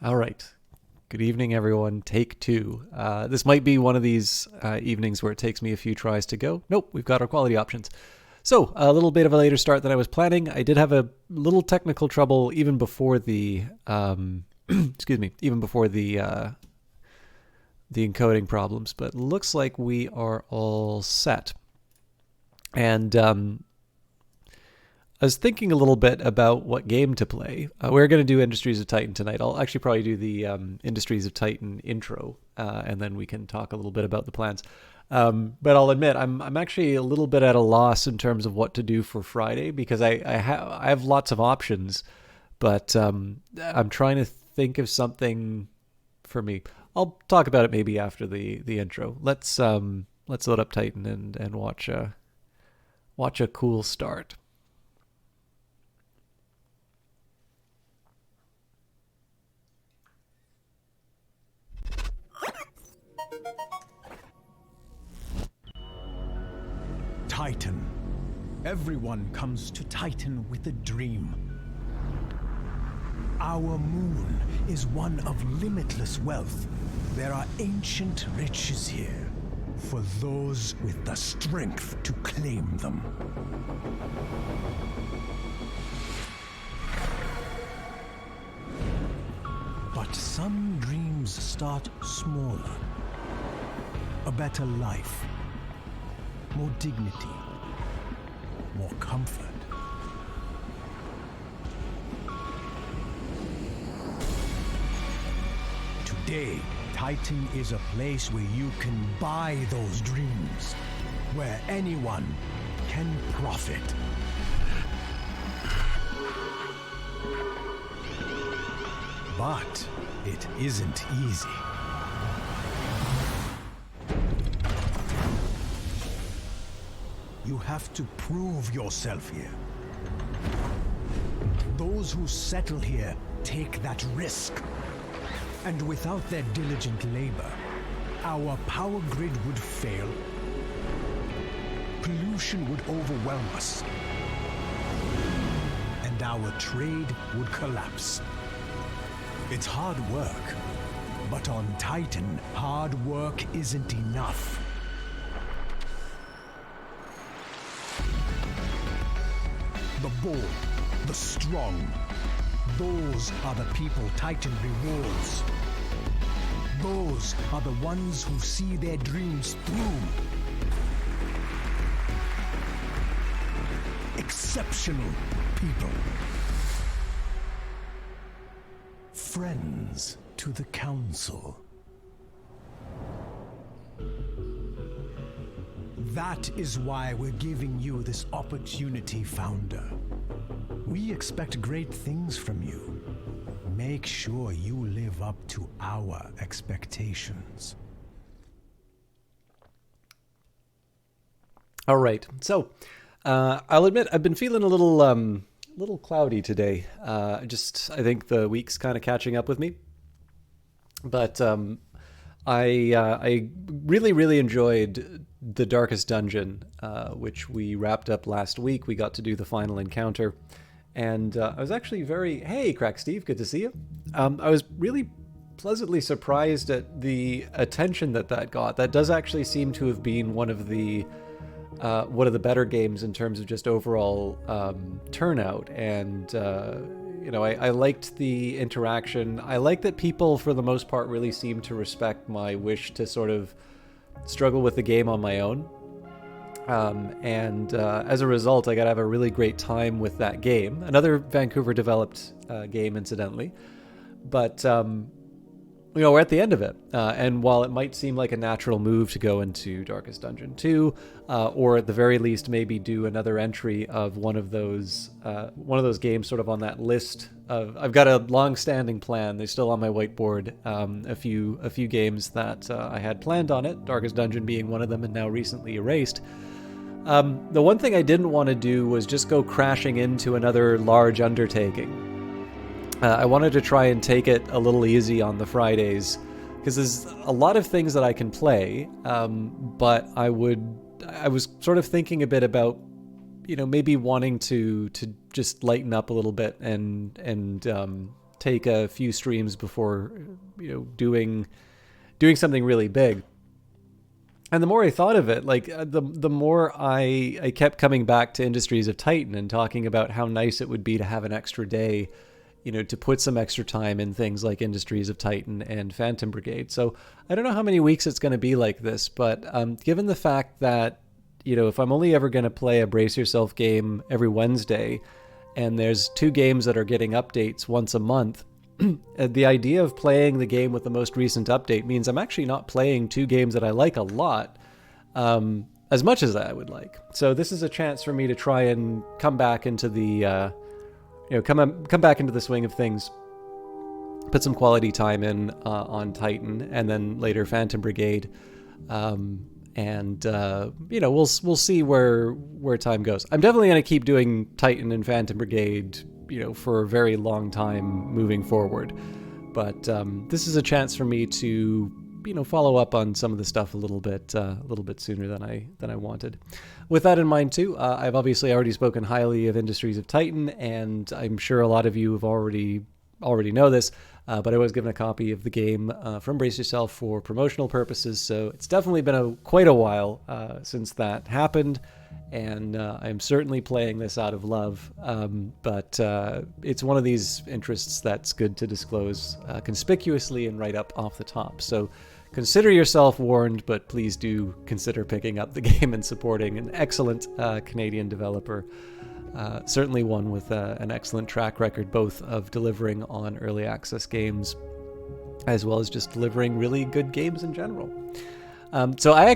All right. Good evening, everyone. Take two. This might be one of these evenings where it takes me a few tries to go. Nope, we've got our quality options. So, a little bit of a later start than I was planning. I did have a little technical trouble even before the, excuse me, even before the encoding problems, but looks like we are all set. And I was thinking a little bit about what game to play. We're going to do Industries of Titan tonight. I'll actually probably do the Industries of Titan intro, and then we can talk a little bit about the plans. But I'll admit, I'm actually a little bit at a loss in terms of what to do for Friday because I have lots of options, but I'm trying to think of something for me. I'll talk about it maybe after the intro. Let's load up Titan and watch a cool start. Titan. Everyone comes to Titan with a dream. Our moon is one of limitless wealth. There are ancient riches here for those with the strength to claim them. But some dreams start smaller. A better life. More dignity, more comfort. Today, Titan is a place where you can buy those dreams, where anyone can profit. But it isn't easy. You have to prove yourself here. Those who settle here take that risk. And without their diligent labor, our power grid would fail. Pollution would overwhelm us. And our trade would collapse. It's hard work, but on Titan, hard work isn't enough. The bold, the strong, those are the people Titan rewards. Those are the ones who see their dreams through. Exceptional people. Friends to the Council. That is why we're giving you this opportunity, Founder. We expect great things from you. Make sure you live up to our expectations. All right. So, I'll admit I've been feeling a little cloudy today. I think the week's kind of catching up with me. But I really enjoyed the Darkest Dungeon, which we wrapped up last week. We got to do the final encounter, and I was actually hey, Crack Steve, good to see you. I was really pleasantly surprised at the attention that got. That does actually seem to have been one of the better games in terms of just overall turnout, and I liked the interaction. I like that people, for the most part, really seem to respect my wish to sort of struggle with the game on my own. And as a result, I got to have a really great time with that game. Another Vancouver-developed game, incidentally. But, we're at the end of it. And while it might seem like a natural move to go into Darkest Dungeon 2, or at the very least maybe do another entry of one of those games sort of on that list of, I've got a long-standing plan. They're still on my whiteboard. A few games that I had planned on it, Darkest Dungeon being one of them and now recently erased. The one thing I didn't want to do was just go crashing into another large undertaking. I wanted to try and take it a little easy on the Fridays, because there's a lot of things that I can play, but I was sort of thinking a bit about, maybe wanting to just lighten up a little bit and take a few streams before, doing something really big. And the more I thought of it, like the more I kept coming back to Industries of Titan and talking about how nice it would be to have an extra day, to put some extra time in things like Industries of Titan and Phantom Brigade. So I don't know how many weeks it's going to be like this, but given the fact that, if I'm only ever going to play a Brace Yourself game every Wednesday, and there's 2 games that are getting updates once a month, the idea of playing the game with the most recent update means I'm actually not playing 2 games that I like a lot as much as I would like. So this is a chance for me to try and come back into the come back into the swing of things, put some quality time in on Titan, and then later Phantom Brigade, and we'll see where time goes. I'm definitely going to keep doing Titan and Phantom Brigade, for a very long time moving forward. But this is a chance for me to, follow up on some of the stuff a little bit sooner than I wanted. With that in mind too, I've obviously already spoken highly of Industries of Titan, and I'm sure a lot of you have already know this. But I was given a copy of the game from Brace Yourself for promotional purposes, so it's definitely been quite a while since that happened. And I'm certainly playing this out of love, but it's one of these interests that's good to disclose conspicuously and right up off the top. So consider yourself warned, but please do consider picking up the game and supporting an excellent Canadian developer. Certainly one with an excellent track record, both of delivering on early access games as well as just delivering really good games in general. So I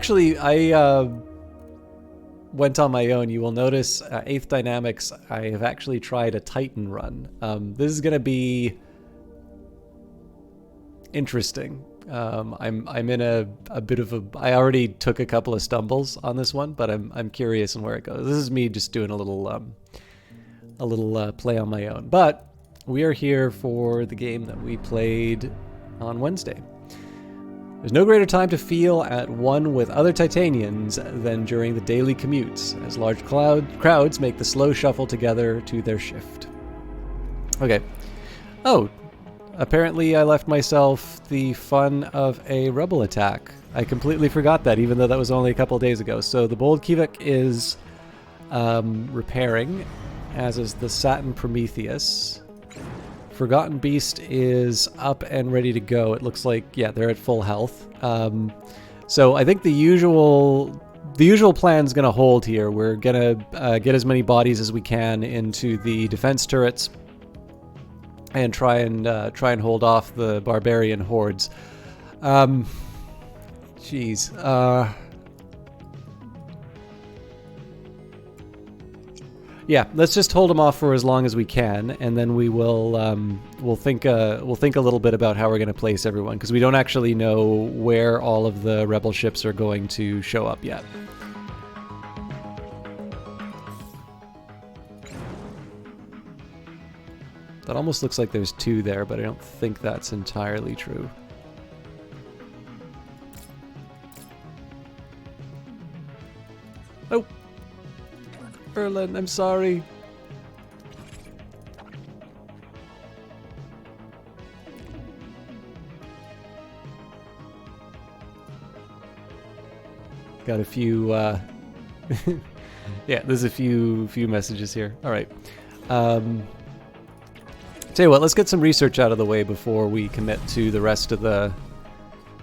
went on my own. You will notice 8th Dynamics, I have actually tried a Titan run. This is going to be interesting. I'm in a bit of I already took a couple of stumbles on this one, but I'm curious on where it goes. This is me just doing a little play on my own. But we are here for the game that we played on Wednesday. There's no greater time to feel at one with other Titanians than during the daily commutes, as large crowds make the slow shuffle together to their shift. Okay. Oh, apparently I left myself the fun of a rebel attack. I completely forgot that, even though that was only a couple days ago. So the Bold Kivik is repairing, as is the Satin Prometheus. Forgotten Beast is up and ready to go. It looks like, yeah, they're at full health. So I think the usual plan's going to hold here. We're going to get as many bodies as we can into the defense turrets and try and hold off the barbarian hordes. Yeah, let's just hold them off for as long as we can, and then we will we'll think a little bit about how we're going to place everyone, because we don't actually know where all of the rebel ships are going to show up yet. That almost looks like there's 2 there, but I don't think that's entirely true. Oh! Erlen, I'm sorry. Got a few, yeah, there's a few messages here. All right. Tell you what, let's get some research out of the way before we commit to the rest of the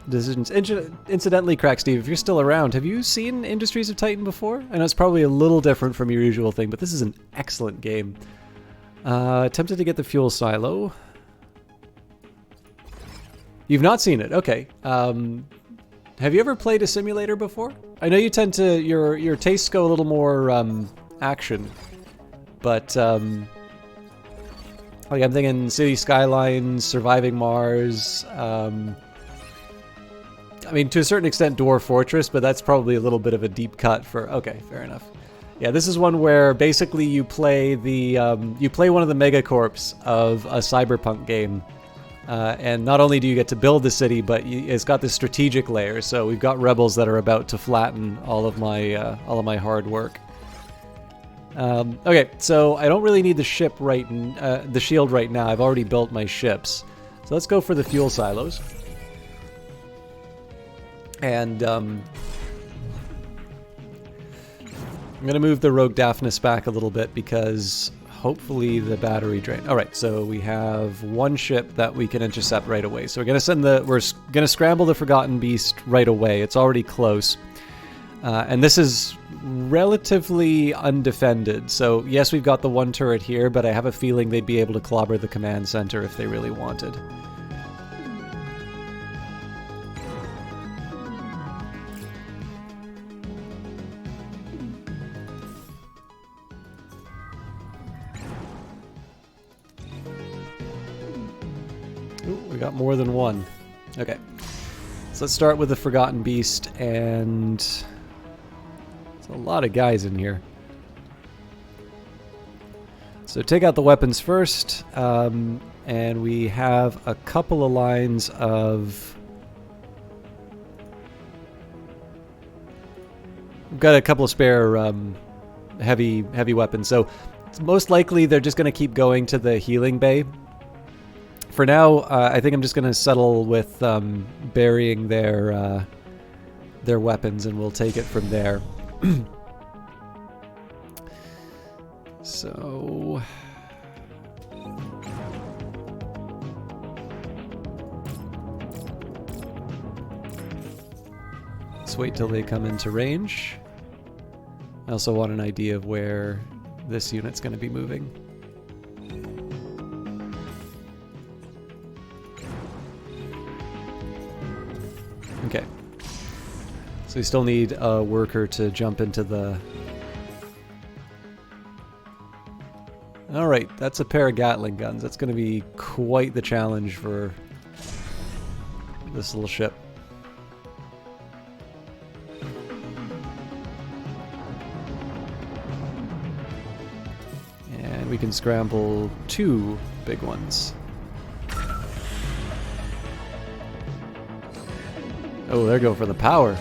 decisions. Incidentally, Crack Steve, if you're still around, have you seen Industries of Titan before? I know it's probably a little different from your usual thing, but this is an excellent game. Attempted to get the fuel silo. You've not seen it, okay. Have you ever played a simulator before? I know you tend to, your tastes go a little more action, but like I'm thinking City Skylines, Surviving Mars. I mean, to a certain extent, Dwarf Fortress, but that's probably a little bit of a deep cut for. Okay, fair enough. Yeah, this is one where basically you play one of the megacorps of a cyberpunk game, and not only do you get to build the city, but it's got this strategic layer. So we've got rebels that are about to flatten all of my hard work. Okay, so I don't really need the ship the shield right now. I've already built my ships. So let's go for the fuel silos. And I'm going to move the Rogue Daphnis back a little bit because hopefully the battery drain. All right, so we have one ship that we can intercept right away. So we're going to scramble the Forgotten Beast right away. It's already close. And this is relatively undefended. So yes, we've got the one turret here, but I have a feeling they'd be able to clobber the command center if they really wanted. Ooh, we got more than one. Okay. So let's start with the Forgotten Beast, and there's a lot of guys in here. So take out the weapons first, and we have a couple of lines of... We've got a couple of spare heavy weapons, so it's most likely they're just going to keep going to the healing bay. For now, I think I'm just going to settle with burying their weapons, and we'll take it from there. So... let's wait till they come into range. I also want an idea of where this unit's going to be moving. Okay. So we still need a worker to jump into the... Alright, that's a pair of Gatling guns. That's going to be quite the challenge for this little ship. And we can scramble 2 big ones. Oh, they're going for the power.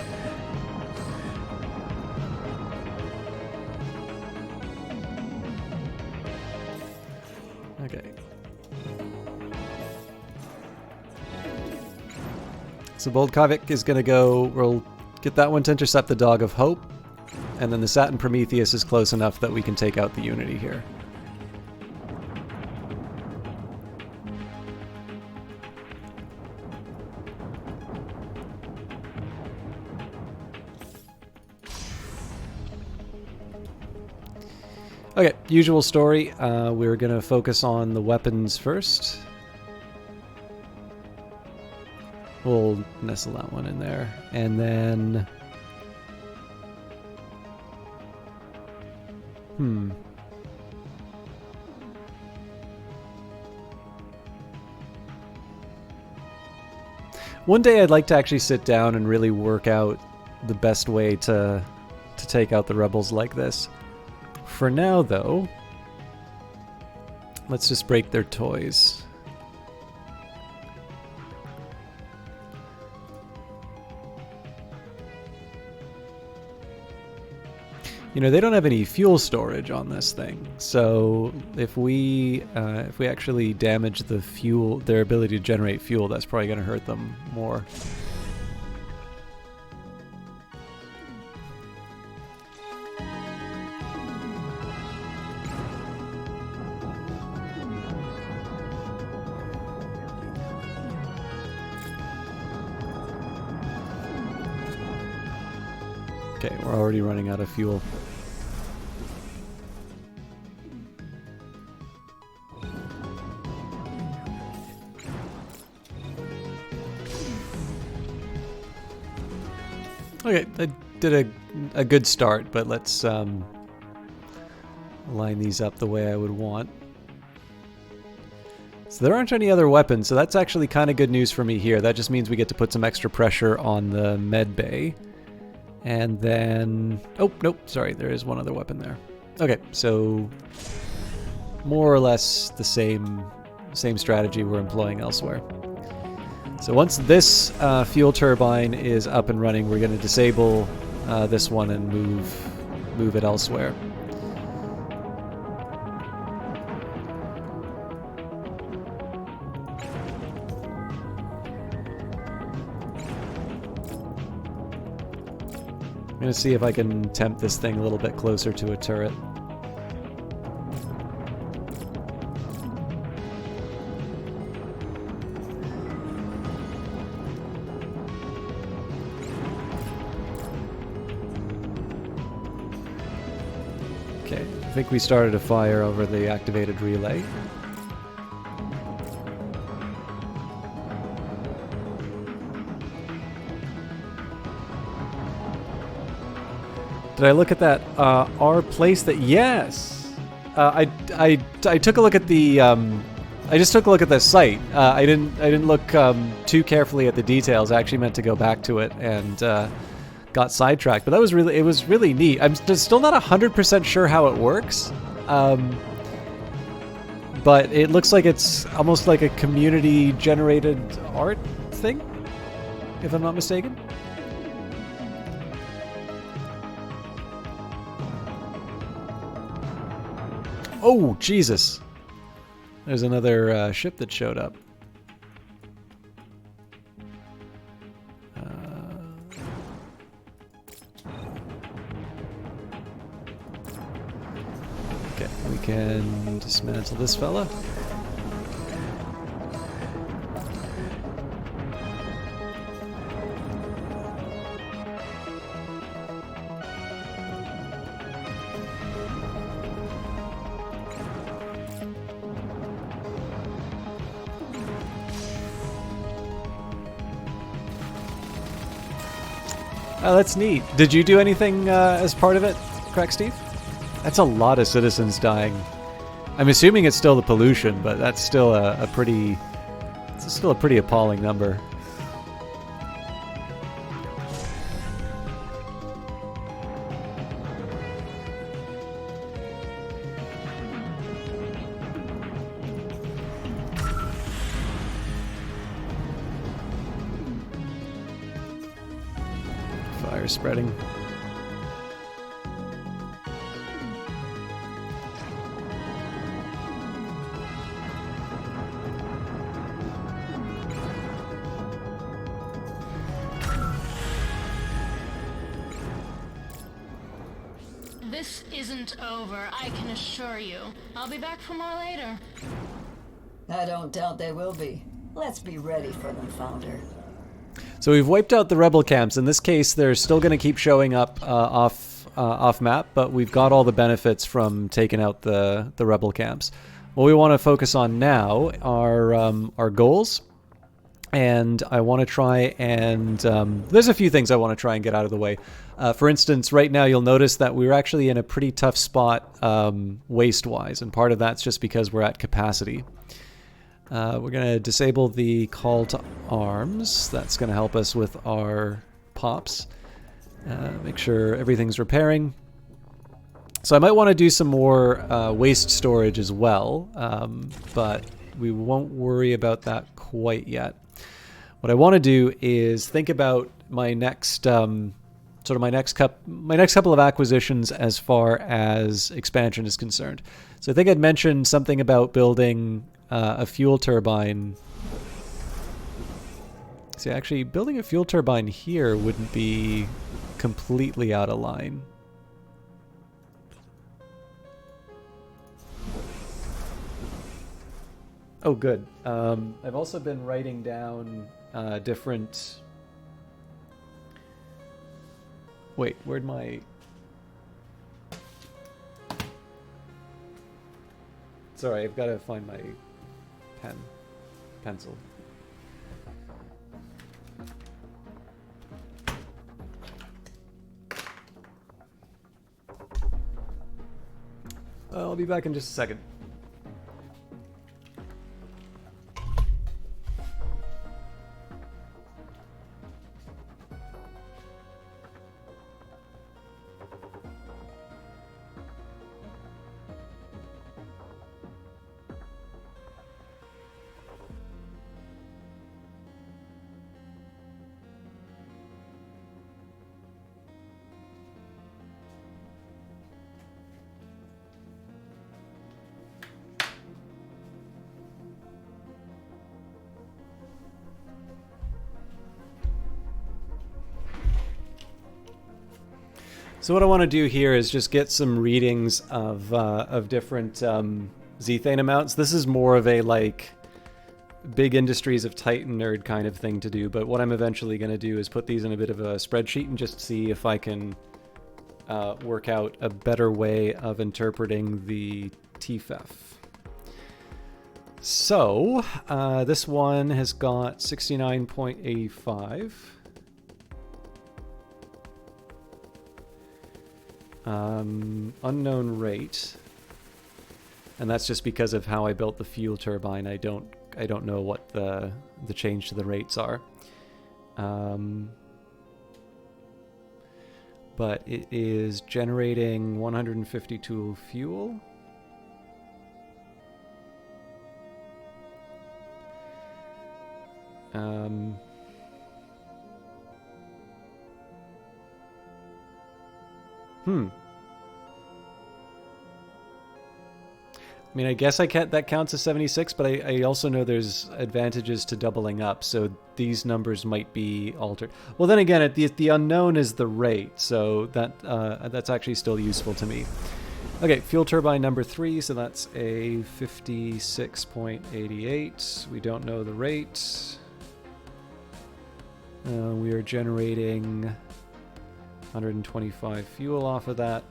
Okay. So Bolkovik is going to go... We'll get that one to intercept the Dog of Hope. And then the Satin Prometheus is close enough that we can take out the Unity here. Okay, usual story. We're going to focus on the weapons first. We'll nestle that one in there. And then... One day I'd like to actually sit down and really work out the best way to take out the rebels like this. For now, though, let's just break their toys. You know, they don't have any fuel storage on this thing, so if we actually damage the fuel, their ability to generate fuel, that's probably going to hurt them more. Okay, we're already running out of fuel. Okay, I did a good start, but let's line these up the way I would want. So there aren't any other weapons, so that's actually kind of good news for me here. That just means we get to put some extra pressure on the med bay. And then... oh, nope, sorry, there is one other weapon there. Okay, so more or less the same strategy we're employing elsewhere. So once this fuel turbine is up and running, we're going to disable this one and move it elsewhere. I'm going to see if I can tempt this thing a little bit closer to a turret. Okay, I think we started a fire over the activated relay. Did I look at that our place that yes I took a look at the I just took a look at the site. I didn't look too carefully at the details. I actually meant to go back to it and got sidetracked, but it was really neat. I'm still not 100% sure how it works, but it looks like it's almost like a community generated art thing, if I'm not mistaken. Oh, Jesus. There's another ship that showed up. Okay, we can dismantle this fella. Oh, that's neat. Did you do anything as part of it, Crack Steve? That's a lot of citizens dying. I'm assuming it's still the pollution, but that's still a pretty appalling number. Fire spreading. This isn't over, I can assure you. I'll be back for more later. I don't doubt they will be. Let's be ready for them, Founder. So we've wiped out the rebel camps. In this case, they're still going to keep showing up off map, but we've got all the benefits from taking out the rebel camps. What we want to focus on now are our goals, and I want to try and there's a few things I want to try and get out of the way. For instance, right now you'll notice that we're actually in a pretty tough spot waste-wise, and part of that's just because we're at capacity. We're going to disable the call to arms. That's going to help us with our pops. Make sure everything's repairing. So I might want to do some more waste storage as well, but we won't worry about that quite yet. What I want to do is think about my next my next couple of acquisitions as far as expansion is concerned. So I think I'd mentioned something about building a fuel turbine. See, actually, building a fuel turbine here wouldn't be completely out of line. Oh, good. I've also been writing down different... Wait, where'd my... Sorry, I've got to find my pencil. I'll be back in just a second. So what I want to do here is just get some readings of different zethane amounts. This is more of a like big Industries of Titan nerd kind of thing to do, but what I'm eventually going to do is put these in a bit of a spreadsheet and just see if I can work out a better way of interpreting the TFEF. So this one has got 69.85. Unknown rate, and that's just because of how I built the fuel turbine. I don't know what the change to the rates are, but it is generating 152 fuel. I mean, I guess that counts as 76, but I also know there's advantages to doubling up, so these numbers might be altered. Well, then again, the unknown is the rate, so that's actually still useful to me. Okay, fuel turbine number 3, so that's a 56.88. We don't know the rate. We are generating 125 fuel off of that.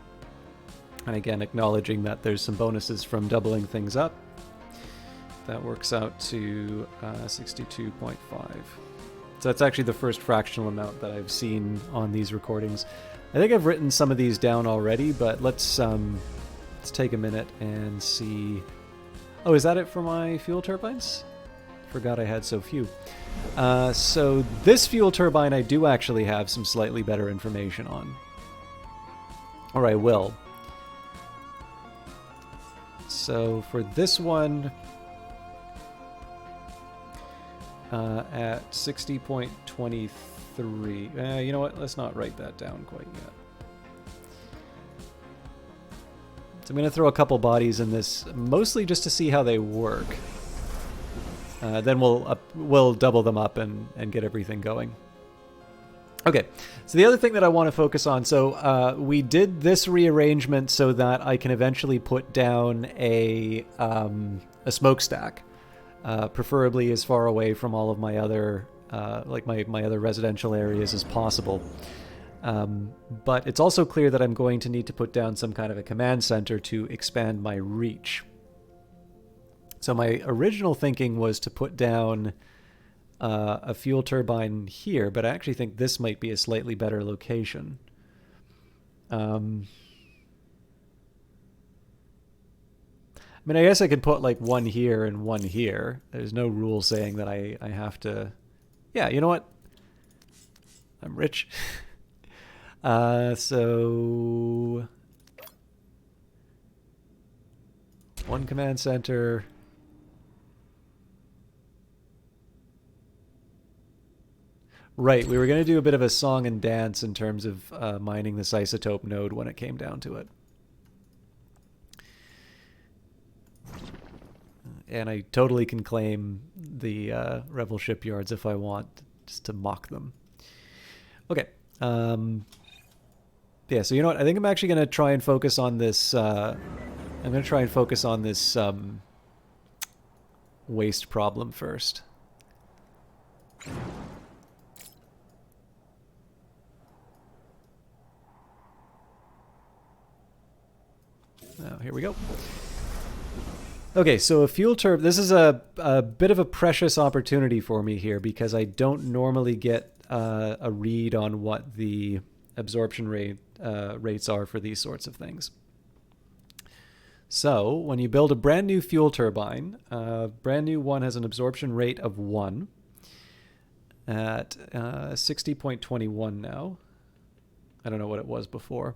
And again, acknowledging that there's some bonuses from doubling things up. That works out to 62.5. So that's actually the first fractional amount that I've seen on these recordings. I think I've written some of these down already, but let's take a minute and see. Oh, is that it for my fuel turbines? Forgot I had so few. So this fuel turbine I do actually have some slightly better information on. Or I will. So for this one, at 60.23, you know what? Let's not write that down quite yet. So I'm going to throw a couple bodies in this, mostly just to see how they work. Then we'll double them up and get everything going. Okay, so the other thing that I want to focus on, so we did this rearrangement so that I can eventually put down a smokestack, preferably as far away from all of my other, like my other residential areas as possible. But it's also clear that I'm going to need to put down some kind of a command center to expand my reach. So my original thinking was to put down a fuel turbine here, but I actually think this might be a slightly better location. I mean, I guess I could put like one here and one here. There's no rule saying that I have to... Yeah, you know what? I'm rich. So... one command center... Right, we were going to do a bit of a song and dance in terms of mining this isotope node when it came down to it. And I totally can claim the Rebel shipyards if I want, just to mock them. Okay. Yeah, so you know what? I think I'm actually going to try and focus on this... I'm going to try and focus on this waste problem first. Oh, here we go. Okay, so a fuel turbine. This is a bit of a precious opportunity for me here because I don't normally get a read on what the absorption rates are for these sorts of things. So when you build a brand new fuel turbine, brand new one has an absorption rate of 1 at 60.21 now. I don't know what it was before.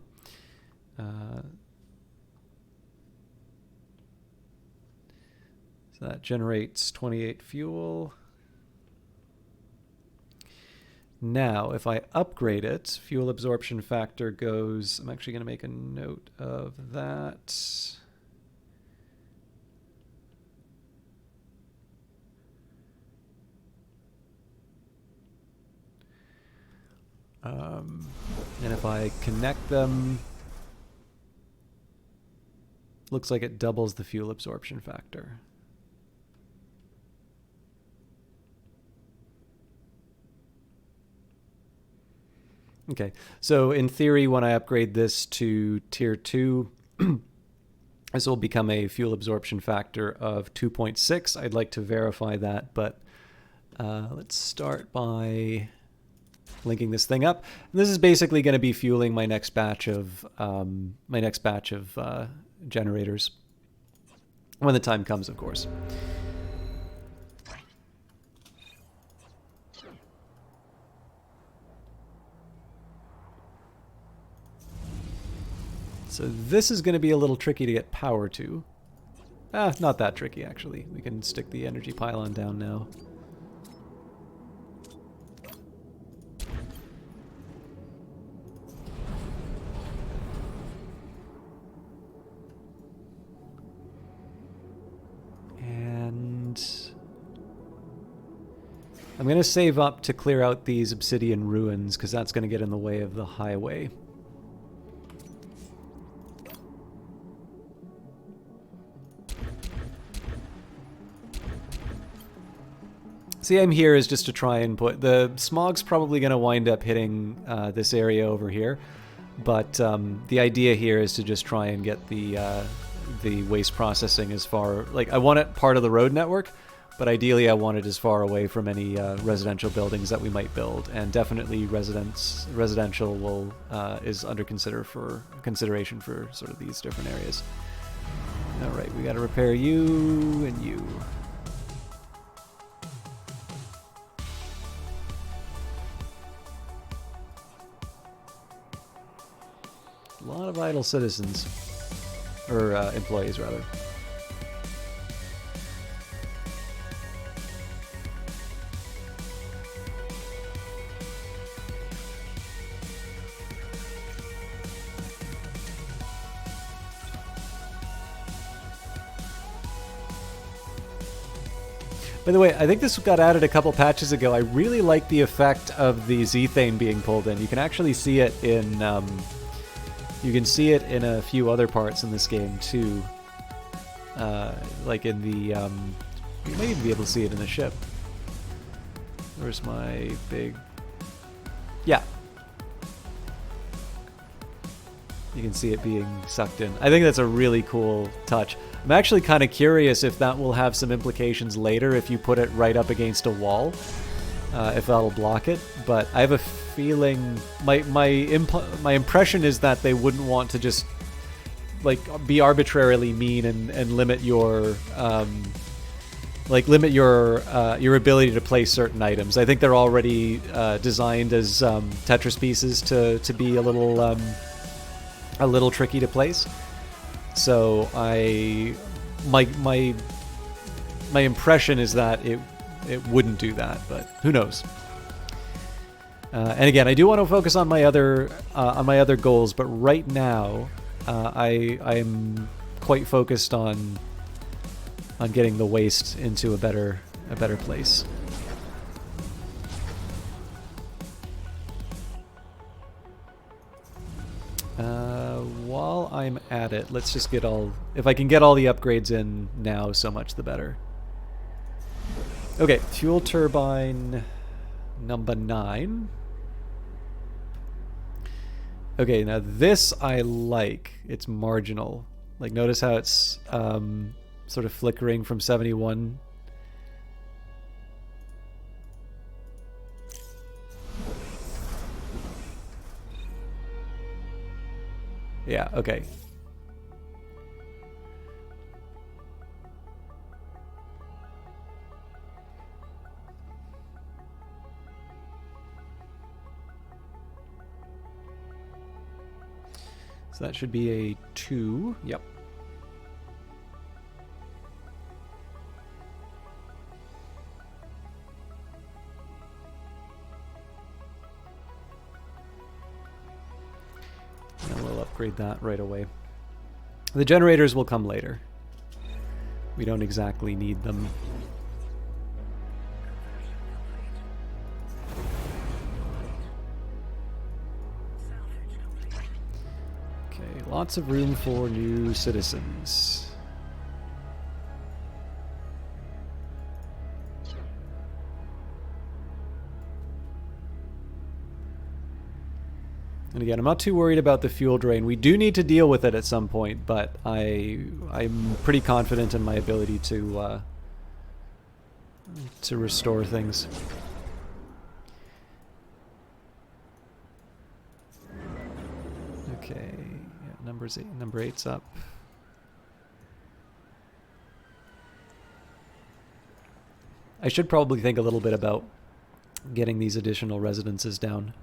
So that generates 28 fuel. Now, if I upgrade it, fuel absorption factor goes... I'm actually going to make a note of that. And if I connect them, looks like it doubles the fuel absorption factor. Okay, so in theory, when I upgrade this to tier 2, this will become a fuel absorption factor of 2.6. I'd like to verify that, but let's start by linking this thing up. And this is basically going to be fueling my next batch of generators when the time comes, of course. So this is going to be a little tricky to get power to. Not that tricky, actually. We can stick the energy pylon down now. And I'm going to save up to clear out these obsidian ruins, because that's going to get in the way of the highway. The aim here is just to try and put... The smog's probably going to wind up hitting this area over here, but the idea here is to just try and get the waste processing as far... Like, I want it part of the road network, but ideally I want it as far away from any residential buildings that we might build, and definitely residential will is under consideration for sort of these different areas. All right, we got to repair you and you. A lot of idle citizens, or employees rather. By the way, I think this got added a couple patches ago. I really like the effect of the zethane being pulled in. You can actually see it in... You can see it in a few other parts in this game too, like in the. You may even be able to see it in the ship. Where's my big? Yeah, you can see it being sucked in. I think that's a really cool touch. I'm actually kind of curious if that will have some implications later if you put it right up against a wall, if that'll block it. But I have a feeling my impression is that they wouldn't want to just like be arbitrarily mean and limit your your ability to place certain items. I think they're already designed as Tetris pieces to be a little tricky to place. So my impression is that it wouldn't do that, but who knows. And again, I do want to focus on my other goals, but right now, I'm quite focused on getting the waste into a better place. While I'm at it, let's just get if I can get all the upgrades in now, so much the better. Okay, fuel turbine number 9. Okay, now this I like. It's marginal. Like, notice how it's sort of flickering from 71. Yeah, okay. So that should be a 2. Yep. And we'll upgrade that right away. The generators will come later. We don't exactly need them. Lots of room for new citizens. And again, I'm not too worried about the fuel drain. We do need to deal with it at some point, but I'm pretty confident in my ability to restore things. Okay, yeah, number 8's up. I should probably think a little bit about getting these additional residences down.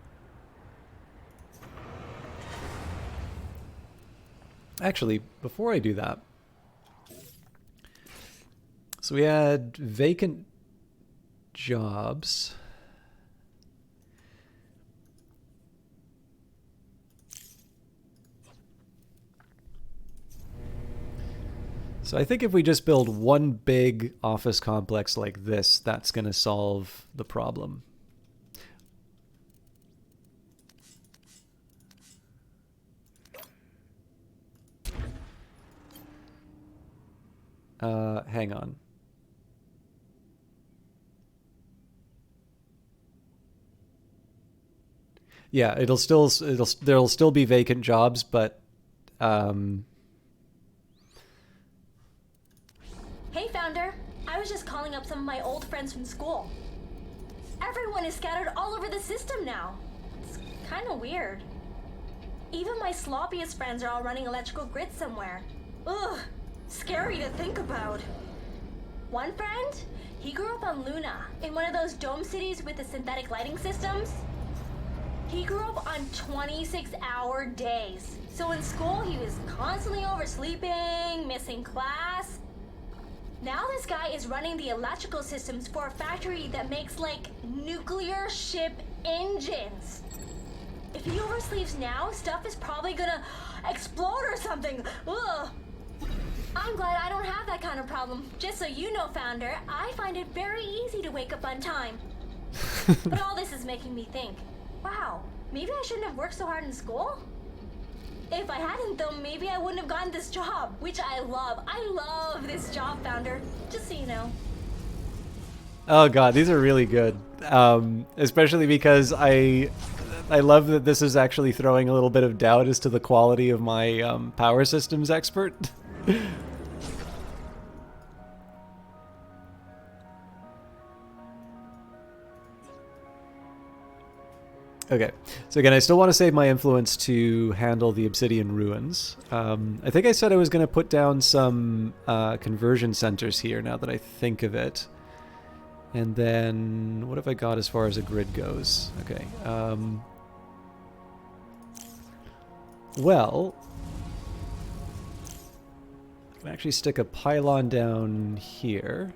Actually, before I do that, so we had vacant jobs. So I think if we just build one big office complex like this, that's going to solve the problem. Hang on. Yeah, there'll still be vacant jobs, but Hey, Founder. I was just calling up some of my old friends from school. Everyone is scattered all over the system now. It's kind of weird. Even my sloppiest friends are all running electrical grids somewhere. Ugh, scary to think about. One friend, he grew up on Luna, in one of those dome cities with the synthetic lighting systems. He grew up on 26-hour days. So in school, he was constantly oversleeping, missing class. Now this guy is running the electrical systems for a factory that makes, like, nuclear ship engines. If he oversleeps now, stuff is probably gonna explode or something. Ugh. I'm glad I don't have that kind of problem. Just so you know, Founder, I find it very easy to wake up on time. But all this is making me think, wow, maybe I shouldn't have worked so hard in school? If I hadn't, though, maybe I wouldn't have gotten this job, which I love. I love this job, Founder, just so you know. Oh god, these are really good. Especially because I love that this is actually throwing a little bit of doubt as to the quality of my power systems expert. Okay, so again, I still want to save my influence to handle the Obsidian Ruins. I think I said I was going to put down some conversion centers here, now that I think of it. And then, what have I got as far as a grid goes? Okay, well, I can actually stick a pylon down here.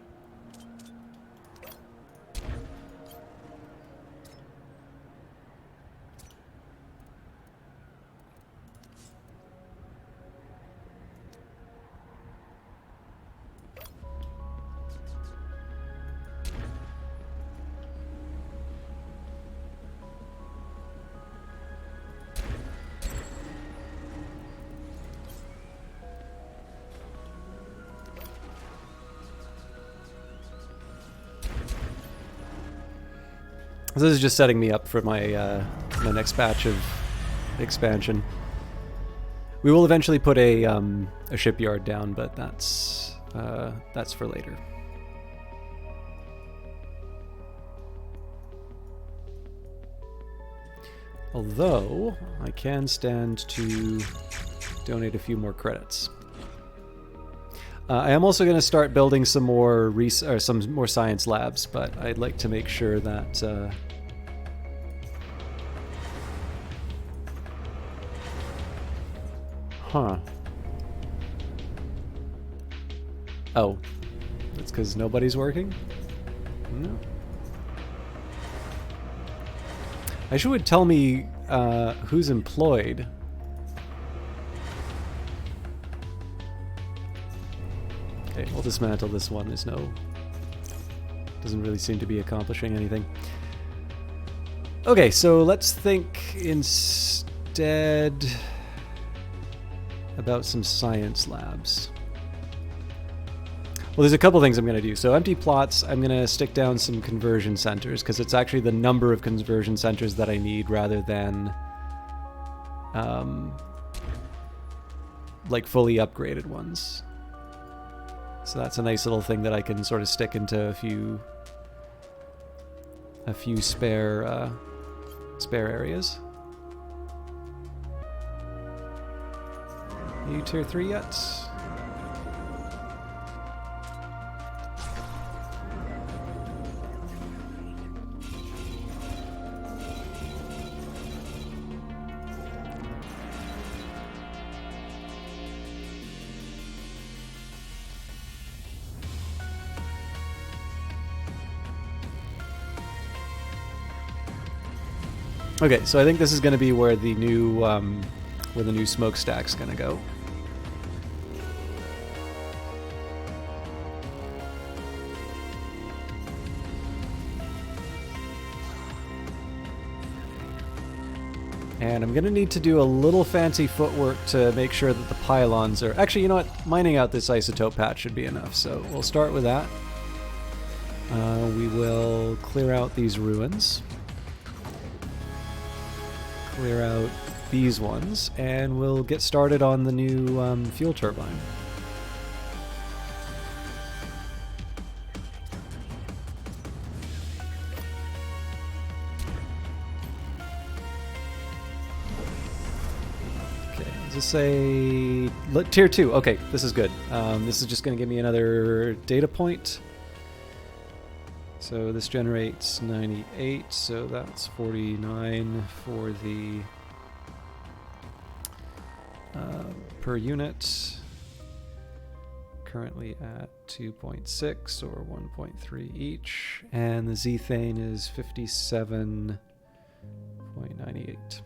This is just setting me up for my my next batch of expansion. We will eventually put a shipyard down, but that's for later. Although I can stand to donate a few more credits. I am also going to start building some more science labs, but I'd like to make sure that Oh, that's because nobody's working? No. I should would tell me who's employed. Okay, we'll dismantle this one. There's doesn't really seem to be accomplishing anything. Okay, so let's think instead. about some science labs. Well, there's a couple things I'm going to do. So empty plots, I'm going to stick down some conversion centers, because it's actually the number of conversion centers that I need rather than like fully upgraded ones. So that's a nice little thing that I can sort of stick into a few spare areas. Are you tier 3 yet? Okay, so I think this is going to be where the new smokestack's going to go. And I'm going to need to do a little fancy footwork to make sure that the pylons are... Actually, you know what? Mining out this isotope patch should be enough, so we'll start with that. We will clear out these ruins. Clear out these ones, and we'll get started on the new fuel turbine. Okay, does this say tier 2? Okay, this is good. This is just going to give me another data point. So this generates 98, so that's 49 for the per unit. Currently at 2.6 or 1.3 each, and the zethane is 57.98.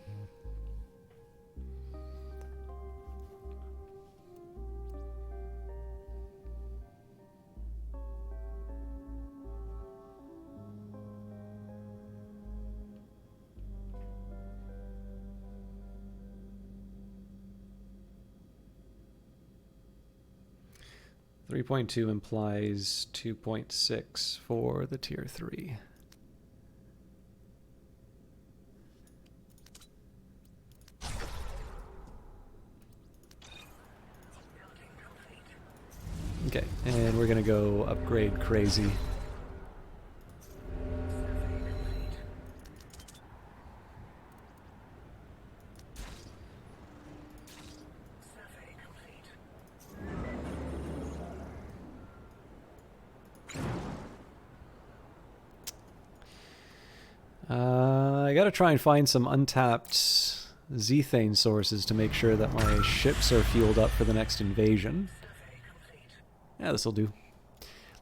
3.2 implies 2.6 for the tier 3. Okay, and we're gonna go upgrade crazy. I gotta try and find some untapped zethane sources to make sure that my ships are fueled up for the next invasion. Yeah, this'll do.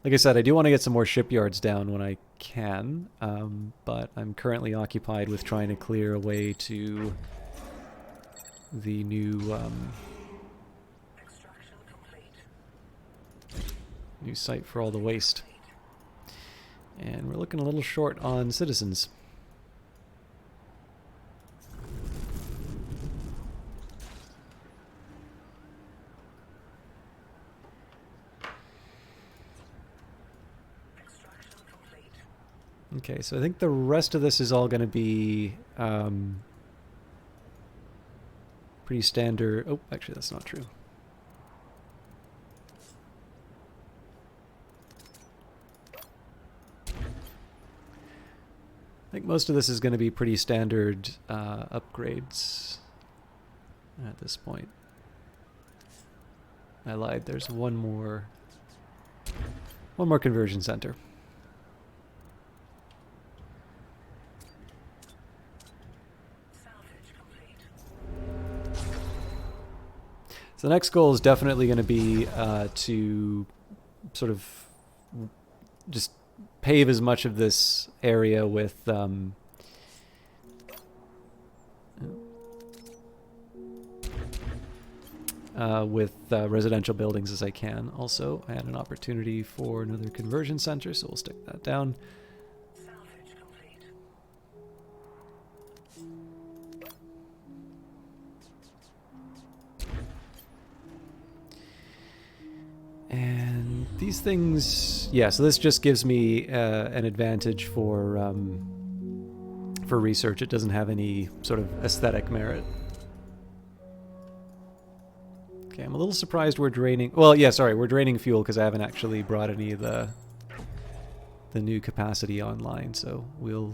Like I said, I do want to get some more shipyards down when I can, but I'm currently occupied with trying to clear a way to the new site for all the waste. And we're looking a little short on citizens. Okay, so I think the rest of this is all going to be pretty standard. Oh, actually, that's not true. I think most of this is going to be pretty standard upgrades at this point. I lied. There's one more conversion center. So the next goal is definitely going to be to sort of just pave as much of this area with residential buildings as I can. Also, I had an opportunity for another conversion center, so we'll stick that down. these things... Yeah, so this just gives me an advantage for research. It doesn't have any sort of aesthetic merit. Okay, I'm a little surprised we're draining... Well, yeah, sorry, we're draining fuel because I haven't actually brought any of the new capacity online, so we'll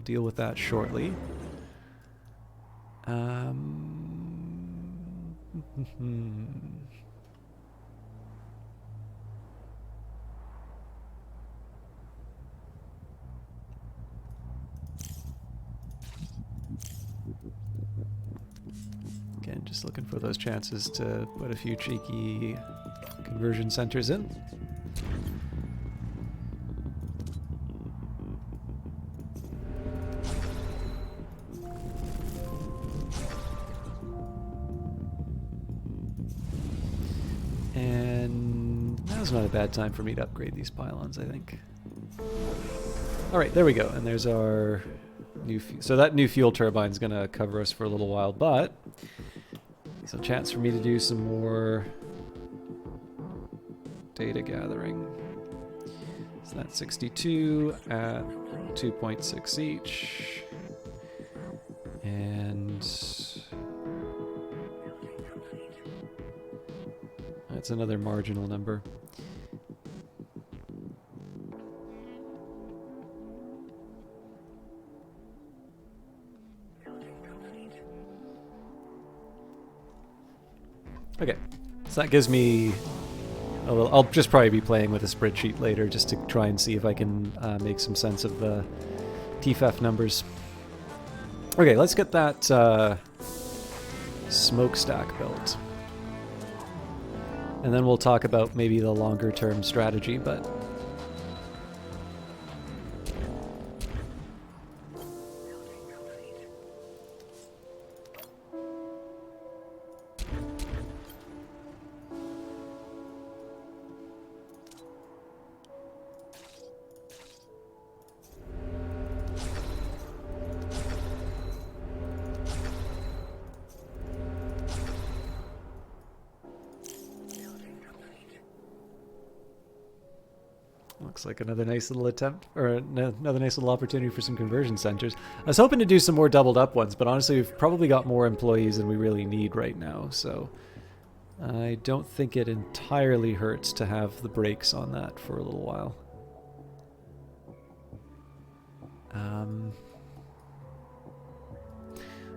deal with that shortly. Again, just looking for those chances to put a few cheeky conversion centers in. And now's not a bad time for me to upgrade these pylons, I think. Alright, there we go. And there's our new... So that new fuel turbine is going to cover us for a little while, but... It's a chance for me to do some more data gathering. So that's 62 at 2.6 each. And... that's another marginal number. Okay, so that gives me a little... I'll just probably be playing with a spreadsheet later just to try and see if I can make some sense of the TFEF numbers. Okay, let's get that smokestack built. And then we'll talk about maybe the longer term strategy, but... Looks like another nice little attempt, or another nice little opportunity for some conversion centers. I was hoping to do some more doubled up ones, but honestly we've probably got more employees than we really need right now, so I don't think it entirely hurts to have the brakes on that for a little while.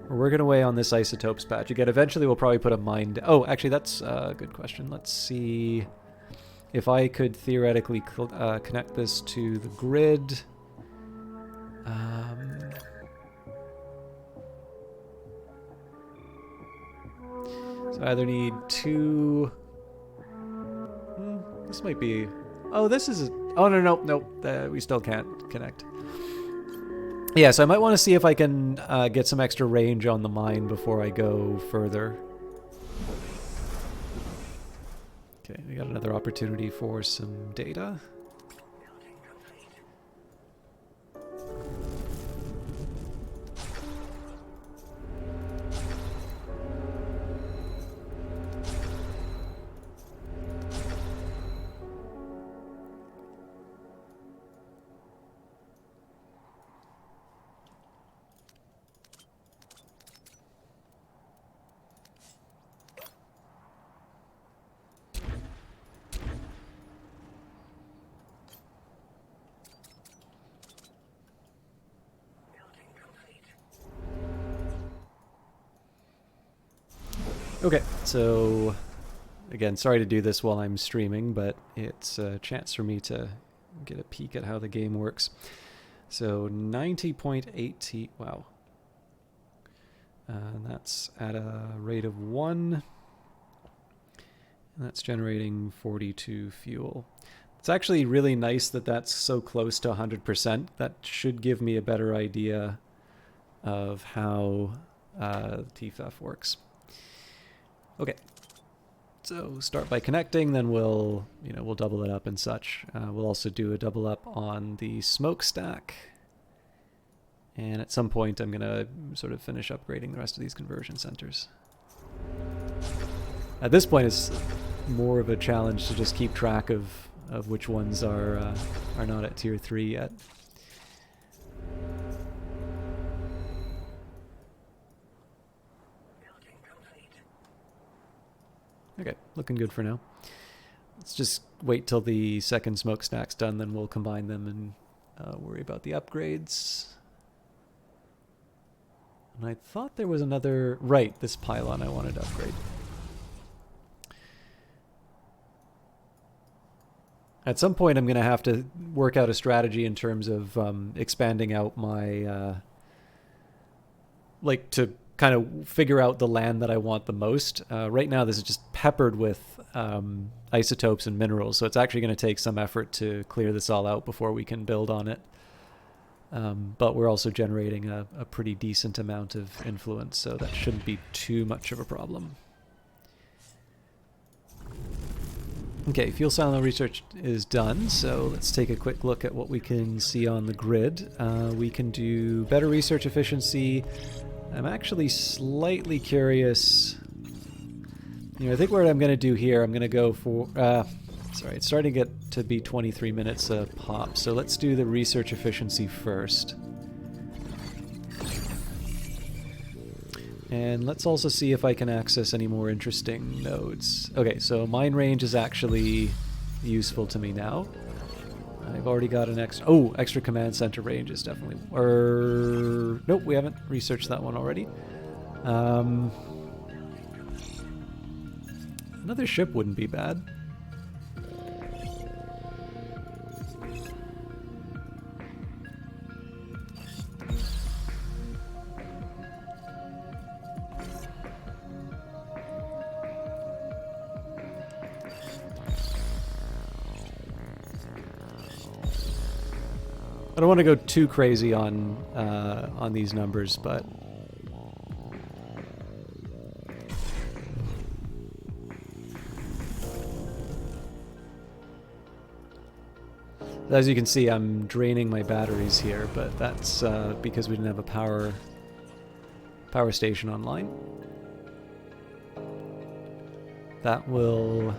We're working away on this isotopes patch. Again, eventually we'll probably put a mine... Oh, actually that's a good question. Let's see... If I could theoretically connect this to the grid, so I either need two. This might be. Oh, this is. Oh no, we still can't connect. Yeah, so I might want to see if I can get some extra range on the mine before I go further. Okay, we got another opportunity for some data. Okay, so again, sorry to do this while I'm streaming, but it's a chance for me to get a peek at how the game works. So 90.8 wow. That's at a rate of 1. And that's generating 42 fuel. It's actually really nice that that's so close to 100%. That should give me a better idea of how TFEF works. Okay, so start by connecting, then we'll double it up and such. We'll also do a double up on the smokestack. And at some point I'm gonna sort of finish upgrading the rest of these conversion centers. At this point more of a challenge to just keep track of which ones are not at tier 3 yet. Okay, looking good for now. Let's just wait till the second smokestack's done, then we'll combine them and worry about the upgrades. And I thought there was another... Right, this pylon I wanted to upgrade. At some point I'm going to have to work out a strategy in terms of expanding out my... like, to kind of figure out the land that I want the most. Right now this is just peppered with isotopes and minerals, so it's actually going to take some effort to clear this all out before we can build on it. But we're also generating a pretty decent amount of influence, so that shouldn't be too much of a problem. Okay, fuel silo research is done, so let's take a quick look at what we can see on the grid. We can do better research efficiency. I'm actually slightly curious. I think what I'm going to do here, I'm going to go for... sorry, it's starting to get to be 23 minutes a pop, so let's do the research efficiency first. And let's also see if I can access any more interesting nodes. Okay, so mine range is actually useful to me now. I've already got an extra... Oh, extra command center range is definitely... Nope, we haven't researched that one already. Another ship wouldn't be bad. I don't want to go too crazy on these numbers, but as you can see, I'm draining my batteries here, but that's because we didn't have a power station online. That'll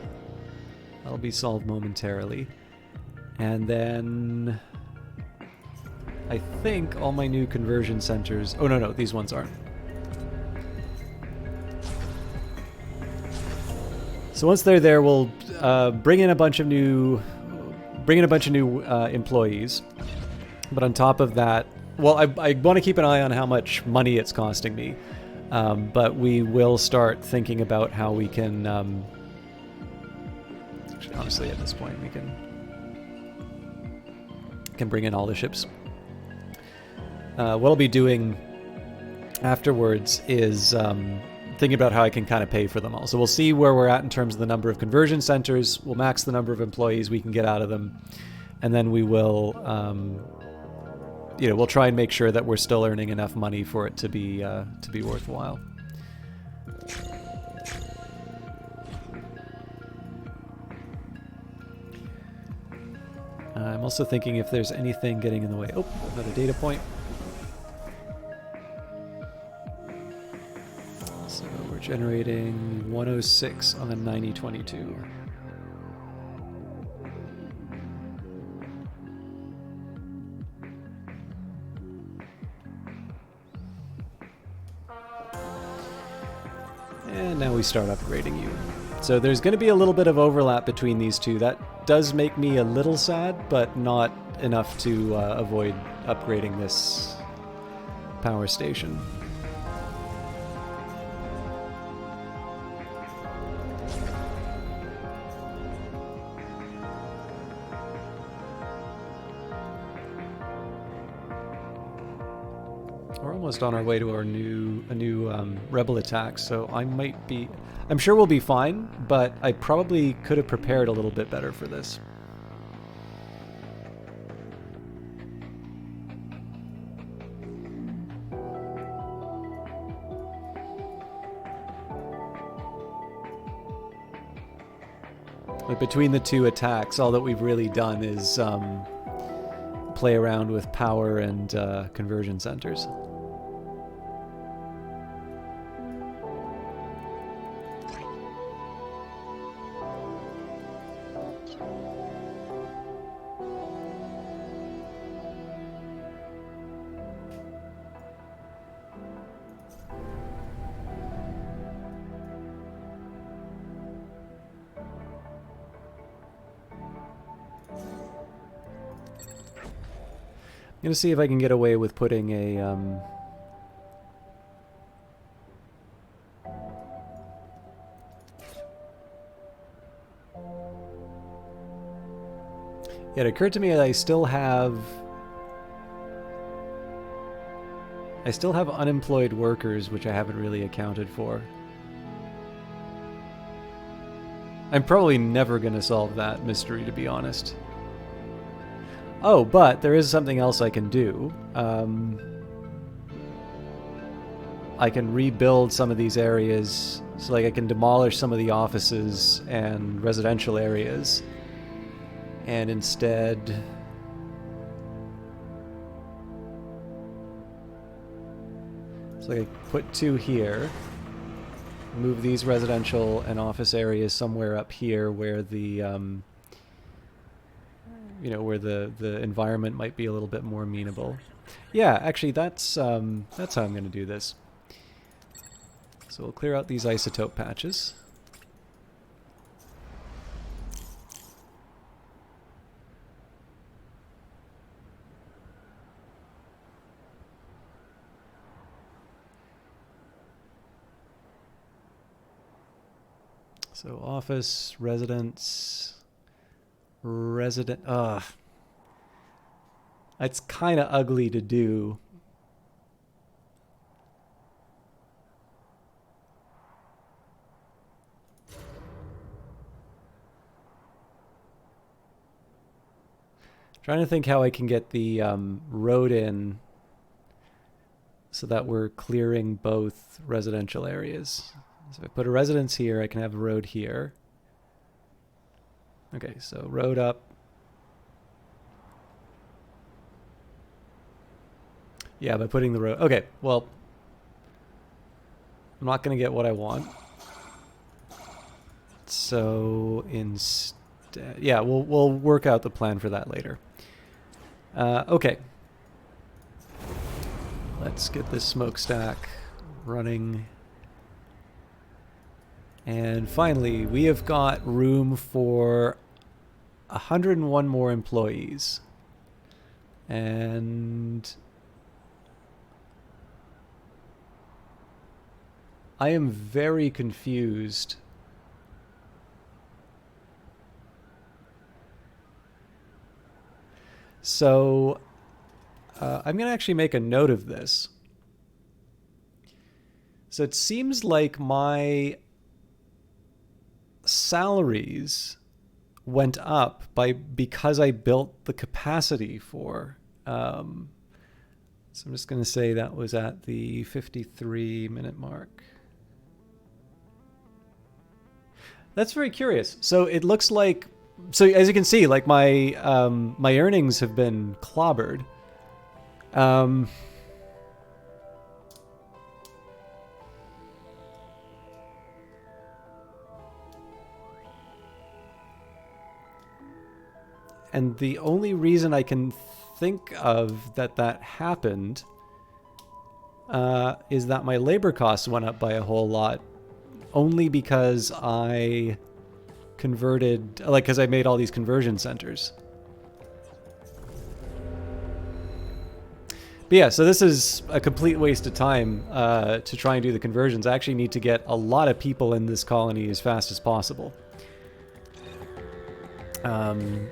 be solved momentarily, and then I think all my new conversion centers... Oh, no, these ones aren't. So once they're there, we'll bring in a bunch of new employees. But on top of that, well, I want to keep an eye on how much money it's costing me. But we will start thinking about how we can... actually, honestly, at this point, we can bring in all the ships. What I'll be doing afterwards is thinking about how I can kind of pay for them all. So we'll see where we're at in terms of the number of conversion centers. We'll max the number of employees we can get out of them, and then we will, we'll try and make sure that we're still earning enough money for it to be worthwhile. I'm also thinking if there's anything getting in the way. Oh, another data point. So we're generating 106 on a 9022. And now we start upgrading you. So there's going to be a little bit of overlap between these two. That does make me a little sad, but not enough to avoid upgrading this power station. We're almost on our way to a new rebel attack, so I'm sure we'll be fine, but I probably could have prepared a little bit better for this. But between the two attacks, all that we've really done is play around with power and conversion centers. gonna see if I can get away with putting a It occurred to me that I still have unemployed workers, which I haven't really accounted for. I'm probably never going to solve that mystery, to be honest. Oh, but there is something else I can do. I can rebuild some of these areas, so like I can demolish some of the offices and residential areas, and instead so I put 2 here, move these residential and office areas somewhere up here where the you know, where the environment might be a little bit more amenable. Yeah, actually that's how I'm going to do this. So we'll clear out these isotope patches. So office, residence, resident. It's kind of ugly to do. Trying to think how I can get the road in so that we're clearing both residential areas. So if I put a residence here, I can have a road here. Okay, so road up. Yeah, by putting the road... Okay, well, I'm not going to get what I want. So instead... Yeah, we'll work out the plan for that later. Okay. Let's get this smokestack running. And finally, we have got room for 101 more employees. And I am very confused. So I'm going to actually make a note of this. So it seems like my salaries went up because I built the capacity for. So I'm just going to say that was at the 53-minute mark. That's very curious. So it looks like, so as you can see, like my my earnings have been clobbered. And the only reason I can think of that happened is that my labor costs went up by a whole lot, only because I converted, like, because I made all these conversion centers. But yeah, so this is a complete waste of time to try and do the conversions. I actually need to get a lot of people in this colony as fast as possible.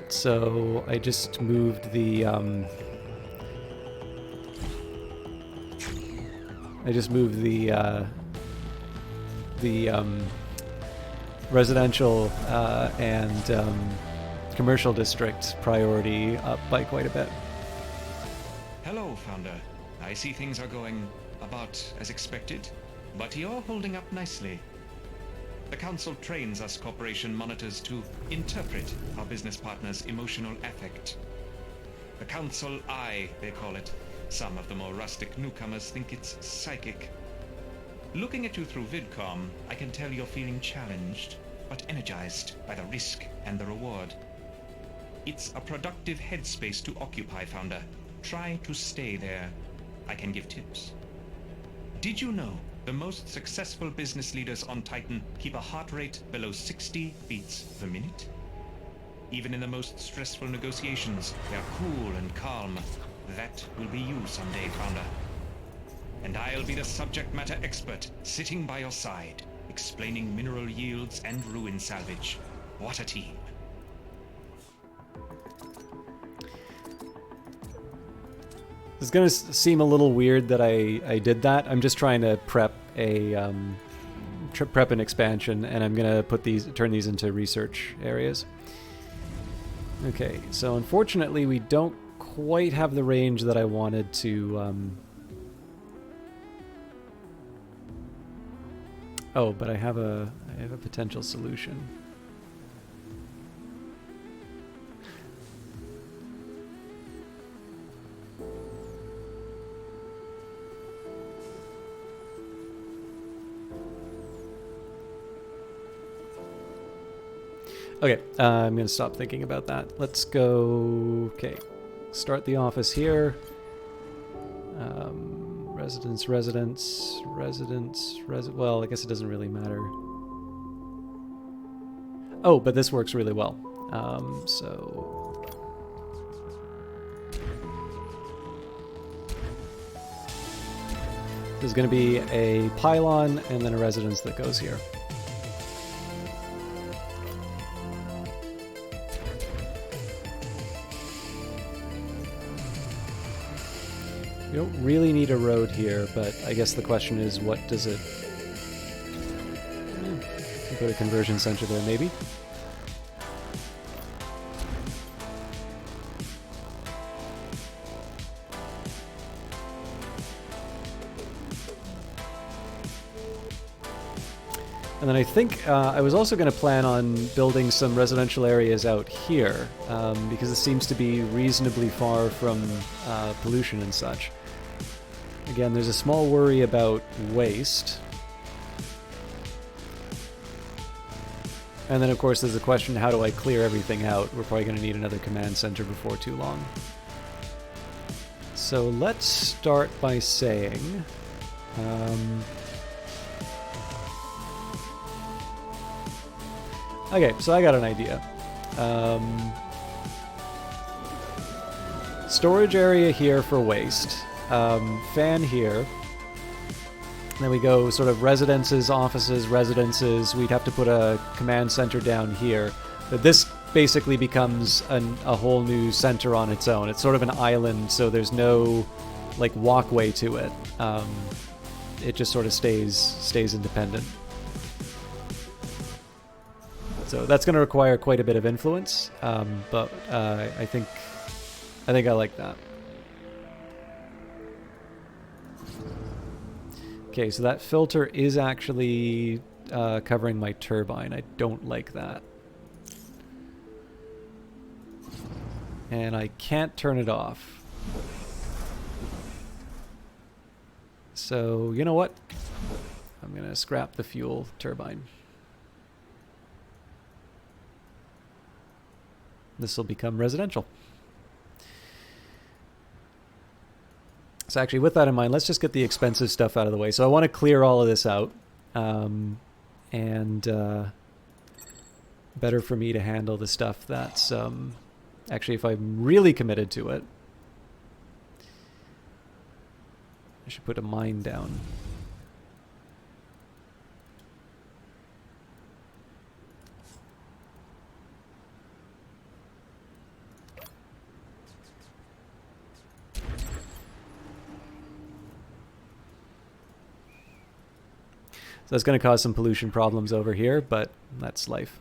So I just moved the residential and commercial district priority up by quite a bit. Hello, Founder. I see things are going about as expected, but you're holding up nicely. The Council trains us Corporation monitors to interpret our business partners' emotional affect. The Council Eye, they call it. Some of the more rustic newcomers think it's psychic. Looking at you through VidCom, I can tell you're feeling challenged, but energized by the risk and the reward. It's a productive headspace to occupy, Founder. Try to stay there. I can give tips. Did you know the most successful business leaders on Titan keep a heart rate below 60 beats per minute? Even in the most stressful negotiations, they are cool and calm. That will be you someday, Founder. And I'll be the subject matter expert, sitting by your side, explaining mineral yields and ruin salvage. What a team. It's gonna seem a little weird that I did that. I'm just trying to prep a prep an expansion, and I'm gonna turn these into research areas. Okay, so unfortunately we don't quite have the range that I wanted to. Oh, but I have a potential solution. Okay, I'm going to stop thinking about that. Let's go... Okay, start the office here. Residence. Well, I guess it doesn't really matter. Oh, but this works really well. So... There's going to be a pylon and then a residence that goes here. We don't really need a road here, but I guess the question is, what does it... Put a conversion center there, maybe? And then I think I was also going to plan on building some residential areas out here, because it seems to be reasonably far from pollution and such. Again, there's a small worry about waste. And then, of course, there's the question, how do I clear everything out? We're probably going to need another command center before too long. So let's start by saying... Okay, so I got an idea. Storage area here for waste. Fan here. Then we go sort of residences, offices, residences. We'd have to put a command center down here. But this basically becomes a whole new center on its own. It's sort of an island, so there's no like walkway to it. It just sort of stays independent. So that's going to require quite a bit of influence, but I think I like that. Okay, so that filter is actually covering my turbine. I don't like that. And I can't turn it off. So, you know what? I'm going to scrap the fuel turbine. This will become residential. So actually, with that in mind, let's just get the expensive stuff out of the way. So I want to clear all of this out. And better for me to handle the stuff that's... actually, if I'm really committed to it, I should put a mine down. So that's going to cause some pollution problems over here, but that's life.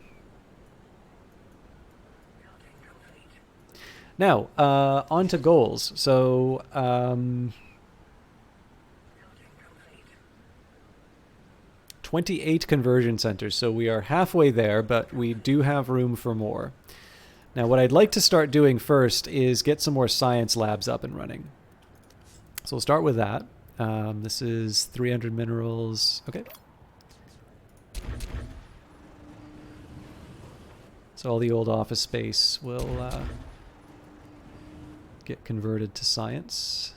Now, on to goals. So, 28 conversion centers. So we are halfway there, but we do have room for more. Now, what I'd like to start doing first is get some more science labs up and running. So we'll start with that. This is 300 minerals. Okay. So all the old office space will get converted to science.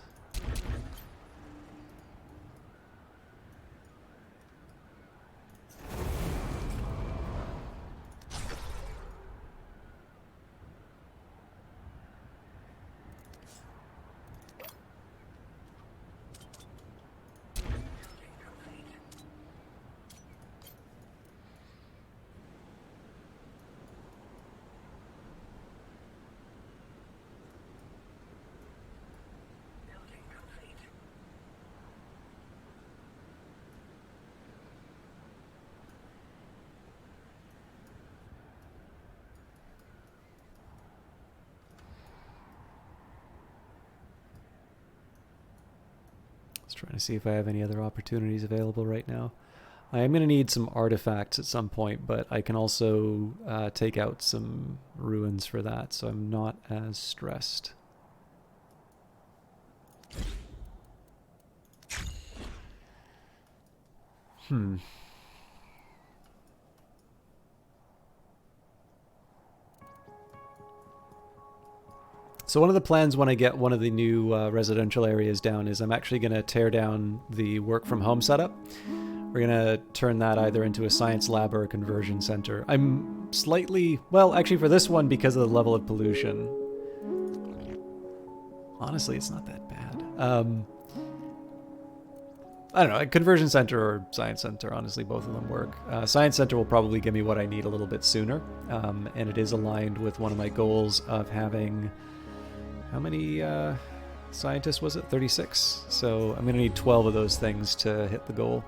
Just trying to see if I have any other opportunities available right now. I am going to need some artifacts at some point, but I can also take out some ruins for that, so I'm not as stressed. So one of the plans when I get one of the new residential areas down is I'm actually going to tear down the work from home setup. We're going to turn that either into a science lab or a conversion center. I'm slightly, well, actually for this one, because of the level of pollution, honestly, it's not that bad. I don't know, a conversion center or science center, honestly, both of them work. Science center will probably give me what I need a little bit sooner, and it is aligned with one of my goals of having, how many scientists was it? 36. So I'm going to need 12 of those things to hit the goal.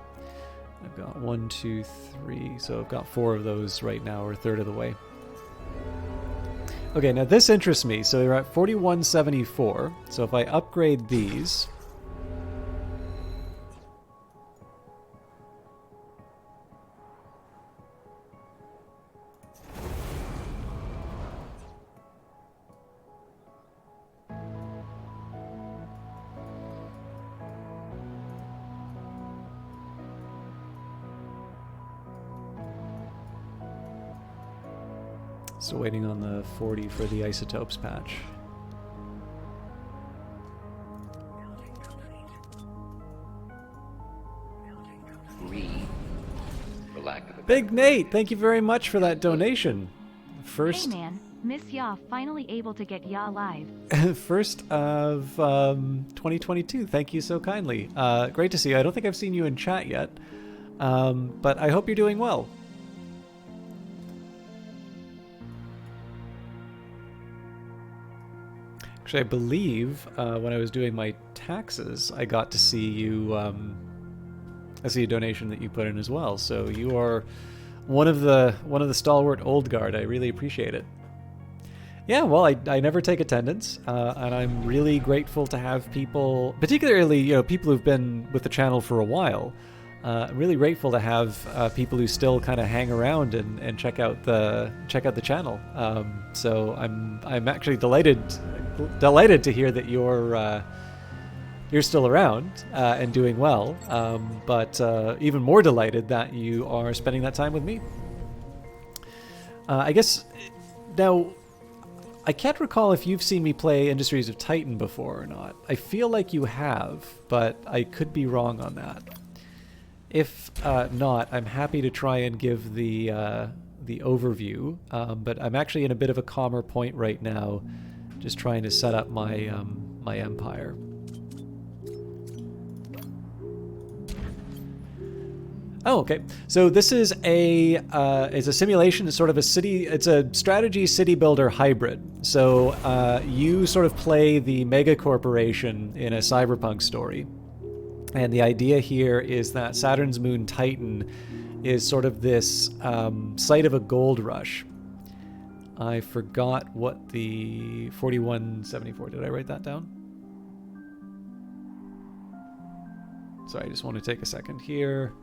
I've got 1, 2, 3, so I've got 4 of those right now, or a third of the way. Okay, now this interests me. So we're at 4174. So if I upgrade these, still waiting on the 40 for the isotopes patch. Big Nate, thank you very much for that donation. First, hey man, Miss Ya finally able to get Ya live. first of 2022. Thank you so kindly. Great to see you. I don't think I've seen you in chat yet, but I hope you're doing well. Actually, I believe when I was doing my taxes, I got to see you. I see a donation that you put in as well. So you are one of the stalwart old guard. I really appreciate it. Yeah, well, I never take attendance, and I'm really grateful to have people, particularly people who've been with the channel for a while. I'm really grateful to have people who still kind of hang around and check out the channel. So I'm actually delighted to hear that you're still around and doing well. But even more delighted that you are spending that time with me. I guess now I can't recall if you've seen me play Industries of Titan before or not. I feel like you have, but I could be wrong on that. If not, I'm happy to try and give the overview, but I'm actually in a bit of a calmer point right now, just trying to set up my my empire. Oh, okay. So this is a simulation. It's sort of a city. It's a strategy city builder hybrid. So you sort of play the mega corporation in a cyberpunk story. And the idea here is that Saturn's moon Titan is sort of this site of a gold rush. I forgot what the 4174, did I write that down? Sorry, I just want to take a second here.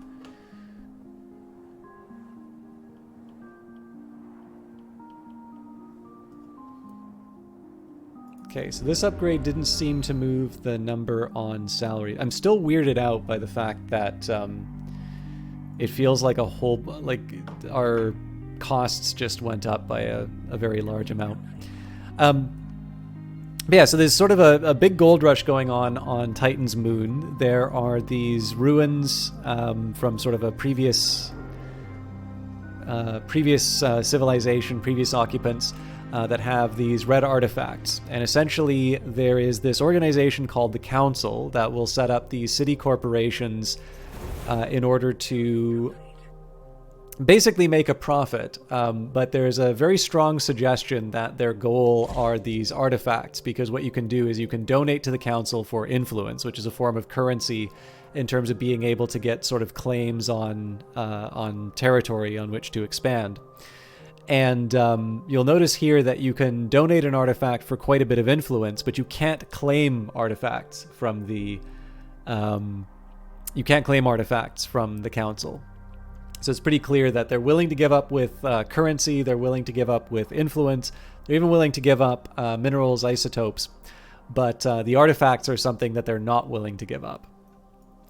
Okay, so this upgrade didn't seem to move the number on salary. I'm still weirded out by the fact that it feels like our costs just went up by a very large amount. But yeah, so there's sort of a big gold rush going on Titan's moon. There are these ruins from sort of a previous civilization, previous occupants, that have these red artifacts. And essentially there is this organization called the Council that will set up these city corporations in order to basically make a profit. But there's a very strong suggestion that their goal are these artifacts, because what you can do is you can donate to the Council for influence, which is a form of currency in terms of being able to get sort of claims on territory on which to expand. And you'll notice here that you can donate an artifact for quite a bit of influence, but you can't claim artifacts from the you can't claim artifacts from the council. So it's pretty clear that they're willing to give up with currency, they're willing to give up with influence, they're even willing to give up minerals, isotopes, but the artifacts are something that they're not willing to give up.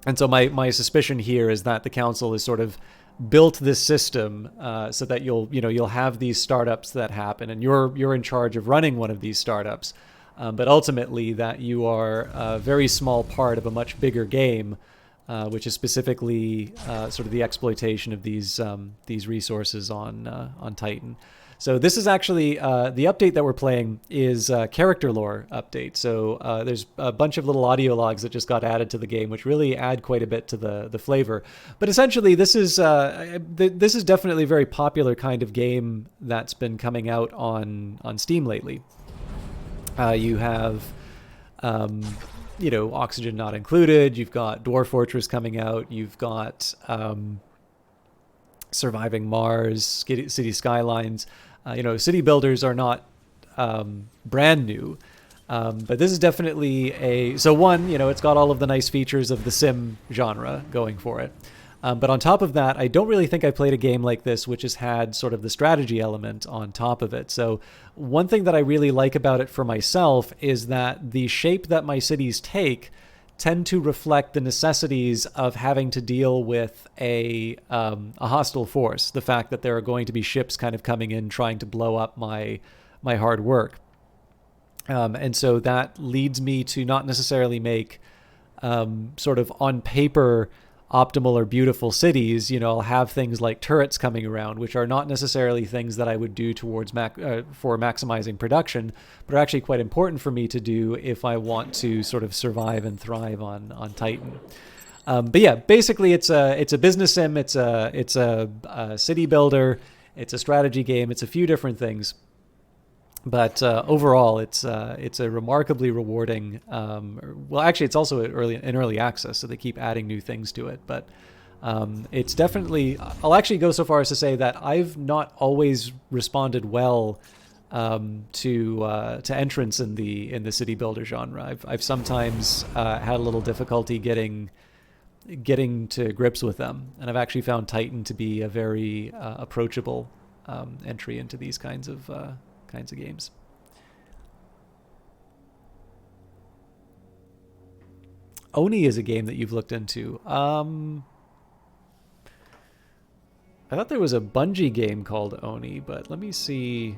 And so my suspicion here is that the council has sort of built this system so that you'll have these startups that happen, and you're in charge of running one of these startups, but ultimately that you are a very small part of a much bigger game, which is specifically sort of the exploitation of these resources on Titan. So this is actually the update that we're playing is character lore update. So there's a bunch of little audio logs that just got added to the game, which really add quite a bit to the flavor. But essentially, this is definitely a very popular kind of game that's been coming out on Steam lately. You have Oxygen Not Included. You've got Dwarf Fortress coming out. You've got Surviving Mars, City Skylines. City builders are not brand new, but this is definitely it's got all of the nice features of the sim genre going for it. But on top of that, I don't really think I played a game like this which has had sort of the strategy element on top of it. So one thing that I really like about it for myself is that the shape that my cities take tend to reflect the necessities of having to deal with a hostile force. The fact that there are going to be ships kind of coming in trying to blow up my hard work. And so that leads me to not necessarily make sort of on paper optimal or beautiful cities. I'll have things like turrets coming around, which are not necessarily things that I would do towards for maximizing production, but are actually quite important for me to do if I want to sort of survive and thrive on Titan. But yeah, basically it's a business sim, it's a city builder, it's a strategy game, it's a few different things. But overall, it's a remarkably rewarding. Actually, it's also in early access, so they keep adding new things to it. But it's definitely. I'll actually go so far as to say that I've not always responded well to entrance in the city builder genre. I've sometimes had a little difficulty getting to grips with them, and I've actually found Titan to be a very approachable entry into these kinds of games. Oni is a game that you've looked into. I thought there was a Bungie game called Oni, but let me see.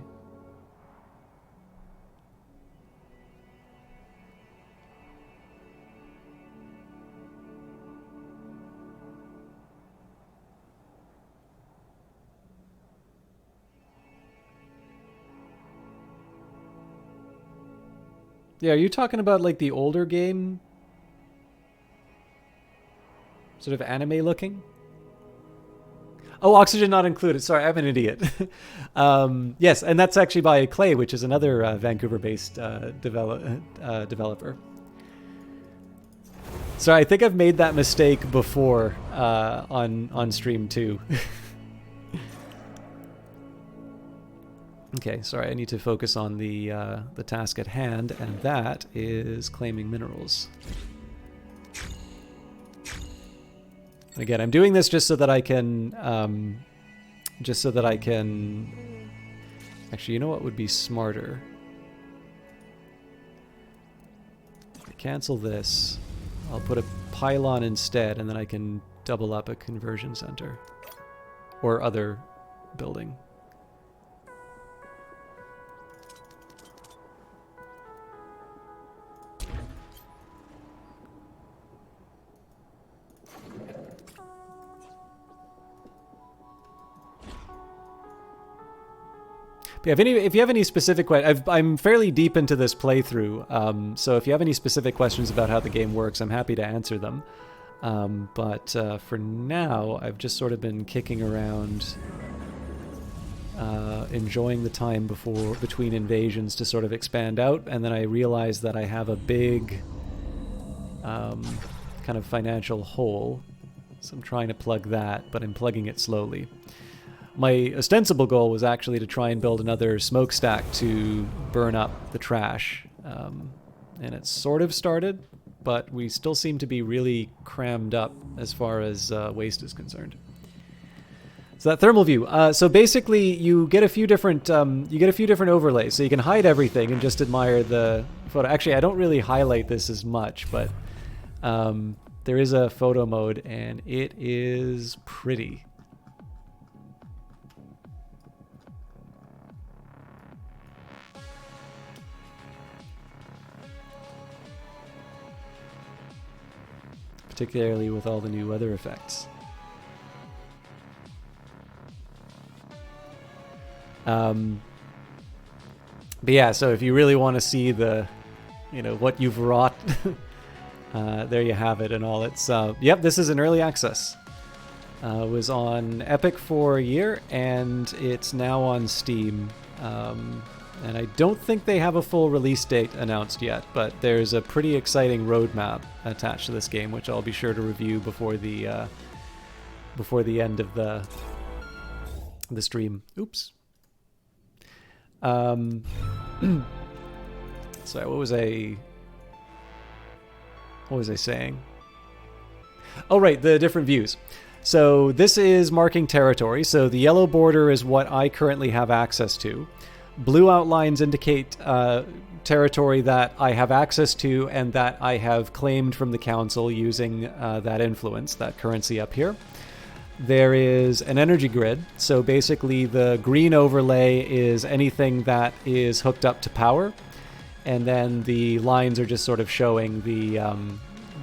Yeah, are you talking about like the older game? Sort of anime looking? Oh, Oxygen Not Included. Sorry, I'm an idiot. Yes, and that's actually by Clay, which is another Vancouver-based developer. Sorry, I think I've made that mistake before on stream too. Okay, sorry, I need to focus on the task at hand, and that is claiming minerals. Again, I'm doing this just so that I can, actually, you know what would be smarter? If I cancel this, I'll put a pylon instead, and then I can double up a conversion center or other building. Yeah, if you have any specific questions, I'm fairly deep into this playthrough, so if you have any specific questions about how the game works, I'm happy to answer them. But for now, I've just sort of been kicking around, enjoying the time between invasions to sort of expand out, and then I realized that I have a big kind of financial hole, so I'm trying to plug that, but I'm plugging it slowly. My ostensible goal was actually to try and build another smokestack to burn up the trash, and it sort of started, but we still seem to be really crammed up as far as waste is concerned. So that thermal view. So basically, you get a few different overlays. So you can hide everything and just admire the photo. Actually, I don't really highlight this as much, but there is a photo mode, and it is pretty. Particularly with all the new weather effects. But yeah, so if you really want to see the, what you've wrought, there you have it and all. It's, yep, this is an early access. It was on Epic for a year, and it's now on Steam. And I don't think they have a full release date announced yet, but there's a pretty exciting roadmap attached to this game, which I'll be sure to review before the end of the stream. Oops. Sorry, what was I saying? Oh, right, the different views. So this is marking territory. So the yellow border is what I currently have access to. Blue outlines indicate territory that I have access to and that I have claimed from the council using that influence, that currency up here. There is an energy grid. So basically the green overlay is anything that is hooked up to power. And then the lines are just sort of showing the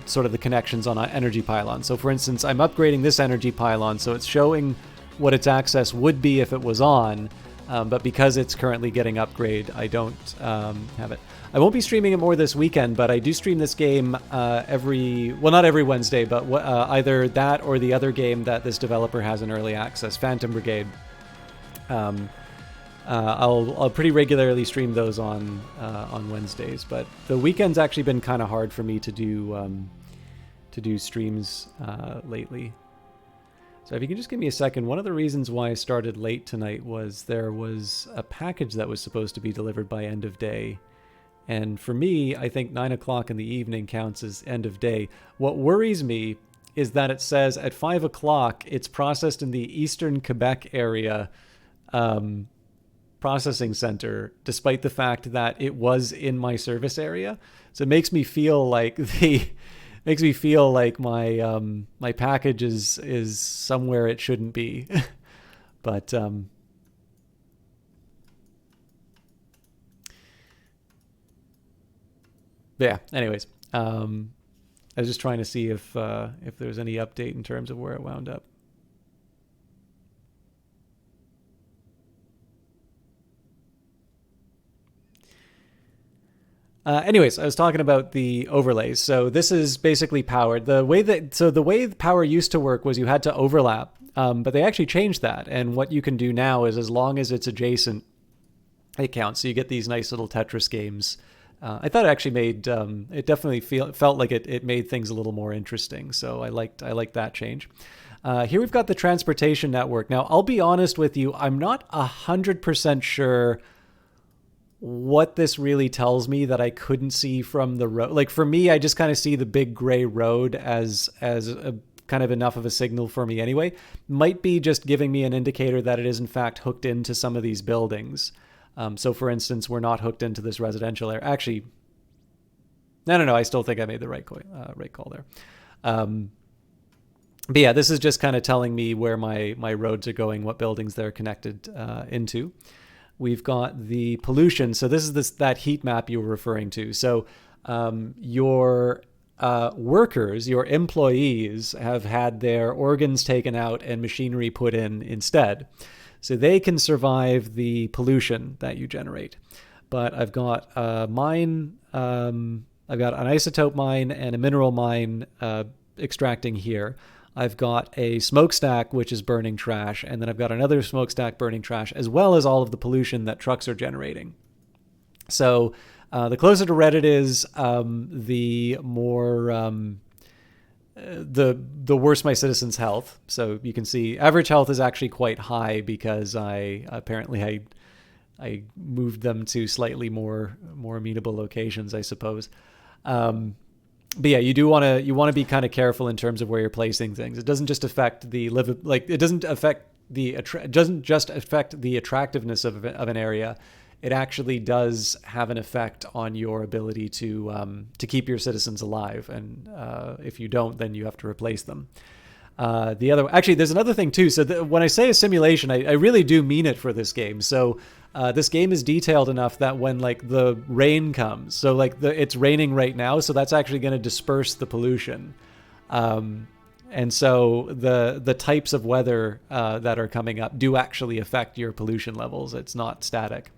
the connections on energy pylon. So for instance, I'm upgrading this energy pylon, so it's showing what its access would be if it was on. But because it's currently getting upgrade, I don't have it. I won't be streaming it more this weekend, but I do stream this game not every Wednesday, but either that or the other game that this developer has in early access, Phantom Brigade. I'll pretty regularly stream those on Wednesdays, but the weekend's actually been kind of hard for me to do streams lately. So if you can just give me a second, one of the reasons why I started late tonight was there was a package that was supposed to be delivered by end of day. And for me, I think 9 o'clock in the evening counts as end of day. What worries me is that it says at 5 o'clock, it's processed in the Eastern Quebec area processing center, despite the fact that it was in my service area. So it makes me feel like my package is somewhere it shouldn't be. But yeah, anyways, I was just trying to see if there's any update in terms of where it wound up. Anyways, I was talking about the overlays. So this is basically powered. The way power used to work was you had to overlap, but they actually changed that. And what you can do now is, as long as it's adjacent, it counts. So you get these nice little Tetris games. I thought it actually made it definitely felt like it made things a little more interesting. So I liked that change. Here we've got the transportation network. Now I'll be honest with you, I'm not 100% sure what this really tells me that I couldn't see from the road. Like for me, I just kind of see the big gray road as a kind of enough of a signal for me anyway. Might be just giving me an indicator that it is in fact hooked into some of these buildings. So for instance, we're not hooked into this residential area. Actually, no. I still think I made the right call there. But yeah, this is just kind of telling me where my roads are going, what buildings they're connected into. We've got the pollution. So this is that heat map you were referring to. So your workers, your employees have had their organs taken out and machinery put in instead. So they can survive the pollution that you generate. But I've got a mine, I've got an isotope mine and a mineral mine extracting here. I've got a smokestack, which is burning trash, and then I've got another smokestack burning trash, as well as all of the pollution that trucks are generating. So the closer to red it is, the more the worse my citizens' health. So you can see average health is actually quite high because I moved them to slightly more amenable locations, I suppose. But yeah, you want to be kind of careful in terms of where you're placing things. It doesn't just affect the it doesn't affect it doesn't just affect the attractiveness of an area. It actually does have an effect on your ability to keep your citizens alive, and if you don't, then you have to replace them. There's another thing too. So when I say a simulation, I really do mean it for this game. So this game is detailed enough that when like the rain comes, so like it's raining right now, so that's actually going to disperse the pollution. And so the types of weather that are coming up do actually affect your pollution levels. It's not static.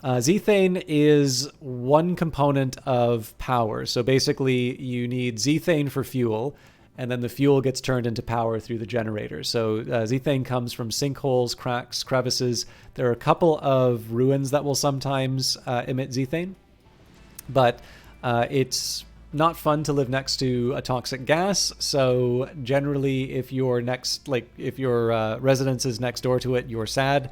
Zethane is one component of power. So basically you need zethane for fuel, and then the fuel gets turned into power through the generator. So zethane comes from sinkholes, cracks, crevices. There are a couple of ruins that will sometimes emit zethane, but it's not fun to live next to a toxic gas. So generally, if your residence is next door to it, you're sad.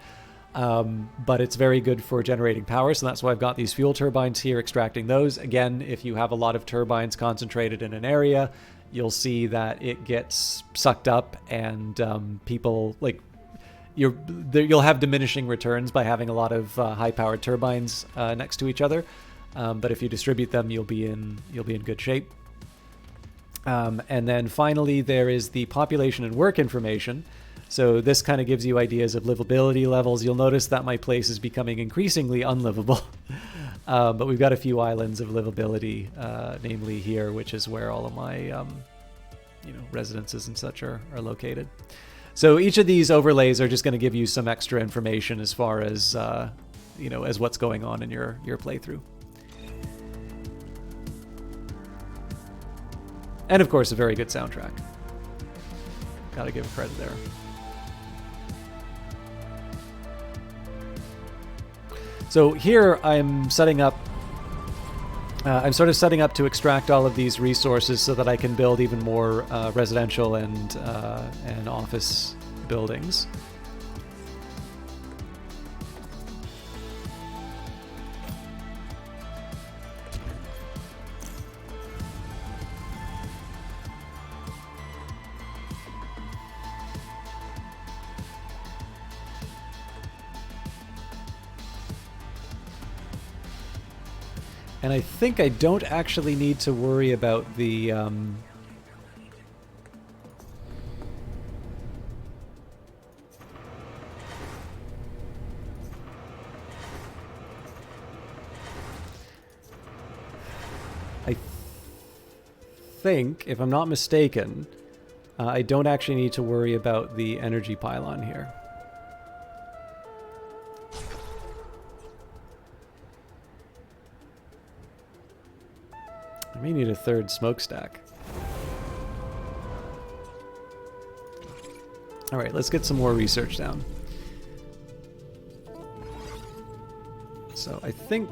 But it's very good for generating power. So that's why I've got these fuel turbines here extracting those. Again, if you have a lot of turbines concentrated in an area, you'll see that it gets sucked up, and people you'll have diminishing returns by having a lot of high-powered turbines next to each other. But if you distribute them, you'll be in good shape. And then finally, there is the population and work information. So this kind of gives you ideas of livability levels. You'll notice that my place is becoming increasingly unlivable. But we've got a few islands of livability, namely here, which is where all of my residences and such are located. So each of these overlays are just going to give you some extra information as far as as what's going on in your playthrough. And of course, a very good soundtrack. Gotta give credit there. So here I'm setting up, I'm sort of setting up to extract all of these resources so that I can build even more residential and office buildings. And I think I don't actually need to worry about the I think, if I'm not mistaken, I don't actually need to worry about the energy pylon here. I may need a third smokestack. All right, let's get some more research down. So I think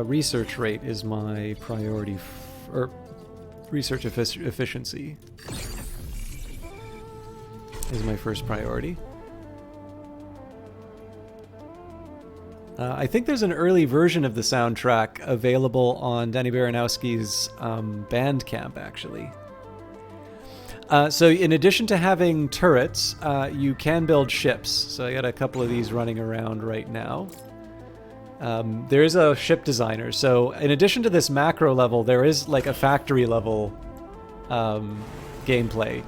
research rate is my priority, or research efficiency is my first priority. I think there's an early version of the soundtrack available on Danny Baranowski's Bandcamp, actually. So in addition to having turrets, you can build ships. So I got a couple of these running around right now. There is a ship designer. So in addition to this macro level, there is like a factory level gameplay.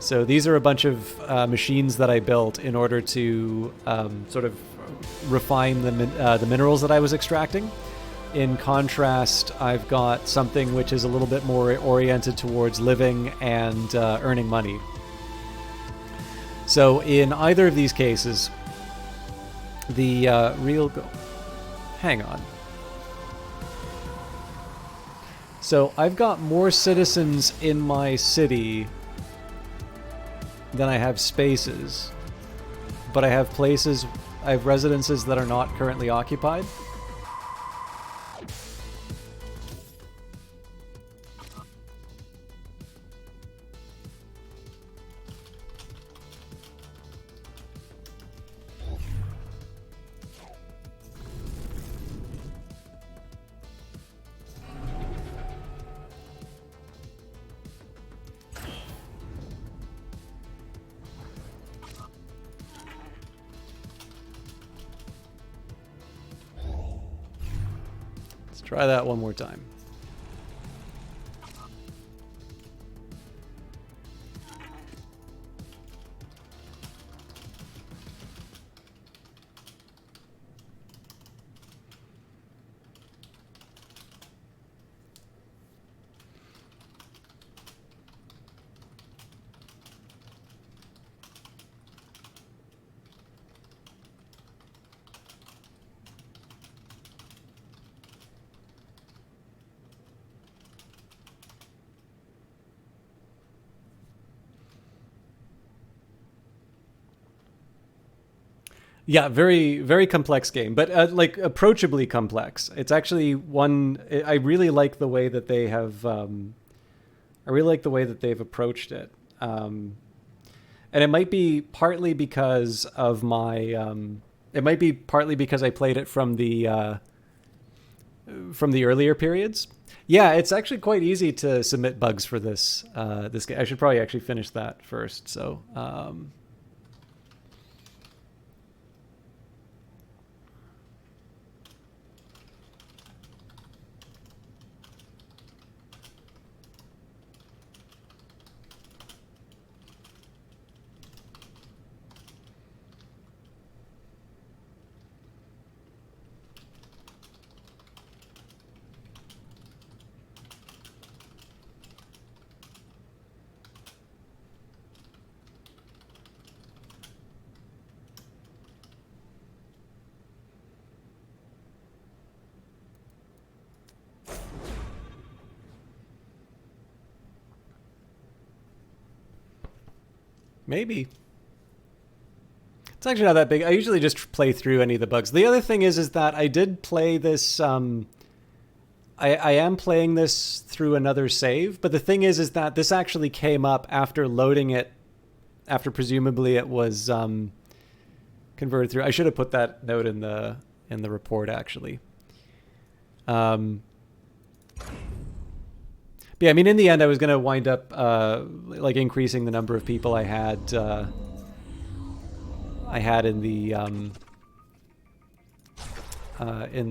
So these are a bunch of machines that I built in order to sort of refine the minerals that I was extracting. In contrast, I've got something which is a little bit more oriented towards living and earning money. So in either of these cases, the real goal... Hang on. So I've got more citizens in my city than I have spaces, but I have places... I have residences that are not currently occupied. Try that one more time. Yeah, very, very complex game, but like approachably complex. It's actually one I really like the way that they have. I really like the way that they've approached it, and it might be partly because of my. It might be partly because I played it from the earlier periods. Yeah, it's actually quite easy to submit bugs for this this game. I should probably actually finish that first. So. Maybe. It's actually not that big. I usually just play through any of the bugs. The other thing is that I did play this. I am playing this through another save, but the thing is that this actually came up after loading it, after presumably it was converted through. I should have put that note in the report actually. But yeah, I mean, in the end, I was going to wind up like increasing the number of people I had in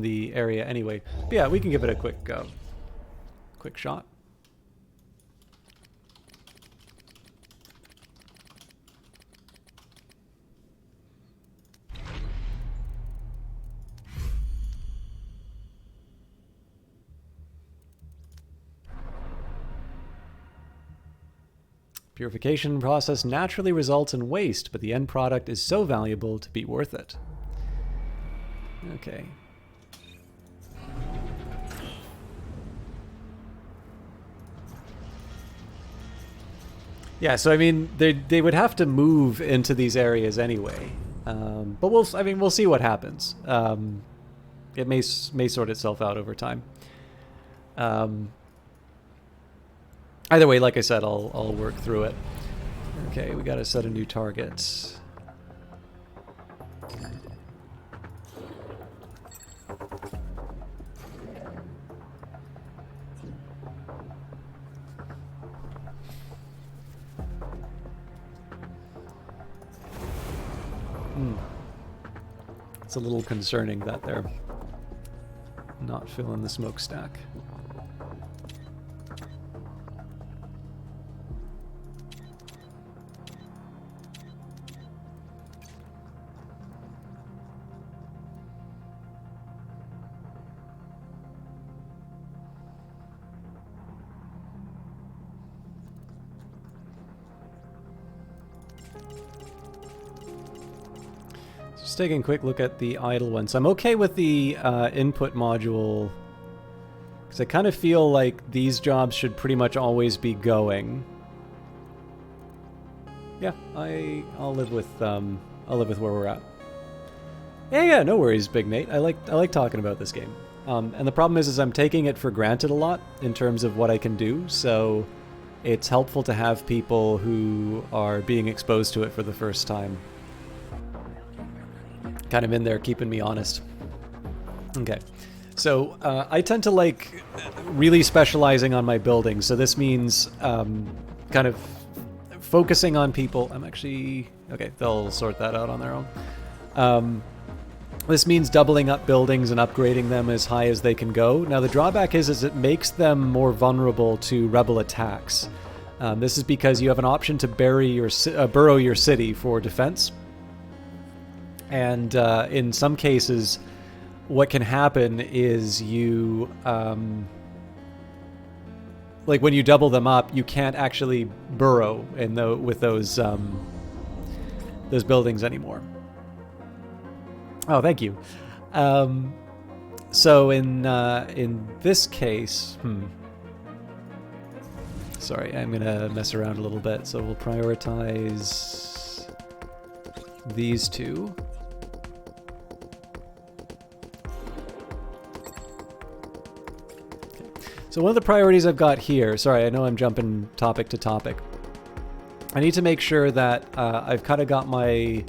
the area anyway. But yeah, we can give it a quick shot. Purification process naturally results in waste, but the end product is so valuable to be worth it. Okay. Yeah, so I mean, they would have to move into these areas anyway, but we'll see what happens. It may sort itself out over time. Either way, like I said, I'll work through it. Okay, we gotta set a new target. It's a little concerning that they're not filling the smokestack. Just taking a quick look at the idle one. So I'm okay with the input module, because I kind of feel like these jobs should pretty much always be going. Yeah, I'll live with where we're at. Yeah, no worries, Big Nate. I like talking about this game. And the problem is I'm taking it for granted a lot in terms of what I can do. So it's helpful to have people who are being exposed to it for the first time, kind of in there keeping me honest. Okay, so I tend to like really specializing on my buildings. So this means kind of focusing on people. I'm actually okay. They'll sort that out on their own. This means doubling up buildings and upgrading them as high as they can go. Now, the drawback is it makes them more vulnerable to rebel attacks. This is because you have an option to burrow your city for defense. And in some cases, what can happen is you... like when you double them up, you can't actually burrow with those buildings anymore. Oh, thank you. So in this case, sorry, I'm gonna mess around a little bit. So we'll prioritize these two. So one of the priorities I've got here, sorry, I know I'm jumping topic to topic. I need to make sure that I've kind of got my...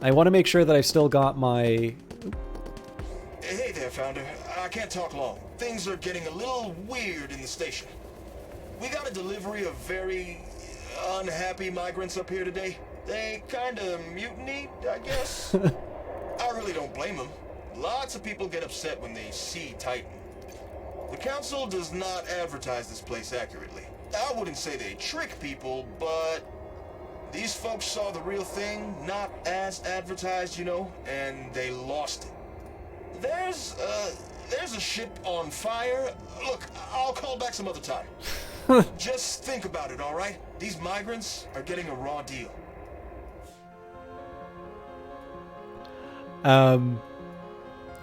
I want to make sure that I've still got my... Hey there, Founder. I can't talk long. Things are getting a little weird in the station. We got a delivery of very unhappy migrants up here today. They kind of mutinied, I guess. I really don't blame them. Lots of people get upset when they see Titan. The Council does not advertise this place accurately. I wouldn't say they trick people, but these folks saw the real thing, not as advertised, you know, and they lost it. There's a ship on fire. Look, I'll call back some other time. Just think about it, all right? These migrants are getting a raw deal.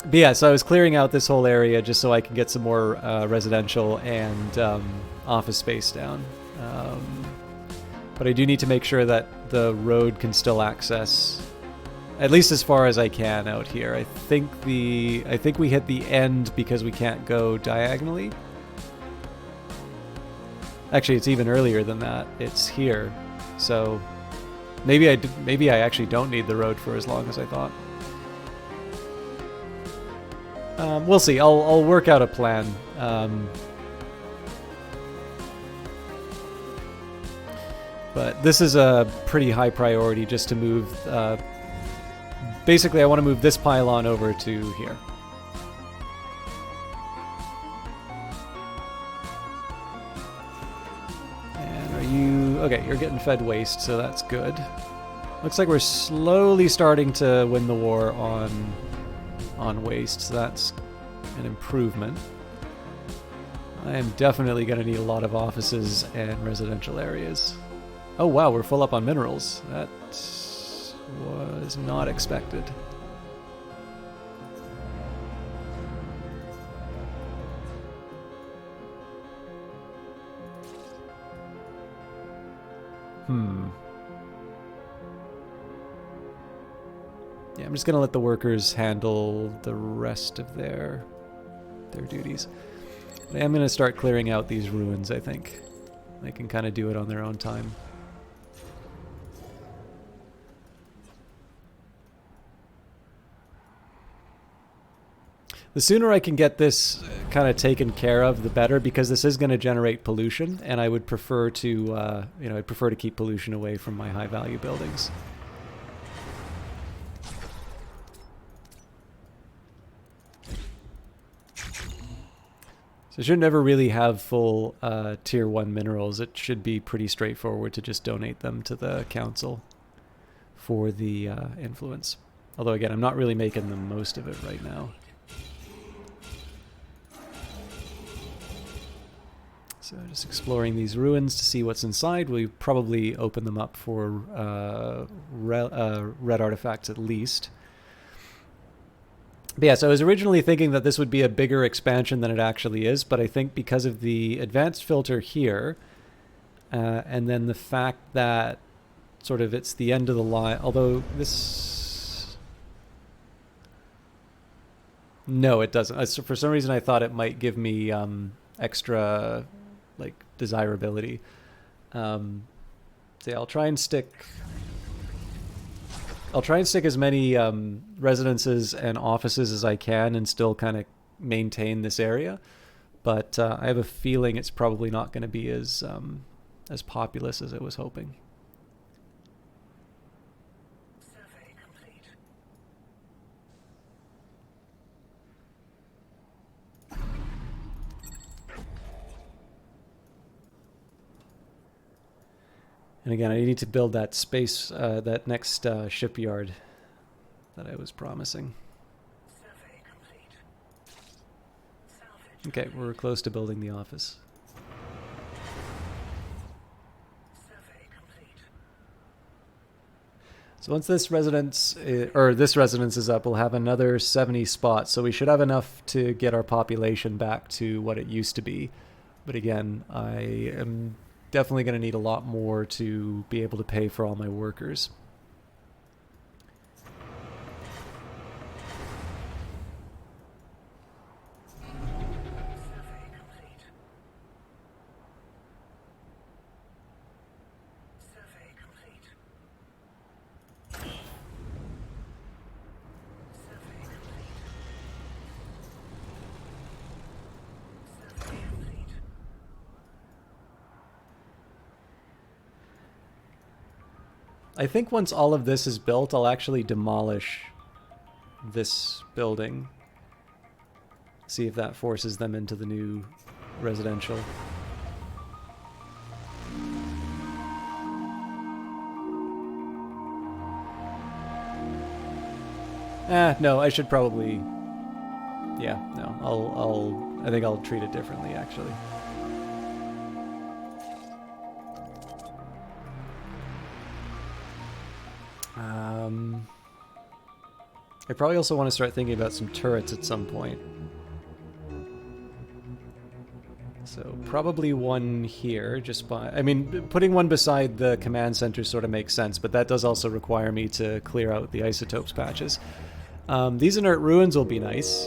But yeah, so I was clearing out this whole area just so I can get some more residential and office space down. But I do need to make sure that the road can still access, at least as far as I can out here. I think we hit the end because we can't go diagonally. Actually, it's even earlier than that. It's here, so maybe I actually don't need the road for as long as I thought. We'll see. I'll work out a plan. But this is a pretty high priority just to move. Basically, I want to move this pylon over to here. And are you... Okay, you're getting fed waste, so that's good. Looks like we're slowly starting to win the war on waste, so that's an improvement. I am definitely going to need a lot of offices and residential areas. Oh wow, we're full up on minerals. That was not expected. Yeah, I'm just going to let the workers handle the rest of their duties. But I am going to start clearing out these ruins, I think. They can kind of do it on their own time. The sooner I can get this kind of taken care of, the better, because this is going to generate pollution, and I would prefer to, I'd prefer to keep pollution away from my high-value buildings. So I should never really have full tier 1 minerals. It should be pretty straightforward to just donate them to the council for the influence. Although again, I'm not really making the most of it right now. So just exploring these ruins to see what's inside. We probably open them up for red artifacts at least. But yeah, so I was originally thinking that this would be a bigger expansion than it actually is, but I think because of the advanced filter here, and then the fact that sort of it's the end of the line, although this... No, it doesn't. For some reason I thought it might give me extra, like, desirability. So yeah, I'll try and stick as many residences and offices as I can and still kind of maintain this area. But I have a feeling it's probably not going to be as populous as I was hoping. Survey complete. And again, I need to build that space, that next shipyard that I was promising. Okay, we're close to building the office. So once this residence is up, we'll have another 70 spots. So we should have enough to get our population back to what it used to be. But again, I am definitely going to need a lot more to be able to pay for all my workers. I think once all of this is built, I'll actually demolish this building. See if that forces them into the new residential. No, I should probably... Yeah, no, I think I'll treat it differently, actually. I probably also want to start thinking about some turrets at some point. So probably one here, just by... I mean, putting one beside the command center sort of makes sense, but that does also require me to clear out the isotopes patches. These inert ruins will be nice.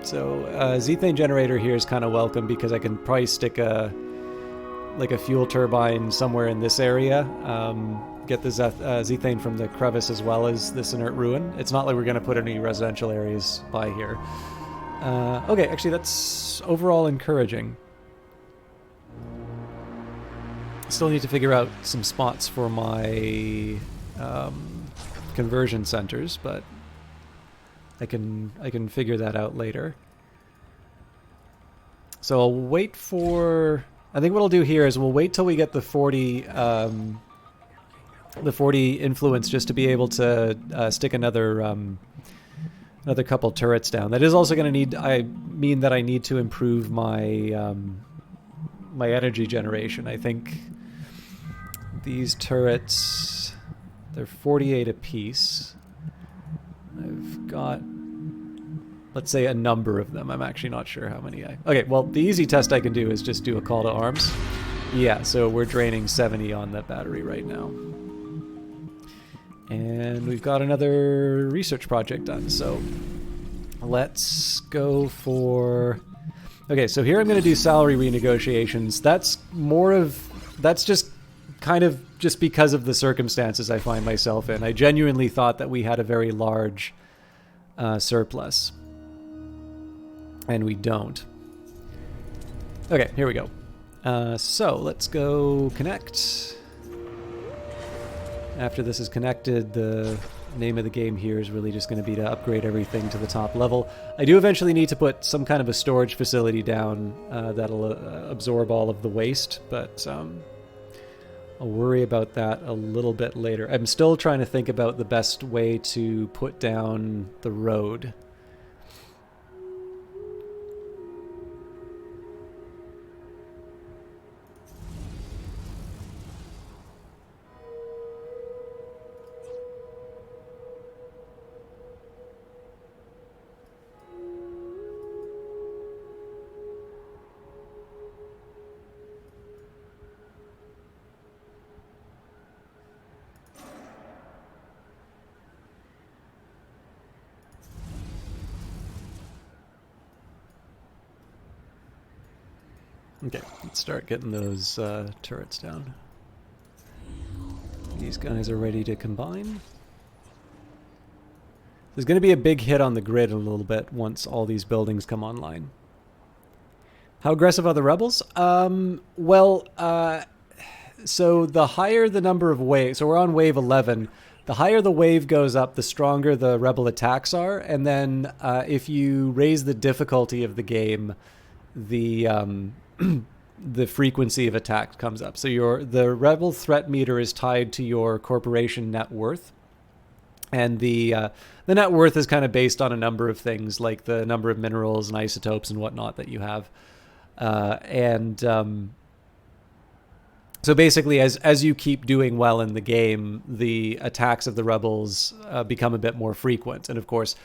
So Zethane generator here is kind of welcome because I can probably stick a fuel turbine somewhere in this area. Get the Zethane from the crevice as well as this inert ruin. It's not like we're going to put any residential areas by here. Okay, actually that's overall encouraging. Still need to figure out some spots for my conversion centers, but I can figure that out later. So I'll wait for... I think what I'll do here is we'll wait till we get the 40 influence just to be able to stick another couple turrets down. That is also going to need... I need to improve my my energy generation. I think these turrets, they're 48 apiece. I've got, let's say, a number of them. I'm actually not sure how many I... Okay, well, the easy test I can do is just do a call to arms. Yeah, so we're draining 70 on that battery right now. And we've got another research project done, so let's go for... Okay, so here I'm going to do salary renegotiations. That's just kind of just because of the circumstances I find myself in. I genuinely thought that we had a very large surplus. And we don't. Okay, here we go. So let's go connect. After this is connected, the name of the game here is really just going to be to upgrade everything to the top level. I do eventually need to put some kind of a storage facility down that'll absorb all of the waste, but I'll worry about that a little bit later. I'm still trying to think about the best way to put down the road. Okay, let's start getting those turrets down. These guys are ready to combine. There's going to be a big hit on the grid in a little bit once all these buildings come online. How aggressive are the rebels? So the higher the number of waves, so we're on wave 11, the higher the wave goes up, the stronger the rebel attacks are, and then if you raise the difficulty of the game, the the frequency of attack comes up. So the rebel threat meter is tied to your corporation net worth, and the net worth is kind of based on a number of things, like the number of minerals and isotopes and whatnot that you have, so basically, as you keep doing well in the game, the attacks of the rebels become a bit more frequent. And of course,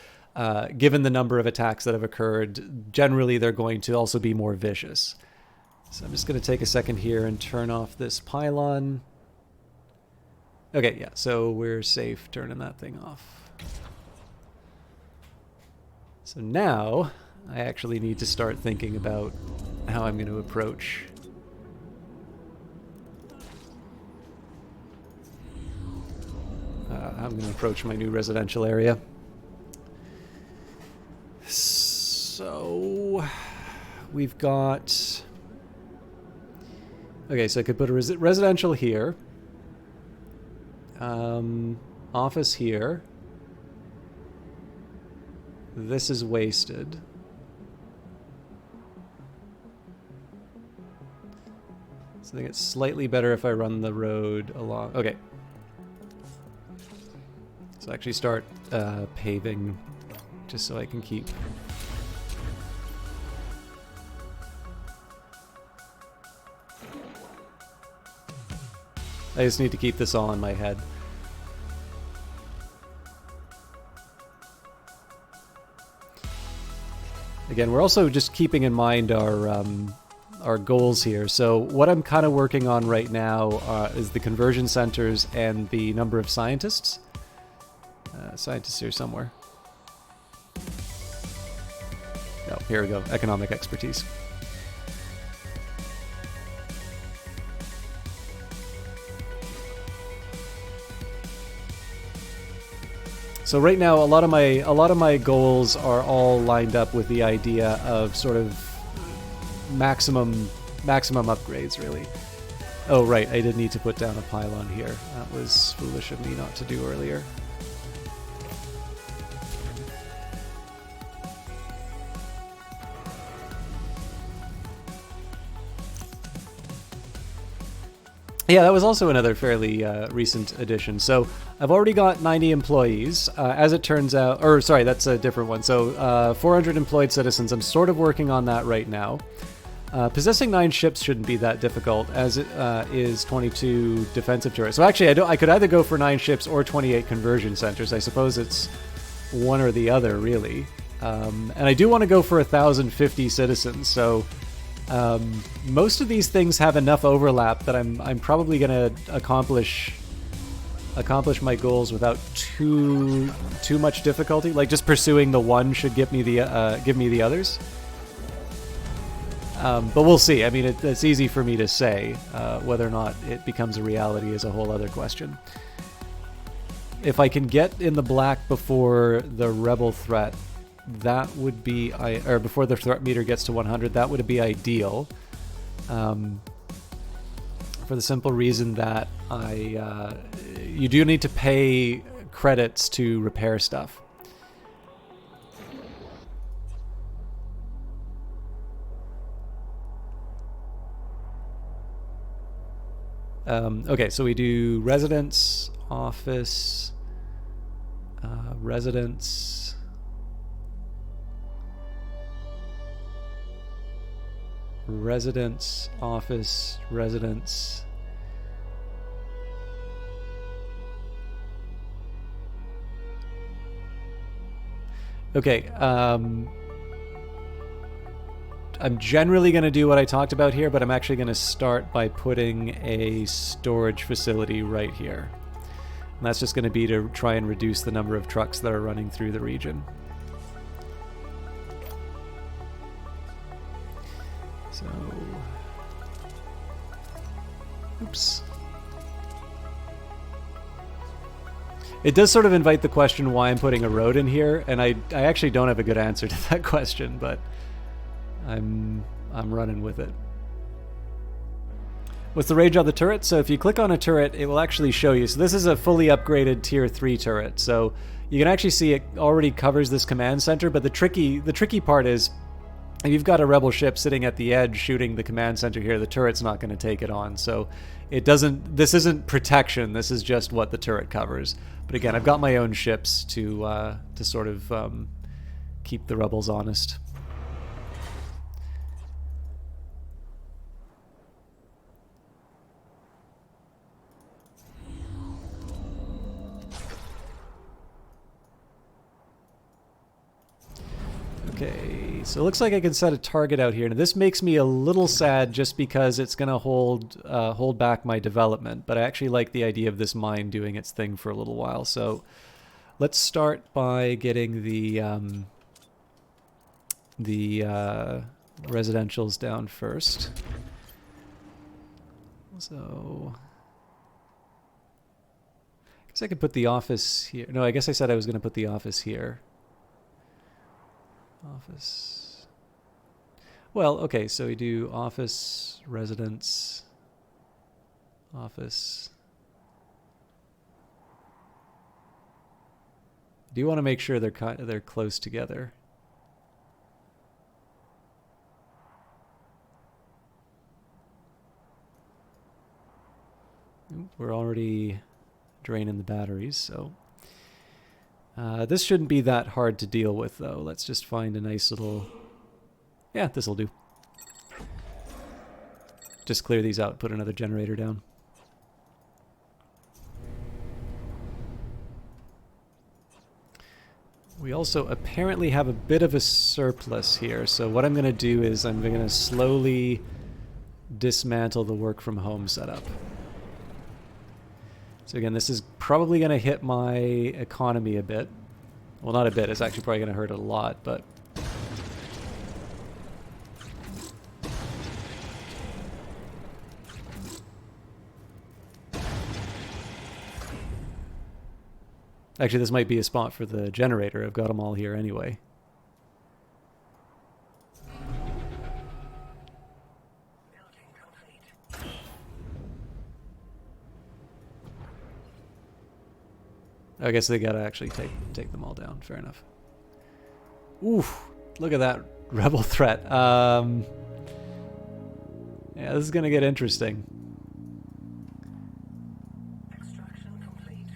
given the number of attacks that have occurred, generally they're going to also be more vicious. So I'm just going to take a second here and turn off this pylon. Okay, yeah, so we're safe turning that thing off. So now I actually need to start thinking about how I'm going to approach my new residential area. So we've got... Okay, so I could put a residential here. Office here. This is wasted. So I think it's slightly better if I run the road along. Okay. So actually start paving just so I can keep... I just need to keep this all in my head. Again, we're also just keeping in mind our goals here. So what I'm kind of working on right now is the conversion centers and the number of scientists. Scientists here somewhere. Oh, here we go. Economic expertise. So right now, a lot of my goals are all lined up with the idea of sort of maximum upgrades, really. Oh, right, I did need to put down a pylon here. That was foolish of me not to do earlier. Yeah, that was also another fairly recent addition. So I've already got 90 employees. As it turns out, or sorry, that's a different one. So 400 employed citizens. I'm sort of working on that right now. Possessing 9 ships shouldn't be that difficult, as it is 22 defensive turrets. So actually, I could either go for 9 ships or 28 conversion centers. I suppose it's one or the other, really. And I do want to go for 1,050 citizens. So. Most of these things have enough overlap that I'm probably gonna accomplish my goals without too much difficulty. Like just pursuing the one should give me the others. But we'll see. I mean, it's easy for me to say. Whether or not it becomes a reality is a whole other question. If I can get in the black before the rebel threat, that would be, or before the threat meter gets to 100, that would be ideal. For the simple reason that you do need to pay credits to repair stuff. Okay, so we do residence, office, residence. Residence, office, residence. Okay, I'm generally going to do what I talked about here, but I'm actually going to start by putting a storage facility right here. And that's just going to be to try and reduce the number of trucks that are running through the region. So, oops. It does sort of invite the question why I'm putting a road in here, and I actually don't have a good answer to that question, but I'm running with it. What's the range on the turret? So if you click on a turret, it will actually show you. So this is a fully upgraded tier 3 turret. So you can actually see it already covers this command center, but the tricky part is if you've got a rebel ship sitting at the edge shooting the command center here, the turret's not going to take it on. So it doesn't. This isn't protection. This is just what the turret covers. But again, I've got my own ships to sort of keep the rebels honest. Okay, so it looks like I can set a target out here. Now this makes me a little sad just because it's going to hold back my development, but I actually like the idea of this mine doing its thing for a little while. So let's start by getting the residentials down first. So I guess I could put the office here. No, I guess I said I was going to put the office here. Office. Well, okay, so we do office, residence, office. Do you want to make sure they're close together? We're already draining the batteries, so this shouldn't be that hard to deal with, though. Let's just find a nice little... Yeah, this'll do. Just clear these out, put another generator down. We also apparently have a bit of a surplus here, so what I'm going to do is I'm going to slowly dismantle the work from home setup. So again, this is probably going to hit my economy a bit. Well, not a bit, it's actually probably going to hurt it a lot, but... Actually, this might be a spot for the generator. I've got them all here anyway. I guess they gotta actually take them all down. Fair enough. Oof! Look at that rebel threat. Yeah, this is gonna get interesting. Extraction complete.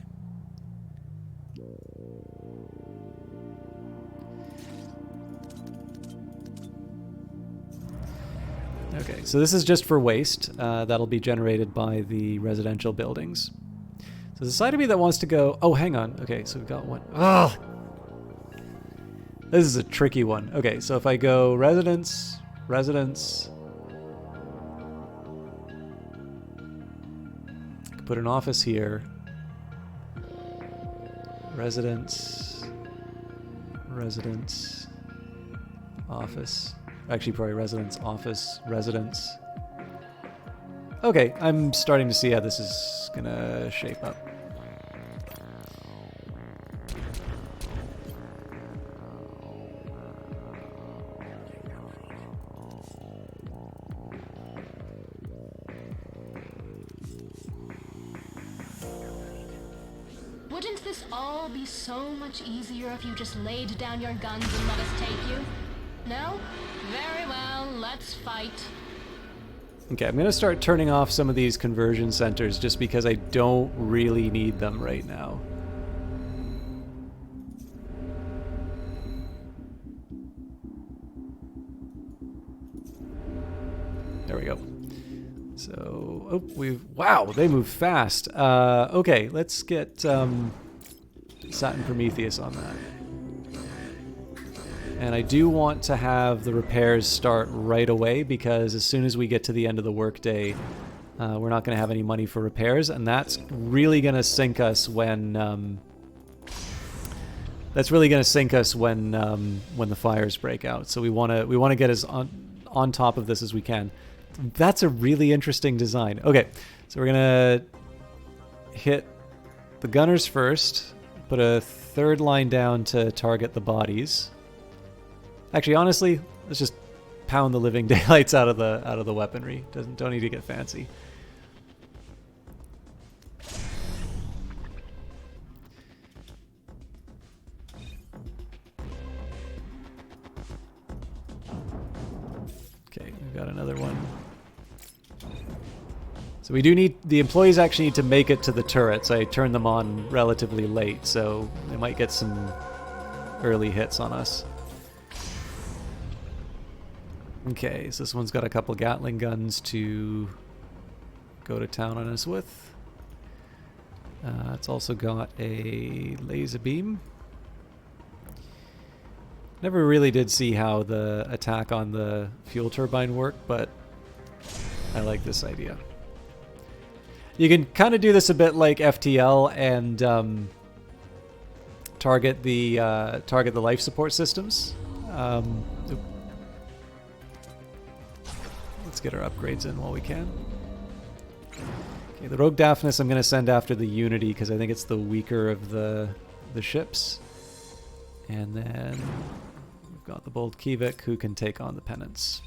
Okay, so this is just for waste. That'll be generated by the residential buildings. So there's a side of me that wants to go... Oh, hang on. Okay, so we've got one. Ugh! This is a tricky one. Okay, so if I go residence, residence... I could put an office here. Residence... Residence... Office. Actually, probably residence, office, residence... Okay, I'm starting to see how this is gonna shape up. Wouldn't this all be so much easier if you just laid down your guns and let us take you? No? Very well, let's fight. Okay, I'm going to start turning off some of these conversion centers just because I don't really need them right now. There we go. So, oh, wow, they move fast. Okay, let's get Saturn Prometheus on that. And I do want to have the repairs start right away because as soon as we get to the end of the workday, we're not going to have any money for repairs, and that's really going to sink us when when the fires break out. So we want to get as on top of this as we can. That's a really interesting design. Okay, so we're gonna hit the gunners first. Put a third line down to target the bodies. Actually, honestly, let's just pound the living daylights out of the weaponry. Don't need to get fancy. another one. So we do need, the employees actually need to make it to the turrets. I turned them on relatively late, so they might get some early hits on us. Okay, so this one's got a couple Gatling guns to go to town on us with. It's also got a laser beam. Never really did see how the attack on the fuel turbine worked, but I like this idea. You can kind of do this a bit like FTL and target the life support systems. Let's get our upgrades in while we can. Okay, the Rogue Daphnis I'm going to send after the Unity because I think it's the weaker of the ships. And then we've got the Bold Kivik who can take on the Penance.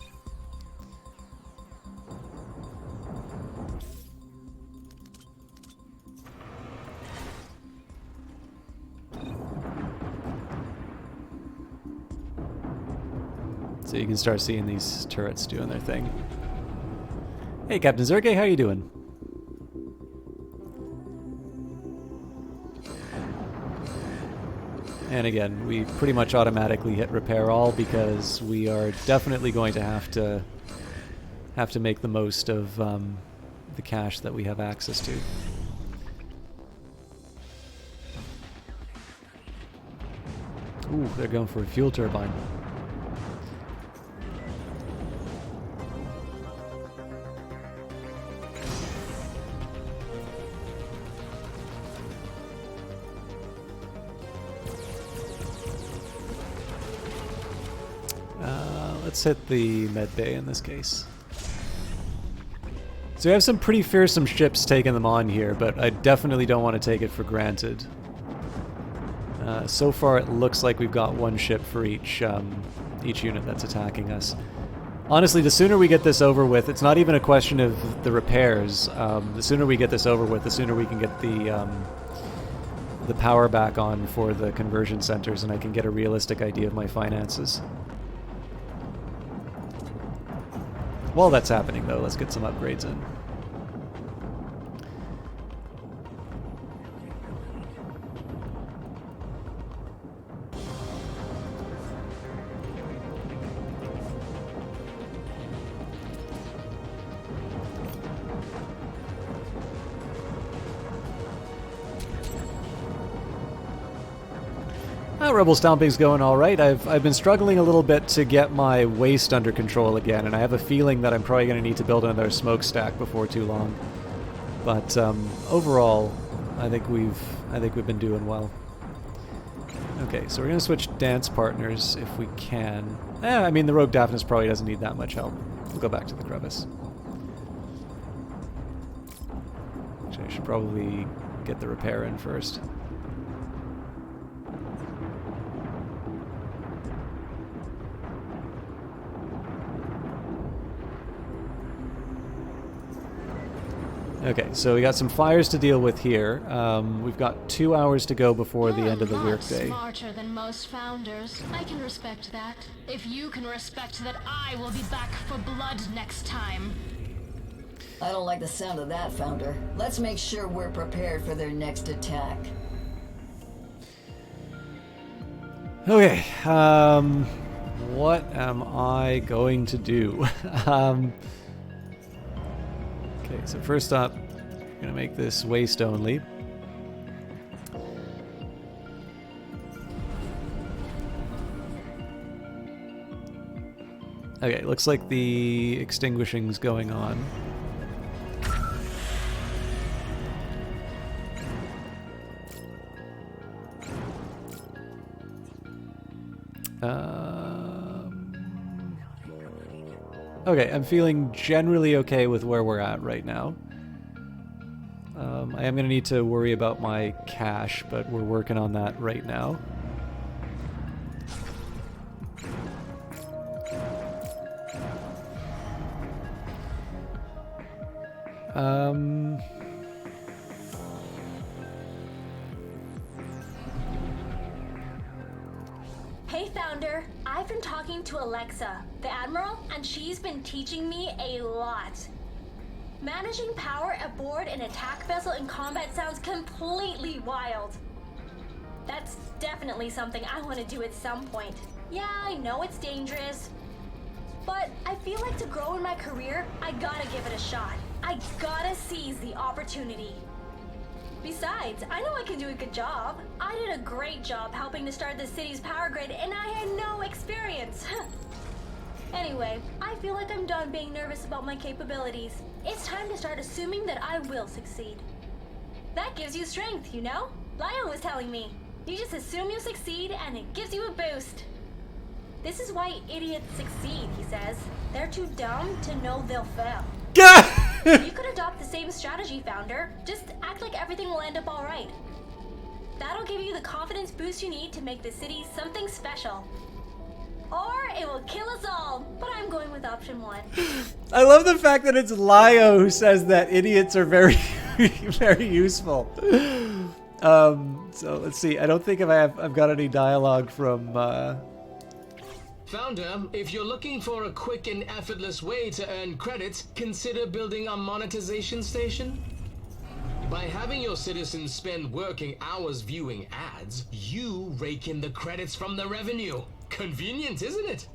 So you can start seeing these turrets doing their thing. Hey, Captain Zerge, how you doing? And again, we pretty much automatically hit repair all because we are definitely going to have to make the most of the cash that we have access to. Ooh, they're going for a fuel turbine. Let's hit the med bay in this case. So we have some pretty fearsome ships taking them on here, but I definitely don't want to take it for granted. So far it looks like we've got one ship for each unit that's attacking us. Honestly, the sooner we get this over with, it's not even a question of the repairs. The sooner we get this over with, the sooner we can get the power back on for the conversion centers, and I can get a realistic idea of my finances. While that's happening, though, let's get some upgrades in. Rebel Stomping's going all right. I've been struggling a little bit to get my waste under control again, and I have a feeling that I'm probably going to need to build another smokestack before too long. But overall, I think we've been doing well. Okay, so we're going to switch dance partners if we can. I mean, the Rogue Daphnis probably doesn't need that much help. We'll go back to the crevice. Actually, I should probably get the repair in first. Okay, so we got some fires to deal with here. We've got 2 hours to go before the end of the workday. Smarter than most founders. I can respect that. If you can respect that, I will be back for blood next time. I don't like the sound of that, Founder. Let's make sure we're prepared for their next attack. Okay, what am I going to do? Okay, so first up, I'm going to make this waste only. Okay, looks like the extinguishing's going on. Okay, I'm feeling generally okay with where we're at right now. I am going to need to worry about my cash, but we're working on that right now. Hey, Founder. I've been talking to Alexa, the Admiral, and she's been teaching me a lot. Managing power aboard an attack vessel in combat sounds completely wild. That's definitely something I want to do at some point. Yeah, I know it's dangerous, but I feel like to grow in my career, I gotta give it a shot. I gotta seize the opportunity. Besides, I know I can do a good job. I did a great job helping to start the city's power grid, and I had no experience. Anyway, I feel like I'm done being nervous about my capabilities. It's time to start assuming that I will succeed. That gives you strength, you know? Lyle was telling me. You just assume you succeed, and it gives you a boost. This is why idiots succeed, he says. They're too dumb to know they'll fail. You could adopt the same strategy, Founder. Just act like everything will end up all right. That'll give you the confidence boost you need to make the city something special. Or it will kill us all, but I'm going with option 1. I love the fact that it's Lio who says that idiots are very, very useful. So let's see. I don't think I've got any dialogue from. Founder, if you're looking for a quick and effortless way to earn credits, consider building a monetization station. By having your citizens spend working hours viewing ads, you rake in the credits from the revenue. Convenient, isn't it?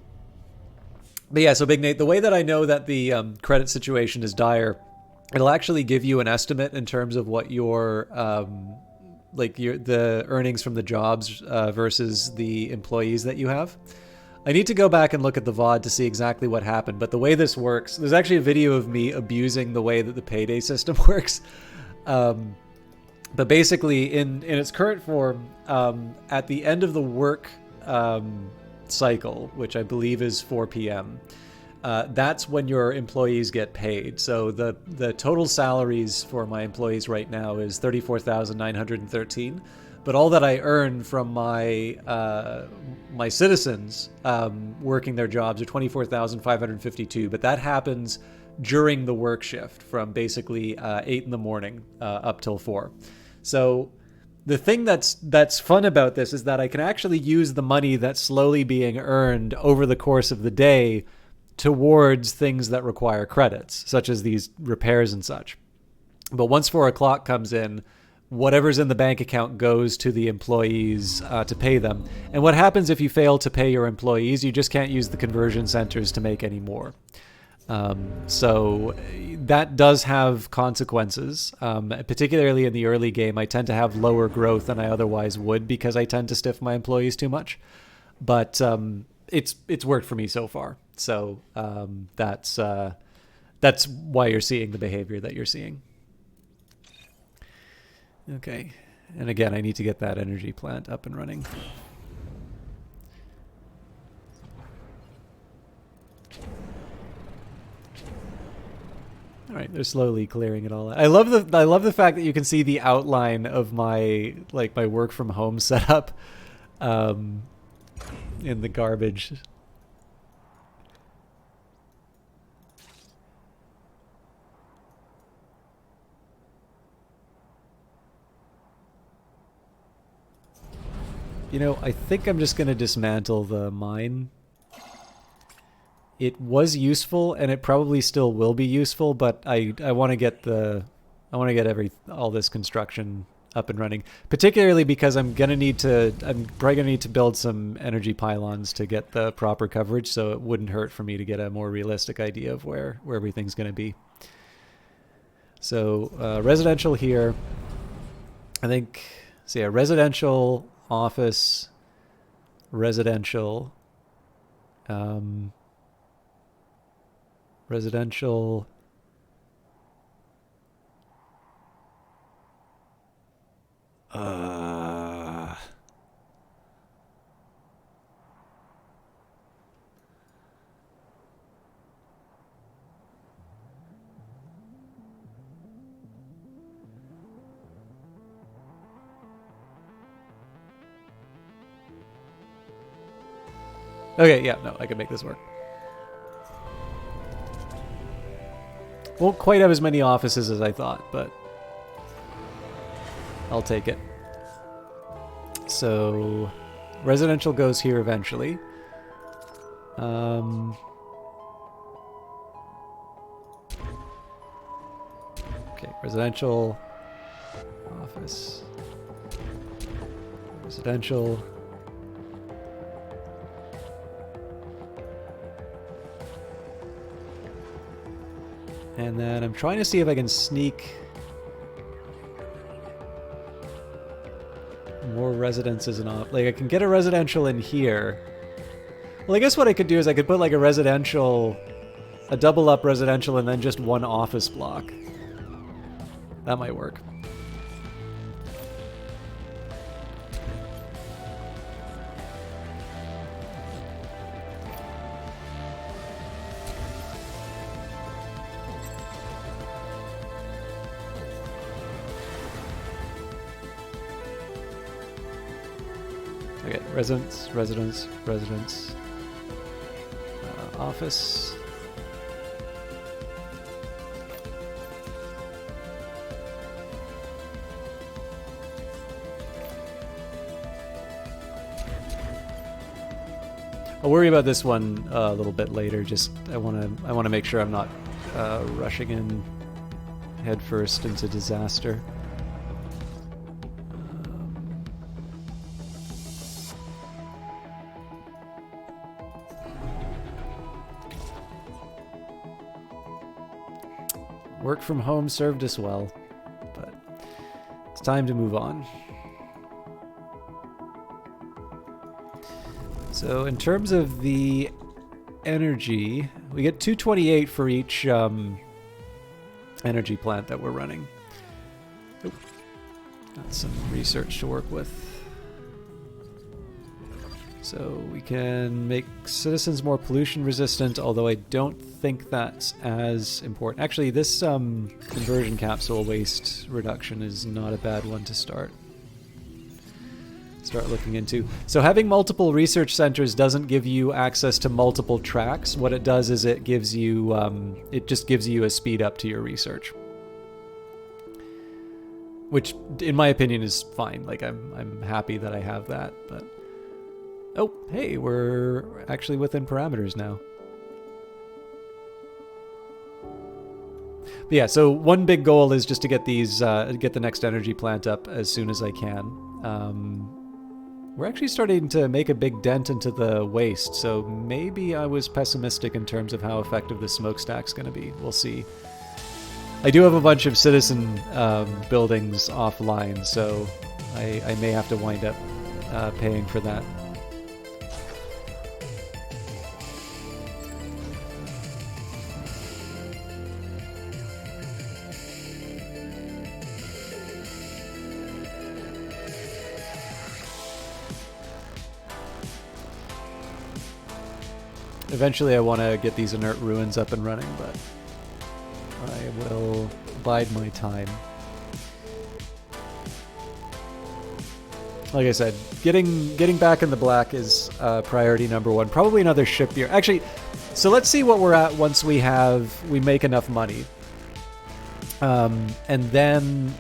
But yeah, so Big Nate, the way that I know that the credit situation is dire, it'll actually give you an estimate in terms of what your the earnings from the jobs versus the employees that you have. I need to go back and look at the VOD to see exactly what happened, but the way this works, there's actually a video of me abusing the way that the payday system works. But basically, in its current form, at the end of the work cycle, which I believe is 4 p.m., that's when your employees get paid. So the total salaries for my employees right now is $34,913. But all that I earn from my my citizens working their jobs are $24,552. But that happens during the work shift from basically 8 in the morning up till 4. So the thing that's fun about this is that I can actually use the money that's slowly being earned over the course of the day towards things that require credits, such as these repairs and such. But once 4 o'clock comes in, whatever's in the bank account goes to the employees to pay them. And what happens if you fail to pay your employees? You just can't use the conversion centers to make any more. So that does have consequences, particularly in the early game. I tend to have lower growth than I otherwise would because I tend to stiff my employees too much. But it's worked for me so far. So that's why you're seeing the behavior that you're seeing. Okay, and again, I need to get that energy plant up and running. All right, they're slowly clearing it all out. I love the fact that you can see the outline of my work from home setup in the garbage. You know, I think I'm just going to dismantle the mine. It was useful, and it probably still will be useful, but I want to get all this construction up and running. Particularly because I'm probably gonna need to build some energy pylons to get the proper coverage, so it wouldn't hurt for me to get a more realistic idea of where everything's going to be. So residential here. I think. So yeah, residential. Office, residential, residential, Okay, yeah, no, I can make this work. Won't quite have as many offices as I thought, but I'll take it. So, Residential goes here eventually. Okay, residential, office, residential. And then I'm trying to see if I can sneak more residences and like I can get a residential in here. Well, I guess what I could do is I could put like a residential, a double up residential, and then just one office block. That might work. Okay, residence, office. I'll worry about this one a little bit later. Just I want to make sure I'm not rushing in headfirst into disaster. Work from home served us well, but it's time to move on. So in terms of the energy, we get 228 for each energy plant that we're running. Oop. Got some research to work with. So we can make citizens more pollution resistant, although I don't think that's as important. Actually, this conversion capsule waste reduction is not a bad one to start looking into. So having multiple research centers doesn't give you access to multiple tracks. What it does is it gives you, it just gives you a speed up to your research, which, in my opinion, is fine. Like I'm happy that I have that, but. Oh, hey, we're actually within parameters now. But yeah, so one big goal is just to get these, get the next energy plant up as soon as I can. We're actually starting to make a big dent into the waste, so maybe I was pessimistic in terms of how effective the smokestack's going to be. We'll see. I do have a bunch of citizen buildings offline, so I may have to wind up paying for that. Eventually I want to get these inert ruins up and running, but I will bide my time. Like I said, getting back in the black is priority number one. Probably another ship year. Actually, so let's see what we're at once we make enough money. And then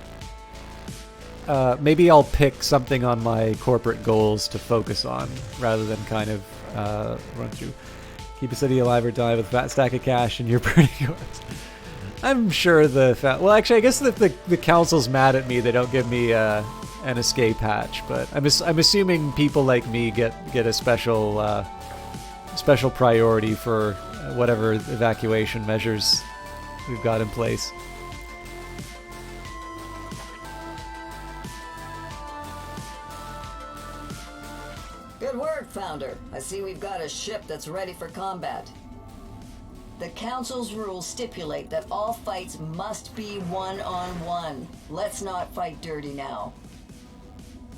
maybe I'll pick something on my corporate goals to focus on rather than kind of run through. Keep a city alive or die with a fat stack of cash and you're pretty good. I'm sure well, actually, I guess if the council's mad at me, they don't give me an escape hatch. But I'm assuming people like me get a special priority for whatever evacuation measures we've got in place. Good work, Founder. I see we've got a ship that's ready for combat. The Council's rules stipulate that all fights must be one-on-one. Let's not fight dirty now.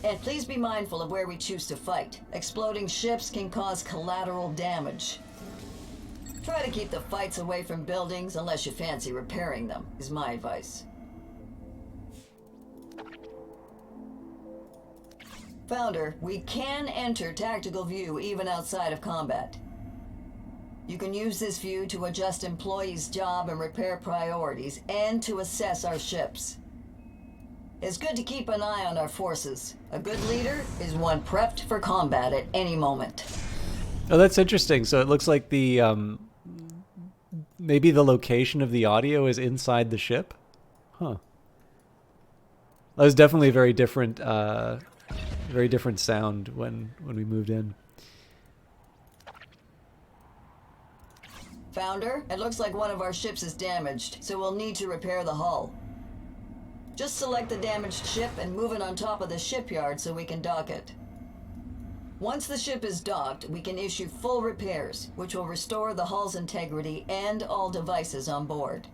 And please be mindful of where we choose to fight. Exploding ships can cause collateral damage. Try to keep the fights away from buildings unless you fancy repairing them, is my advice. Founder, we can enter tactical view even outside of combat. You can use this view to adjust employees' job and repair priorities, and to assess our ships. It's good to keep an eye on our forces. A good leader is one prepped for combat at any moment. Oh, that's interesting. So it looks like the maybe the location of the audio is inside the ship. Huh. That was definitely a very different sound when we moved in. Founder, it looks like one of our ships is damaged, so we'll need to repair the hull. Just select the damaged ship and move it on top of the shipyard so we can dock it. Once the ship is docked, we can issue full repairs, which will restore the hull's integrity and all devices on board.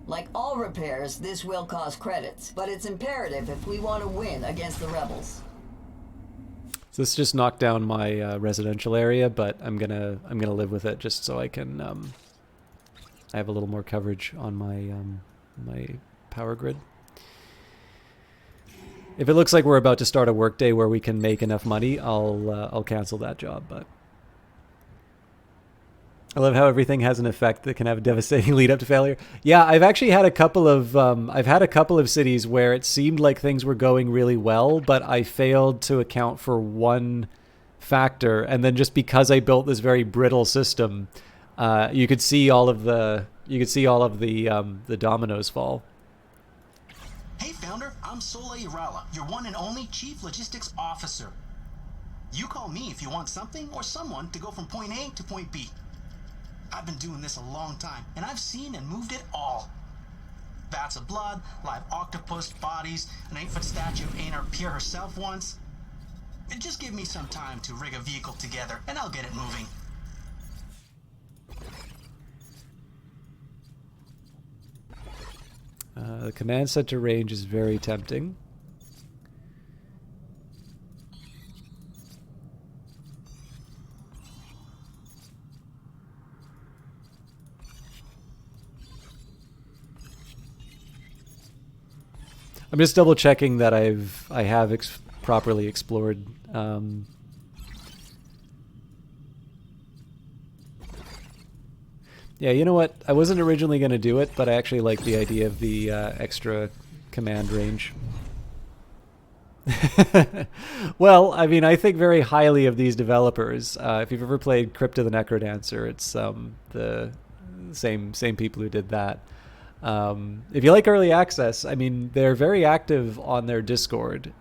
Like all repairs, this will cost credits, but it's imperative if we want to win against the rebels. So this just knocked down my residential area, but I'm gonna live with it just so I can I have a little more coverage on my my power grid. If it looks like we're about to start a workday where we can make enough money, I'll cancel that job. But I love how everything has an effect that can have a devastating lead up to failure. Yeah, I've actually had a couple of cities where it seemed like things were going really well, but I failed to account for one factor, and then just because I built this very brittle system, you could see all of the dominoes fall. Hey, Founder, I'm Sola Irala, your one and only Chief Logistics Officer. You call me if you want something or someone to go from point A to point B. I've been doing this a long time, and I've seen and moved it all. Vats of blood, live octopus bodies, an 8-foot statue of Aner Pier herself once. Just give me some time to rig a vehicle together, and I'll get it moving. The command center range is very tempting. I'm just double checking that I have properly explored. Yeah, you know what? I wasn't originally going to do it, but I actually like the idea of the extra command range. Well, I mean, I think very highly of these developers. If you've ever played Crypt of the Necrodancer, it's the same people who did that. If you like early access, I mean, they're very active on their Discord.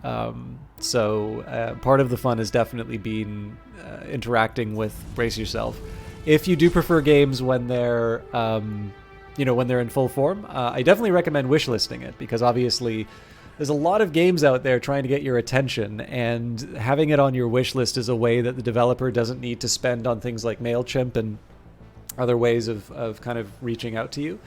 So part of the fun has definitely been interacting with Brace Yourself. If you do prefer games when they're, when they're in full form, I definitely recommend wishlisting it, because obviously there's a lot of games out there trying to get your attention, and having it on your wish list is a way that the developer doesn't need to spend on things like MailChimp and other ways of kind of reaching out to you.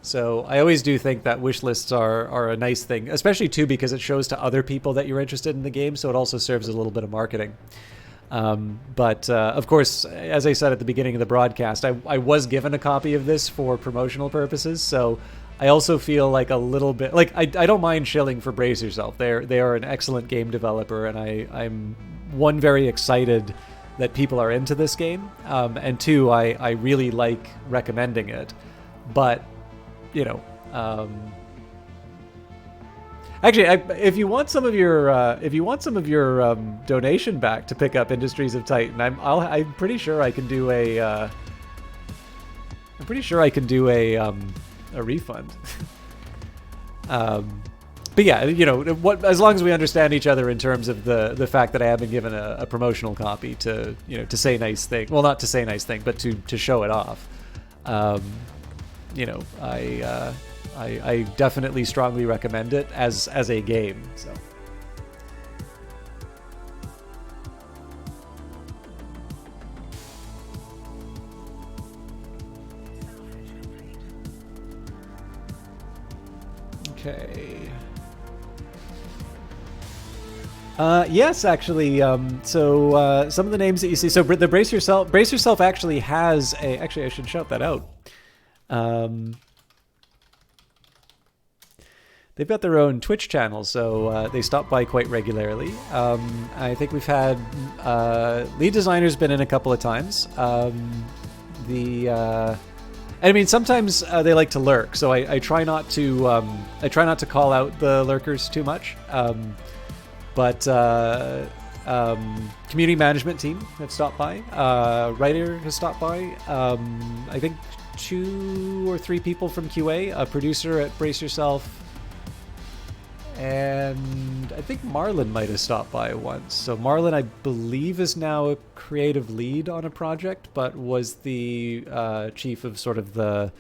So I always do think that wish lists are a nice thing, especially too because it shows to other people that you're interested in the game, so it also serves as a little bit of marketing. But of course, as I said at the beginning of the broadcast, I was given a copy of this for promotional purposes, so I also feel like a little bit like I don't mind shilling for Brace Yourself. They are an excellent game developer, and I'm very excited that people are into this game, and two, I really like recommending it. But actually, if you want some of your donation back to pick up Industries of Titan, I'm pretty sure I can do a refund. But yeah, as long as we understand each other in terms of the fact that I have been given a promotional copy to say nice thing. Well, not to say nice thing, but to show it off. I definitely strongly recommend it as a game. So. Okay. Yes, actually. So some of the names that you see. So the Brace Yourself actually has a. Actually, I should shout that out. They've got their own Twitch channel, so they stop by quite regularly. I think we've had lead designer's been in a couple of times. I mean, sometimes they like to lurk, so I try not to call out the lurkers too much. But community management team have stopped by. Writer has stopped by. I think 2 or 3 people from QA, a producer at Brace Yourself, and I think Marlon might have stopped by once. So Marlon, I believe, is now a creative lead on a project, but was the chief of sort of the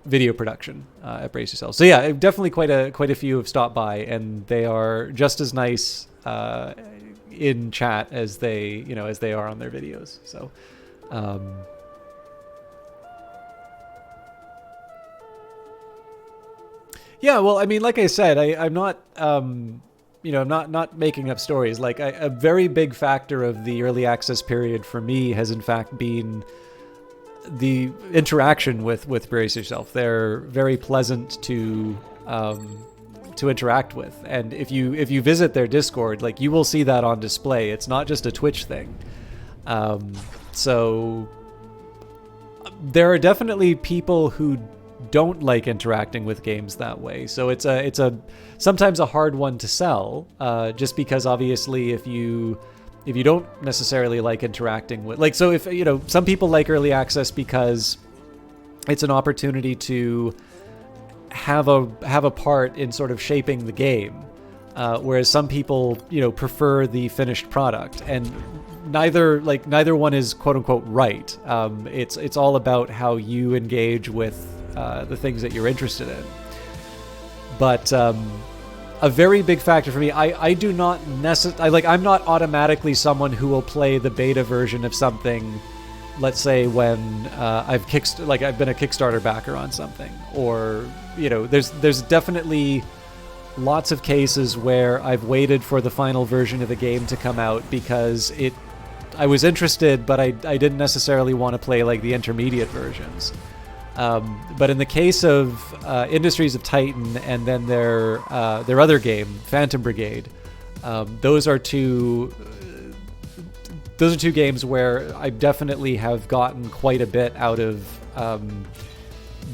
video production at Brace Yourself. So yeah, definitely quite a few have stopped by, and they are just as nice in chat as they are on their videos. So. Yeah, well, I mean, like I said, I'm not, I'm not making up stories. Like, a very big factor of the early access period for me has, in fact, been the interaction with Brace Yourself. They're very pleasant to interact with, and if you visit their Discord, like, you will see that on display. It's not just a Twitch thing. So there are definitely people who don't like interacting with games that way. So it's a sometimes a hard one to sell, just because obviously if you don't necessarily like interacting with, like, so if some people like early access because it's an opportunity to have a part in sort of shaping the game, whereas some people prefer the finished product, and neither one is quote unquote right. It's all about how you engage with the things that you're interested in. But a very big factor for me, I do not necessarily, I'm not automatically someone who will play the beta version of something, let's say when I've been a Kickstarter backer on something, or there's definitely lots of cases where I've waited for the final version of the game to come out because I was interested, but I didn't necessarily want to play like the intermediate versions. But in the case of Industries of Titan and then their other game, Phantom Brigade, those are two games where I definitely have gotten quite a bit out of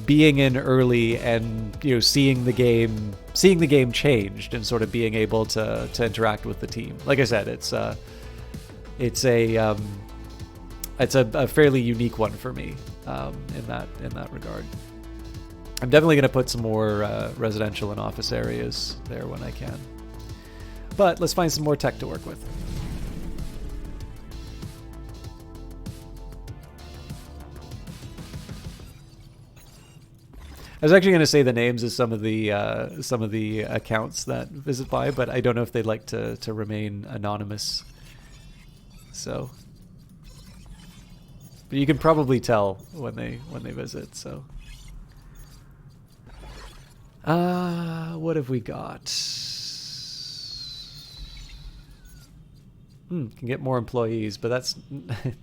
being in early and seeing the game changed and sort of being able to interact with the team. Like I said, it's a fairly unique one for me. In that regard, I'm definitely going to put some more residential and office areas there when I can. But let's find some more tech to work with. I was actually going to say the names of some of the accounts that visit by, but I don't know if they'd like to remain anonymous. So. But you can probably tell when they visit. So, what have we got? Can get more employees, but that's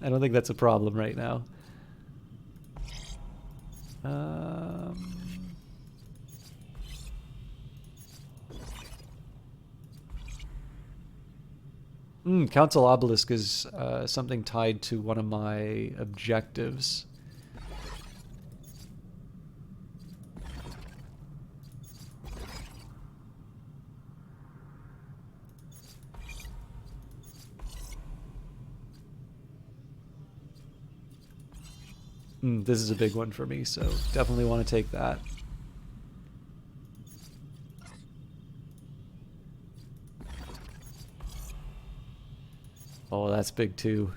I don't think that's a problem right now. Council Obelisk is something tied to one of my objectives. This is a big one for me, so definitely want to take that. Oh, that's big too.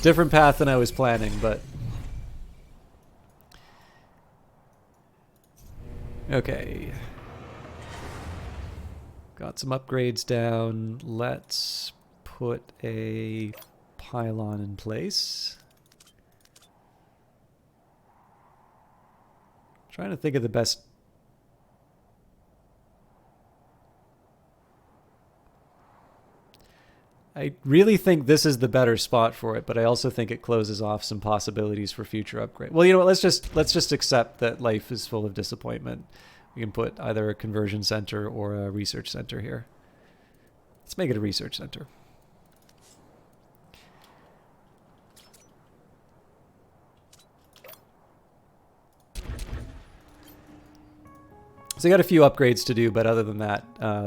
Different path than I was planning, but okay. Got some upgrades down. Let's put a pylon in place. Trying to think of the best. I really think this is the better spot for it, but I also think it closes off some possibilities for future upgrade. Well, you know what? Let's just accept that life is full of disappointment. We can put either a conversion center or a research center here. Let's make it a research center. So I got a few upgrades to do, but other than that,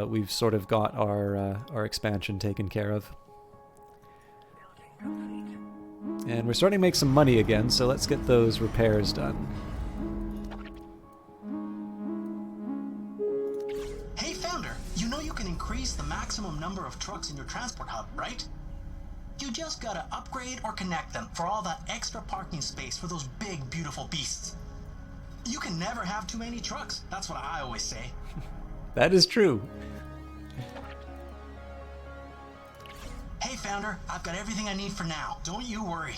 we've sort of got our expansion taken care of. And we're starting to make some money again, so let's get those repairs done. Hey, Founder, you know you can increase the maximum number of trucks in your transport hub, right? You just gotta upgrade or connect them for all that extra parking space for those big, beautiful beasts. You can never have too many trucks. That's what I always say. That is true. Hey, Founder, I've got everything I need for now. Don't you worry.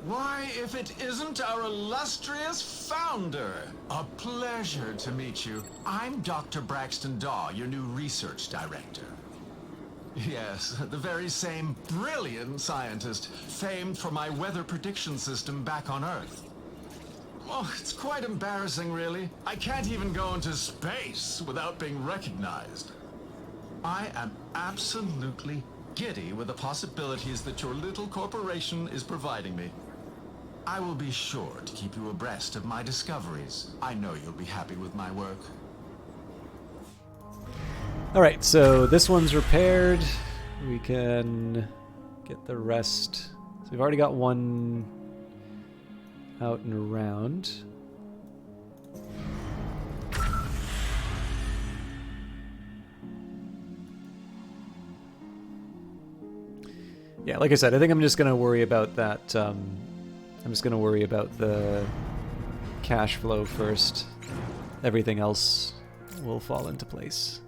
Why, if it isn't our illustrious Founder! A pleasure to meet you. I'm Dr. Braxton Daw, your new research director. Yes, the very same brilliant scientist, famed for my weather prediction system back on Earth. Oh, it's quite embarrassing, really. I can't even go into space without being recognized. I am absolutely giddy with the possibilities that your little corporation is providing me. I will be sure to keep you abreast of my discoveries. I know you'll be happy with my work. Alright, so this one's repaired. We can get the rest. So we've already got one out and around. Yeah, like I said, I think I'm just going to worry about that. I'm just going to worry about the cash flow first. Everything else will fall into place.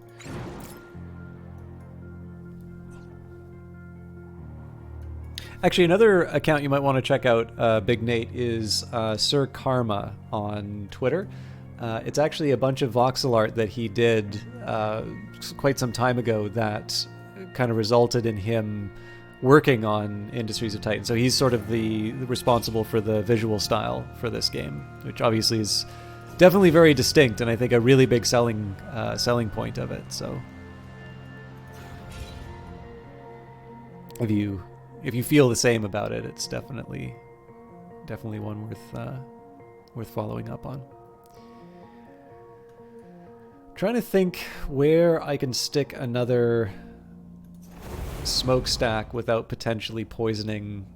Actually, another account you might want to check out, Big Nate, is Sir Karma on Twitter. It's actually a bunch of voxel art that he did quite some time ago that kind of resulted in him working on Industries of Titan. So he's sort of the responsible for the visual style for this game, which obviously is definitely very distinct, and I think a really big selling point of it. So if you feel the same about it, it's definitely one worth following up on. Trying to think where I can stick another smokestack without potentially poisoning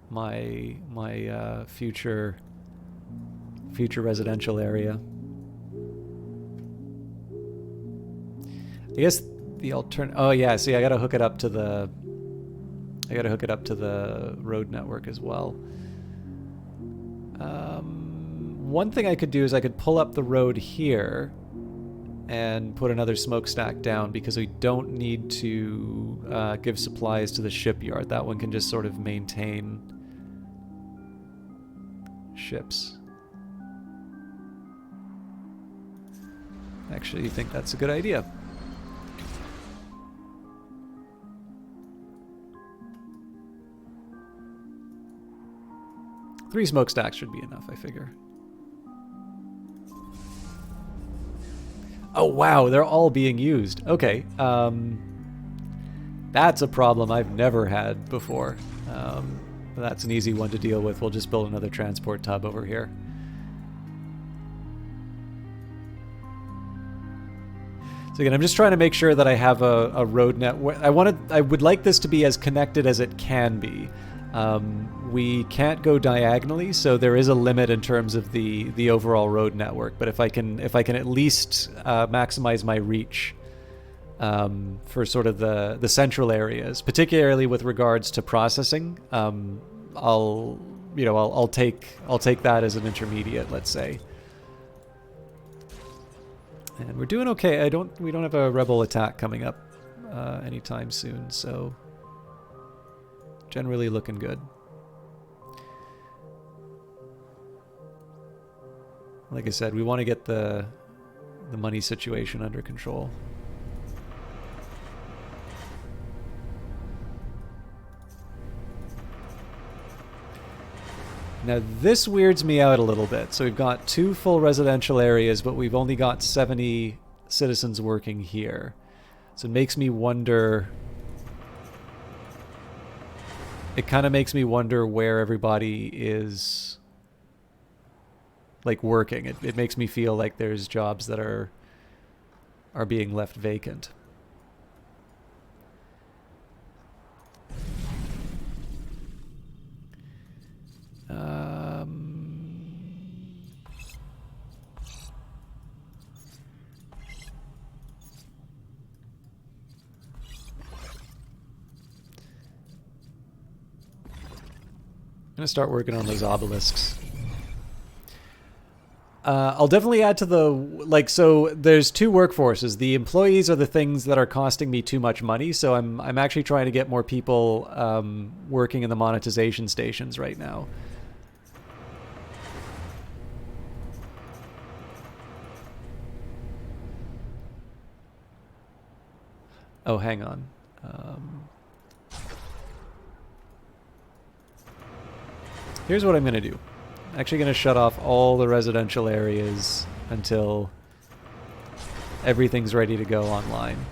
my future residential area. I guess the oh yeah, see, I gotta hook it up to the road network as well. One thing I could do is I could pull up the road here and put another smokestack down, because we don't need to give supplies to the shipyard. That one can just sort of maintain ships. Actually, I think that's a good idea. Three smokestacks should be enough, I figure. Oh wow, they're all being used. Okay, that's a problem I've never had before. That's an easy one to deal with. We'll just build another transport tub over here. So again, I'm just trying to make sure that I have a road network. I would like this to be as connected as it can be. We can't go diagonally, so there is a limit in terms of the overall road network. But if I can at least maximize my reach for sort of the central areas, particularly with regards to processing, I'll take that as an intermediate, let's say. And we're doing okay. We don't have a rebel attack coming up anytime soon, so generally looking good. Like I said, we want to get the money situation under control. Now this weirds me out a little bit. So we've got 2 full residential areas, but we've only got 70 citizens working here. So it makes me wonder... It kind of makes me wonder where everybody is like working. It makes me feel like there's jobs that are being left vacant. I'm gonna start working on those obelisks. I'll definitely add to the, so there's two workforces. The employees are the things that are costing me too much money, so I'm actually trying to get more people working in the monetization stations right now. Oh, hang on. Here's what I'm going to do. I'm actually going to shut off all the residential areas until everything's ready to go online.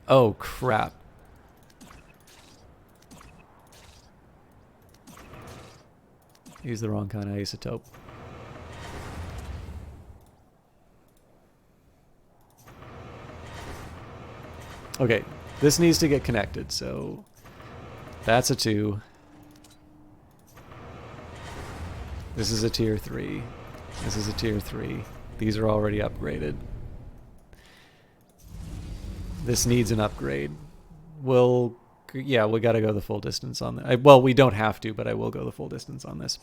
Oh, crap. Use the wrong kind of isotope. Okay, this needs to get connected, so that's a 2. This is a tier 3. This is a tier 3. These are already upgraded. This needs an upgrade. Yeah, we gotta go the full distance on that. Well, we don't have to, but I will go the full distance on this.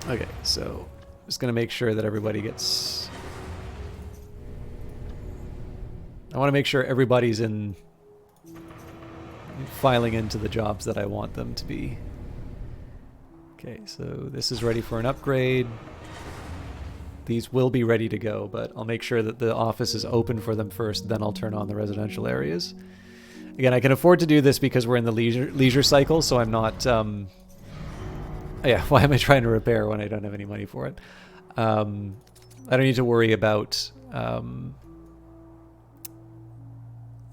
Okay, so just gonna make sure that everybody gets... I want to make sure everybody's filing into the jobs that I want them to be. Okay, so this is ready for an upgrade. These will be ready to go, but I'll make sure that the office is open for them first, then I'll turn on the residential areas. Again, I can afford to do this because we're in the leisure cycle, so I'm not... yeah, why am I trying to repair when I don't have any money for it? I don't need to worry about...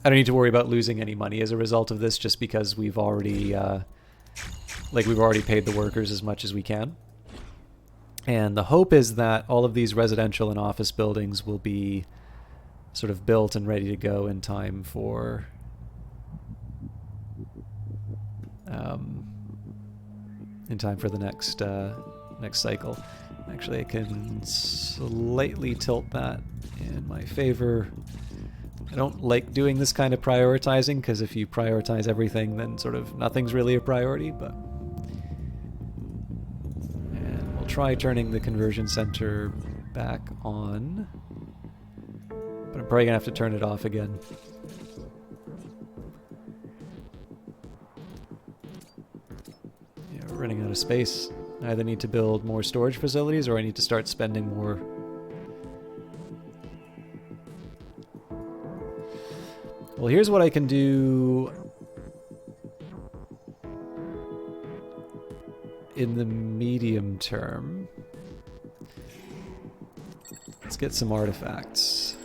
I don't need to worry about losing any money as a result of this, just because we've already, we've already paid the workers as much as we can. And the hope is that all of these residential and office buildings will be sort of built and ready to go in time for, the next cycle. Actually, I can slightly tilt that in my favor. I don't like doing this kind of prioritizing, because if you prioritize everything, then sort of nothing's really a priority, but... And we'll try turning the conversion center back on. But I'm probably gonna have to turn it off again. Yeah, we're running out of space. I either need to build more storage facilities, or I need to start spending more. Well, here's what I can do in the medium term. Let's get some artifacts.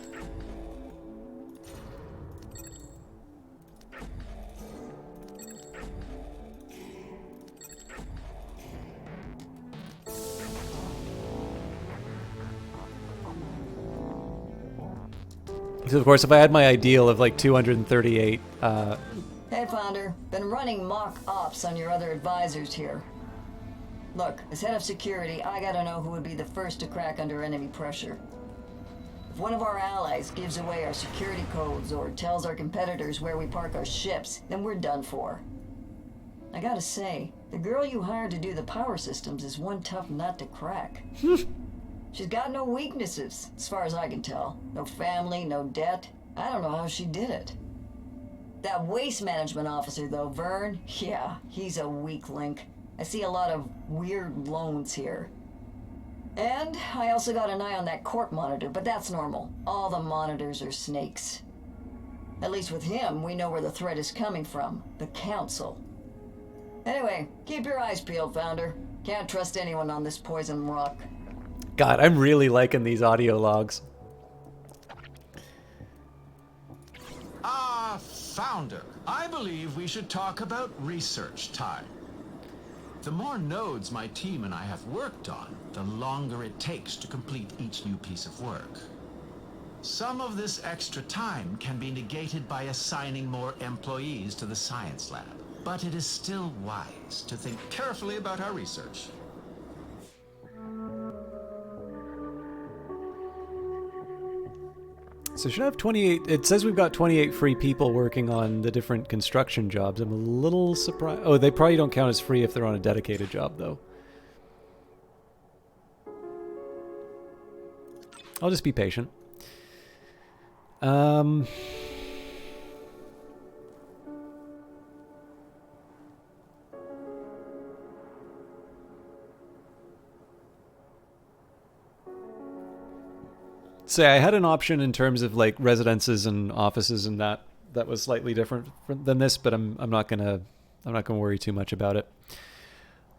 So of course, if I had my ideal of like 238... Hey, Founder. Been running mock ops on your other advisors here. Look, as head of security, I gotta know who would be the first to crack under enemy pressure. If one of our allies gives away our security codes or tells our competitors where we park our ships, then we're done for. I gotta say, the girl you hired to do the power systems is one tough nut to crack. She's got no weaknesses, as far as I can tell. No family, no debt. I don't know how she did it. That waste management officer, though, Vern, yeah, he's a weak link. I see a lot of weird loans here. And I also got an eye on that court monitor, but that's normal. All the monitors are snakes. At least with him, we know where the threat is coming from. The Council. Anyway, keep your eyes peeled, Founder. Can't trust anyone on this poison rock. God, I'm really liking these audio logs. Founder, I believe we should talk about research time. The more nodes my team and I have worked on, the longer it takes to complete each new piece of work. Some of this extra time can be negated by assigning more employees to the science lab, but it is still wise to think carefully about our research. So should I have 28? It says we've got 28 free people working on the different construction jobs. I'm a little surprised. Oh, they probably don't count as free if they're on a dedicated job, though. I'll just be patient. Say I had an option in terms of like residences and offices and that was slightly different than this, but I'm not gonna worry too much about it.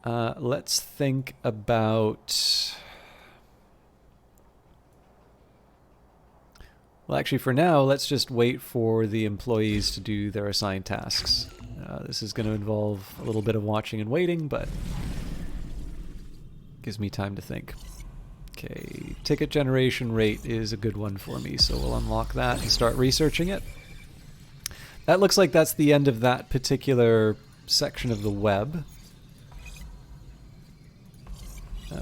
Let's think about. Well, actually, for now, let's just wait for the employees to do their assigned tasks. This is going to involve a little bit of watching and waiting, but gives me time to think. Okay, ticket generation rate is a good one for me, so we'll unlock that and start researching it. That looks like that's the end of that particular section of the web.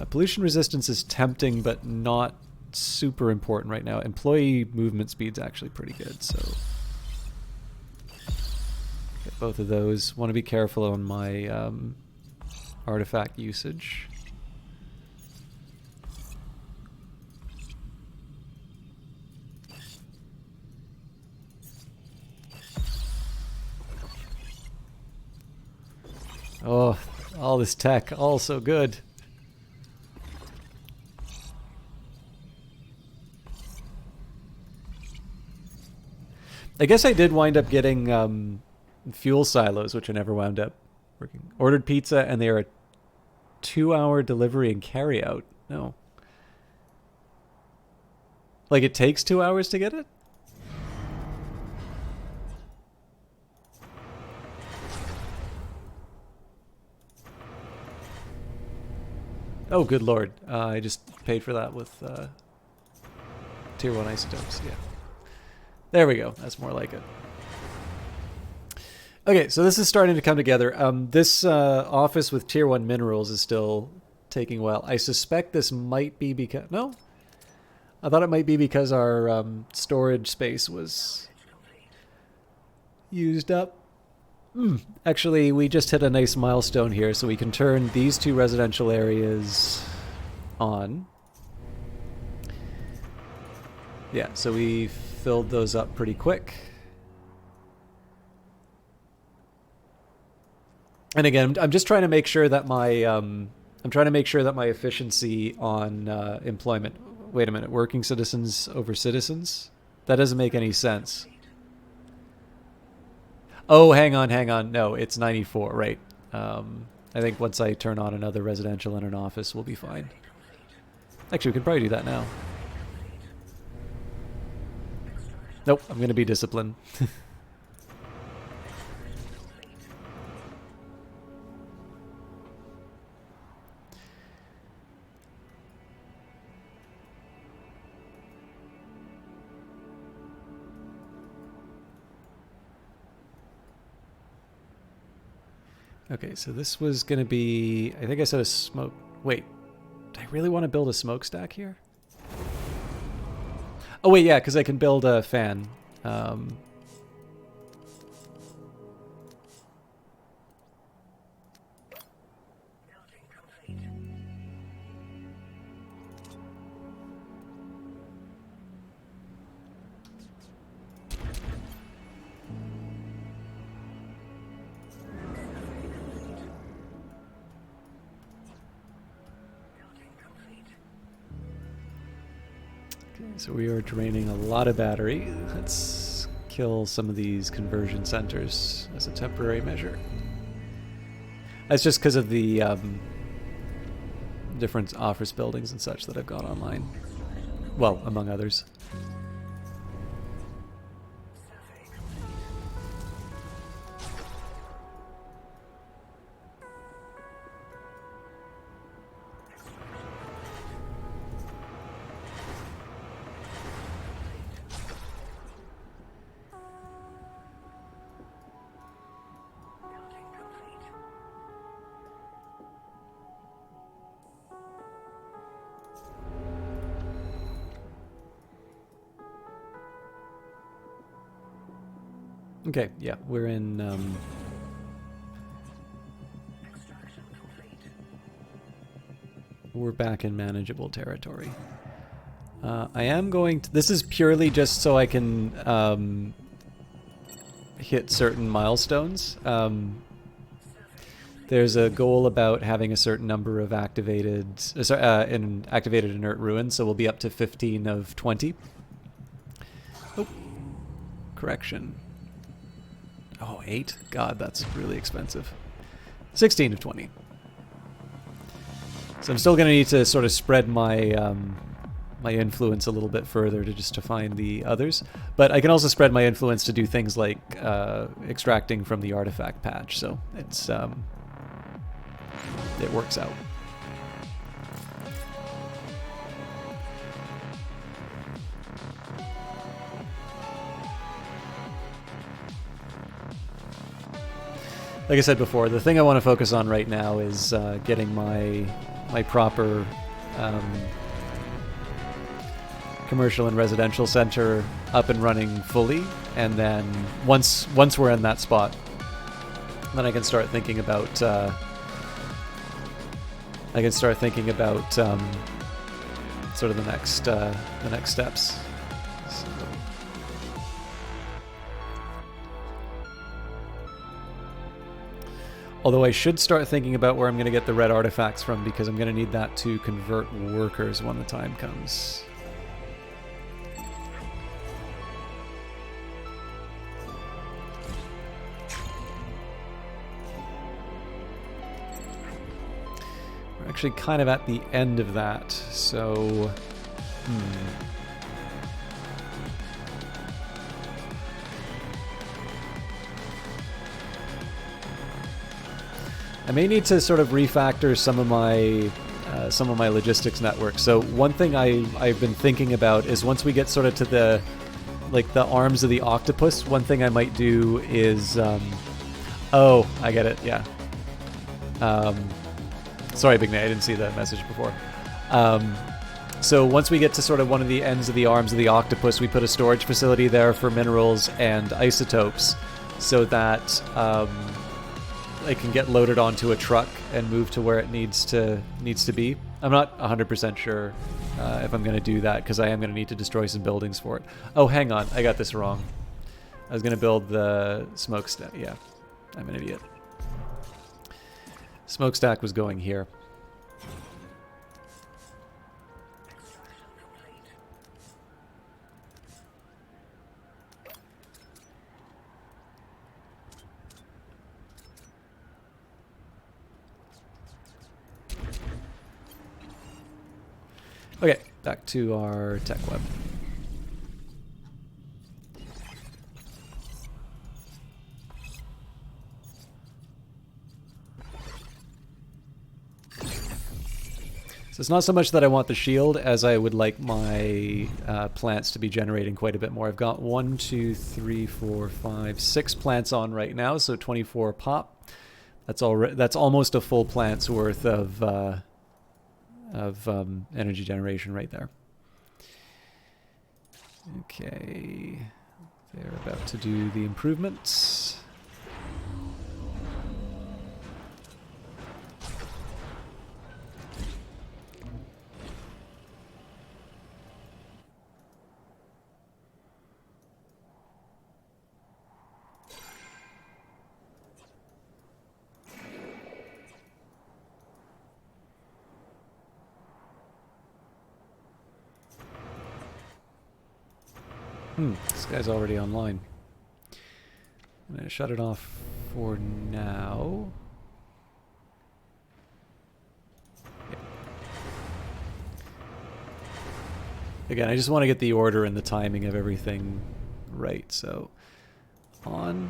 Pollution resistance is tempting, but not super important right now. Employee movement speed's actually pretty good, so get both of those. Want to be careful on my artifact usage. Oh, all this tech, all so good. I guess I did wind up getting fuel silos, which I never wound up working. Ordered pizza, and they are a 2-hour delivery and carry out. No. Like it takes 2 hours to get it? Oh, good lord. I just paid for that with tier 1 isotopes, yeah. There we go. That's more like it. Okay, so this is starting to come together. This office with tier 1 minerals is still taking a while. I suspect this might be because... No? I thought it might be because our storage space was used up. Actually, we just hit a nice milestone here, so we can turn these 2 residential areas on. Yeah, so we filled those up pretty quick. And again, I'm just trying to make sure that my efficiency on employment. Wait a minute, working citizens over citizens? That doesn't make any sense. Oh, hang on. No, it's 94, right. I think once I turn on another residential and an office, we'll be fine. Actually, we could probably do that now. Nope, I'm going to be disciplined. Okay, so this was going to be... I think I said a smoke... Wait, do I really want to build a smokestack here? Oh wait, yeah, because I can build a fan. So we are draining a lot of battery. Let's kill some of these conversion centers as a temporary measure. That's just because of the different office buildings and such that I've got online. Well, among others. Okay, yeah, we're in... we're back in manageable territory. I am going to... This is purely just so I can hit certain milestones. There's a goal about having a certain number of activated inert ruins, so we'll be up to 15 of 20. Oh, correction. Oh, 8? God, that's really expensive. 16 of 20. So I'm still going to need to sort of spread my my influence a little bit further to find the others. But I can also spread my influence to do things like extracting from the artifact patch, so it's it works out. Like I said before, the thing I want to focus on right now is getting my proper commercial and residential center up and running fully, and then once we're in that spot, then I can start thinking about sort of the next steps. So. Although I should start thinking about where I'm going to get the red artifacts from, because I'm going to need that to convert workers when the time comes. We're actually kind of at the end of that, so... I may need to sort of refactor some of my logistics network. So one thing I've been thinking about is once we get sort of to the arms of the octopus, one thing I might do is oh, I get it, yeah. Sorry, Big Nate, I didn't see that message before. So once we get to sort of one of the ends of the arms of the octopus, we put a storage facility there for minerals and isotopes, so that it can get loaded onto a truck and move to where it needs to be. I'm not 100% sure if I'm going to do that, because I am going to need to destroy some buildings for it. Oh, hang on, I got this wrong. I was going to build the smokestack. Yeah, I'm an idiot. Smokestack was going here. Okay, back to our tech web. So it's not so much that I want the shield as I would like my plants to be generating quite a bit more. I've got 1, 2, 3, 4, 5, 6 plants on right now, so 24 pop. That's almost a full plant's worth of energy generation right there. Okay, they're about to do the improvements. This guy's already online. I'm going to shut it off for now. Yeah. Again, I just want to get the order and the timing of everything right. So, on.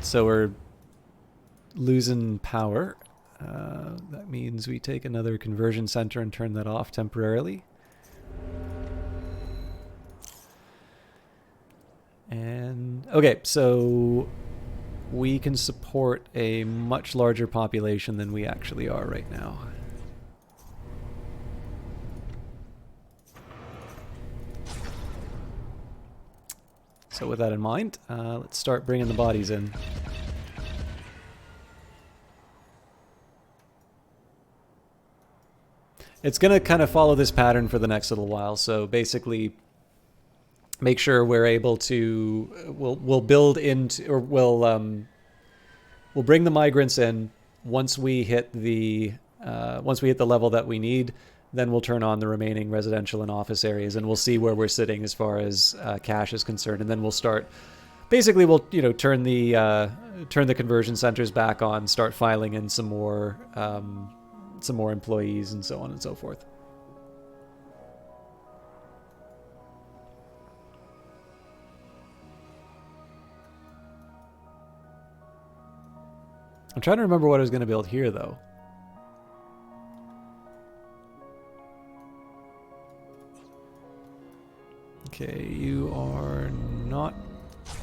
So we're losing power. That means we take another conversion center and turn that off temporarily. And okay, so we can support a much larger population than we actually are right now. So with that in mind, let's start bringing the bodies in. It's going to kind of follow this pattern for the next little while. So basically, make sure we're able to, we'll build into, or we'll bring the migrants in once we hit the level that we need. Then we'll turn on the remaining residential and office areas, and we'll see where we're sitting as far as cash is concerned. And then we'll start. Basically, we'll turn the conversion centers back on, start filing in some more employees, and so on and so forth. I'm trying to remember what I was going to build here, though. Okay, you are not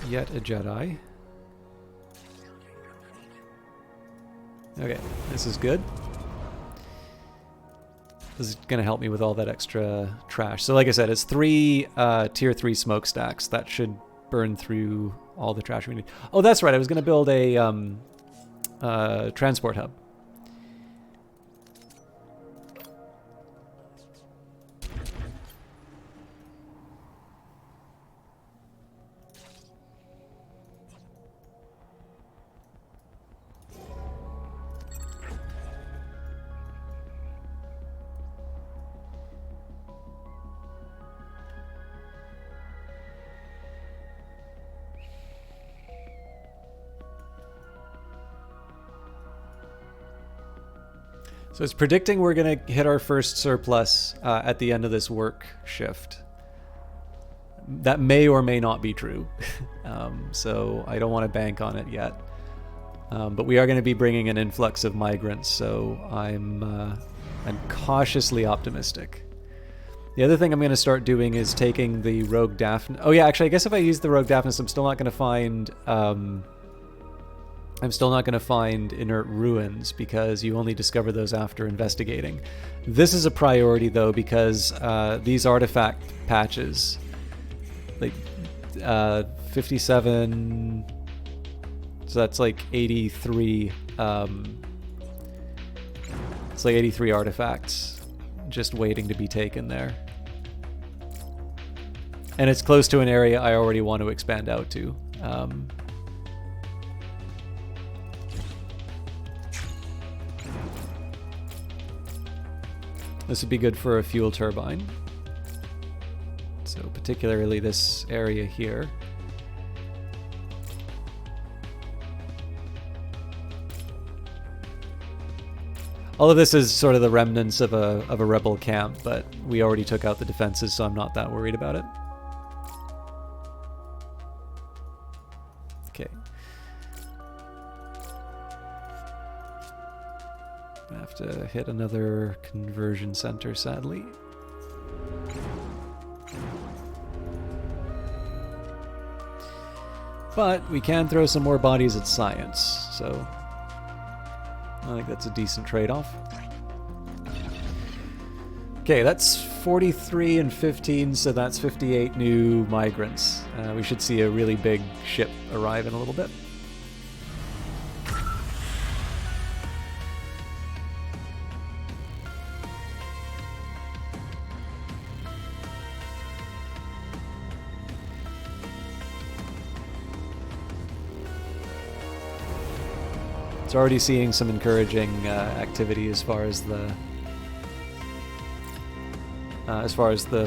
yet a Jedi. Okay, this is good. This is going to help me with all that extra trash. So like I said, it's 3 tier 3 smokestacks. That should burn through all the trash we need. Oh, that's right. I was going to build a transport hub. So it's predicting we're going to hit our first surplus at the end of this work shift. That may or may not be true. So I don't want to bank on it yet. But we are going to be bringing an influx of migrants, so I'm cautiously optimistic. The other thing I'm going to start doing is taking the Rogue Daphne. Oh yeah, actually, I guess if I use the Rogue Daphne, I'm still not going to find... I'm still not going to find inert ruins because you only discover those after investigating. This is a priority though because these artifact patches, like 57, so that's like 83. It's like 83 artifacts just waiting to be taken there, and it's close to an area I already want to expand out to. This would be good for a fuel turbine. So particularly this area here. All of this is sort of the remnants of a rebel camp, but we already took out the defenses, so I'm not that worried about it. Okay. I have to hit another conversion center, sadly. But we can throw some more bodies at science, so I think that's a decent trade-off. Okay, that's 43 and 15, so that's 58 new migrants. We should see a really big ship arrive in a little bit. It's already seeing some encouraging activity as far as the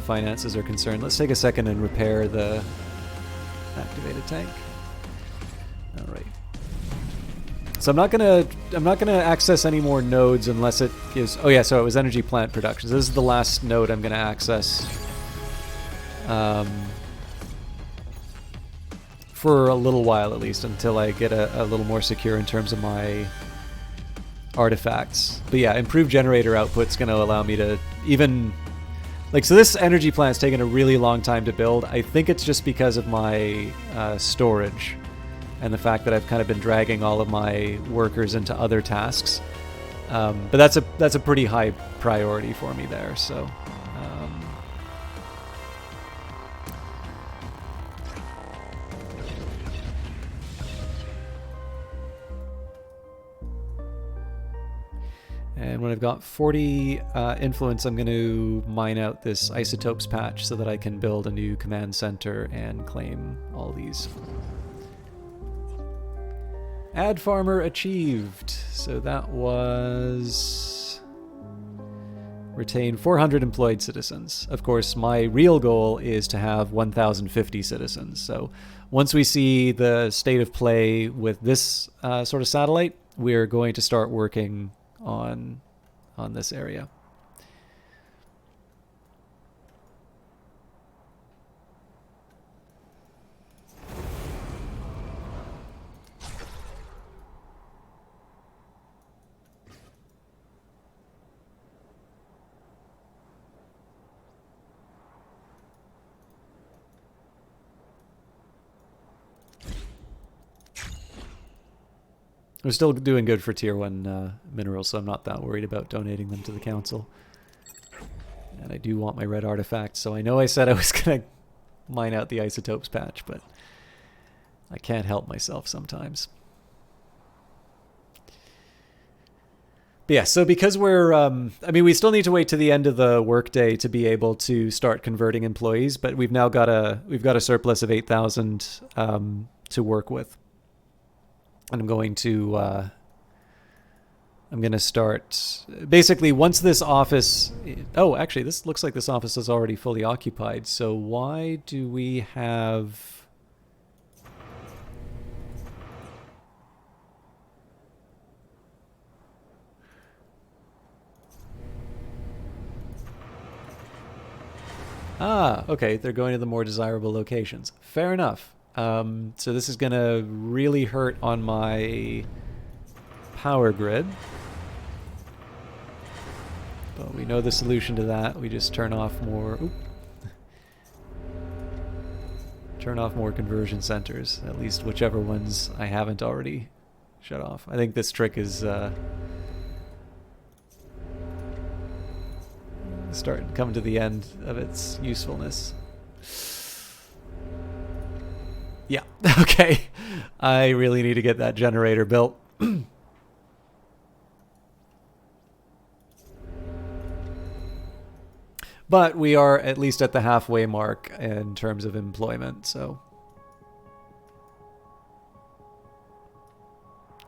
finances are concerned. Let's take a second and repair the activated tank. All right. So I'm not gonna access any more nodes unless it gives. Oh yeah, so it was energy plant production. So this is the last node I'm gonna access. For a little while at least, until I get a little more secure in terms of my artifacts. But yeah, improved generator output's going to allow me to even... Like, so this energy plant's taken a really long time to build. I think it's just because of my storage and the fact that I've kind of been dragging all of my workers into other tasks. But that's a pretty high priority for me there, so... And when I've got 40 influence, I'm going to mine out this isotopes patch so that I can build a new command center and claim all these. Ad farmer achieved. So that was retain 400 employed citizens. Of course, my real goal is to have 1,050 citizens. So once we see the state of play with this sort of satellite, we're going to start working on this area. We're still doing good for tier 1 minerals, so I'm not that worried about donating them to the council. And I do want my red artifacts, so I know I said I was going to mine out the isotopes patch, but I can't help myself sometimes. But yeah, so because we're, I mean, we still need to wait to the end of the workday to be able to start converting employees, but we've now got a surplus of 8,000 to work with. And I'm going to start basically once this office. Oh, actually, this looks like this office is already fully occupied. So why do we have? Ah, okay. They're going to the more desirable locations. Fair enough. So this is going to really hurt on my power grid. But we know the solution to that. We just turn off more... turn off more conversion centers. At least whichever ones I haven't already shut off. I think this trick is... starting to come to the end of its usefulness. Yeah, okay. I really need to get that generator built. But we are at least at the halfway mark in terms of employment, so...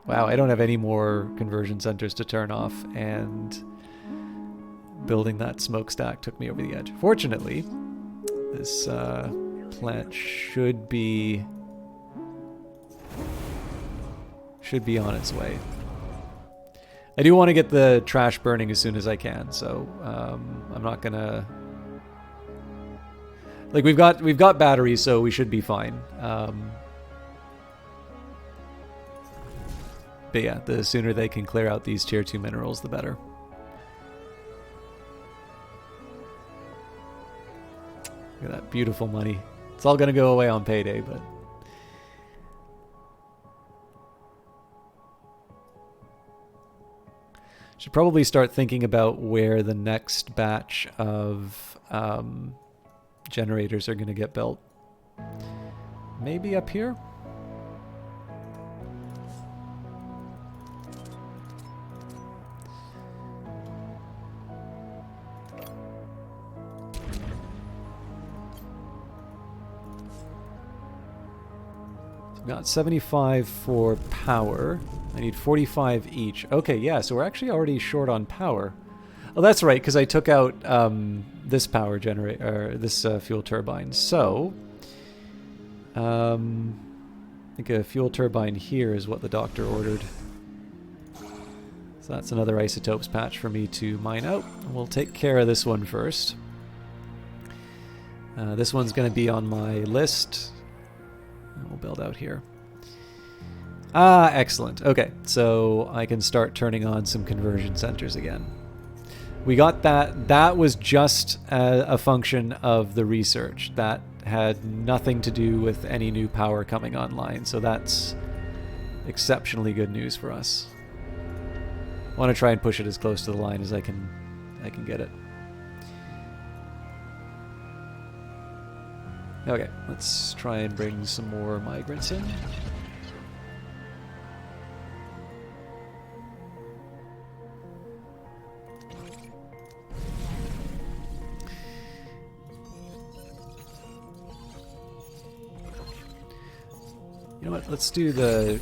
Wow, I don't have any more conversion centers to turn off, and building that smokestack took me over the edge. Fortunately, this plant should be on its way. I do want to get the trash burning as soon as I can, so I'm not gonna... Like, we've got batteries, so we should be fine. But yeah, the sooner they can clear out these tier 2 minerals, the better. Look at that beautiful money. It's all gonna go away on payday, but... Should probably start thinking about where the next batch of generators are going to get built. Maybe up here? So I've got 75 for power. I need 45 each. Okay, yeah, so we're actually already short on power. Oh, that's right, because I took out this power generator, this fuel turbine. So, I think a fuel turbine here is what the doctor ordered. So that's another isotopes patch for me to mine out. We'll take care of this one first. This one's going to be on my list. And we'll build out here. Ah, excellent. Okay, so I can start turning on some conversion centers again. We got that. That was just a function of the research. That had nothing to do with any new power coming online, so that's exceptionally good news for us. I want to try and push it as close to the line as I can get it. Okay, let's try and bring some more migrants in. You know what? Let's do the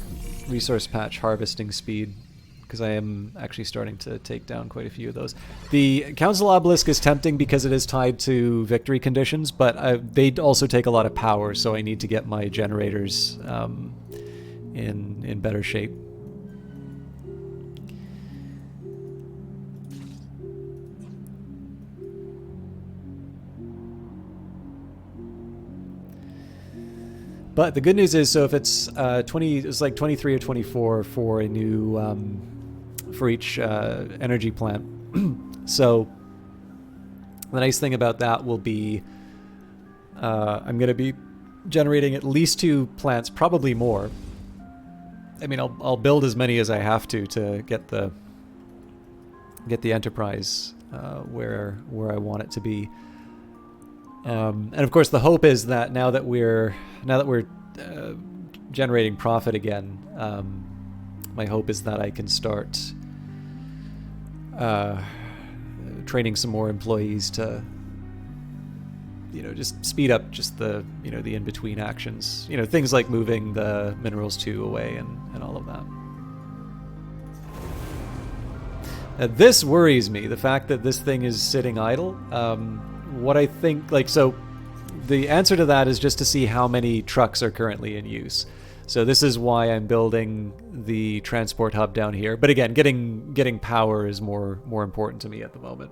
resource patch harvesting speed, because I am actually starting to take down quite a few of those. The Council Obelisk is tempting because it is tied to victory conditions, but they also take a lot of power, so I need to get my generators in better shape. But the good news is, so if it's 20, it's like 23 or 24 for a new for each energy plant. So the nice thing about that will be I'm going to be generating at least 2 plants, probably more. I mean, I'll build as many as I have to get the Enterprise where I want it to be. And of course, the hope is that now that we're generating profit again, my hope is that I can start training some more employees to, just speed up just the the in-between actions. Things like moving the Minerals 2 away and all of that. This worries me, the fact that this thing is sitting idle. What I think, so the answer to that is just to see how many trucks are currently in use. So this is why I'm building the transport hub down here. But again, getting power is more important to me at the moment.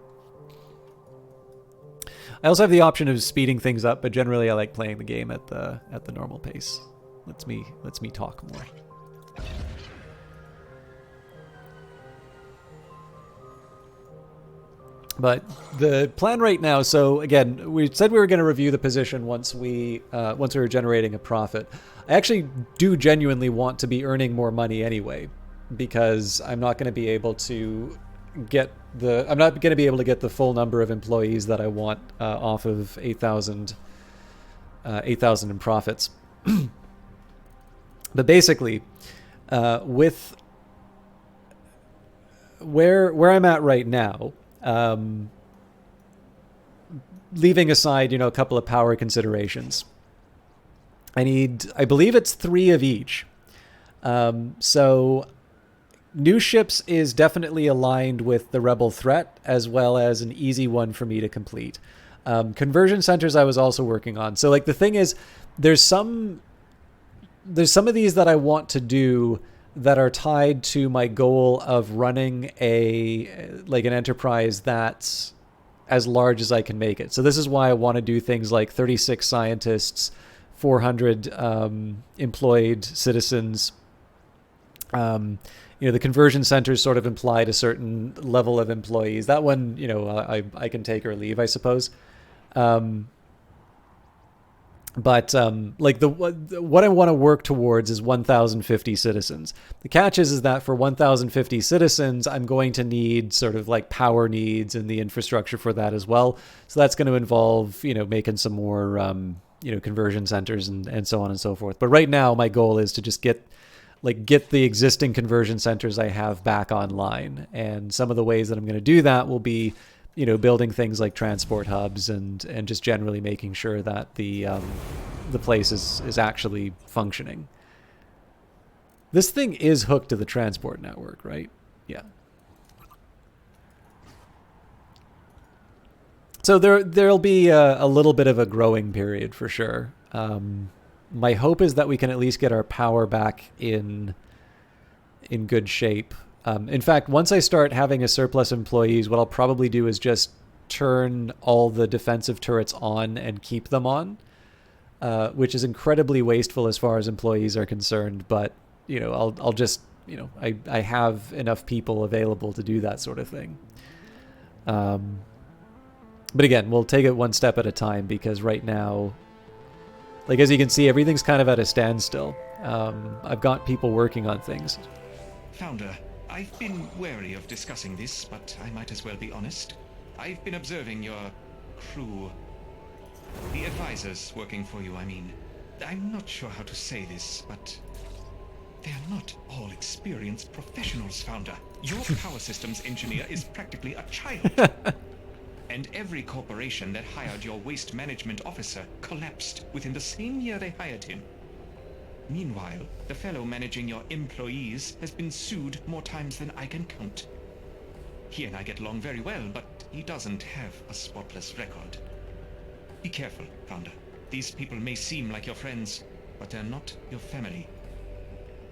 I also have the option of speeding things up, but generally I like playing the game at the normal pace. Lets me talk more. But the plan right now, so again, we said we were going to review the position once we were generating a profit. I actually do genuinely want to be earning more money anyway, because I'm not going to be able to get the full number of employees that I want off of 8,000 in profits. But basically, with where I'm at right now, leaving aside, a couple of power considerations, I believe it's 3 of each. So new ships is definitely aligned with the Rebel threat, as well as an easy one for me to complete. Conversion centers I was also working on. So the thing is, there's some of these that I want to do that are tied to my goal of running an enterprise that's as large as I can make it. So this is why I want to do things like 36 scientists, 400 employed citizens. The conversion centers sort of implied a certain level of employees. That one, I can take or leave, I suppose. But what I want to work towards is 1,050 citizens. The catch is that for 1,050 citizens, I'm going to need sort of power needs and the infrastructure for that as well. So that's going to involve, making some more, conversion centers and so on and so forth. But right now, my goal is to just get the existing conversion centers I have back online. And some of the ways that I'm going to do that will be, building things like transport hubs and just generally making sure that the place is actually functioning. This thing is hooked to the transport network, right? Yeah. So there'll be a little bit of a growing period for sure. My hope is that we can at least get our power back in good shape. In fact, once I start having a surplus employees, what I'll probably do is just turn all the defensive turrets on and keep them on, which is incredibly wasteful as far as employees are concerned. But, I'll just, I have enough people available to do that sort of thing. But again, we'll take it one step at a time, because right now, as you can see, everything's kind of at a standstill. I've got people working on things. Founder, I've been wary of discussing this, but I might as well be honest. I've been observing your crew. The advisors working for you, I mean. I'm not sure how to say this, but they're not all experienced professionals, Founder. Your power systems engineer is practically a child. And every corporation that hired your waste management officer collapsed within the same year they hired him. Meanwhile, the fellow managing your employees has been sued more times than I can count. He and I get along very well, but he doesn't have a spotless record. Be careful, Founder. These people may seem like your friends, but they're not your family.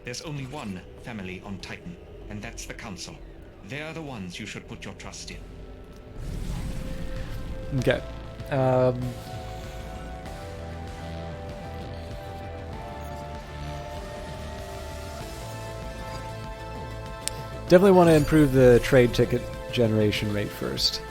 There's only one family on Titan, and that's the Council. They're the ones you should put your trust in. Okay. Definitely want to improve the trade ticket generation rate first.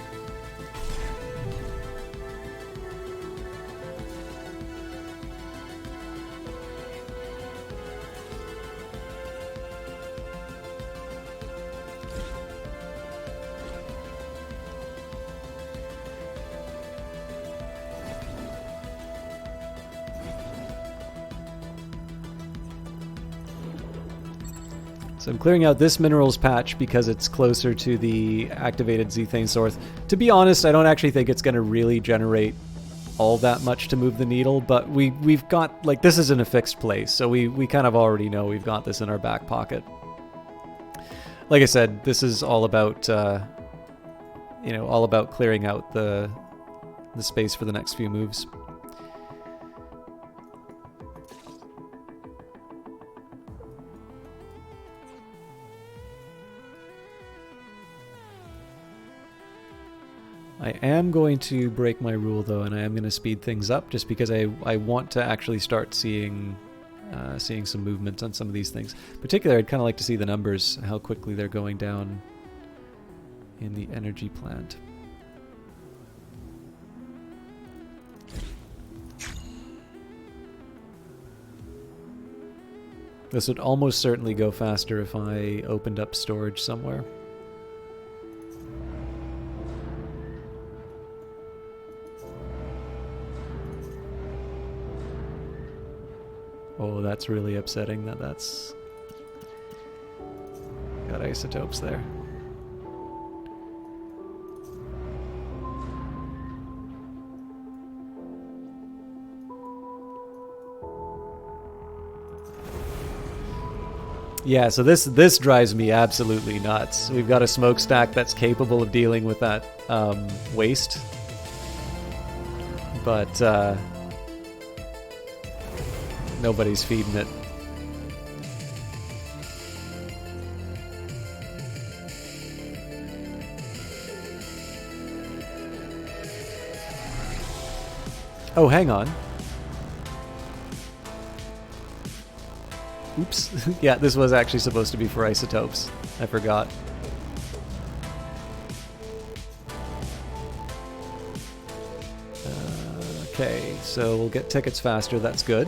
So I'm clearing out this minerals patch because it's closer to the activated zethane source. To be honest, I don't actually think it's going to really generate all that much to move the needle, but we've got, like, this isn't a fixed place, so we kind of already know we've got this in our back pocket. Like I said, this is all about, you know, all about clearing out the space for the next few moves. I am going to break my rule though, and I am going to speed things up just because I want to actually start seeing some movement on some of these things. Particularly, I'd kind of like to see the numbers, how quickly they're going down in the energy plant. This would almost certainly go faster if I opened up storage somewhere. Oh, that's really upsetting that that's got isotopes there. Yeah, so this drives me absolutely nuts. We've got a smokestack that's capable of dealing with that waste, but nobody's feeding it. Oh, hang on. Oops. Yeah, this was actually supposed to be for isotopes. I forgot. Okay, so we'll get tickets faster. That's good.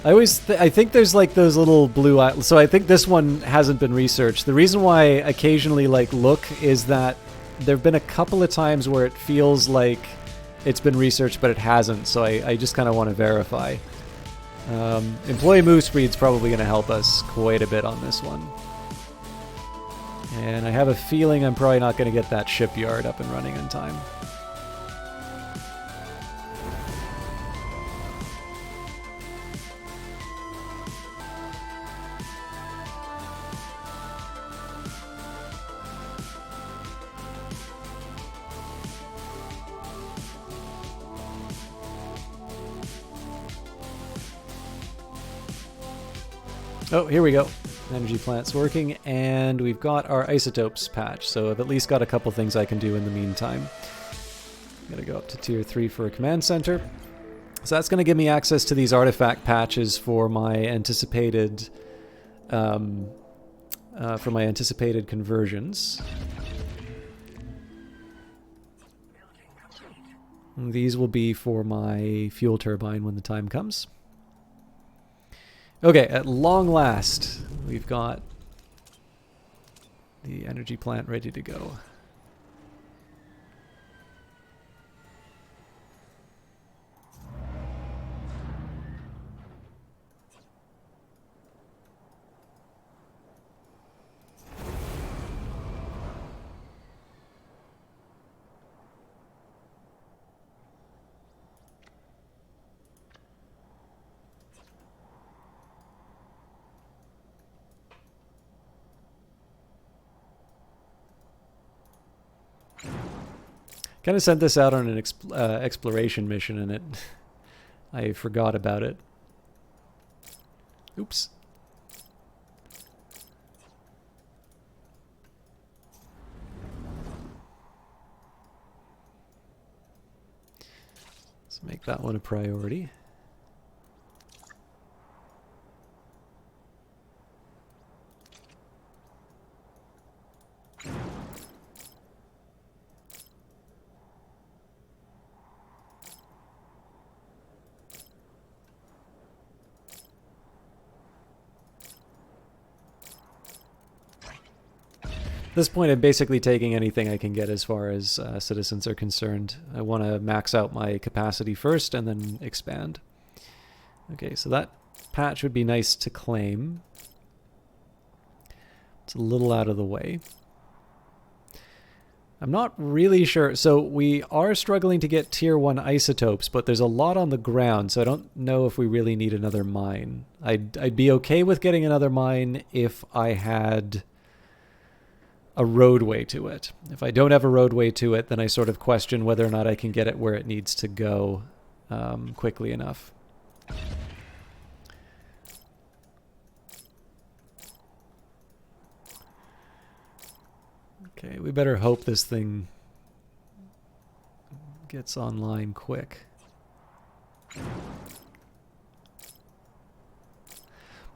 I think there's like those little blue islands. So I think this one hasn't been researched. The reason why I occasionally like look is that there have been a couple of times where it feels like it's been researched, but it hasn't. So I just kind of want to verify. Employee move speed's probably going to help us quite a bit on this one. And I have a feeling I'm probably not going to get that shipyard up and running in time. Oh, here we go. Energy plant's working, and we've got our isotopes patch, so I've at least got a couple things I can do in the meantime. Gotta go up to tier 3 for a command center. So that's gonna give me access to these artifact patches for my anticipated conversions. And these will be for my fuel turbine when the time comes. Okay, at long last, we've got the energy plant ready to go. Kind of sent this out on an exploration mission, and I forgot about it. Oops. Let's make that one a priority. At this point, I'm basically taking anything I can get as far as citizens are concerned. I want to max out my capacity first and then expand. Okay, so that patch would be nice to claim. It's a little out of the way. I'm not really sure. So we are struggling to get tier 1 isotopes, but there's a lot on the ground, so I don't know if we really need another mine. I'd be okay with getting another mine if I had a roadway to it. If I don't have a roadway to it, then I sort of question whether or not I can get it where it needs to go quickly enough. Okay, we better hope this thing gets online quick.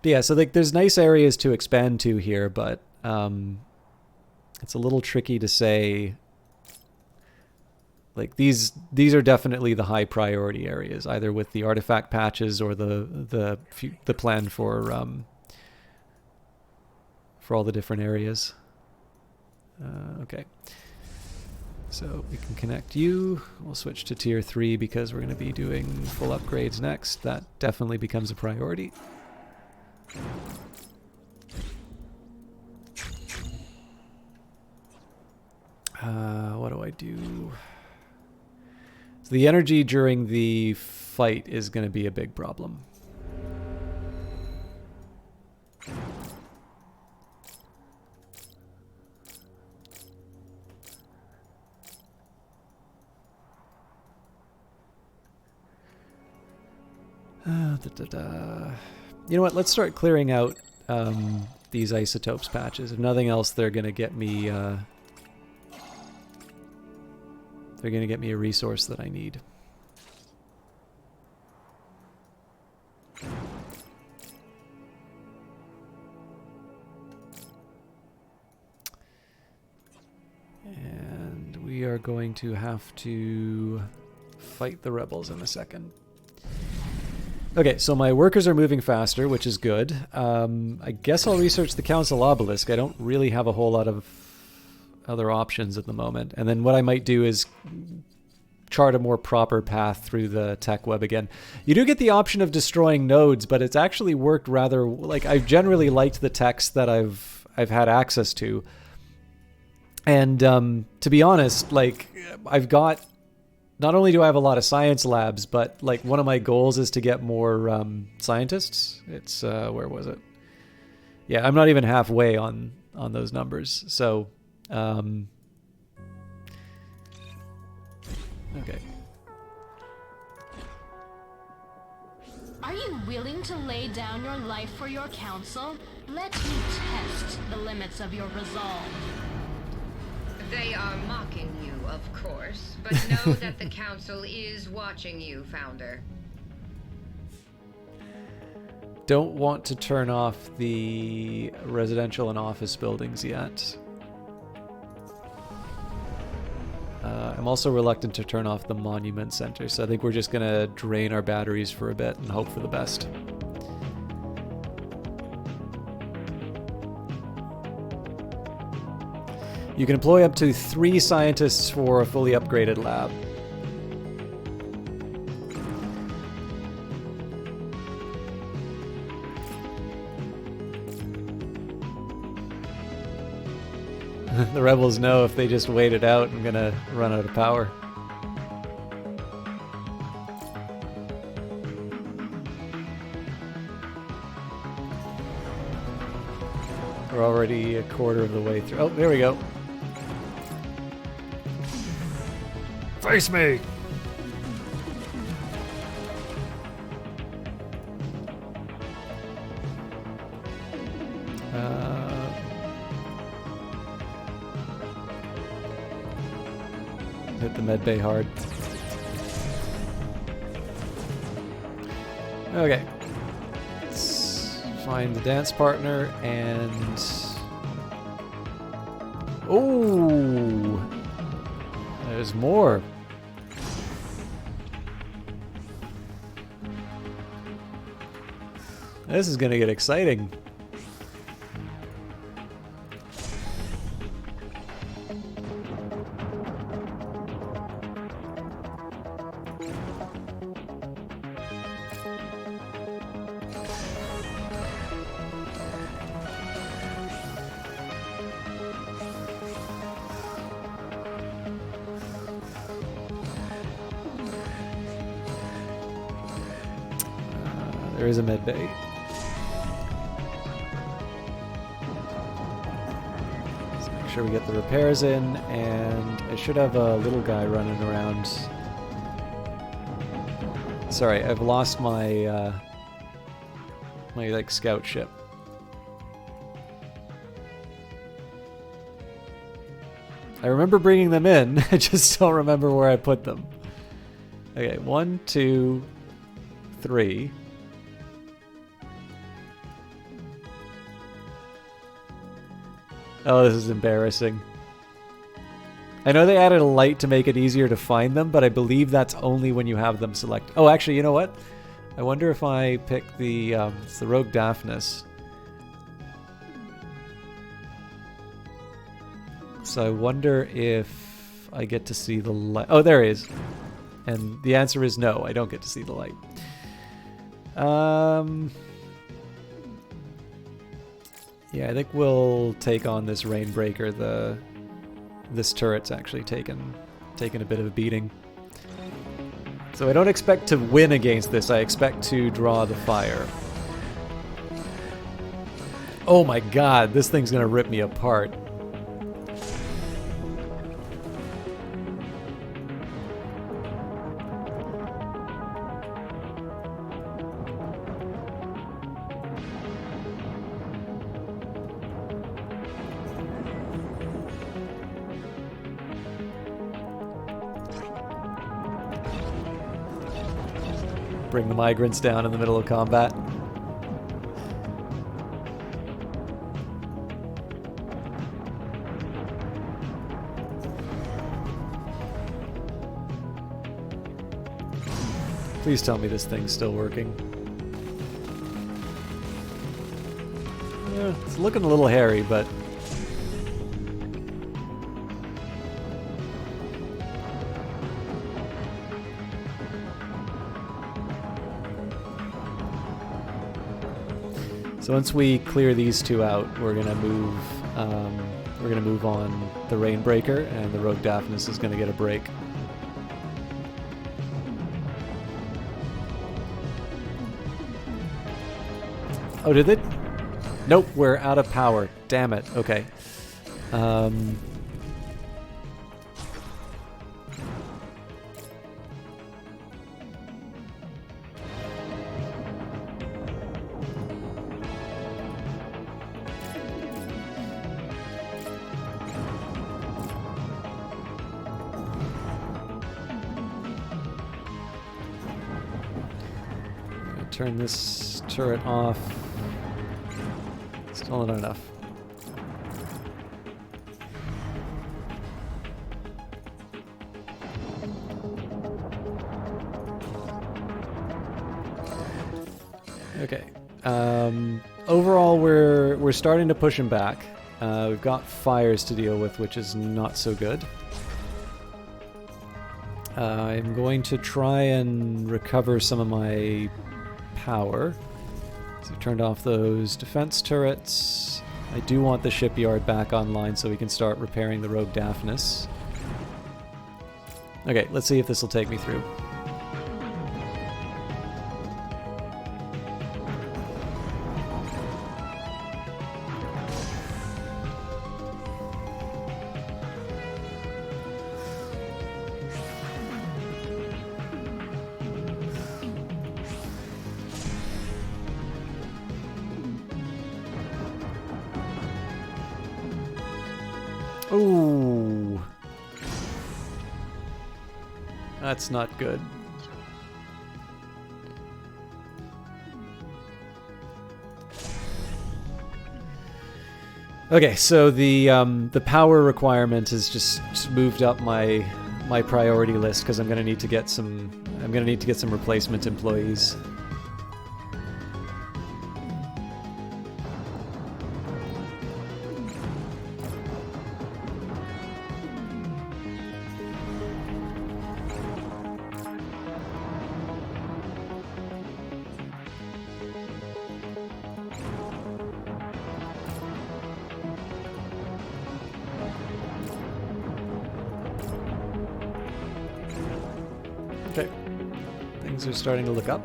But yeah, so like there's nice areas to expand to here, but it's a little tricky to say. Like these are definitely the high priority areas, either with the artifact patches or the plan for all the different areas. Okay, so we can connect you. We'll switch to tier 3 because we're going to be doing full upgrades next. That definitely becomes a priority. What do I do? So the energy during the fight is going to be a big problem. You know what? Let's start clearing out these isotopes patches. If nothing else, they're going to get me. They're going to get me a resource that I need. And we are going to have to fight the rebels in a second. Okay, so my workers are moving faster, which is good. I guess I'll research the Council Obelisk. I don't really have a whole lot of other options at the moment. And then what I might do is chart a more proper path through the tech web again. You do get the option of destroying nodes, but it's actually worked rather... Like, I've generally liked the techs that I've had access to. And to be honest, like, I've got... Not only do I have a lot of science labs, but like one of my goals is to get more scientists. It's where was it? Yeah, I'm not even halfway on those numbers. So, okay. Are you willing to lay down your life for your council? Let me test the limits of your resolve. They are mocking you, of course, but know that the council is watching you, Founder. Don't want to turn off the residential and office buildings yet. I'm also reluctant to turn off the monument center, so I think we're just going to drain our batteries for a bit and hope for the best. You can employ up to 3 scientists for a fully upgraded lab. The rebels know if they just wait it out, I'm gonna run out of power. We're already a quarter of the way through. Oh, there we go. Face me! Hit the med bay hard. Okay. Let's find the dance partner and... Oh! There's more. This is gonna get exciting. There is a med bay. Let's make sure we get the repairs in, and I should have a little guy running around. Sorry, I've lost my my like scout ship. I remember bringing them in. I just don't remember where I put them. Okay, 1, 2, 3. Oh, this is embarrassing. I know they added a light to make it easier to find them, but I believe that's only when you have them selected. Oh, actually, you know what? I wonder if I pick the, it's the Rogue Daphnis. So I wonder if I get to see the light. Oh, there he is. And the answer is no, I don't get to see the light. Yeah, I think we'll take on this Rainbreaker. This turret's actually taken a bit of a beating. So I don't expect to win against this, I expect to draw the fire. Oh my god, this thing's gonna rip me apart. Bring the migrants down in the middle of combat. Please tell me this thing's still working. It's looking a little hairy, but... So once we clear these two out, we're gonna move on the Rainbreaker, and the Rogue Daphnis is gonna get a break. Oh, did it? Nope, we're out of power. Damn it. Okay. Turn this turret off. Still not enough. Okay. Overall, we're starting to push him back. We've got fires to deal with, which is not so good. I'm going to try and recover some of my power. So we turned off those defense turrets. I do want the shipyard back online so we can start repairing the Rogue Daphnis. Okay, let's see if this will take me through. Ooh. That's not good. Okay, so the power requirement has just moved up my priority list because I'm gonna need to get some replacement employees. Okay, things are starting to look up.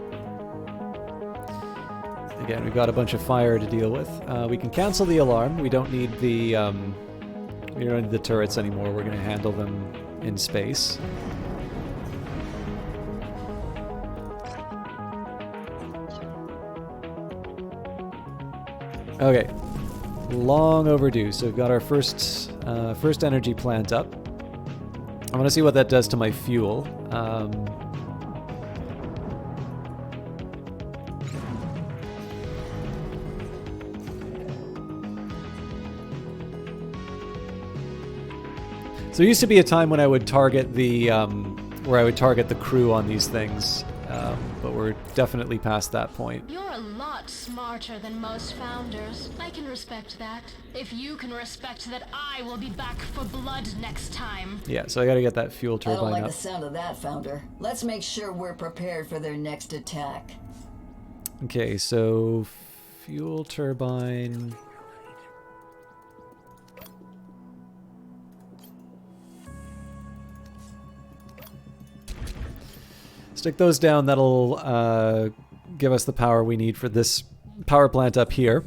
Again, we've got a bunch of fire to deal with. We can cancel the alarm. We don't need the turrets anymore. We're going to handle them in space. Okay, long overdue. So we've got our first energy plant up. I want to see what that does to my fuel. So there used to be a time when I would target the crew on these things, but we're definitely past that point. You're a lot smarter than most founders. I can respect that. If you can respect that, I will be back for blood next time. Yeah, so I gotta get that fuel I turbine don't like up. the sound of that, Founder. Let's make sure we're prepared for their next attack. Okay, so fuel turbine. Stick those down. That'll give us the power we need for this power plant up here.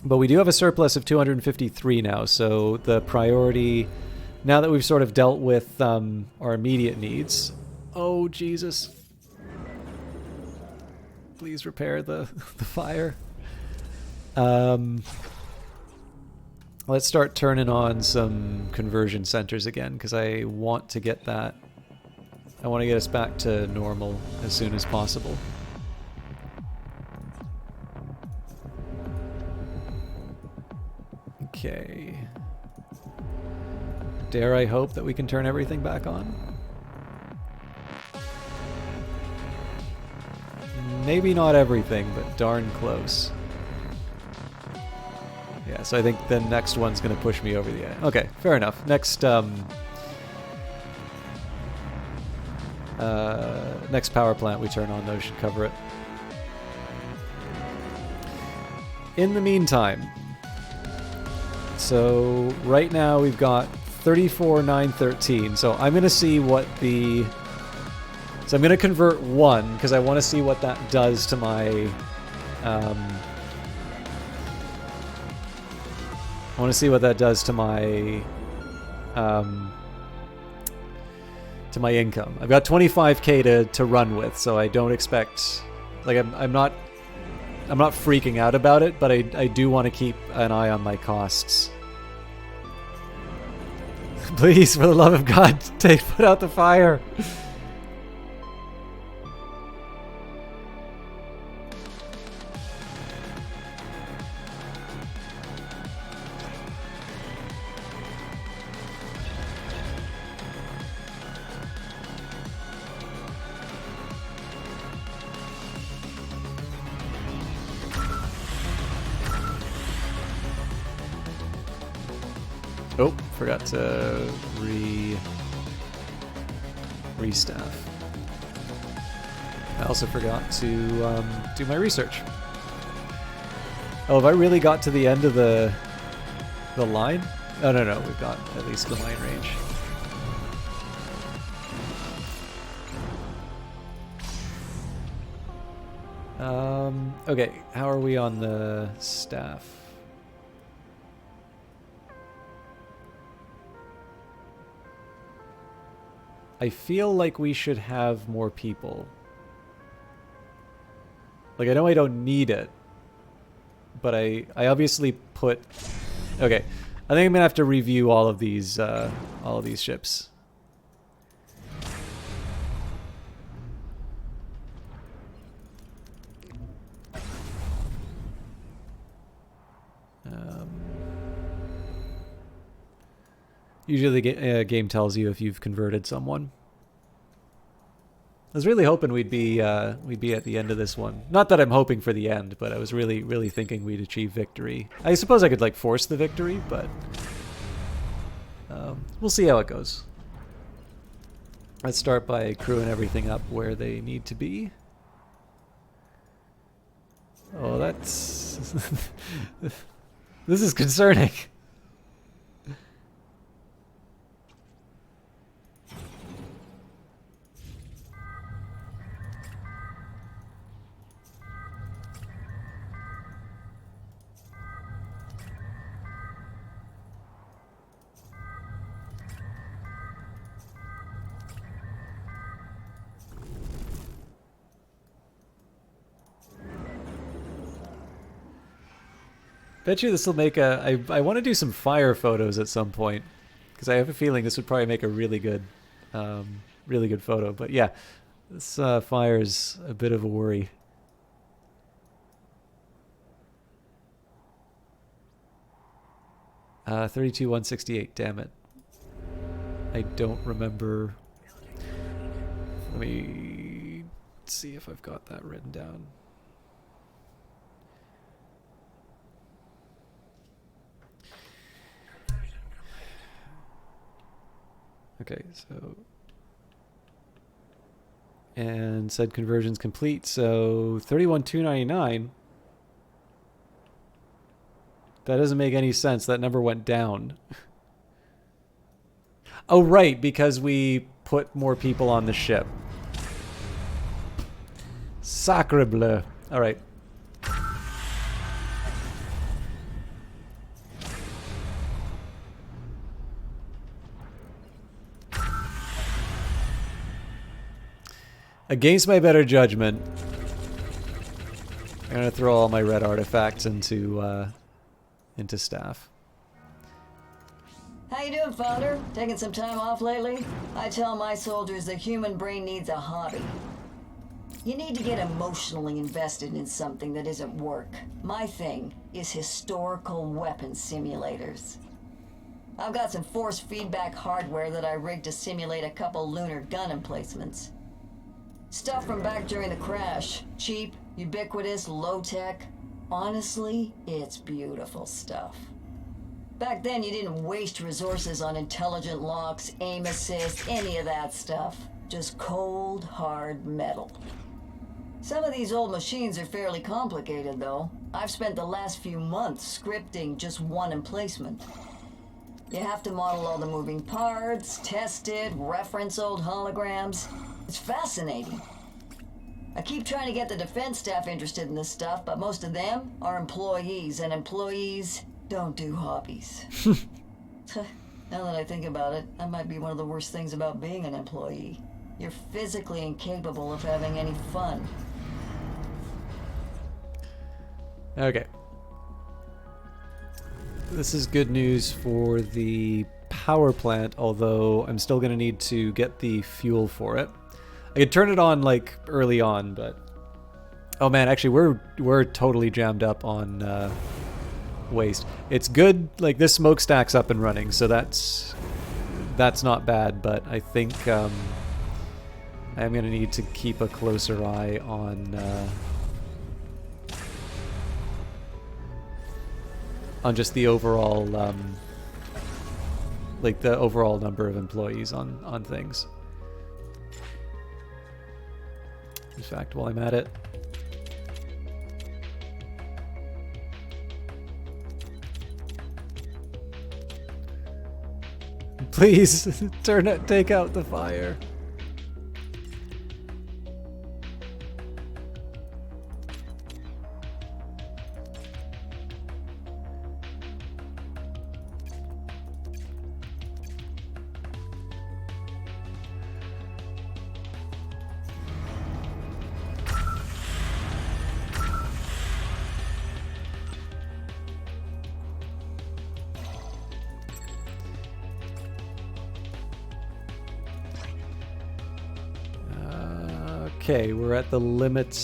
But we do have a surplus of 253 now, so the priority, now that we've sort of dealt with our immediate needs. Oh, Jesus. Please repair the fire. Let's start turning on some conversion centers again, because I want to get that. I want to get us back to normal as soon as possible. Okay. Dare I hope that we can turn everything back on? Maybe not everything, but darn close. Yeah, so I think the next one's going to push me over the edge. Okay, fair enough. Next power plant we turn on, though, should cover it. In the meantime, so right now we've got 34,913. So I'm going to see what the... So I'm going to convert one, because I want to see what that does to my... I want to see what that does to my... to my income. I've got 25k to run with, so I don't expect... Like, I'm not freaking out about it, but I do want to keep an eye on my costs. Please, for the love of God, put out the fire. Oh, forgot to restaff. I also forgot to do my research. Oh, have I really got to the end of the line? Oh, no, we've got at least the line range. Okay, how are we on the staff? I feel like we should have more people. Like, I know I don't need it, but I obviously put... Okay, I think I'm gonna have to review all of these ships. Usually the game tells you if you've converted someone. I was really hoping we'd be at the end of this one. Not that I'm hoping for the end, but I was really thinking we'd achieve victory. I suppose I could like force the victory, but we'll see how it goes. Let's start by crewing everything up where they need to be. Oh, that's this is concerning. Bet you this will make a... I want to do some fire photos at some point, because I have a feeling this would probably make a really good photo. But yeah, this fire's a bit of a worry. Uh, 32,168. Damn it! I don't remember. Let me see if I've got that written down. Okay, so, and said conversion's complete, so 31,299. That doesn't make any sense. That number went down. Oh, right, because we put more people on the ship. Sacre bleu. All right. Against my better judgment, I'm gonna throw all my red artifacts into staff. How you doing, Founder? Taking some time off lately? I tell my soldiers the human brain needs a hobby. You need to get emotionally invested in something that isn't work. My thing is historical weapon simulators. I've got some force feedback hardware that I rigged to simulate a couple lunar gun emplacements. Stuff from back during the crash. Cheap, ubiquitous, low-tech. Honestly, it's beautiful stuff. Back then, you didn't waste resources on intelligent locks, aim assist, any of that stuff. Just cold, hard metal. Some of these old machines are fairly complicated, though. I've spent the last few months scripting just one emplacement. You have to model all the moving parts, test it, reference old holograms. It's fascinating. I keep trying to get the defense staff interested in this stuff, but most of them are employees, and employees don't do hobbies. Now that I think about it, that might be one of the worst things about being an employee. You're physically incapable of having any fun. Okay. This is good news for the power plant, although I'm still going to need to get the fuel for it. I could turn it on like early on, but oh man, actually we're totally jammed up on waste. It's good, like this smokestack's up and running, so that's not bad, but I think I'm going to need to keep a closer eye on just the overall like the overall number of employees on things. In fact, while I'm at it, please take out the fire. Okay, we're at the limits.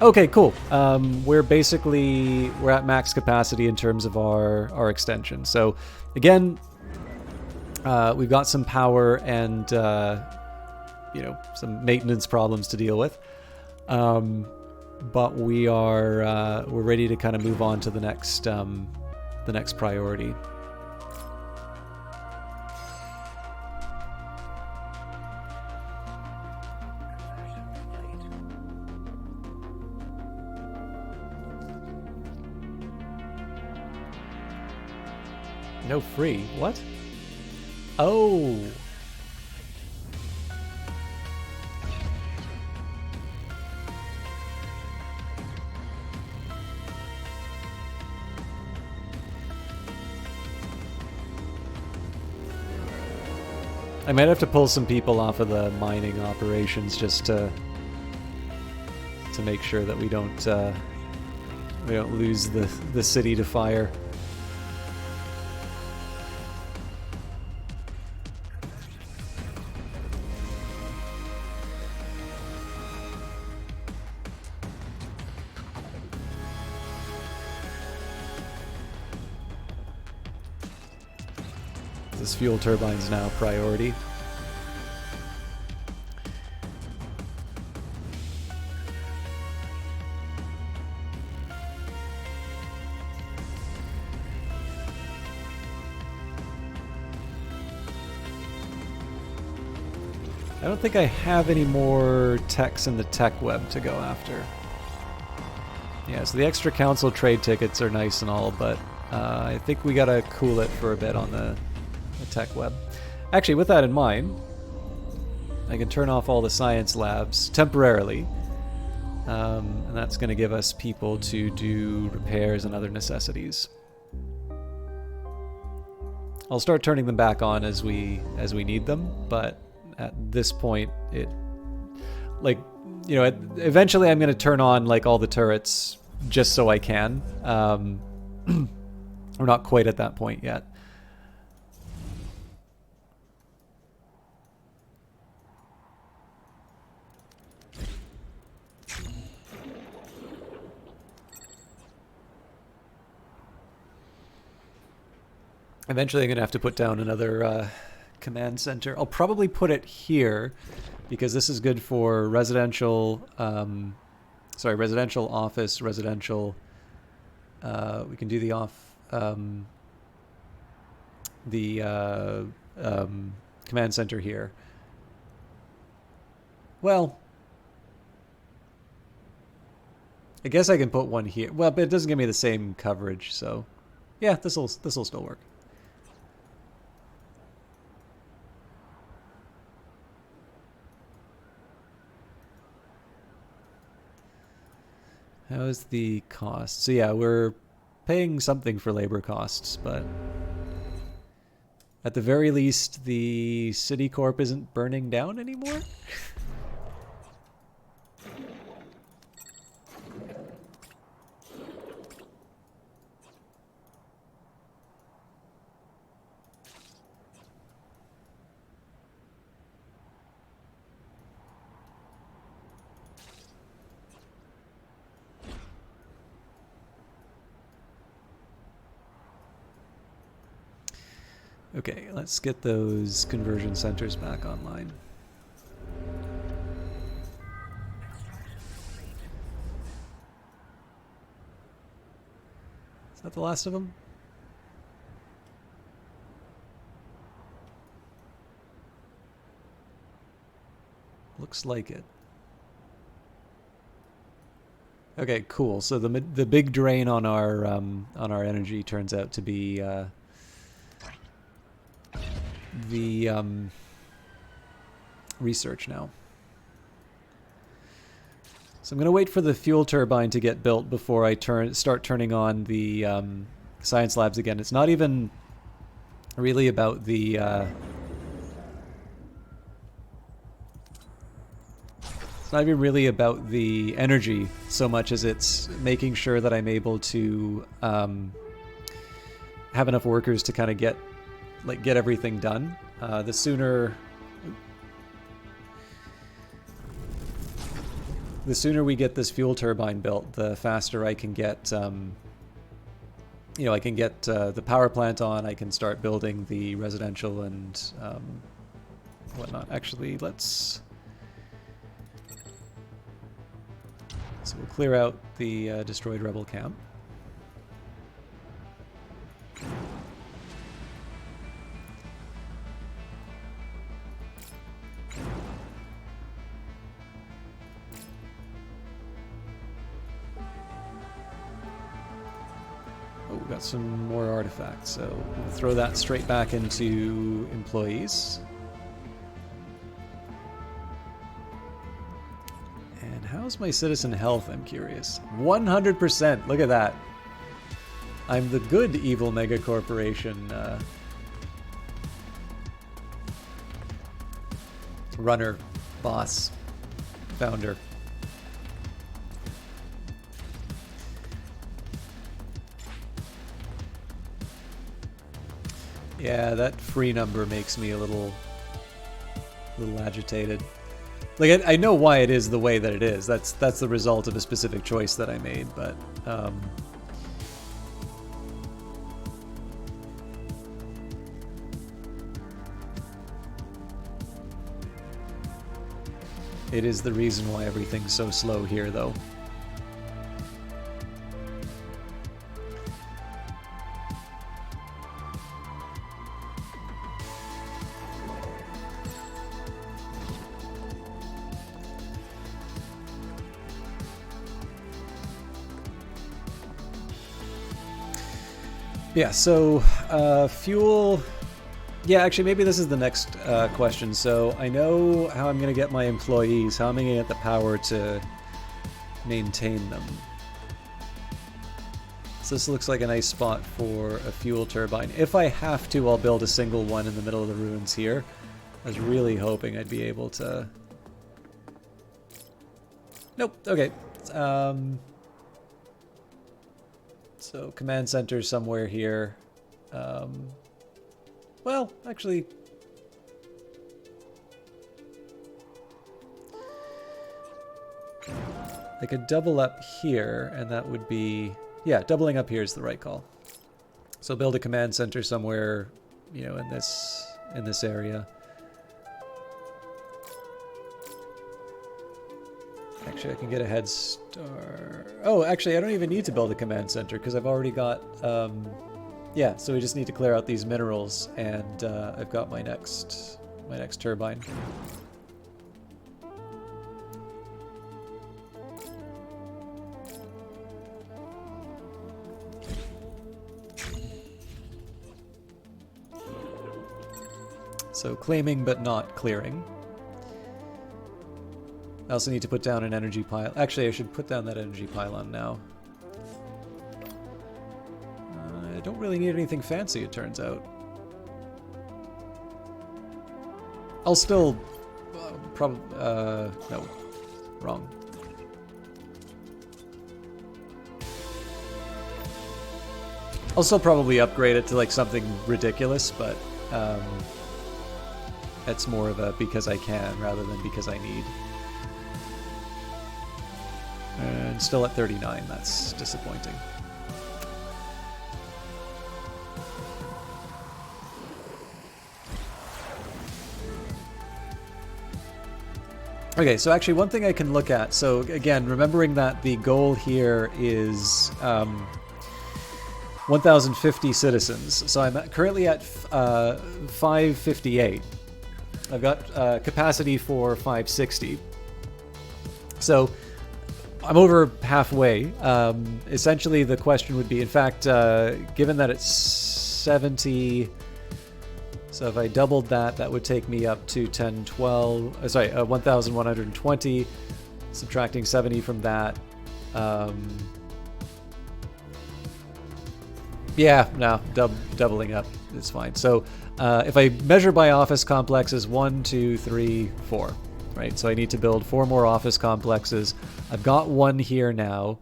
Okay, cool. We're at max capacity in terms of our extension. So again, we've got some power and some maintenance problems to deal with. But we're ready to kind of move on to the next priority. No free. What? Oh. I might have to pull some people off of the mining operations just to make sure that we don't lose the city to fire. This fuel turbine's now priority. I don't think I have any more techs in the tech web to go after. Yeah, so the extra council trade tickets are nice and all, but I think we gotta cool it for a bit on the tech web. Actually, with that in mind, I can turn off all the science labs temporarily, and that's going to give us people to do repairs and other necessities. I'll start turning them back on as we need them, but at this point, eventually I'm going to turn on like all the turrets just so I can. We're not quite at that point yet. Eventually I'm going to have to put down another command center. I'll probably put it here because this is good for residential, residential office, residential. We can do the command center here. Well, I guess I can put one here. Well, but it doesn't give me the same coverage, so yeah, this'll still work. How's the cost? So yeah, we're paying something for labor costs, but at the very least, the City Corp isn't burning down anymore? Okay, let's get those conversion centers back online. Is that the last of them? Looks like it. Okay, cool. So the big drain on our energy turns out to be the research now. So I'm going to wait for the fuel turbine to get built before I start turning on the science labs again. It's not even really about the it's not even really about the energy so much as it's making sure that I'm able to have enough workers to kind of get everything done. The sooner the sooner we get this fuel turbine built, the faster I can get, I can get the power plant on. I can start building the residential and whatnot. Actually, let's... So we'll clear out the destroyed rebel camp. Oh, we got some more artifacts, so we'll throw that straight back into employees. And how's my citizen health, I'm curious. 100%! Look at that! I'm the good evil mega corporation runner, boss, founder. Yeah, that free number makes me a little agitated. Like, I know why it is the way that it is. That's the result of a specific choice that I made, but it is the reason why everything's so slow here, though. Yeah, so fuel... Yeah, actually, maybe this is the next question. So I know how I'm going to get my employees. How am I going to get the power to maintain them? So this looks like a nice spot for a fuel turbine. If I have to, I'll build a single one in the middle of the ruins here. I was really hoping I'd be able to... Nope, okay. So command center somewhere here. Well, actually... I could double up here, and that would be... Yeah, doubling up here is the right call. So build a command center somewhere, you know, in this area. Actually, I can get a head start. Oh, actually, I don't even need to build a command center because I've already got... yeah, so we just need to clear out these minerals, and I've got my next turbine. So claiming but not clearing. I also need to put down an energy pile. Actually, I should put down that energy pylon now. I don't really need anything fancy, it turns out. I'll still... probably... no. Wrong. I'll still probably upgrade it to like something ridiculous, but... it's more of a because I can rather than because I need. And still at 39, that's disappointing. Okay, so actually one thing I can look at, so again, remembering that the goal here is 1,050 citizens. So I'm currently at 558. I've got capacity for 560. So I'm over halfway. Essentially, the question would be, in fact, given that it's 70... So if I doubled that, that would take me up to 1,120. Subtracting 70 from that. Yeah, no, doubling up is fine. So if I measure by office complexes, 1, 2, 3, 4, right? So I need to build 4 more office complexes. I've got one here now.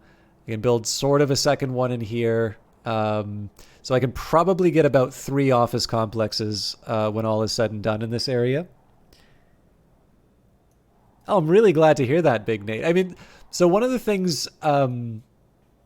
I can build sort of a second one in here. So I can probably get about 3 office complexes when all is said and done in this area. Oh, I'm really glad to hear that, Big Nate. I mean, so one of the things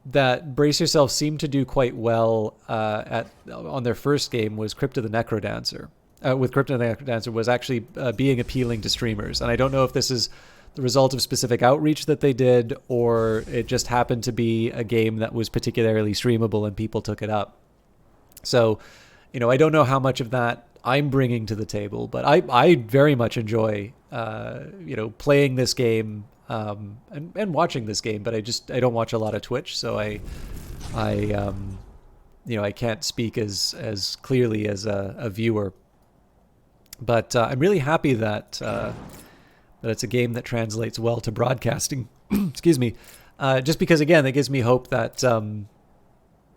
that Brace Yourself seemed to do quite well on their first game was Crypto the Necrodancer. With Crypto the Necrodancer was actually being appealing to streamers. And I don't know if this is the result of specific outreach that they did, or it just happened to be a game that was particularly streamable and people took it up. So, I don't know how much of that I'm bringing to the table, but I very much enjoy, playing this game and watching this game. But I don't watch a lot of Twitch, so I can't speak as clearly as a viewer. But I'm really happy that it's a game that translates well to broadcasting. Excuse me, just because again, that gives me hope that.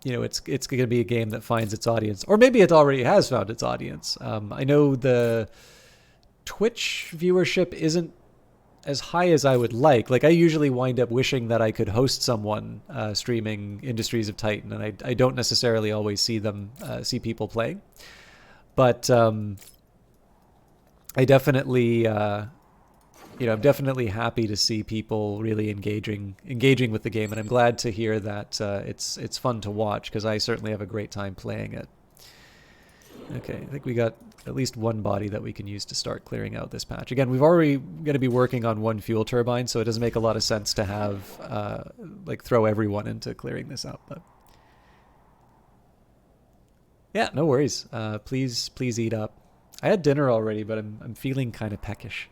It's going to be a game that finds its audience, or maybe it already has found its audience. I know the Twitch viewership isn't as high as I would like. Like I usually wind up wishing that I could host someone streaming Industries of Titan, and I don't necessarily always see people playing. But I definitely. I'm definitely happy to see people really engaging with the game, and I'm glad to hear that it's fun to watch, because I certainly have a great time playing it. Okay, I think we got at least one body that we can use to start clearing out this patch. Again, we've already going to be working on one fuel turbine, so it doesn't make a lot of sense to have throw everyone into clearing this out. But yeah, no worries. Please eat up. I had dinner already, but I'm feeling kind of peckish.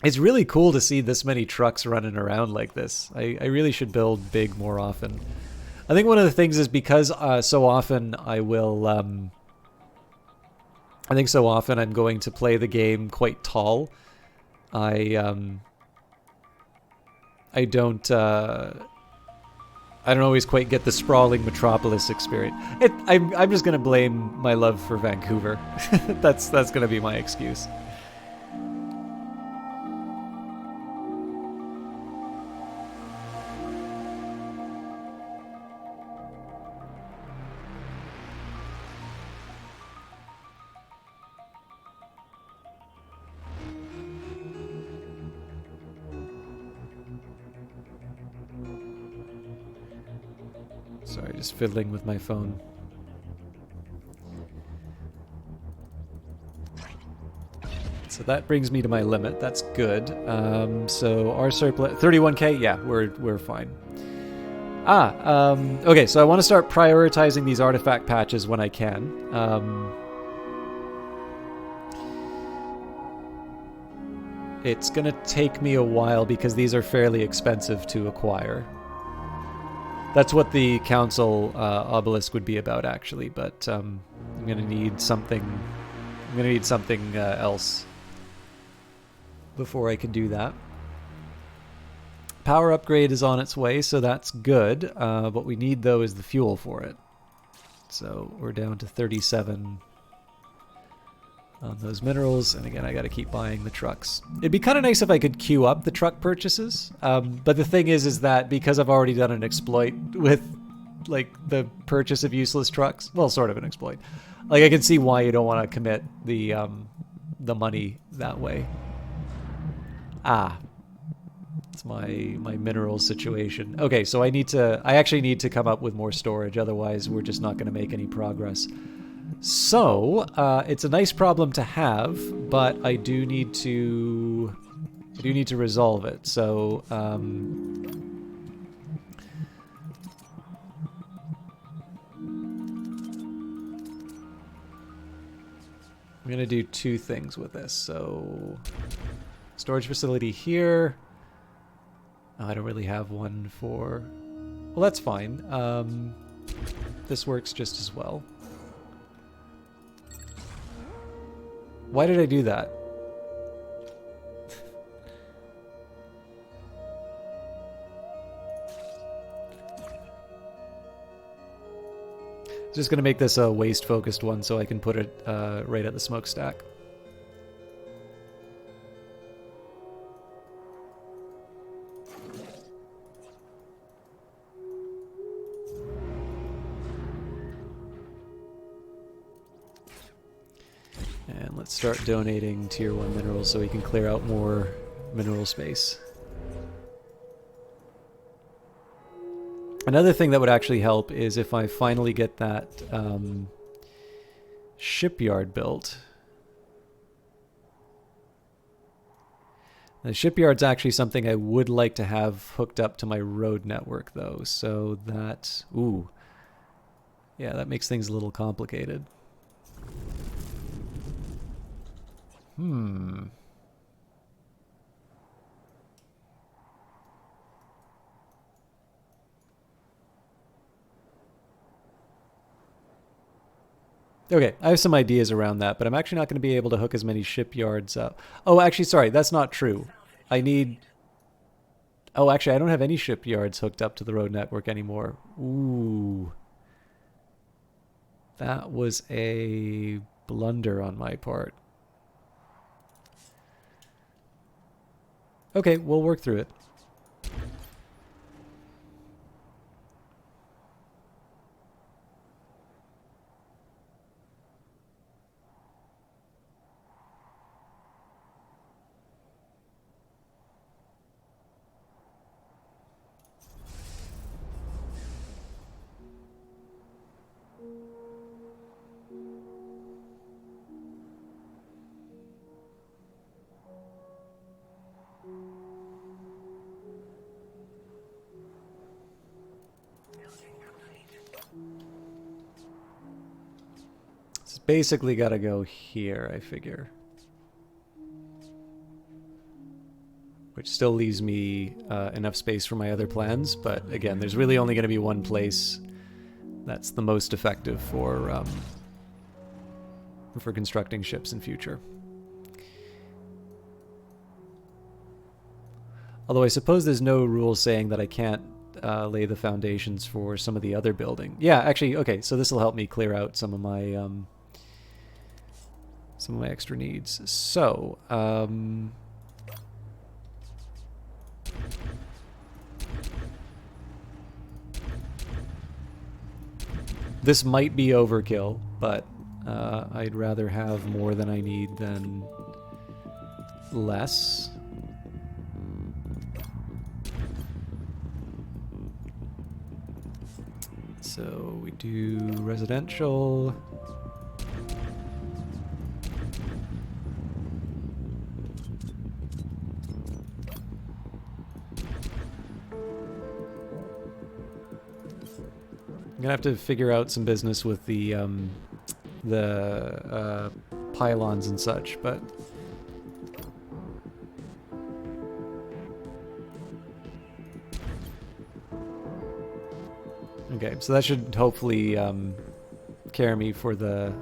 It's really cool to see this many trucks running around like this. I really should build big more often. I think one of the things is because so often I will... I think so often I'm going to play the game quite tall. I don't always quite get the sprawling metropolis experience. I'm just going to blame my love for Vancouver. That's going to be my excuse. Sorry, just fiddling with my phone. So that brings me to my limit. That's good. So our surplus 31k. Yeah, we're fine. Okay. So I want to start prioritizing these artifact patches when I can. It's gonna take me a while because these are fairly expensive to acquire. That's what the council obelisk would be about, actually. But I'm gonna need something. I'm gonna need something else before I can do that. Power upgrade is on its way, so that's good. What we need though is the fuel for it. So we're down to 37 on those minerals, and again I got to keep buying the trucks. It'd be kind of nice if I could queue up the truck purchases, but the thing is that because I've already done an exploit with like the purchase of useless trucks, well, sort of an exploit, like I can see why you don't want to commit the money that way. It's my mineral situation. Okay, so I actually need to come up with more storage, otherwise we're just not going to make any progress. So, it's a nice problem to have, but I do need to resolve it. So, I'm going to do two things with this. So, storage facility here. Oh, I don't really have one for... Well, that's fine. This works just as well. Why did I do that? Just gonna make this a waste-focused one so I can put it right at the smokestack. let's start donating tier 1 minerals so we can clear out more mineral space. Another thing that would actually help is if I finally get that shipyard built. The shipyard's actually something I would like to have hooked up to my road network, though, so that... Ooh. Yeah, that makes things a little complicated. Okay, I have some ideas around that, but I'm actually not going to be able to hook as many shipyards up. Oh, actually, sorry, that's not true. I need... Oh, actually, I don't have any shipyards hooked up to the road network anymore. Ooh. That was a blunder on my part. Okay, we'll work through it. It's basically got to go here, I figure. Which still leaves me enough space for my other plans, but again, there's really only going to be one place that's the most effective for constructing ships in future. Although I suppose there's no rule saying that I can't lay the foundations for some of the other building. Yeah, actually, okay, so this will help me clear out some of my extra needs. So, this might be overkill, but I'd rather have more than I need than less. So we do residential. I'm gonna have to figure out some business with the pylons and such, but okay, so that should hopefully carry me for the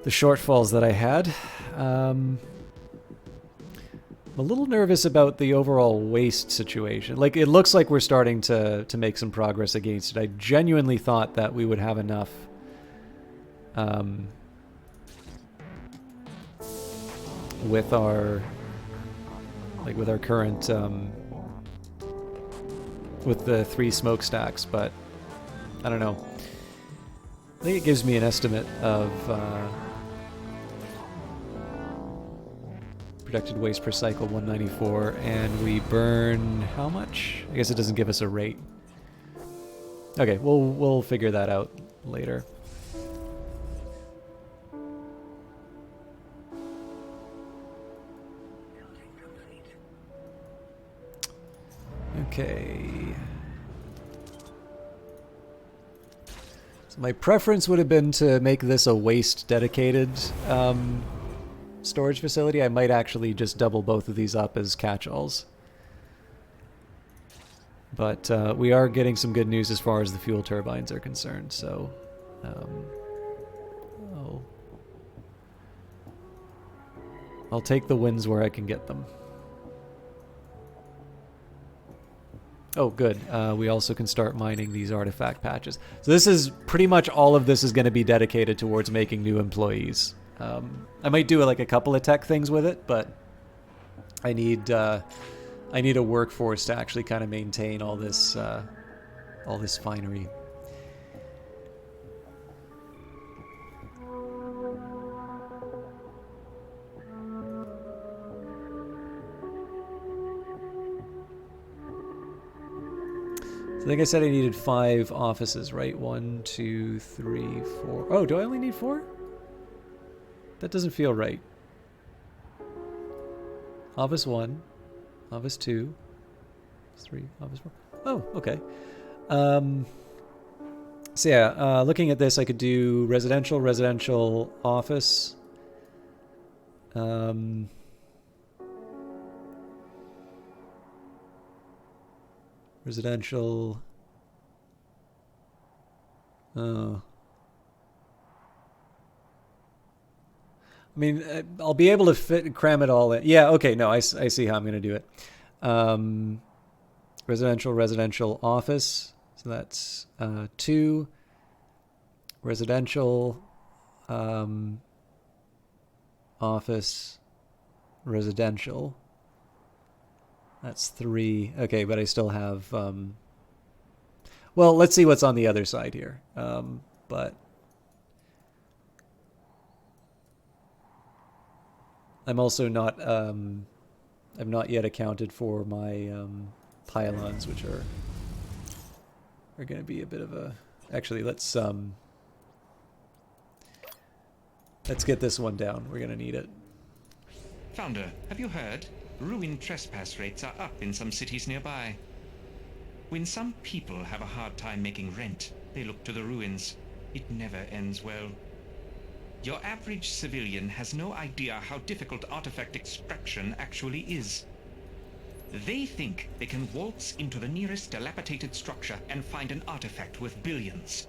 shortfalls that I had. I'm a little nervous about the overall waste situation. Like, it looks like we're starting to make some progress against it. I genuinely thought that we would have enough with our current with the 3 smokestacks, but I don't know. I think it gives me an estimate of projected waste per cycle 194, and we burn how much? I guess it doesn't give us a rate. Okay, we'll figure that out later. Okay. So my preference would have been to make this a waste dedicated storage facility. I might actually just double both of these up as catch-alls. But we are getting some good news as far as the fuel turbines are concerned, so I'll take the wins where I can get them. Oh, good. We also can start mining these artifact patches. So this is pretty much all of this is going to be dedicated towards making new employees. I might do like a couple of tech things with it, but I need a workforce to actually kind of maintain all this finery. So I think I said I needed 5 offices, right? 1, 2, 3, 4. Oh, do I only need 4? That doesn't feel right. Office 1, Office 2, 3, Office 4. Oh, okay. So yeah, looking at this, I could do residential, residential, office. Residential. Oh. I mean, I'll be able to cram it all in. Yeah, okay, no, I see how I'm going to do it. Residential, residential, office. So that's 2. Residential, office, residential. That's 3. Okay, but I still have... well, let's see what's on the other side here. But... I'm also not... I've not yet accounted for my pylons, which are going to be a bit of a... Actually, let's get this one down. We're going to need it. Founder, have you heard? Ruin trespass rates are up in some cities nearby. When some people have a hard time making rent, they look to the ruins. It never ends well. Your average civilian has no idea how difficult artifact extraction actually is. They think they can waltz into the nearest dilapidated structure and find an artifact worth billions.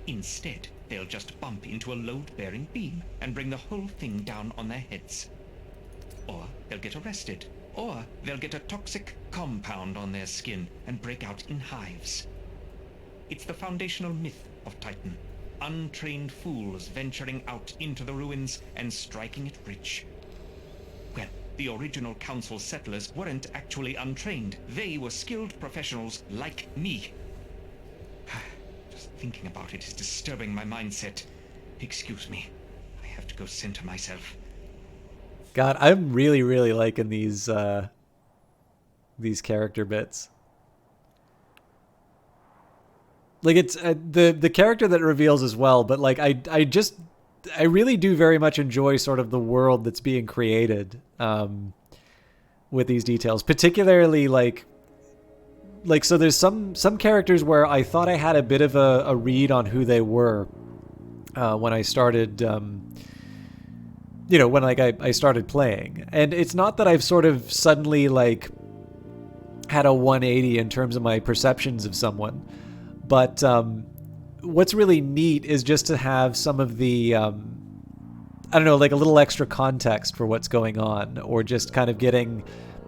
Instead, they'll just bump into a load-bearing beam and bring the whole thing down on their heads. Or they'll get arrested. Or they'll get a toxic compound on their skin and break out in hives. It's the foundational myth of Titan. Untrained fools venturing out into the ruins and striking it rich. Well, the original council settlers weren't actually untrained. They were skilled professionals like me. Just thinking about it is disturbing my mindset. Excuse me. I have to go center myself. God, I'm really, really liking these character bits. Like, it's the character that it reveals as well, but like I really do very much enjoy sort of the world that's being created with these details, particularly like so there's some characters where I thought I had a bit of a read on who they were when I started when I started playing. And it's not that I've sort of suddenly like had a 180 in terms of my perceptions of someone. But what's really neat is just to have some of the, I don't know, like a little extra context for what's going on, or just kind of getting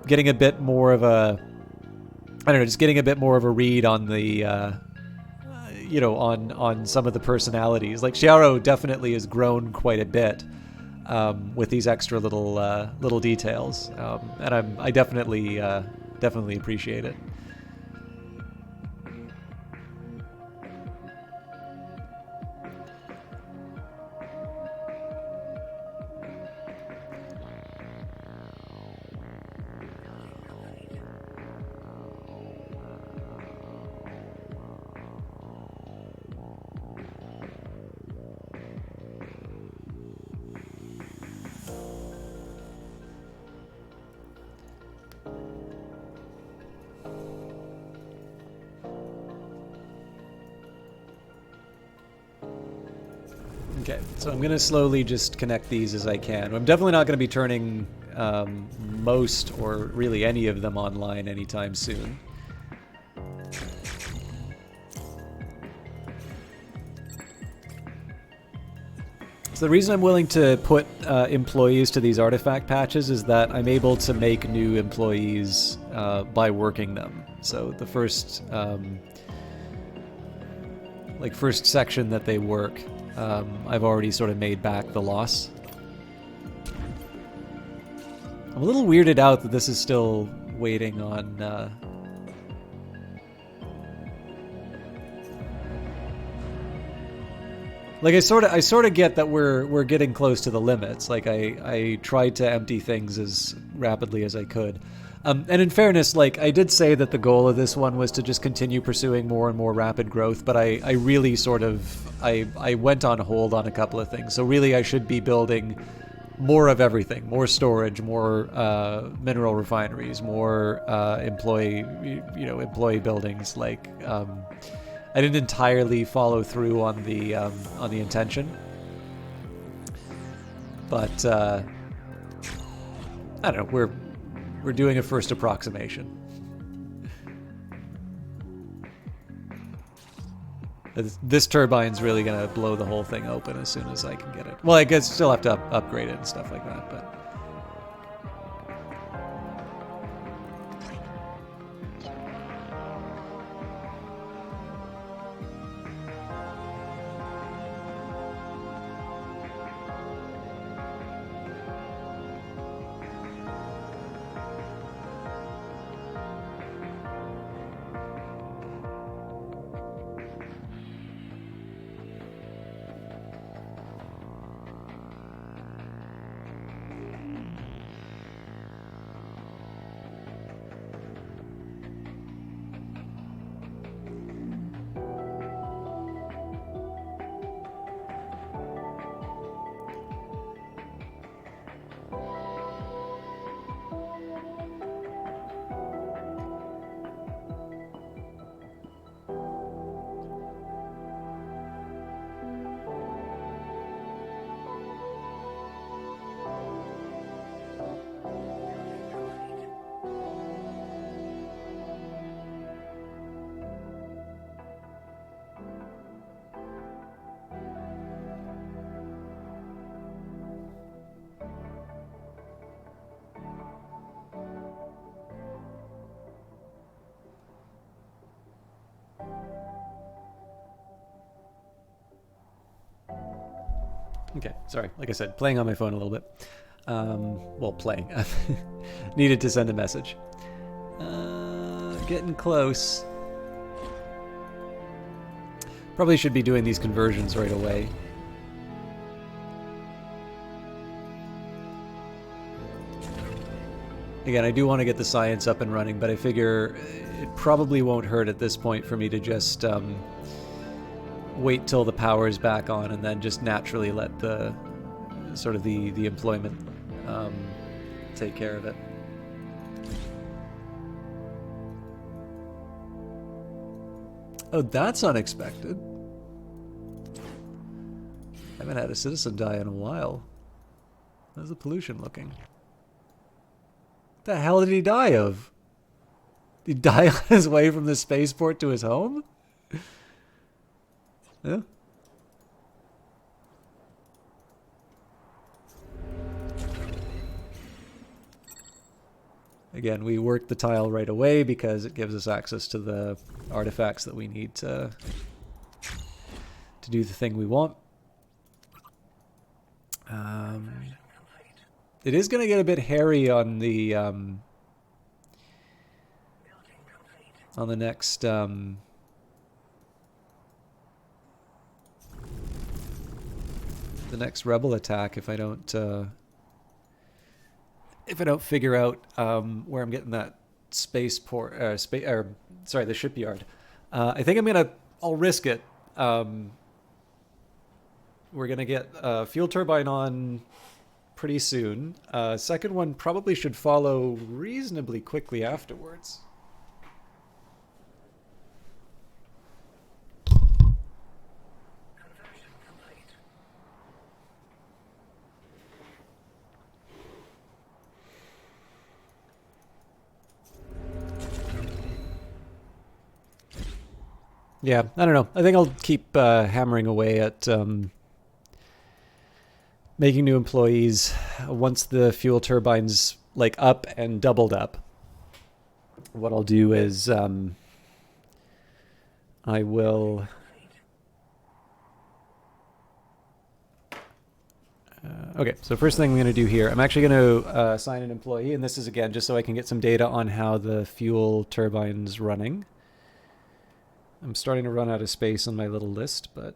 a bit more of a, I don't know, just getting a bit more of a read on the, on some of the personalities. Like Xiao definitely has grown quite a bit with these extra little details, and I definitely appreciate it. Okay, so I'm going to slowly just connect these as I can. I'm definitely not going to be turning most or really any of them online anytime soon. So the reason I'm willing to put employees to these artifact patches is that I'm able to make new employees by working them. So the first first section that they work, I've already sort of made back the loss. I'm a little weirded out that this is still waiting on... Like I sort of get that we're getting close to the limits. Like I tried to empty things as rapidly as I could. And in fairness, like, I did say that the goal of this one was to just continue pursuing more and more rapid growth, but I really sort of, I went on hold on a couple of things. So really I should be building more of everything, more storage, more mineral refineries, more employee buildings. Like, I didn't entirely follow through on the intention, but I don't know. We're doing a first approximation. This turbine's really gonna blow the whole thing open as soon as I can get it. Well, I guess still have to upgrade it and stuff like that, but. Okay, sorry. Like I said, playing on my phone a little bit. Well, playing. Needed to send a message. Getting close. Probably should be doing these conversions right away. Again, I do want to get the science up and running, but I figure it probably won't hurt at this point for me to just wait till the power's back on and then just naturally let the sort of the employment take care of it. Oh, that's unexpected. I haven't had a citizen die in a while. How's the pollution looking? What the hell did he die of? Did he die on his way from the spaceport to his home? Yeah. Again, we worked the tile right away because it gives us access to the artifacts that we need to do the thing we want. It is going to get a bit hairy on the next the next rebel attack if I don't figure out where I'm getting that spaceport sorry, the shipyard. I think I'll risk it. We're gonna get a fuel turbine on pretty soon. Second one probably should follow reasonably quickly afterwards. Yeah, I don't know. I think I'll keep hammering away at making new employees once the fuel turbine's like up and doubled up. What I'll do is I will okay, so first thing I'm going to do here, I'm actually going to assign an employee, and this is again just so I can get some data on how the fuel turbine's running. I'm starting to run out of space on my little list, but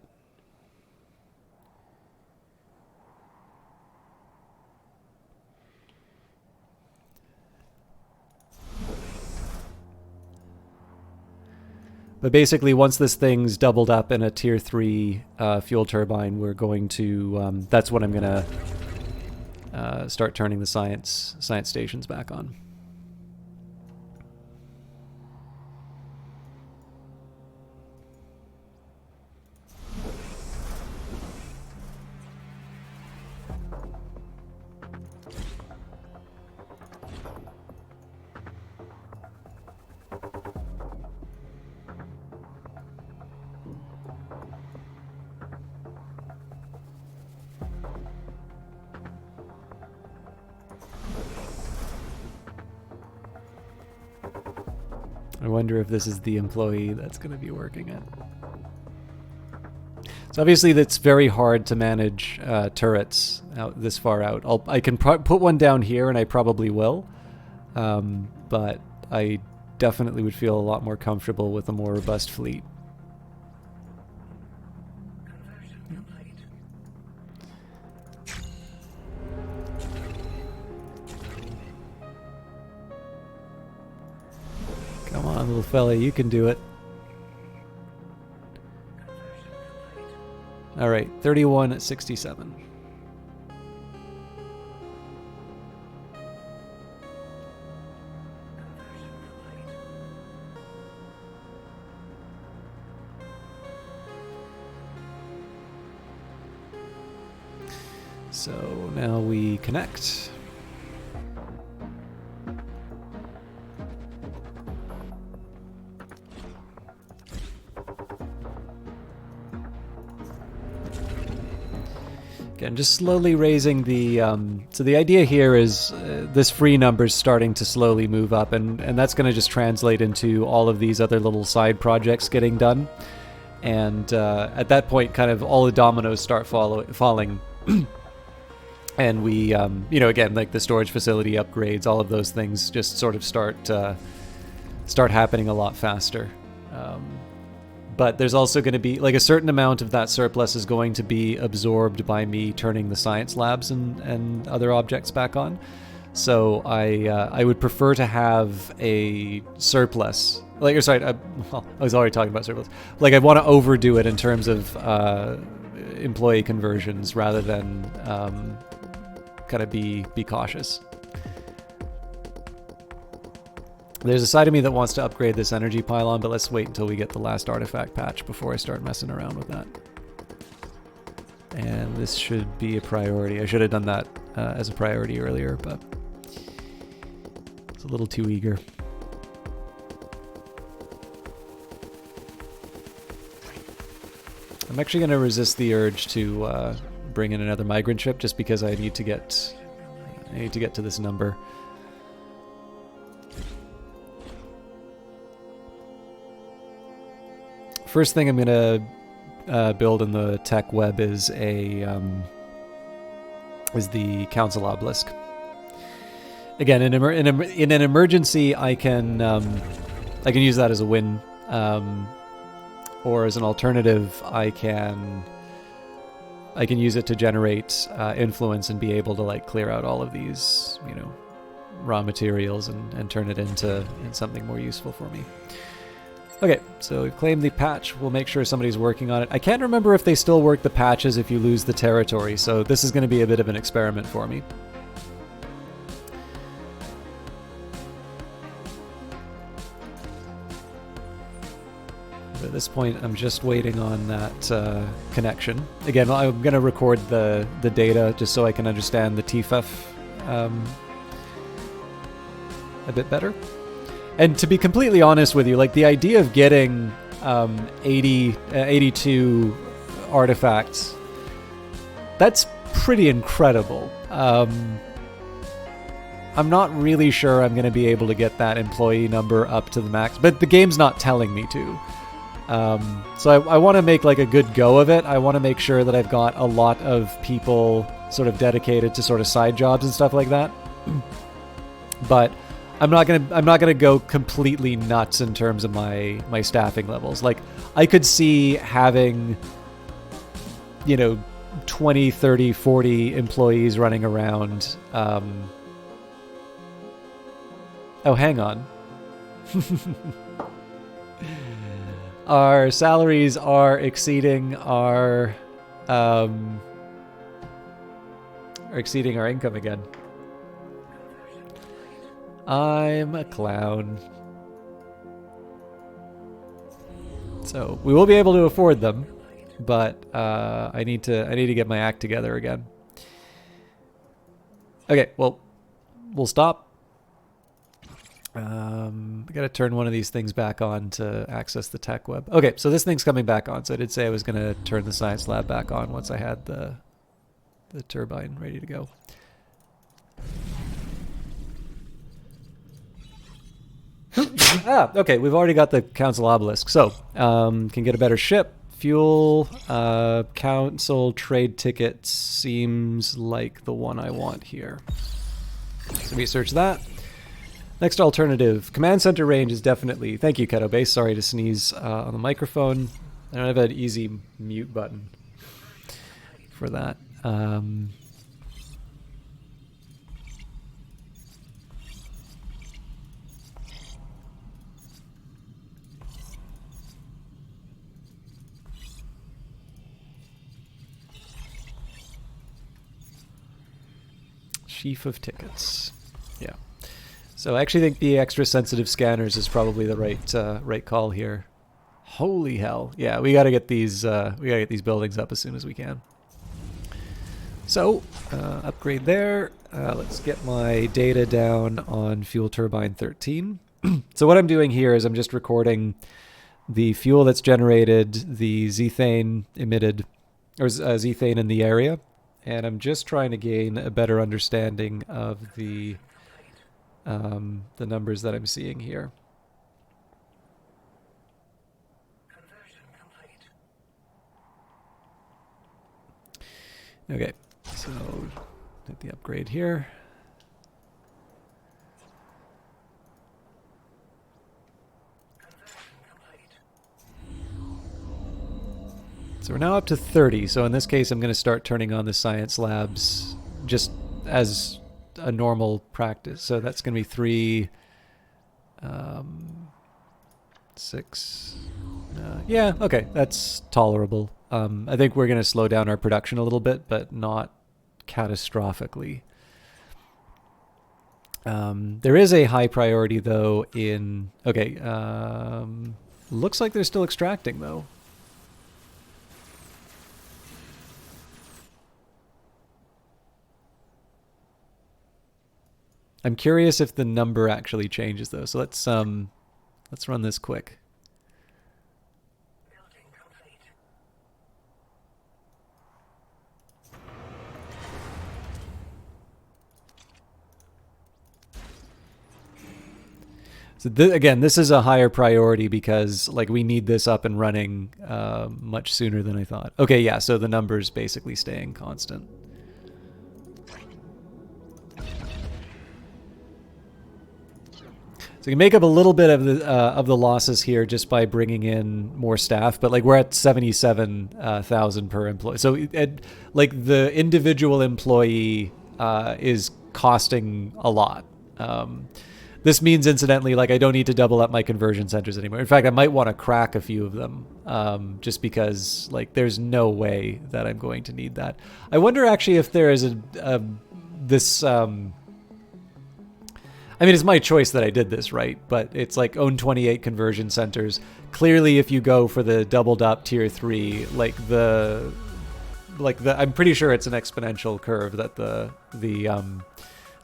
But basically, once this thing's doubled up in a tier 3 fuel turbine, we're going to... that's when I'm going to start turning the science stations back on. I wonder if this is the employee that's going to be working it. So obviously that's very hard to manage turrets out this far out. I can put one down here, and I probably will. But I definitely would feel a lot more comfortable with a more robust fleet. Come on, little fella, you can do it. All right, 31 at 67. So now we connect. Again, just slowly raising the... so the idea here is this free number's starting to slowly move up, and that's going to just translate into all of these other little side projects getting done. And at that point, kind of all the dominoes start falling. And we, you know, again, like the storage facility upgrades, all of those things just sort of start happening a lot faster. But there's also going to be, like, a certain amount of that surplus is going to be absorbed by me turning the science labs and other objects back on. So I would prefer to have a surplus. Like, or sorry, well, I was already talking about surplus. Like, I want to overdo it in terms of employee conversions rather than kind of be cautious. There's a side of me that wants to upgrade this energy pylon, but let's wait until we get the last artifact patch before I start messing around with that. And this should be a priority. I should have done that as a priority earlier, but it's a little too eager. I'm actually going to resist the urge to bring in another migrant ship just because I need to get to this number. First thing I'm gonna build in the tech web is the council obelisk. Again, in an emergency, I can use that as a win, or as an alternative, I can use it to generate influence and be able to, like, clear out all of these, you know, raw materials and turn it into something more useful for me. Okay, so we've claimed the patch. We'll make sure somebody's working on it. I can't remember if they still work the patches if you lose the territory, so this is going to be a bit of an experiment for me. At this point, I'm just waiting on that connection. Again, I'm going to record the data just so I can understand the TFEF a bit better. And to be completely honest with you, like, the idea of getting 82 artifacts, that's pretty incredible. I'm not really sure I'm going to be able to get that employee number up to the max, but the game's not telling me to. So I want to make, like, a good go of it. I want to make sure that I've got a lot of people sort of dedicated to sort of side jobs and stuff like that. But I'm not gonna go completely nuts in terms of my staffing levels. Like, I could see having, you know, 20, 30, 40 employees running around. Oh, hang on. Our salaries are exceeding our income again. I'm a clown. So we will be able to afford them, but I need to get my act together again. Okay, well, we'll stop. I gotta turn one of these things back on to access the tech web. Okay, so this thing's coming back on. So I did say I was gonna turn the science lab back on once I had the turbine ready to go. Okay, we've already got the council obelisk, so can get a better ship. Fuel, council trade tickets seems like the one I want here. So research that. Next alternative, command center range is definitely, thank you Keto Base, sorry to sneeze on the microphone. I don't have an easy mute button for that. Sheaf of tickets. Yeah. So I actually think the extra sensitive scanners is probably the right call here. Holy hell. Yeah, we got to get these buildings up as soon as we can. So, upgrade there. Let's get my data down on fuel turbine 13. So what I'm doing here is I'm just recording the fuel that's generated, the zethane emitted, or zethane in the area. And I'm just trying to gain a better understanding of the numbers that I'm seeing here. Okay, so hit the upgrade here. So we're now up to 30. So in this case, I'm going to start turning on the science labs just as a normal practice. So that's going to be 3, 6. Yeah, okay, that's tolerable. I think we're going to slow down our production a little bit, but not catastrophically. There is a high priority, though, in... Okay, looks like they're still extracting, though. I'm curious if the number actually changes, though. So let's run this quick. So again, this is a higher priority because like we need this up and running much sooner than I thought. Okay, yeah, so the number's basically staying constant. So you can make up a little bit of the losses here just by bringing in more staff, but like we're at 77,000 per employee. So like the individual employee is costing a lot. This means, incidentally, like I don't need to double up my conversion centers anymore. In fact, I might want to crack a few of them just because like there's no way that I'm going to need that. I wonder actually if there is this... I mean, it's my choice that I did this, right? But it's like own 28 conversion centers. Clearly, if you go for the doubled up tier 3, I'm pretty sure it's an exponential curve that the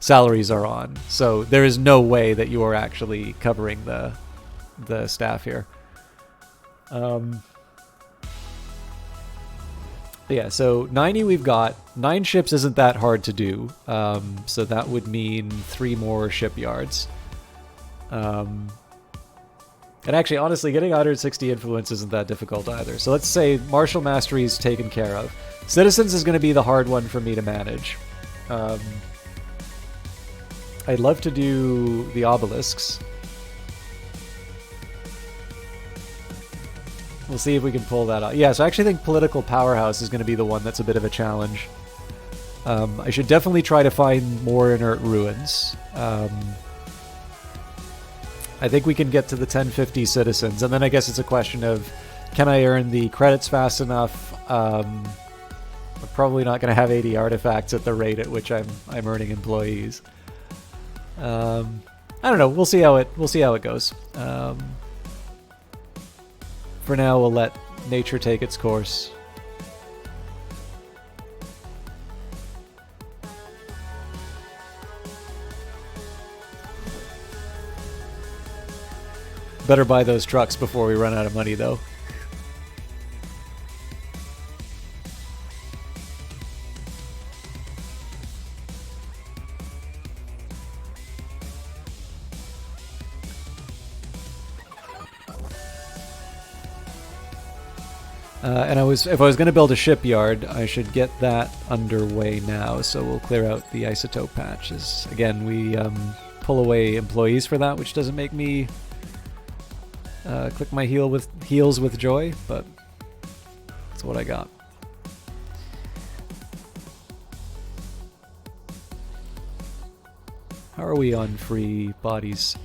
salaries are on. So there is no way that you are actually covering the staff here. Yeah, so 90 we've got. 9 ships isn't that hard to do. So that would mean 3 more shipyards. And actually, honestly, getting 160 influence isn't that difficult either. So let's say Martial Mastery is taken care of. Citizens is going to be the hard one for me to manage. I'd love to do the obelisks. We'll see if we can pull that out. Yeah, so I actually think Political Powerhouse is going to be the one that's a bit of a challenge. I should definitely try to find more inert ruins. I think we can get to the 1050 citizens, and then I guess it's a question of, can I earn the credits fast enough? I'm probably not going to have 80 artifacts at the rate at which I'm earning employees. I don't know. We'll see how it goes. For now, we'll let nature take its course. Better buy those trucks before we run out of money, though. And if I was going to build a shipyard, I should get that underway now. So we'll clear out the isotope patches. Again, we pull away employees for that, which doesn't make me click my heels with joy, but that's what I got. How are we on free bodies?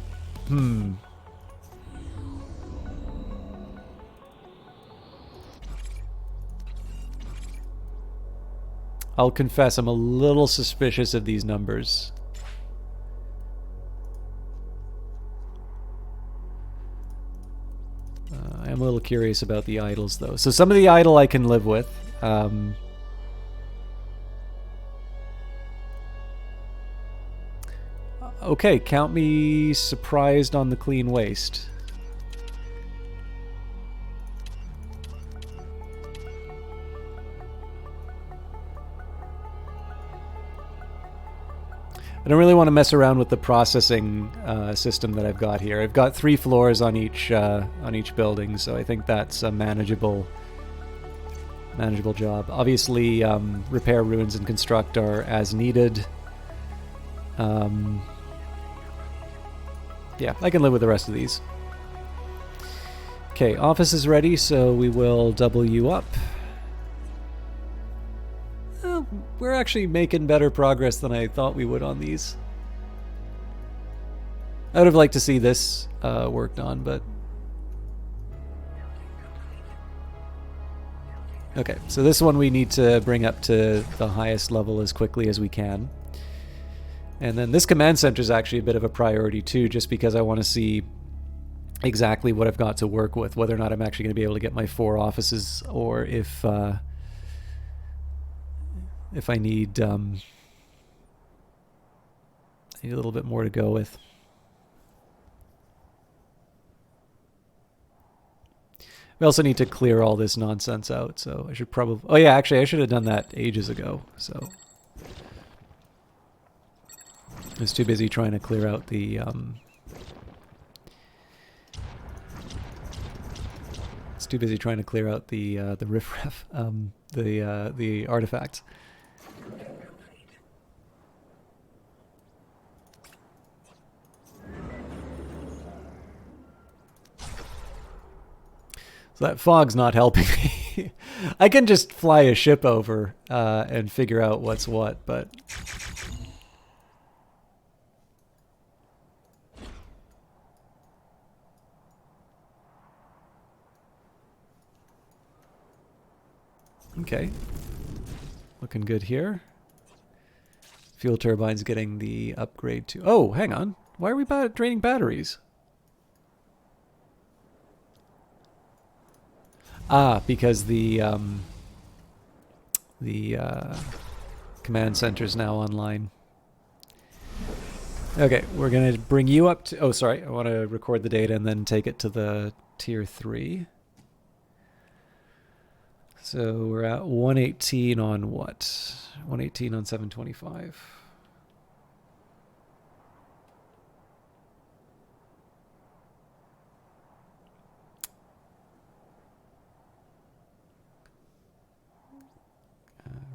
I'll confess, I'm a little suspicious of these numbers. I am a little curious about the idols, though. So some of the idle I can live with. Okay, count me surprised on the clean waste. I don't really want to mess around with the processing system that I've got here. I've got 3 floors on each building, so I think that's a manageable job. Obviously, repair, ruins, and construct are as needed. Yeah, I can live with the rest of these. Okay, office is ready, so we will double you up. We're actually making better progress than I thought we would on these. I would have liked to see this worked on, but... Okay, so this one we need to bring up to the highest level as quickly as we can. And then this command center is actually a bit of a priority too, just because I want to see exactly what I've got to work with, whether or not I'm actually going to be able to get my 4 offices, or if I need a little bit more to go with. We also need to clear all this nonsense out, so I should probably... Oh yeah, actually I should have done that ages ago, so... I was too busy trying to clear out the... too busy trying to clear out the riffraff, the artifacts. So that fog's not helping me. I can just fly a ship over and figure out what's what, but... Okay. Looking good here. Fuel turbine's getting the upgrade to... Oh, hang on. Why are we draining batteries? Ah, because the command center is now online. Okay, we're going to bring you up to... Oh, sorry. I want to record the data and then take it to the tier 3. So we're at 118 on what? 118 on 725.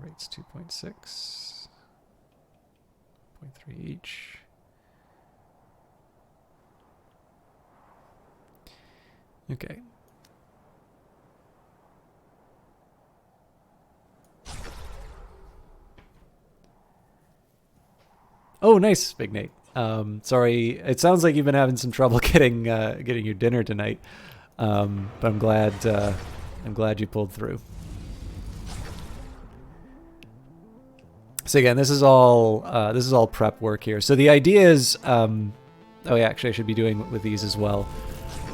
Rates 2.6. 0.3 each. Okay. Oh, nice, Big Nate. Sorry, it sounds like you've been having some trouble getting your dinner tonight, but I'm glad you pulled through. So again, this is all prep work here. So the idea is, oh yeah, actually I should be doing with these as well.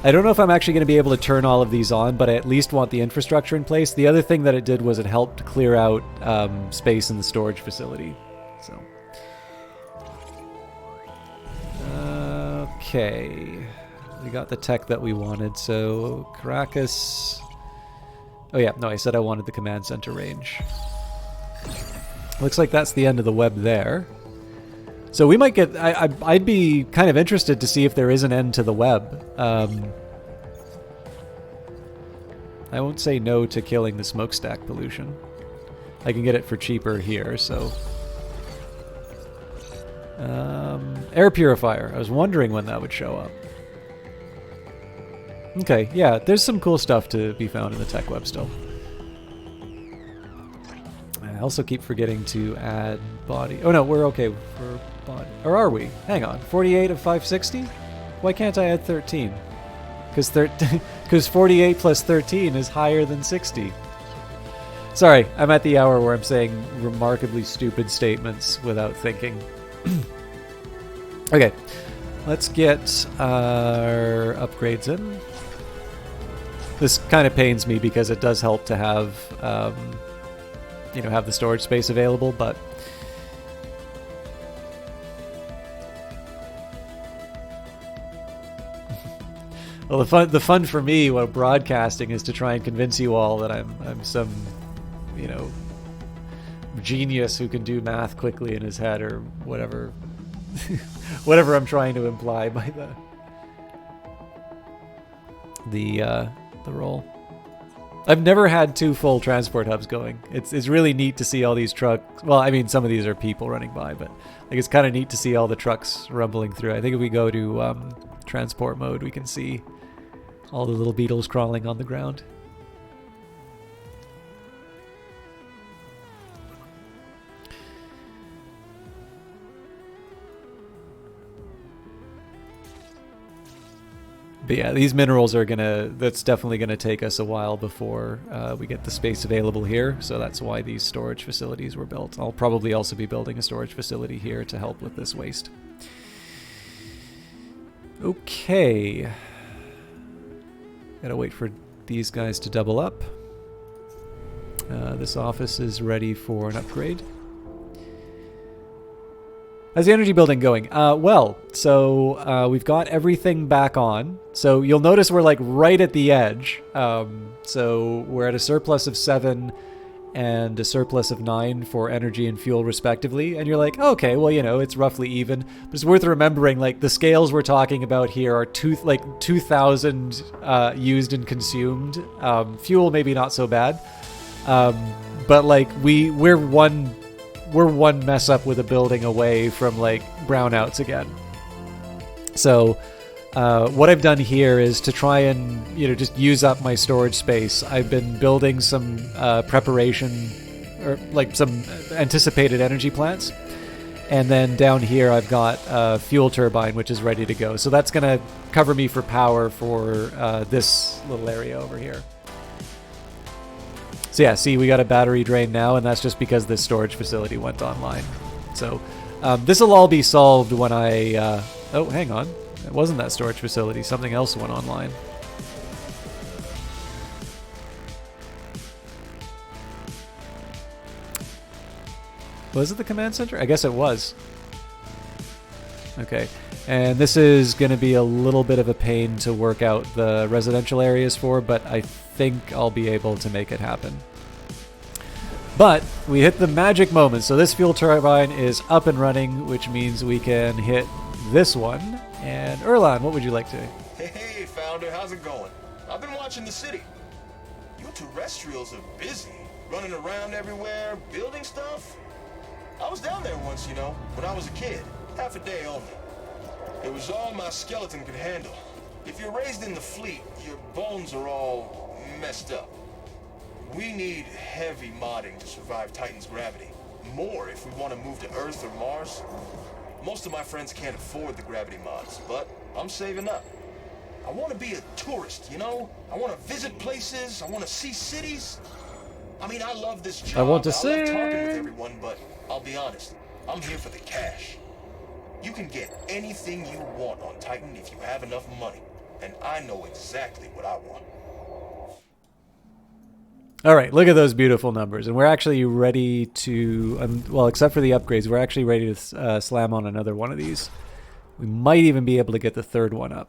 I don't know if I'm actually going to be able to turn all of these on, but I at least want the infrastructure in place. The other thing that it did was it helped clear out space in the storage facility. So, okay, we got the tech that we wanted. So Caracas. Oh yeah, no, I said I wanted the command center range. Looks like that's the end of the web there. So we might get... I'd be kind of interested to see if there is an end to the web. I won't say no to killing the smokestack pollution. I can get it for cheaper here, so... air purifier. I was wondering when that would show up. Okay, yeah, there's some cool stuff to be found in the tech web still. I also keep forgetting to add body... Oh no, we're okay for body. Or are we? Hang on. 48 of 560? Why can't I add 13? Because 48 plus 13 is higher than 60. Sorry, I'm at the hour where I'm saying remarkably stupid statements without thinking. Okay, let's get our upgrades in. This kind of pains me because it does help to have... have the storage space available, but well, the fun for me while broadcasting is to try and convince you all that I'm some, genius who can do math quickly in his head or whatever, whatever I'm trying to imply by the role. I've never had 2 full transport hubs going. It's really neat to see all these trucks. Well, I mean, some of these are people running by, but it's kind of neat to see all the trucks rumbling through. I think if we go to transport mode, we can see all the little beetles crawling on the ground. But yeah, these minerals are that's definitely gonna take us a while before we get the space available here, so that's why these storage facilities were built. I'll probably also be building a storage facility here to help with this waste. Okay. Gotta wait for these guys to double up. This office is ready for an upgrade. How's the energy building going? Well, so we've got everything back on. So you'll notice we're like right at the edge. So we're at a surplus of 7 and a surplus of 9 for energy and fuel respectively. And you're like, okay, well, it's roughly even. But it's worth remembering, like, the scales we're talking about here are 2,000 used and consumed. Fuel maybe not so bad. But like we're one mess up with a building away from like brownouts again. So what I've done here is to try and just use up my storage space. I've been building some preparation or like some anticipated energy plants, and then down here I've got a fuel turbine which is ready to go. So that's gonna cover me for power for this little area over here. So yeah, see, we got a battery drain now, and that's just because this storage facility went online. So this will all be solved when I... oh, hang on. It wasn't that storage facility. Something else went online. Was it the command center? I guess it was. Okay. And this is going to be a little bit of a pain to work out the residential areas for, but I think I'll be able to make it happen. But we hit the magic moment. So this fuel turbine is up and running, which means we can hit this one. And Erlan, what would you like to? Hey, Founder, how's it going? I've been watching the city. You terrestrials are busy, running around everywhere, building stuff. I was down there once, when I was a kid. Half a day only. It was all my skeleton could handle. If you're raised in the fleet, your bones are all messed up. We need heavy modding to survive Titan's gravity. More if we want to move to Earth or Mars. Most of my friends can't afford the gravity mods, but I'm saving up. I want to be a tourist, you know? I want to visit places, I want to see cities. I mean, I love this job. I want to love talking sing. with everyone, but I'll be honest, I'm here for the cash. You can get anything you want on Titan if you have enough money, and I know exactly what I want. All right, look at those beautiful numbers. And we're actually ready to, well, except for the upgrades, we're actually ready to slam on another one of these. We might even be able to get the third one up.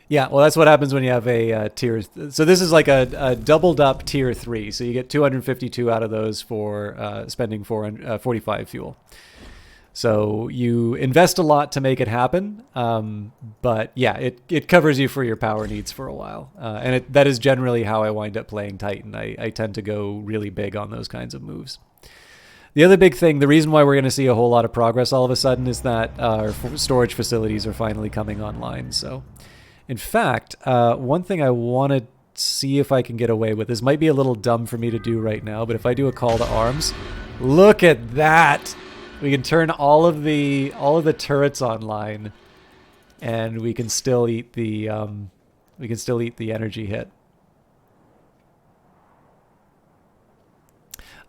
Yeah, well, that's what happens when you have a tier. So this is like a doubled up tier 3. So you get 252 out of those for spending 45 fuel. So you invest a lot to make it happen. But yeah, it covers you for your power needs for a while. And that is generally how I wind up playing Titan. I tend to go really big on those kinds of moves. The other big thing, the reason why we're going to see a whole lot of progress all of a sudden is that our storage facilities are finally coming online. So... in fact, one thing I want to see if I can get away with, this might be a little dumb for me to do right now, but if I do a call to arms, look at that! We can turn all of the turrets online, and we can still eat the energy hit.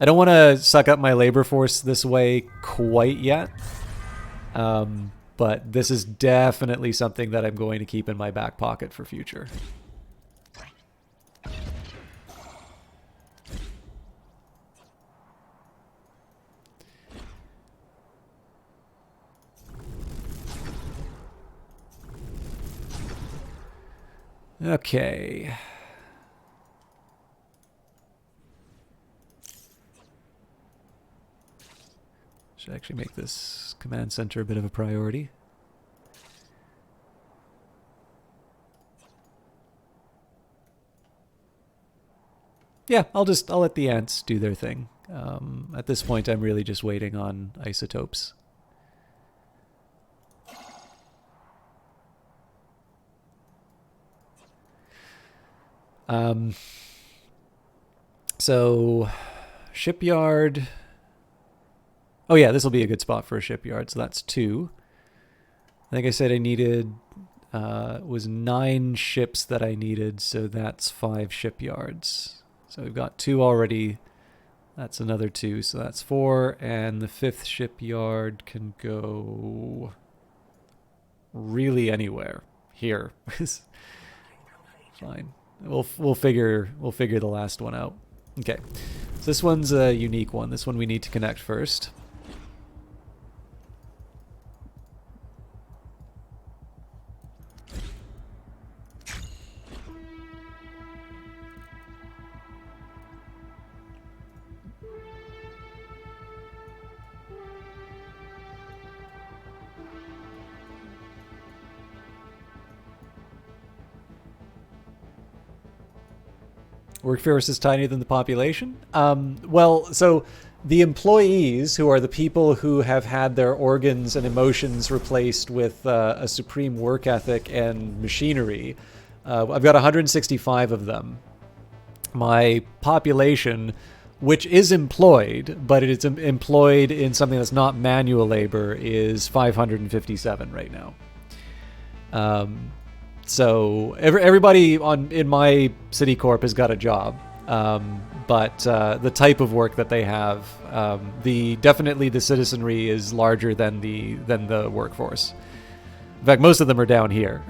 I don't want to suck up my labor force this way quite yet. But this is definitely something that I'm going to keep in my back pocket for future. Okay. Should actually make this command center a bit of a priority. Yeah, I'll let the ants do their thing. At this point, I'm really just waiting on isotopes. So, shipyard. Oh yeah, this will be a good spot for a shipyard. So that's 2. I think I said I needed, it was 9 ships that I needed, so that's 5 shipyards. So we've got 2 already. That's another 2, so that's 4. And the 5th shipyard can go really anywhere here. Fine. We'll figure the last one out. Okay. So this one's a unique one. This one we need to connect first. Workforce is tinier than the population. Well, so the employees, who are the people who have had their organs and emotions replaced with a supreme work ethic and machinery, I've got 165 of them. My population, which is employed, but it is employed in something that's not manual labor, is 557 right now. So everybody in my city corp has got a job, but the type of work that they have, definitely the citizenry is larger than the workforce. In fact, most of them are down here,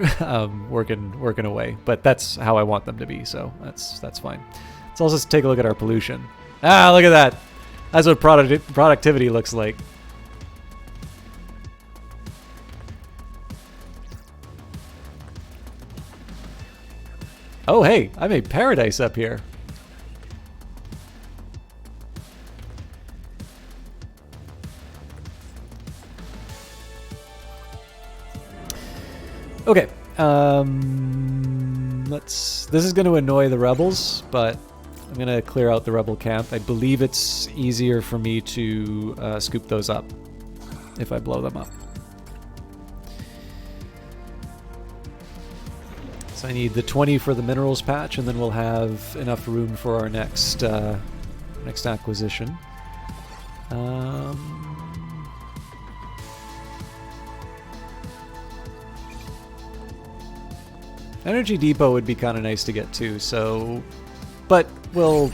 working away. But that's how I want them to be, so that's fine. Let's also take a look at our pollution. Ah, look at that! That's what productivity looks like. Oh, hey, I made paradise up here. Okay, this is going to annoy the rebels, but I'm going to clear out the rebel camp. I believe it's easier for me to scoop those up if I blow them up. So I need the 20 for the minerals patch, and then we'll have enough room for our next acquisition. Energy depot would be kind of nice to get to, so, but we'll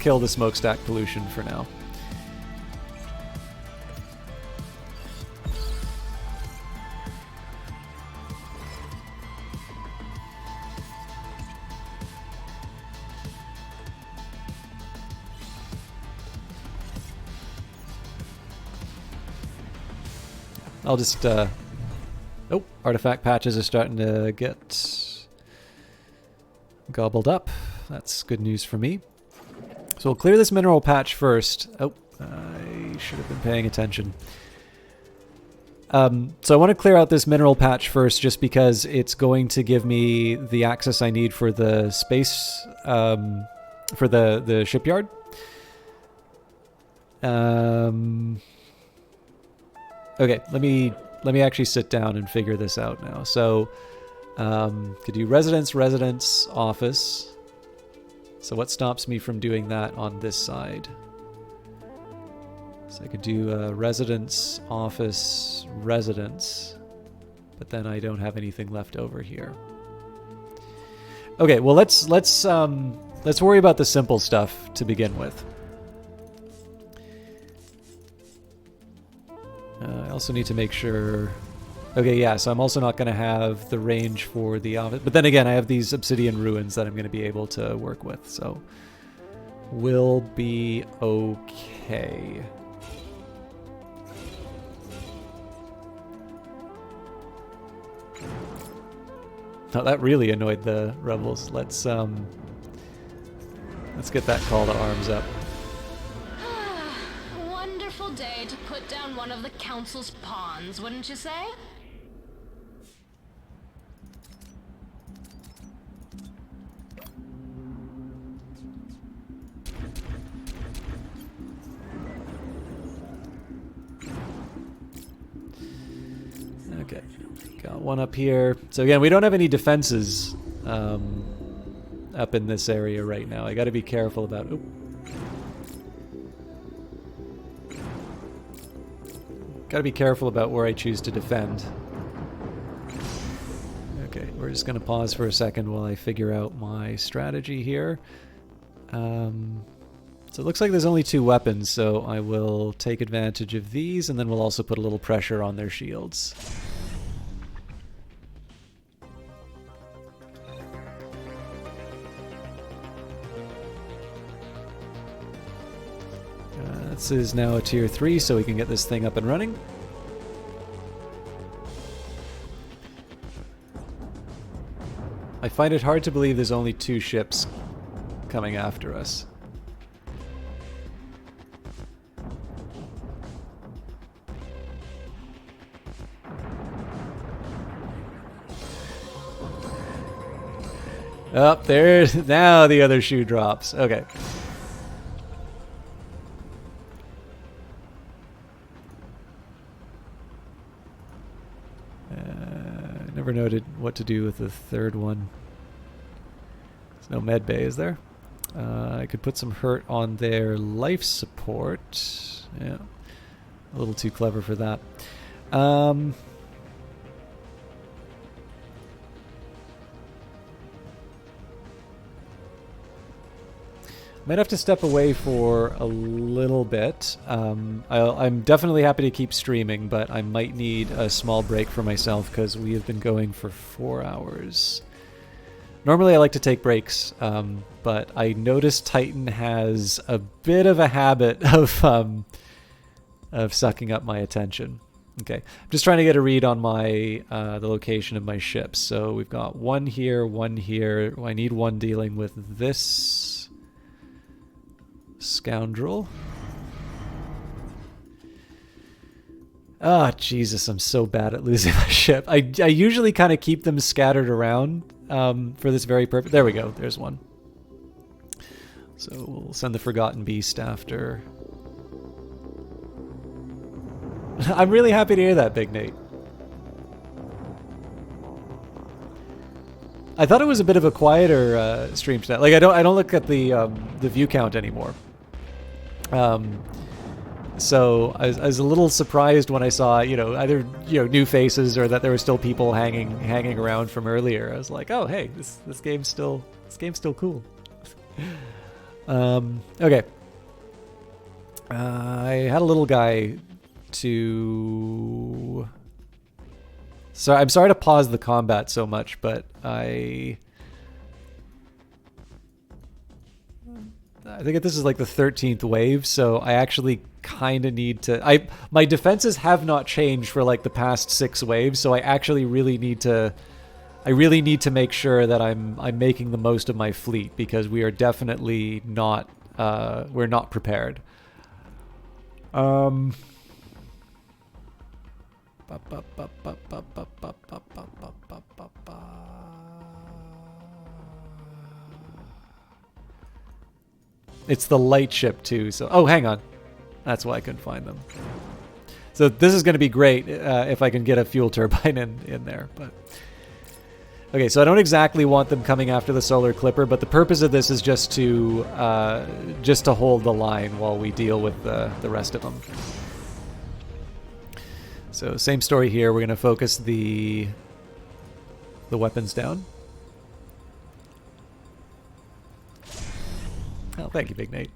kill the smokestack pollution for now. I'll just, oh, artifact patches are starting to get gobbled up. That's good news for me. So we'll clear this mineral patch first. Oh, I should have been paying attention. So I want to clear out this mineral patch first just because it's going to give me the access I need for the space, for the shipyard. Okay, let me actually sit down and figure this out now. So, could do residence, office. So what stops me from doing that on this side? So I could do residence, office, residence, but then I don't have anything left over here. Okay, well let's worry about the simple stuff to begin with. I also need to make sure... Okay, yeah, so I'm also not going to have the range for the office. But then again, I have these obsidian ruins that I'm going to be able to work with, so... We'll be okay. Oh, that really annoyed the rebels. Let's get that call to arms up. Wonderful day to put down one of the council's pawns, wouldn't you say? Okay, got one up here. So again, we don't have any defenses up in this area right now. I got to be careful about... Oop. Got to be careful about where I choose to defend. Okay, we're just going to pause for a second while I figure out my strategy here. So it looks like there's only 2 weapons, so I will take advantage of these, and then we'll also put a little pressure on their shields. This is now a tier 3, so we can get this thing up and running. I find it hard to believe there's only 2 ships coming after us. Oh, there's now the other shoe drops. Okay. Never noted what to do with the third one. There's no med bay, is there? I could put some hurt on their life support. Yeah, a little too clever for that. Might have to step away for a little bit. I'm definitely happy to keep streaming, but I might need a small break for myself because we have been going for 4 hours. Normally I like to take breaks, but I noticed Titan has a bit of a habit of sucking up my attention. Okay, I'm just trying to get a read on my the location of my ships. So we've got one here, one here. I need one dealing with this scoundrel. Ah, Jesus, I'm so bad at losing my ship. I usually kind of keep them scattered around for this very purpose. There we go. There's one. So we'll send the Forgotten Beast after. I'm really happy to hear that, Big Nate. I thought it was a bit of a quieter stream tonight. Like I don't look at the view count anymore. So I was a little surprised when I saw, either new faces or that there were still people hanging around from earlier. I was like, oh hey, this game's still cool. Okay. I had a little guy to. So I'm sorry to pause the combat so much, but I think this is like the 13th wave, so I actually kind of need to. My defenses have not changed for like the past 6 waves, so I actually really need to. I really need to make sure that I'm making the most of my fleet, because we are definitely not. We're not prepared. It's the light ship too, so... Oh, hang on. That's why I couldn't find them. So this is going to be great if I can get a fuel turbine in there, but... Okay, so I don't exactly want them coming after the solar clipper, but the purpose of this is just to hold the line while we deal with the rest of them. So same story here. We're going to focus the weapons down. Oh, thank you, Big Nate.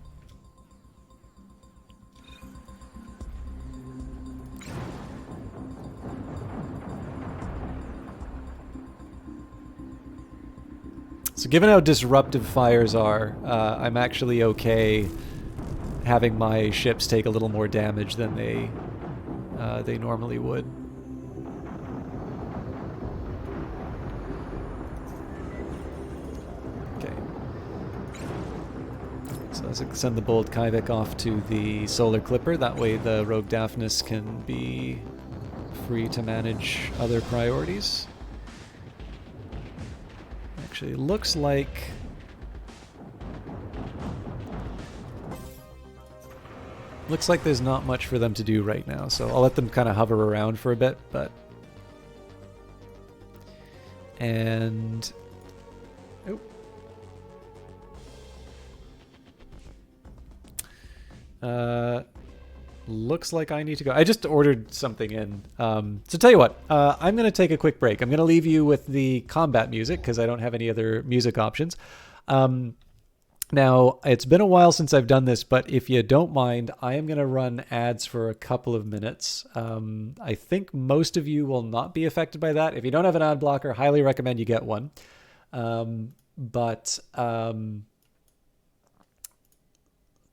So given how disruptive fires are, I'm actually okay having my ships take a little more damage than they normally would. Okay. So let's send the Bold Kyvik off to the Solar Clipper. That way the Rogue Daphnis can be free to manage other priorities. Actually, it looks like... Looks like there's not much for them to do right now, so I'll let them kind of hover around for a bit, but... And... Oh. Looks like I need to go. I just ordered something in. So tell you what, I'm going to take a quick break. I'm going to leave you with the combat music, because I don't have any other music options. Now, it's been a while since I've done this, but if you don't mind, I am going to run ads for a couple of minutes. I think most of you will not be affected by that. If you don't have an ad blocker, highly recommend you get one.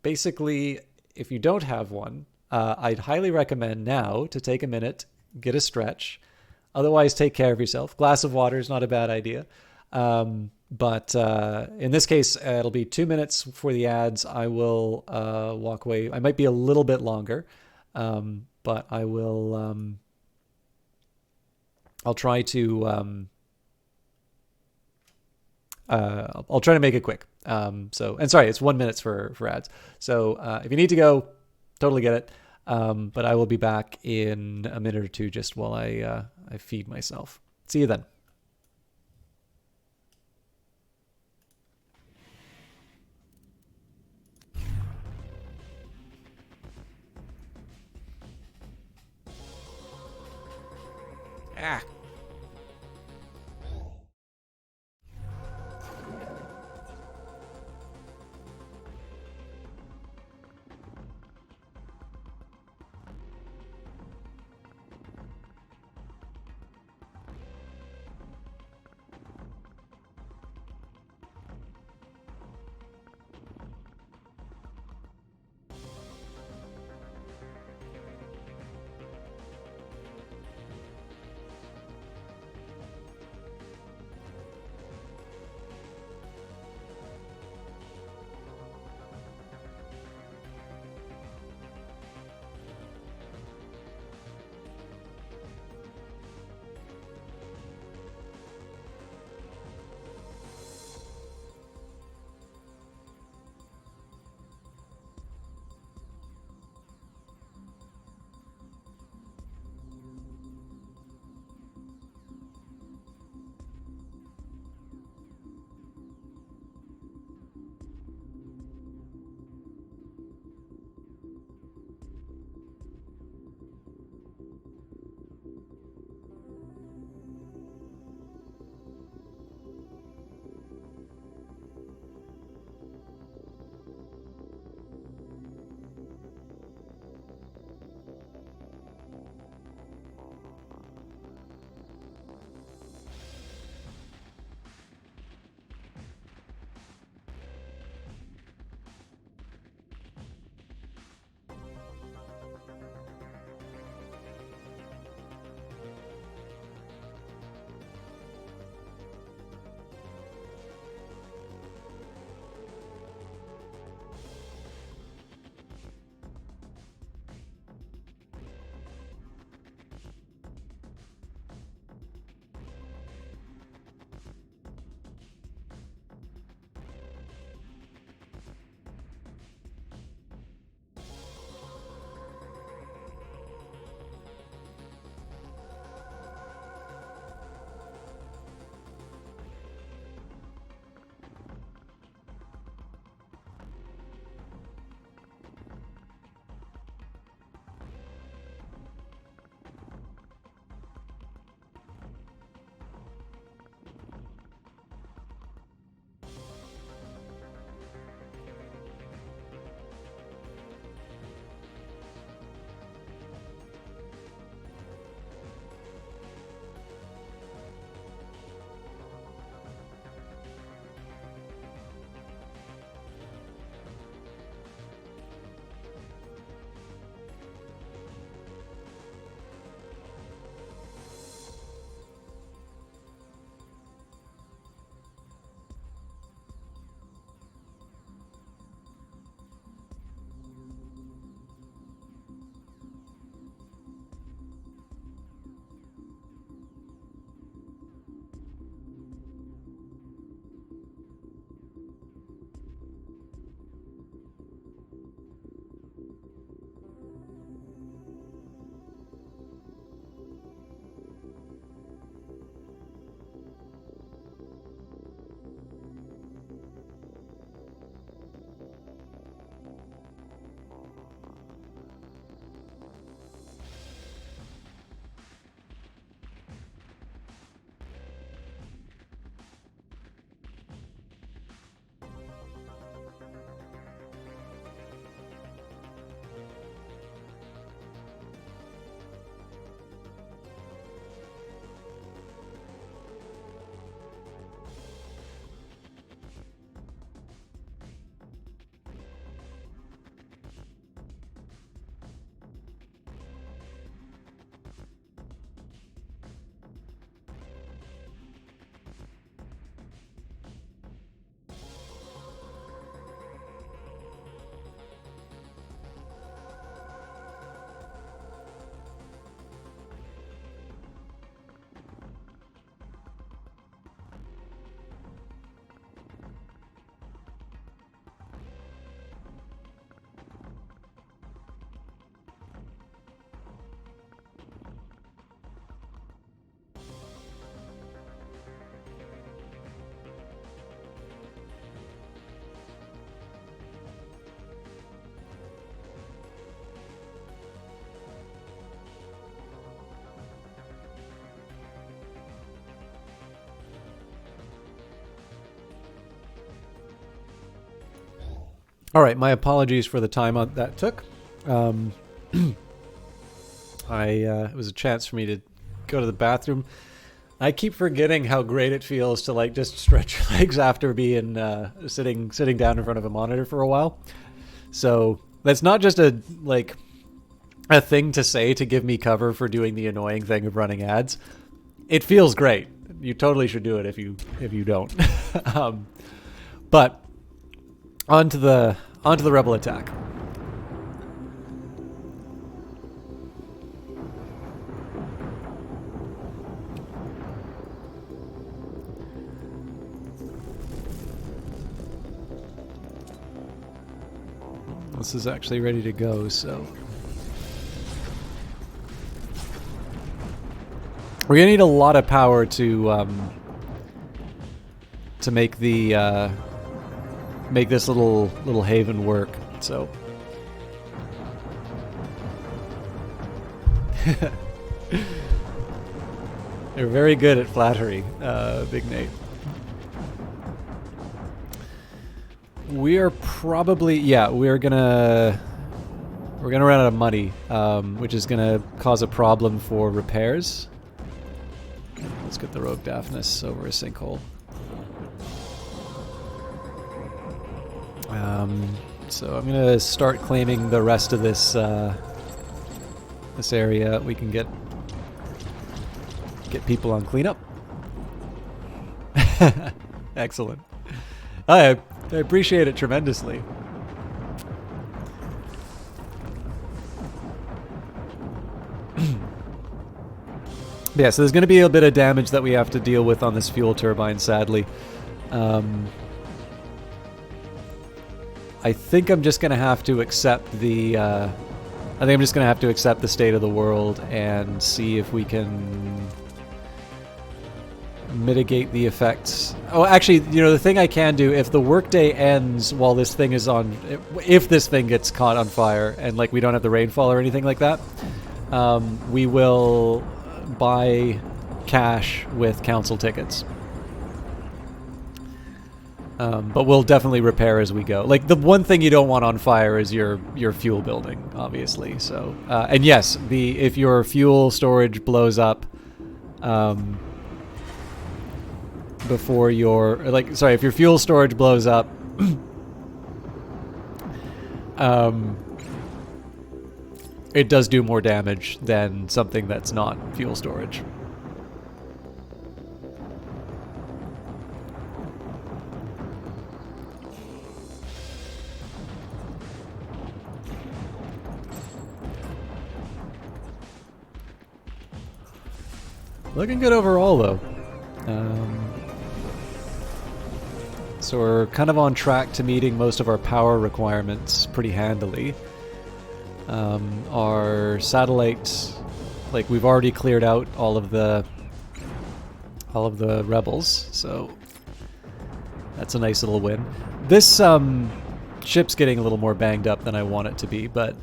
Basically, if you don't have one, I'd highly recommend now to take a minute, get a stretch. Otherwise, take care of yourself. Glass of water is not a bad idea. But in this case, it'll be 2 minutes for the ads. I will walk away. I might be a little bit longer, but I will. I'll try to. I'll try to make it quick. And sorry, it's 1 minute for ads. So if you need to go, totally get it. But I will be back in a minute or two, just while I feed myself. See you then. Ah. All right, my apologies for the time that took. It was a chance for me to go to the bathroom. I keep forgetting how great it feels to like just stretch your legs after being sitting down in front of a monitor for a while. So that's not just a thing to say to give me cover for doing the annoying thing of running ads. It feels great. You totally should do it if you don't. But onto the rebel attack. This is actually ready to go, so we're gonna need a lot of power to make the make this little haven work. So they're very good at flattery, Big Nate. We are probably we're gonna run out of money, which is gonna cause a problem for repairs. Let's get the Rogue Daphnis over a sinkhole. So I'm gonna start claiming the rest of this this area. We can get people on cleanup. Excellent. I appreciate it tremendously. Yeah, so there's going to be a bit of damage that we have to deal with on this fuel turbine, sadly. I think I'm just going to have to accept the state of the world and see if we can mitigate the effects. Oh, actually, the thing I can do, if the workday ends while this thing is on, if this thing gets caught on fire and we don't have the rainfall or anything like that, we will buy cash with council tickets. But we'll definitely repair as we go. The one thing you don't want on fire is your fuel building, obviously. So, and yes, if your fuel storage blows up, before if your fuel storage blows up, it does do more damage than something that's not fuel storage. Looking good overall, though. So we're kind of on track to meeting most of our power requirements pretty handily. Our satellites, we've already cleared out all of the rebels, so that's a nice little win. This ship's getting a little more banged up than I want it to be, but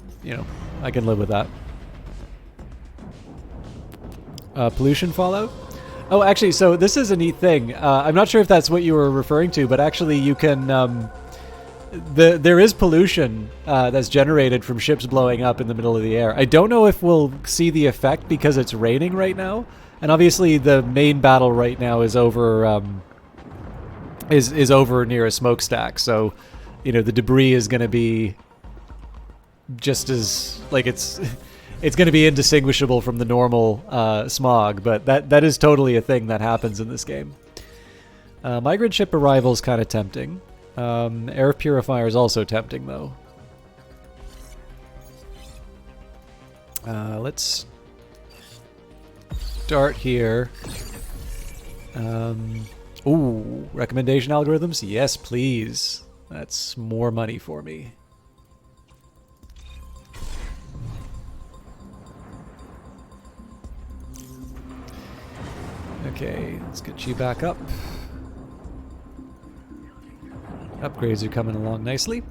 I can live with that. Pollution fallout? Oh, actually, so this is a neat thing. I'm not sure if that's what you were referring to, but actually you can... there is pollution that's generated from ships blowing up in the middle of the air. I don't know if we'll see the effect because it's raining right now. And obviously the main battle right now is over is over near a smokestack. So, the debris is going to be just as... It's going to be indistinguishable from the normal smog, but that is totally a thing that happens in this game. Migrant ship arrival is kind of tempting. Air purifier is also tempting, though. Let's start here. Ooh, recommendation algorithms? Yes, please. That's more money for me. Okay, let's get you back up. Upgrades are coming along nicely.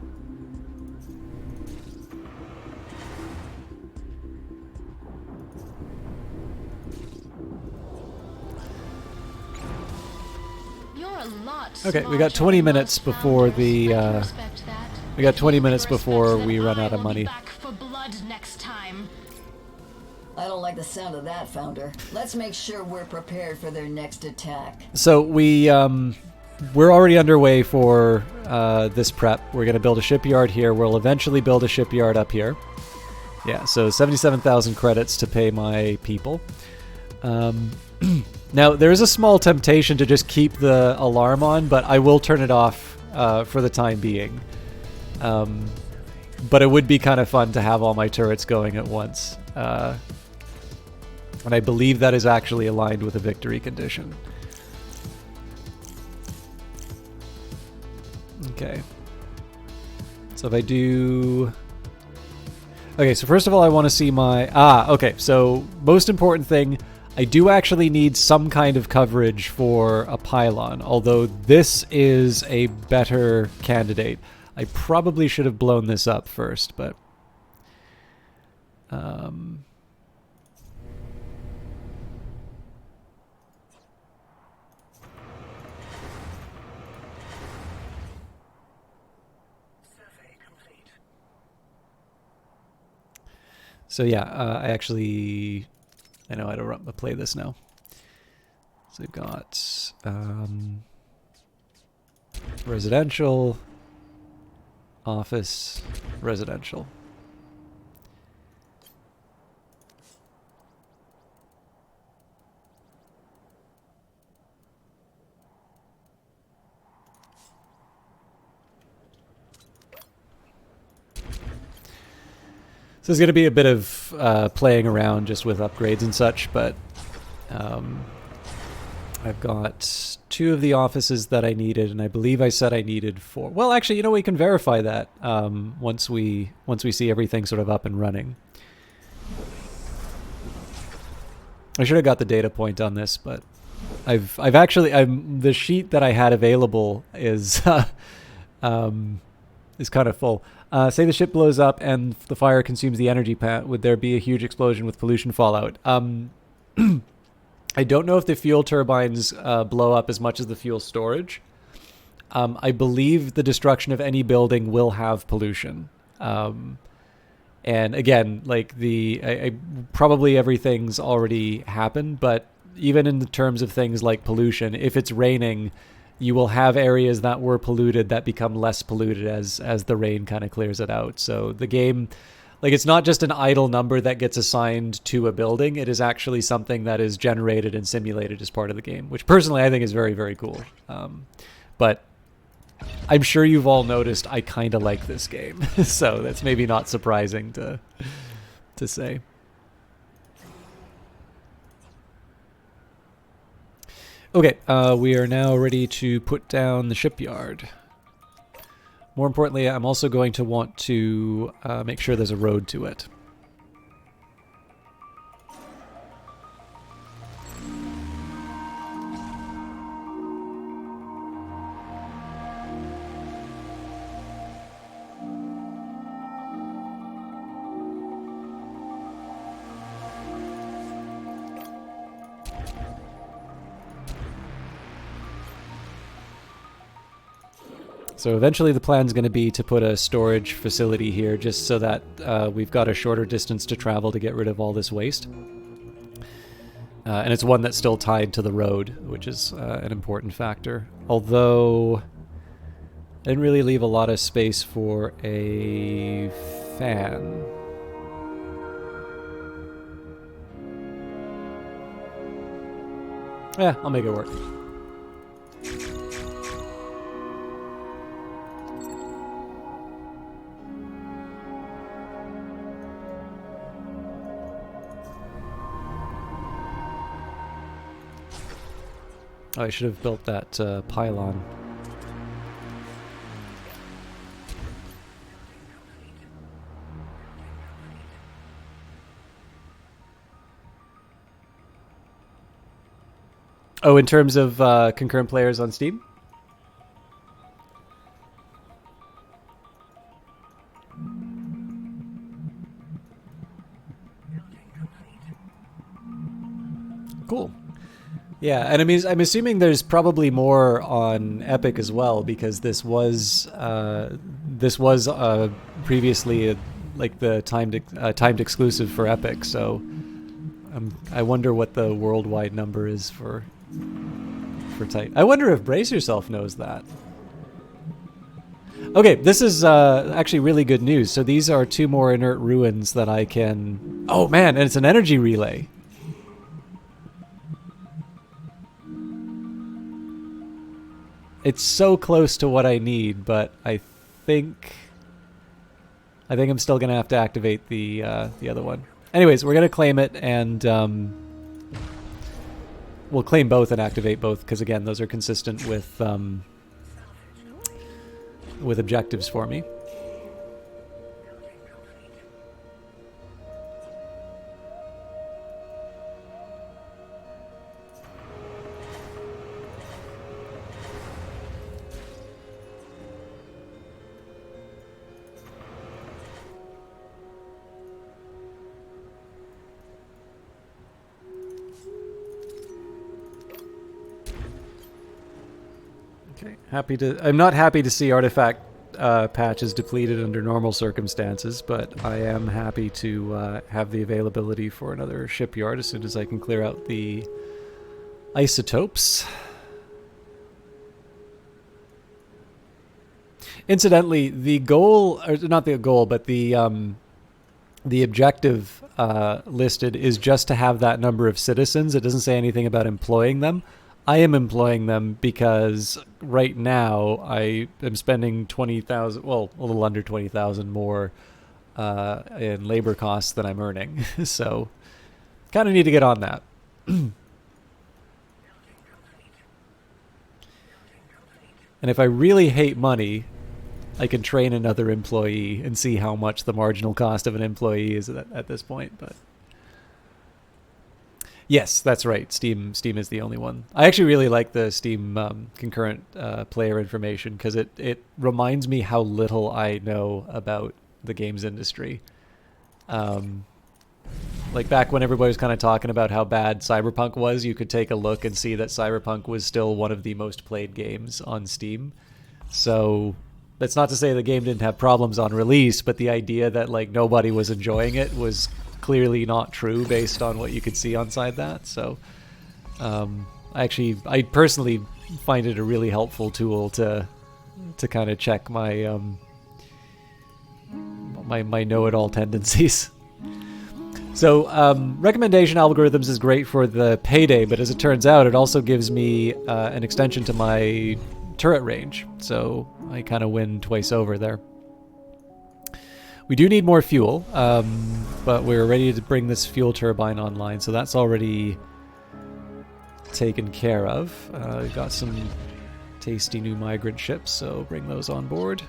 You're a lot Okay, we got 20 minutes before the We got 20 minutes Respect before that we run I out of will be money. back for blood next time. I don't like the sound of that, Founder. Let's make sure we're prepared for their next attack. So we're already underway for this prep. We're going to build a shipyard here. We'll eventually build a shipyard up here. Yeah, so 77,000 credits to pay my people. Now, there is a small temptation to just keep the alarm on, but I will turn it off for the time being. But it would be kind of fun to have all my turrets going at once. And I believe that is actually aligned with a victory condition. Okay. So if I do... Okay, so first of all, I want to see my... okay. So most important thing, I do actually need some kind of coverage for a pylon, although this is a better candidate. I probably should have blown this up first, but... So yeah, I know how to play this now. So we've got residential, office, residential. So there's going to be a bit of playing around just with upgrades and such, but I've got 2 of the offices that I needed, and I believe I said I needed 4. Well, actually, you know, we can verify that once we see everything sort of up and running. I should have got the data point on this, but I've actually the sheet that I had available is kind of full. Say the ship blows up and the fire consumes the energy plant. Would there be a huge explosion with pollution fallout? I don't know if the fuel turbines blow up as much as the fuel storage. I believe the destruction of any building will have pollution. And again, like probably everything's already happened, but even in the terms of things like pollution, if it's raining, you will have areas that were polluted that become less polluted as the rain kind of clears it out. So the game, like, it's not just an idle number that gets assigned to a building. It is actually something that is generated and simulated as part of the game, which personally I think is very, very cool. But I'm sure you've all noticed I kind of like this game. So that's maybe not surprising to say. Okay, we are now ready to put down the shipyard. More importantly, I'm also going to want to make sure there's a road to it. So eventually the plan is going to be to put a storage facility here just so that we've got a shorter distance to travel to get rid of all this waste. And it's one that's still tied to the road, which is an important factor. Although I didn't really leave a lot of space for a fan. Yeah, I'll make it work. Oh, I should have built that pylon. Oh, in terms of concurrent players on Steam? Cool. Yeah, and I mean, I'm assuming there's probably more on Epic as well, because this was this was previously like the timed exclusive for Epic, so I wonder what the worldwide number is for Titan. I wonder if Brace Yourself knows that. Okay, this is actually really good news. So these are 2 more inert ruins that I can... Oh man, and it's an energy relay. It's so close to what I need, but I think I'm still gonna have to activate the other one. Anyways, we're gonna claim it, and we'll claim both and activate both because again, those are consistent with objectives for me. I'm not happy to see artifact patches depleted under normal circumstances, but I am happy to have the availability for another shipyard as soon as I can clear out the isotopes. Incidentally, the goal, or not the goal, but the objective listed is just to have that number of citizens. It doesn't say anything about employing them. I am employing them because right now I am spending 20,000, well, a little under 20,000 more in labor costs than I'm earning. So kind of need to get on that. And if I really hate money, I can train another employee and see how much the marginal cost of an employee is at this point, but yes, that's right. Steam is the only one. I actually really like the Steam concurrent player information because it reminds me how little I know about the games industry. Like back when everybody was kind of talking about how bad Cyberpunk was, you could take a look and see that Cyberpunk was still one of the most played games on Steam. So that's not to say the game didn't have problems on release, but the idea that like nobody was enjoying it was clearly not true based on what you could see inside that. So I personally find it a really helpful tool to kind of check my my know-it-all tendencies. So recommendation algorithms is great for the payday, but as it turns out, it also gives me an extension to my turret range. So I kind of win twice over there. We do need more fuel, but we're ready to bring this fuel turbine online, so that's already taken care of. We've got some tasty new migrant ships, so bring those on board.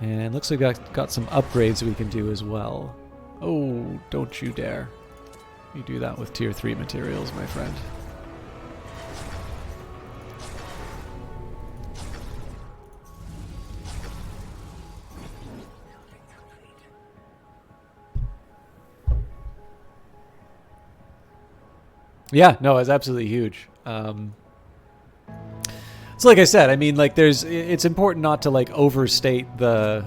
And looks like we've got some upgrades we can do as well. Oh, don't you dare. You do that with tier 3 materials, my friend. Yeah, no, it's absolutely huge. So like I said, I mean, like it's important not to like overstate the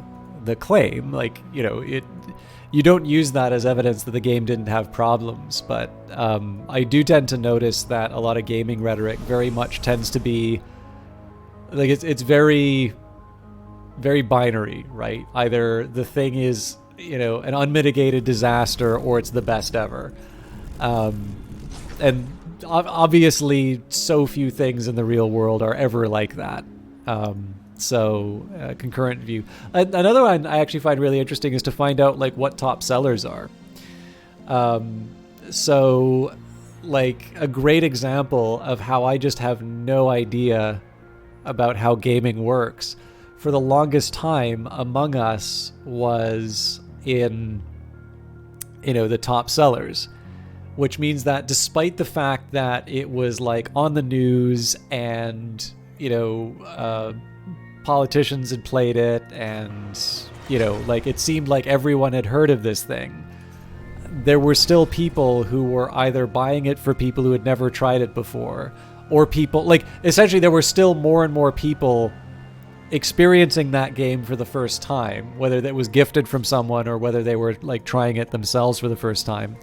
claim. Like, you know, you don't use that as evidence that the game didn't have problems, but I do tend to notice that a lot of gaming rhetoric very much tends to be like it's very, very binary, right? Either the thing is, you know, an unmitigated disaster or it's the best ever. And obviously, so few things in the real world are ever like that. Concurrent view. Another one I actually find really interesting is to find out like what top sellers are. So, like a great example of how I just have no idea about how gaming works. For the longest time, Among Us was in, you know, the top sellers. Which means that despite the fact that it was like on the news and, you know, politicians had played it and, you know, like it seemed like everyone had heard of this thing, there were still people who were either buying it for people who had never tried it before, or people like essentially there were still more and more people experiencing that game for the first time, whether that was gifted from someone or whether they were like trying it themselves for the first time.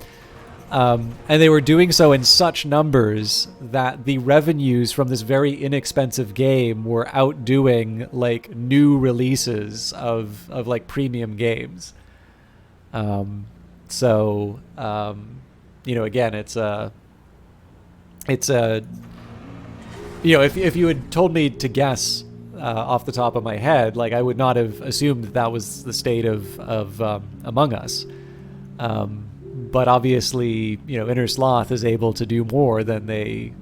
And they were doing so in such numbers that the revenues from this very inexpensive game were outdoing like new releases of like premium games. So you know, again, it's a you know, if you had told me to guess off the top of my head, like I would not have assumed that was the state of Among Us. But obviously, you know, Inner Sloth is able to do more than they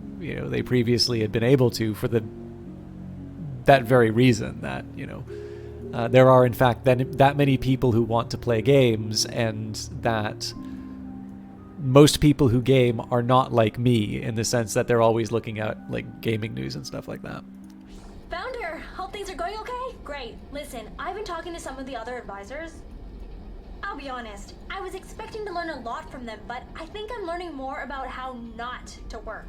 previously had been able to for that very reason that, you know, there are in fact that many people who want to play games, and that most people who game are not like me in the sense that they're always looking at like gaming news and stuff like that. Founder, hope things are going okay? Great. Listen, I've been talking to some of the other advisors. I'll be honest, I was expecting to learn a lot from them, but I think I'm learning more about how not to work.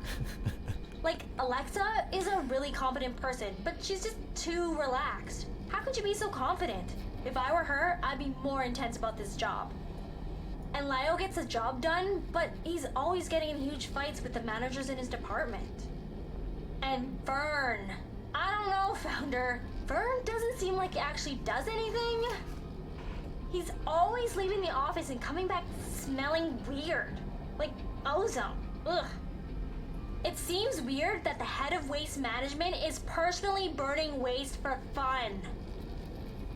Like, Alexa is a really competent person, but she's just too relaxed. How could you be so confident? If I were her, I'd be more intense about this job. And Lyle gets the job done, but he's always getting in huge fights with the managers in his department. And Vern. I don't know, Founder. Vern doesn't seem like he actually does anything. He's always leaving the office and coming back smelling weird. Like ozone. Ugh. It seems weird that the head of waste management is personally burning waste for fun.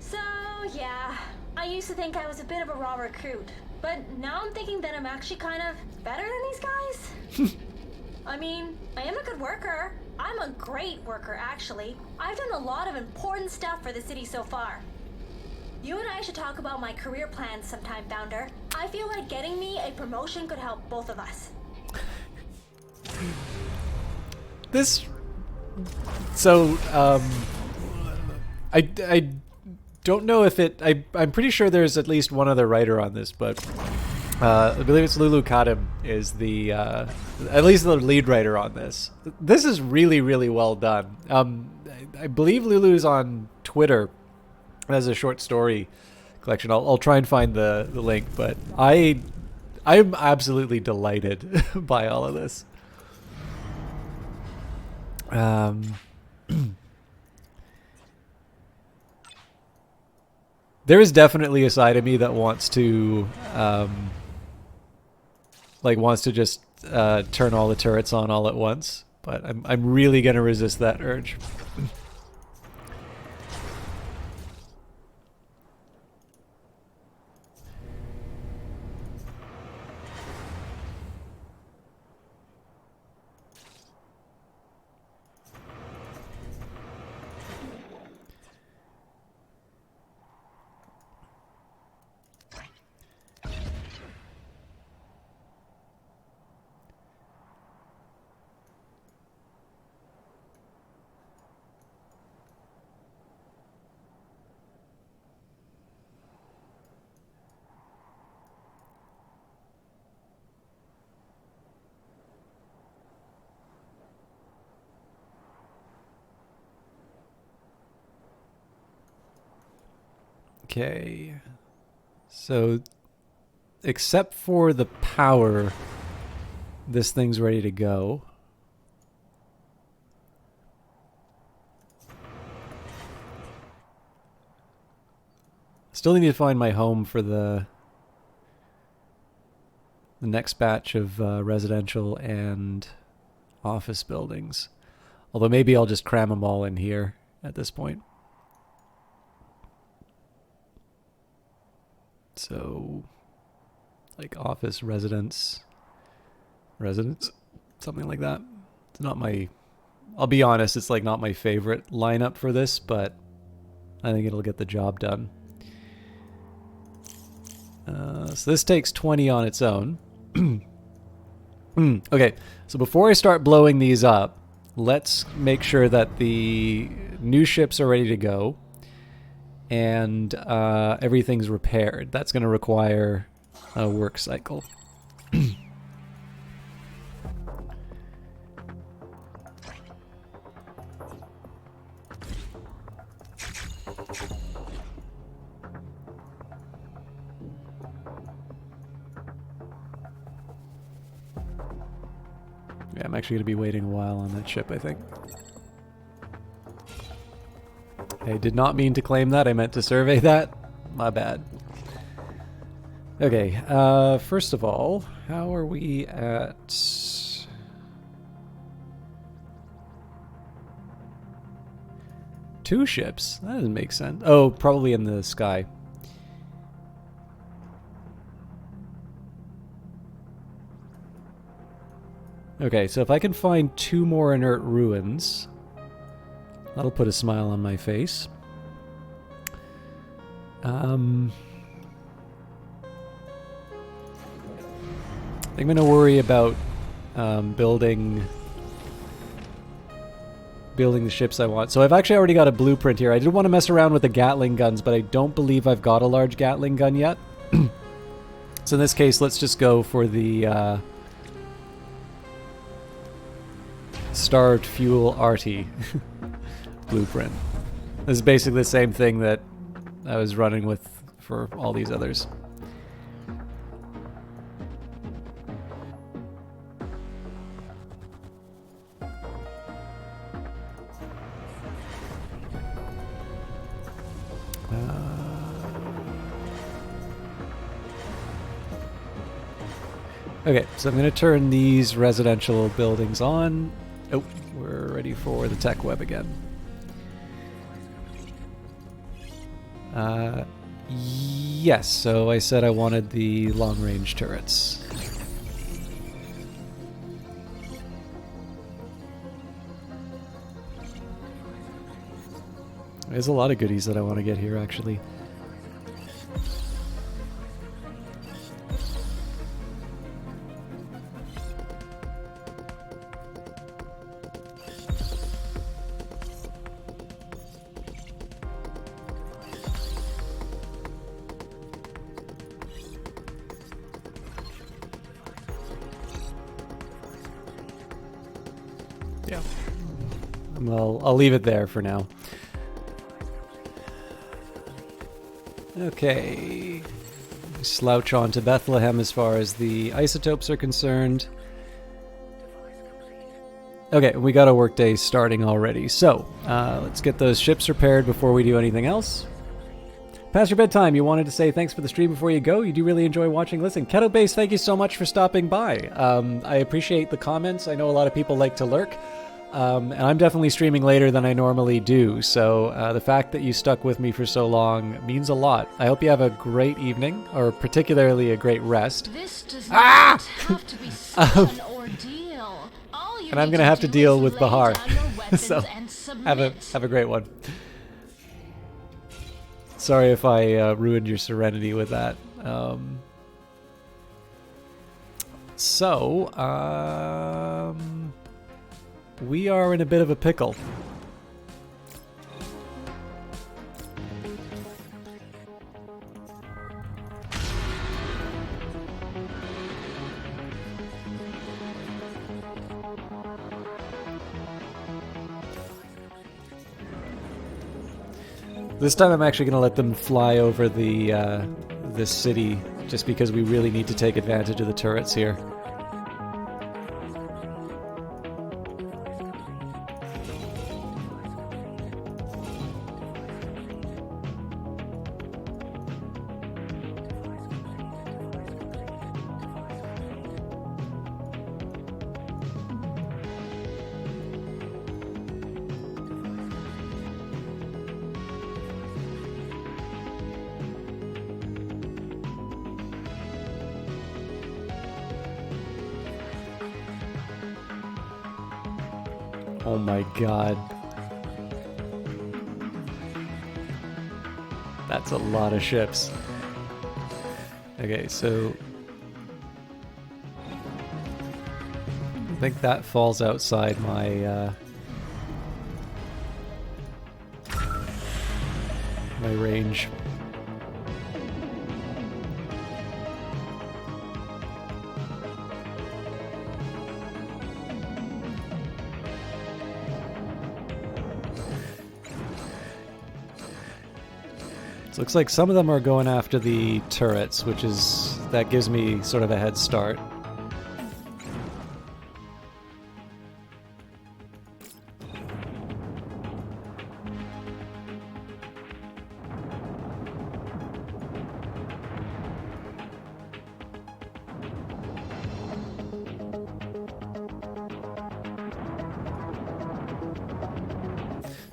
So, yeah. I used to think I was a bit of a raw recruit, but now I'm thinking that I'm actually kind of better than these guys. I mean, I am a good worker. I'm a great worker, actually. I've done a lot of important stuff for the city so far. You and I should talk about my career plans sometime, Founder. I feel like getting me a promotion could help both of us. I don't know if I'm pretty sure there's at least one other writer on this, but I believe it's Lulu Kadim is at least the lead writer on this. This is really, really well done. I believe Lulu's on Twitter as a short story collection. I'll try and find the link, but I'm absolutely delighted by all of this. There is definitely a side of me that wants to just turn all the turrets on all at once, but I'm really gonna resist that urge. Okay, so except for the power, this thing's ready to go. Still need to find my home for the next batch of residential and office buildings. Although maybe I'll just cram them all in here at this point. So, like office, residence, something like that. It's not my, I'll be honest, it's like not my favorite lineup for this, but I think it'll get the job done. So this takes 20 on its own. Okay, so before I start blowing these up, let's make sure that the new ships are ready to go. And everything's repaired. That's going to require a work cycle. Okay, I'm actually going to be waiting a while on that ship, I think. I did not mean to claim that. I meant to survey that. My bad. Okay, first of all, how are we at... Two ships? That doesn't make sense. Oh, probably in the sky. Okay, so if I can find 2 more inert ruins, that'll put a smile on my face. I think I'm going to worry about building the ships I want. So I've actually already got a blueprint here. I did want to mess around with the Gatling guns, but I don't believe I've got a large Gatling gun yet. So in this case, let's just go for the Starved Fuel Arty blueprint. This is basically the same thing that I was running with for all these others. Okay, so I'm going to turn these residential buildings on. Oh, we're ready for the tech web again. Yes, so I said I wanted the long-range turrets. There's a lot of goodies that I want to get here, actually. Yeah. Well, I'll leave it there for now. Okay. Slouch on to Bethlehem as far as the isotopes are concerned. Okay, we got a workday starting already. So, let's get those ships repaired before we do anything else. Past your bedtime, you wanted to say thanks for the stream before you go. You do really enjoy watching. Listen, Kettle Base, thank you so much for stopping by. I appreciate the comments. I know a lot of people like to lurk. And I'm definitely streaming later than I normally do. So the fact that you stuck with me for so long means a lot. I hope you have a great evening, or particularly a great rest. This does not have to be such an ordeal. All you And I'm need going to have to do deal is with lay Bahar. down your weapons So and submit. have a great one. Sorry if I ruined your serenity with that. We are in a bit of a pickle. This time I'm actually going to let them fly over this city, just because we really need to take advantage of the turrets here. Oh my god. That's a lot of ships. Okay, so I think that falls outside my my range. So it looks like some of them are going after the turrets, that gives me sort of a head start.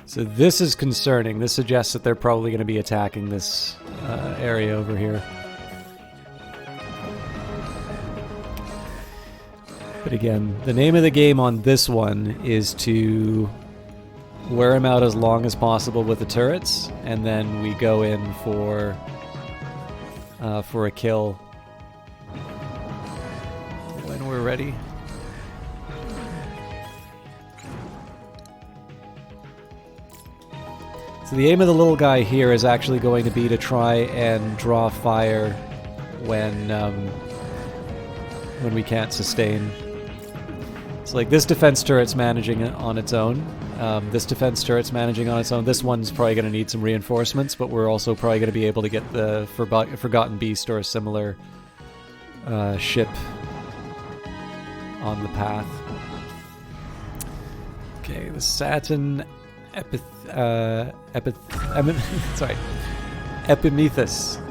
So this is concerning. This suggests that they're probably going to be attacking this area over here. But again, the name of the game on this one is to wear them out as long as possible with the turrets, and then we go in for a kill when we're ready. So the aim of the little guy here is actually going to be to try and draw fire when we can't sustain. So like this defense turret's managing it on its own. This defense turret's managing on its own. This one's probably going to need some reinforcements, but we're also probably going to be able to get the Forgotten Beast or a similar ship on the path. Okay, the Saturn Epimethus.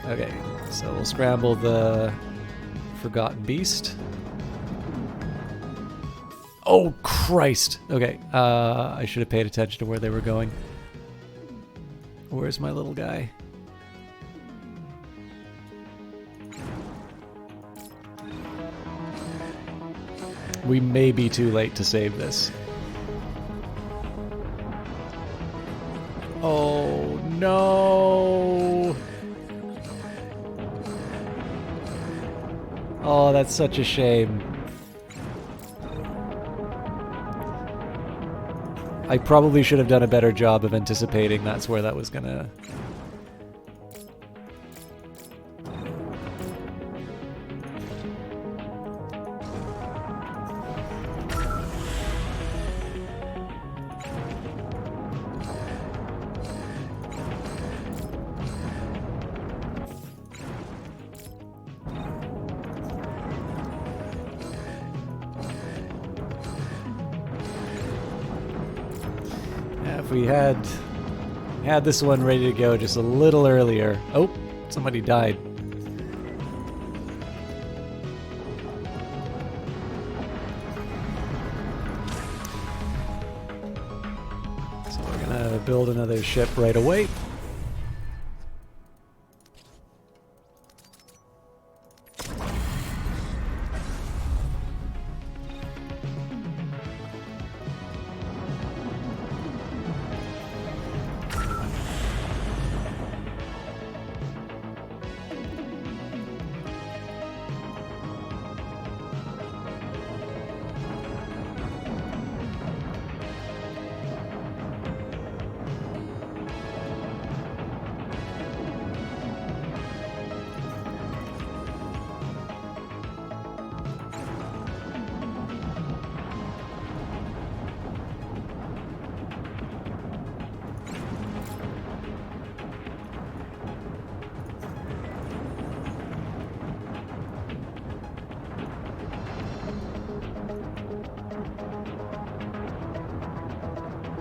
Okay, so we'll scramble the Forgotten Beast. Oh, Christ! Okay, I should have paid attention to where they were going. Where's my little guy? We may be too late to save this. Oh, no! Oh, that's such a shame. I probably should have done a better job of anticipating that's where that was gonna... If we had this one ready to go just a little earlier. Oh, somebody died. So we're gonna build another ship right away.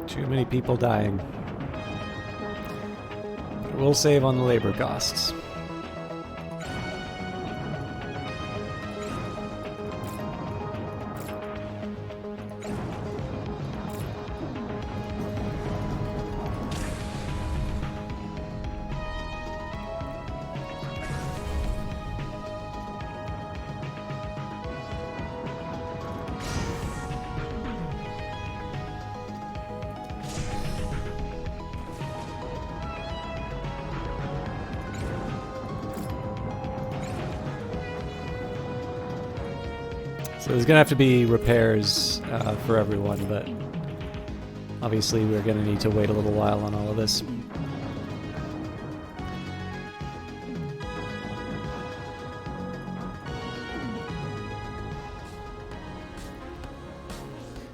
Too many people dying. But we'll save on the labor costs. So there's going to have to be repairs for everyone, but obviously we're going to need to wait a little while on all of this.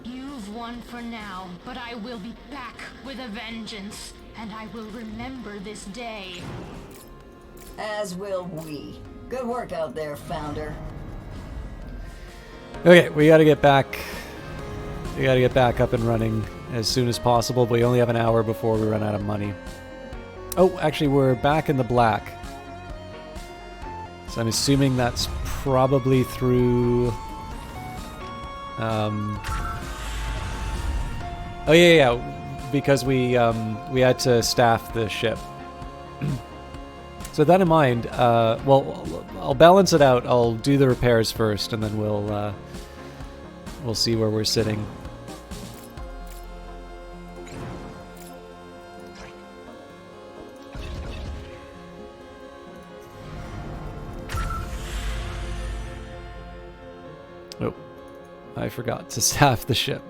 You've won for now, but I will be back with a vengeance, and I will remember this day. As will we. Good work out there, Founder. Okay, we gotta get back. We gotta get back up and running as soon as possible. But we only have an hour before we run out of money. Oh, actually, we're back in the black. So I'm assuming that's probably through Oh yeah, because we had to staff the ship. So with that in mind, well, I'll balance it out. I'll do the repairs first, and then we'll see where we're sitting. Oh, I forgot to staff the ship.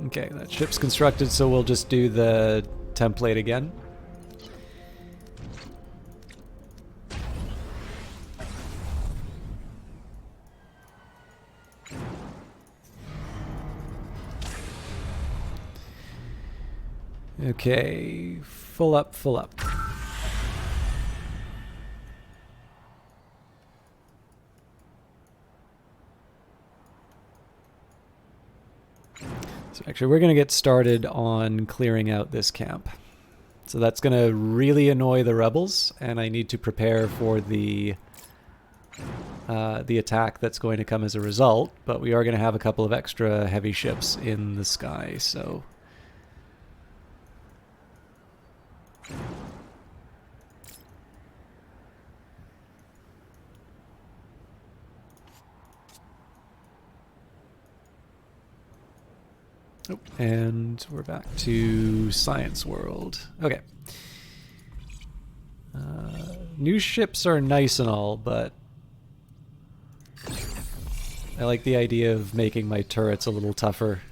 Okay, that ship's constructed, so we'll just do the template again. Okay, full up, full up. So actually, we're going to get started on clearing out this camp. So that's going to really annoy the rebels, and I need to prepare for the attack that's going to come as a result. But we are going to have a couple of extra heavy ships in the sky, so... Oh, and we're back to Science World. Okay. New ships are nice and all, but I like the idea of making my turrets a little tougher.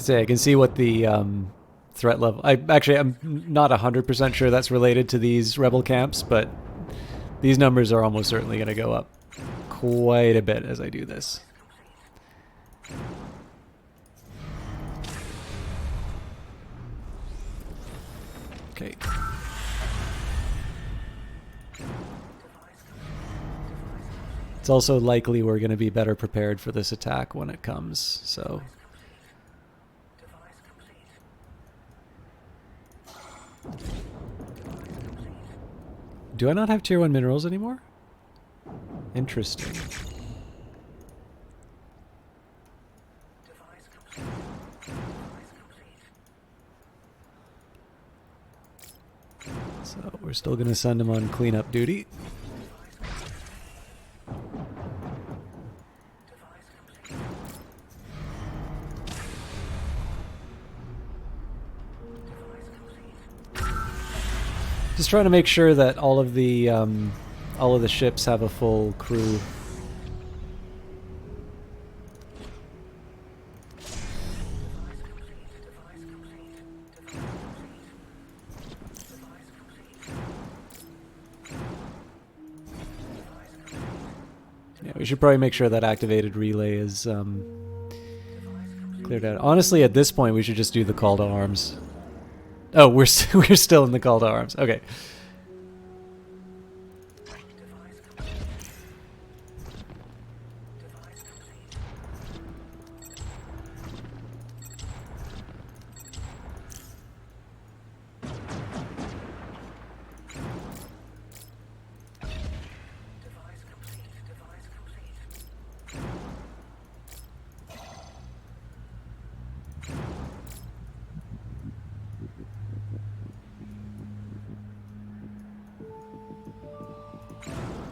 I can see what the threat level... I'm not 100% sure that's related to these rebel camps, but these numbers are almost certainly going to go up quite a bit as I do this. Okay. It's also likely we're going to be better prepared for this attack when it comes, so... Do I not have tier 1 minerals anymore? Interesting. So we're still going to send him on cleanup duty. Just trying to make sure that all of the ships have a full crew. Yeah, we should probably make sure that activated relay is cleared out. Honestly, at this point, we should just do the call to arms. Oh, we're still in the call to arms. Okay.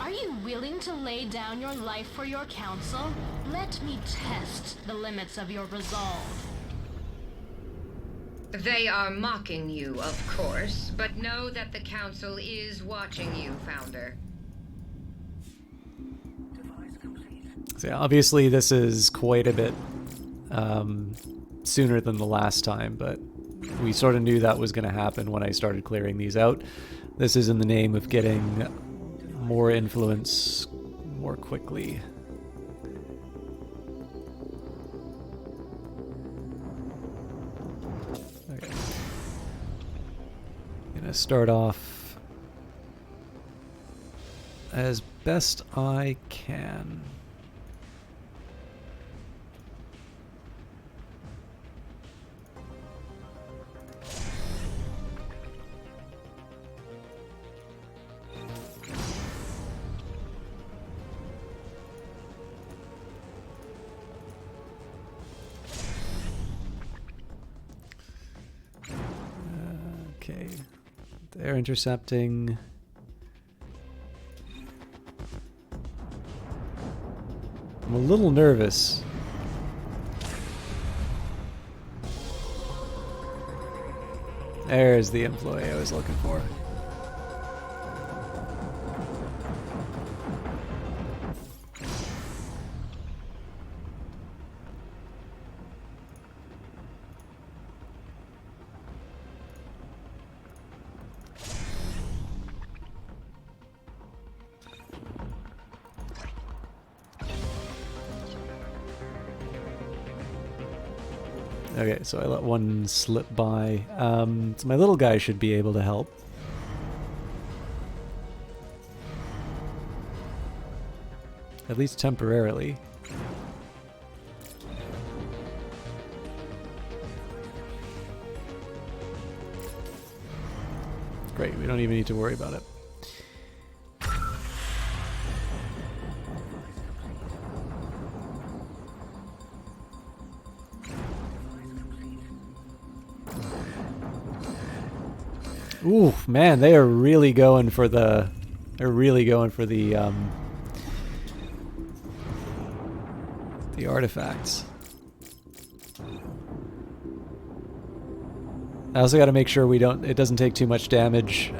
Are you willing to lay down your life for your council? Let me test the limits of your resolve. They are mocking you, of course, but know that the council is watching you, Founder. So yeah, obviously this is quite a bit sooner than the last time, but we sort of knew that was going to happen when I started clearing these out. This is in the name of getting more influence more quickly. Okay. Gonna start off as best I can. Okay, they're intercepting. I'm a little nervous. There's the employee I was looking for. Okay, so I let one slip by. So my little guy should be able to help. At least temporarily. Great, we don't even need to worry about it. Ooh, man, they are really going for the... They're really going for the artifacts. I also got to make sure we don't... It doesn't take too much damage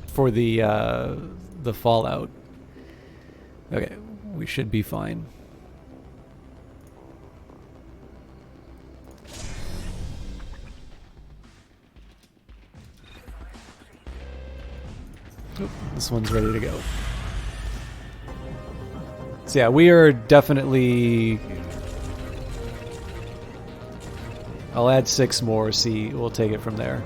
for the fallout. Okay, we should be fine. Oop, this one's ready to go. So yeah, we are definitely... I'll add 6 more, see, we'll take it from there.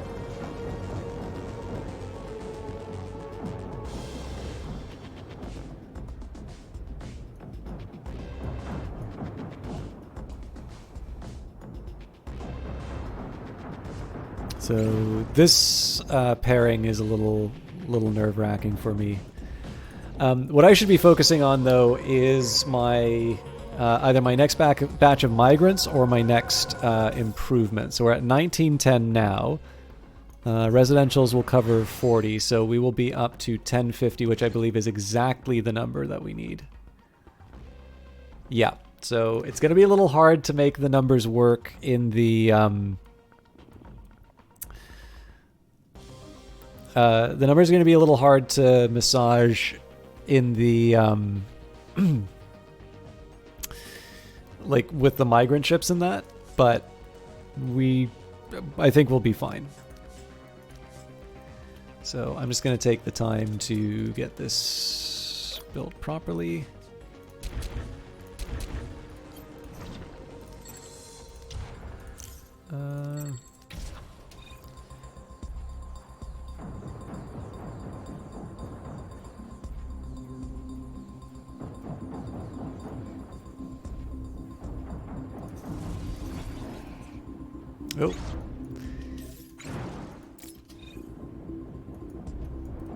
So this pairing is a little nerve-wracking for me. What I should be focusing on, though, is my either my next batch of migrants or my next improvement. So we're at 1910 now. Residentials will cover 40, so we will be up to 1050, which I believe is exactly the number that we need. Yeah, so it's going to be a little hard to make the numbers work in the... the numbers are going to be a little hard to massage in the, like with the migrant ships and that, but I think we'll be fine. So I'm just going to take the time to get this built properly. Oh.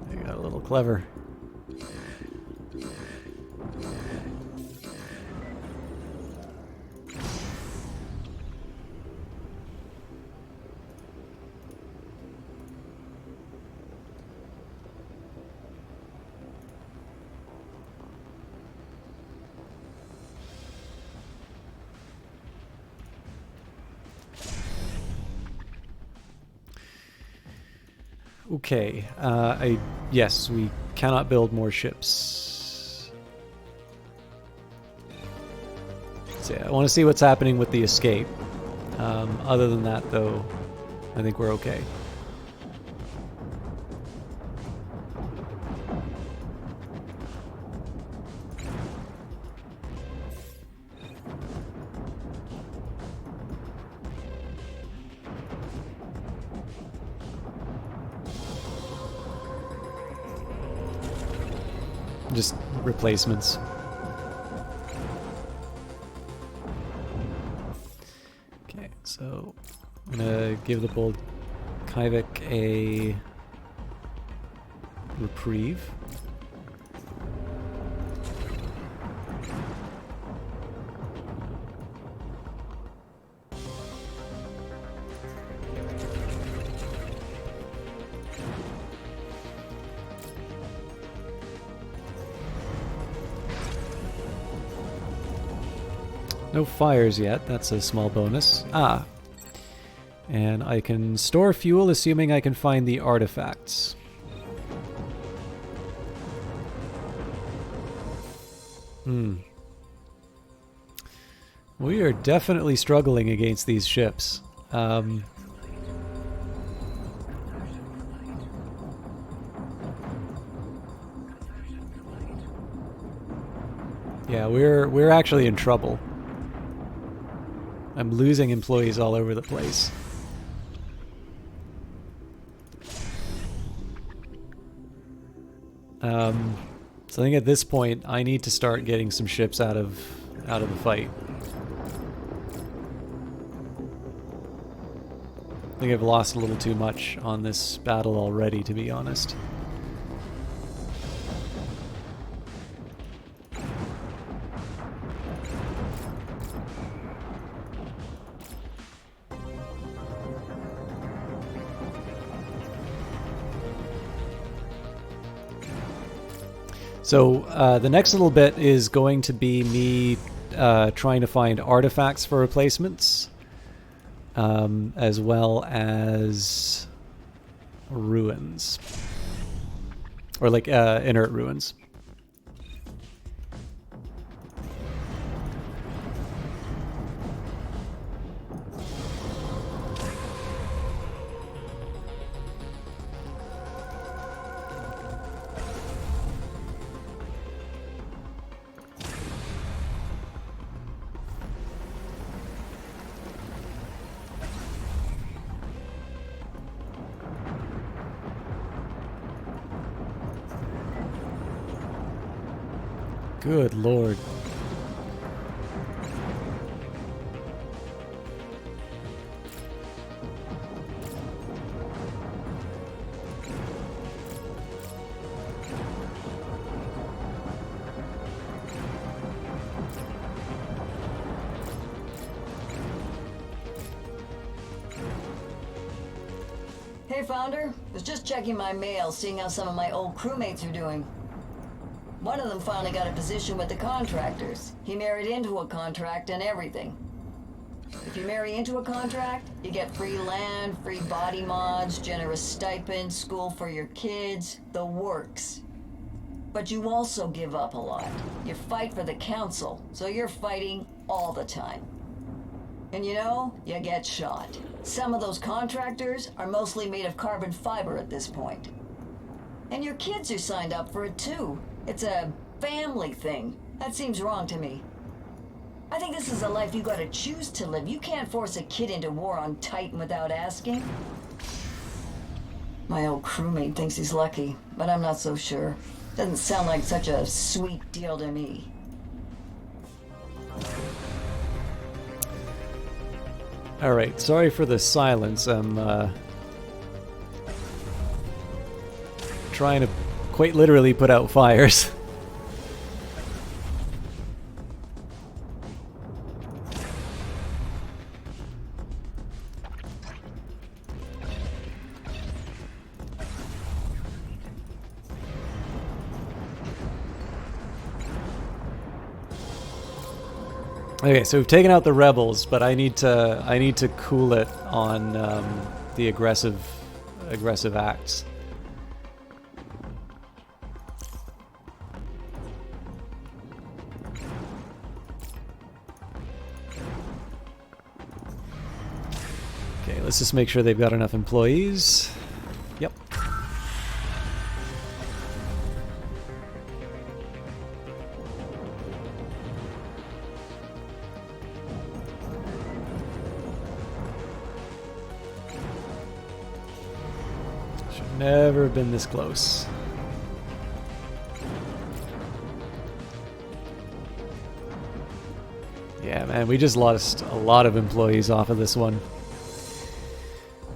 I got a little clever. Okay, yes, we cannot build more ships. So yeah, I want to see what's happening with the escape. Other than that, though, I think we're okay. Just replacements. Okay, so I'm gonna give the bold Kivik a reprieve. No fires yet, that's a small bonus. Ah. And I can store fuel assuming I can find the artifacts. We are definitely struggling against these ships. Yeah, we're actually in trouble. I'm losing employees all over the place. So I think at this point I need to start getting some ships out of the fight. I think I've lost a little too much on this battle already, to be honest. So the next little bit is going to be me trying to find artifacts for replacements, as well as ruins, or like inert ruins. Good lord. Hey, Founder. Was just checking my mail, seeing how some of my old crewmates are doing. One of them finally got a position with the contractors. He married into a contract and everything. If you marry into a contract, you get free land, free body mods, generous stipend, school for your kids, the works. But you also give up a lot. You fight for the council, so you're fighting all the time. And you know, you get shot. Some of those contractors are mostly made of carbon fiber at this point. And your kids are signed up for it too. It's a family thing. That seems wrong to me. I think this is a life you gotta choose to live. You can't force a kid into war on Titan without asking. My old crewmate thinks he's lucky, but I'm not so sure. Doesn't sound like such a sweet deal to me. Alright, sorry for the silence. I'm trying to quite literally put out fires. Okay, so we've taken out the rebels, but I need to cool it on the aggressive acts. Let's just make sure they've got enough employees. Yep. Should never have been this close. Yeah, man, we just lost a lot of employees off of this one.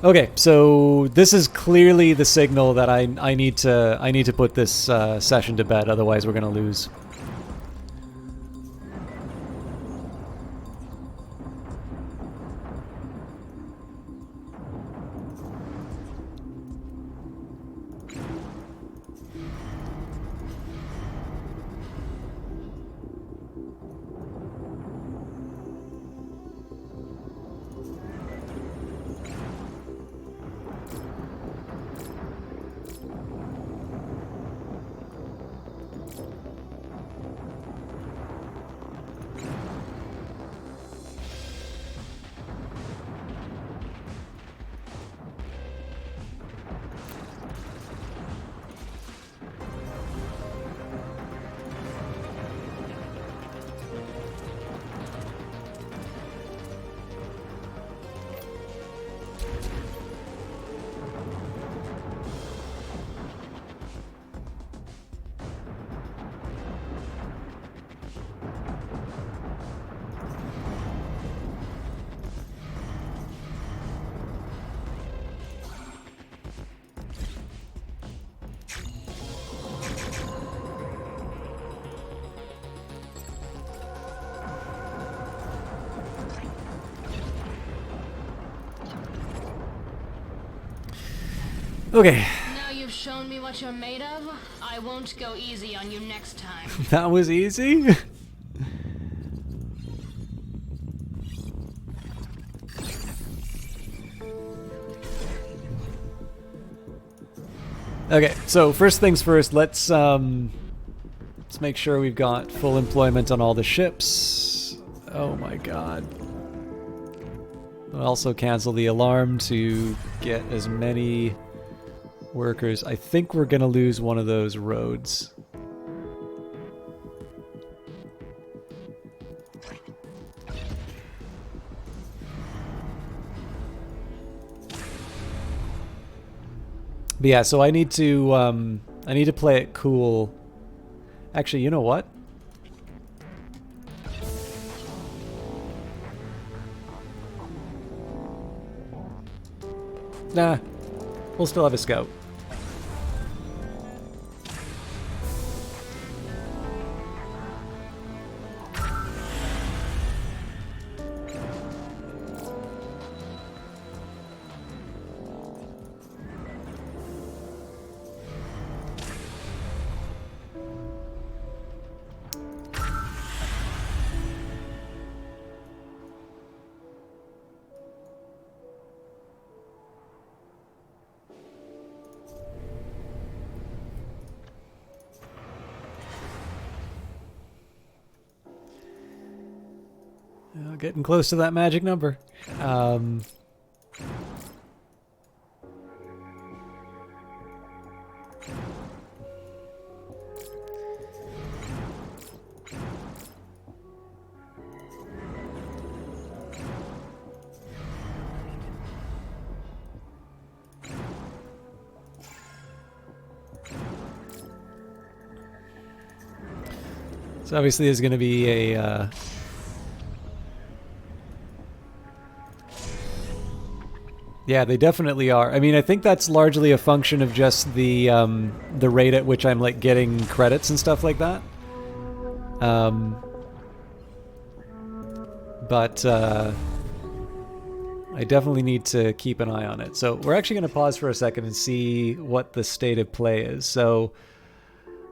Okay, so this is clearly the signal that I need to put this session to bed, otherwise we're gonna lose. Okay. Now you've shown me what you're made of, I won't go easy on you next time. That was easy? Okay, so first things first, let's make sure we've got full employment on all the ships. Oh my god. I'll also cancel the alarm to get as many workers. I think we're gonna lose one of those roads. But yeah, so I need to play it cool. Actually, you know what? Nah, we'll still have a scout. Getting close to that magic number. So obviously there's going to be a yeah, they definitely are. I mean, I think that's largely a function of just the rate at which I'm like getting credits and stuff like that. But I definitely need to keep an eye on it. So we're actually going to pause for a second and see what the state of play is. So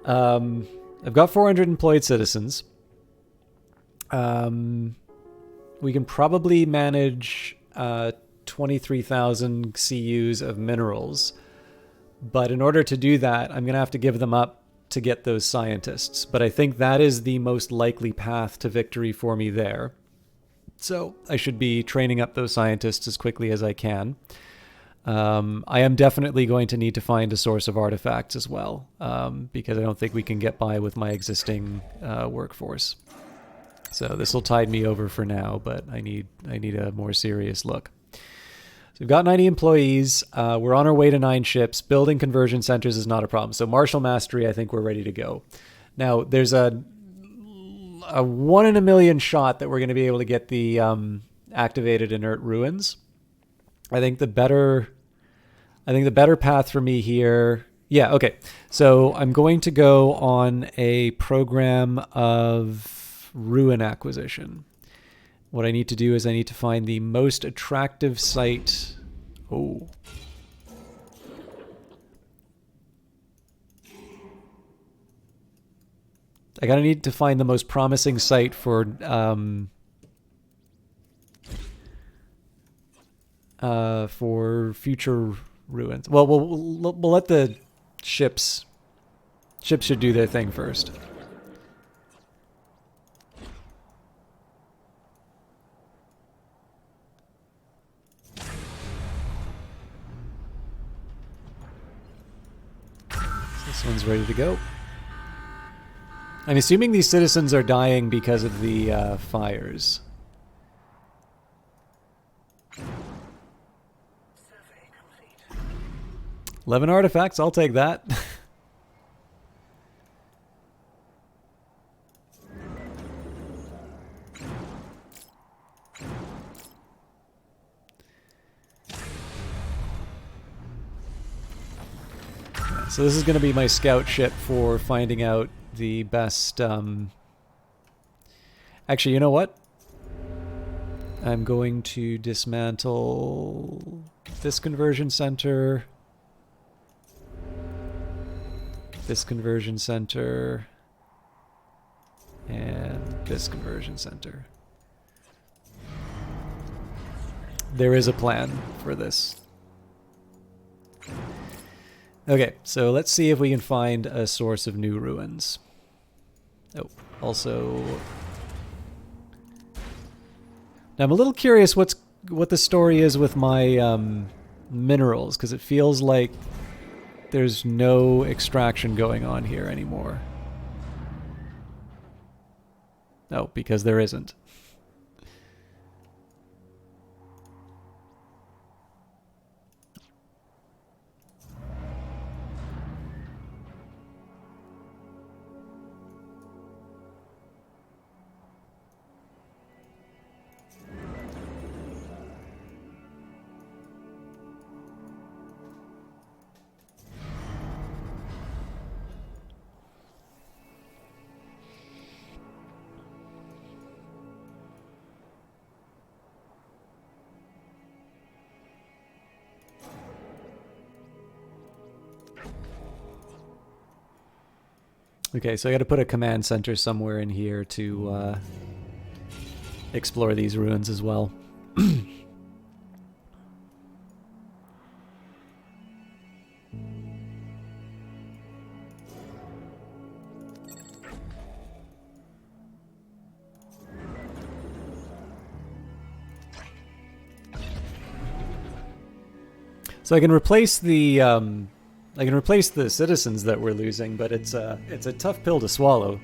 I've got 400 employed citizens. We can probably manage 23,000 CUs of minerals. But in order to do that, I'm going to have to give them up to get those scientists. But I think that is the most likely path to victory for me there. So I should be training up those scientists as quickly as I can. I am definitely going to need to find a source of artifacts as well, because I don't think we can get by with my existing workforce. So this will tide me over for now, but I need a more serious look. So we've got 90 employees. We're on our way to 9 ships. Building conversion centers is not a problem. So Martial Mastery, I think we're ready to go. Now, there's a 1 in a million shot that we're going to be able to get the activated inert ruins. I think the better path for me here. Yeah, okay. So I'm going to go on a program of ruin acquisition. What I need to do is I need to find the most attractive site. Oh. I gotta need to find the most promising site for future ruins. Well, we'll let the ships should do their thing first. This one's ready to go. I'm assuming these citizens are dying because of the fires. 11 artifacts, I'll take that. So this is going to be my scout ship for finding out the best... Actually, you know what? I'm going to dismantle this conversion center, this conversion center, and this conversion center. There is a plan for this. Okay, so let's see if we can find a source of new ruins. Oh, also... Now I'm a little curious what the story is with my minerals, because it feels like there's no extraction going on here anymore. Oh, because there isn't. Okay, so I got to put a command center somewhere in here to explore these ruins as well. So I can replace the citizens that we're losing, but it's a tough pill to swallow.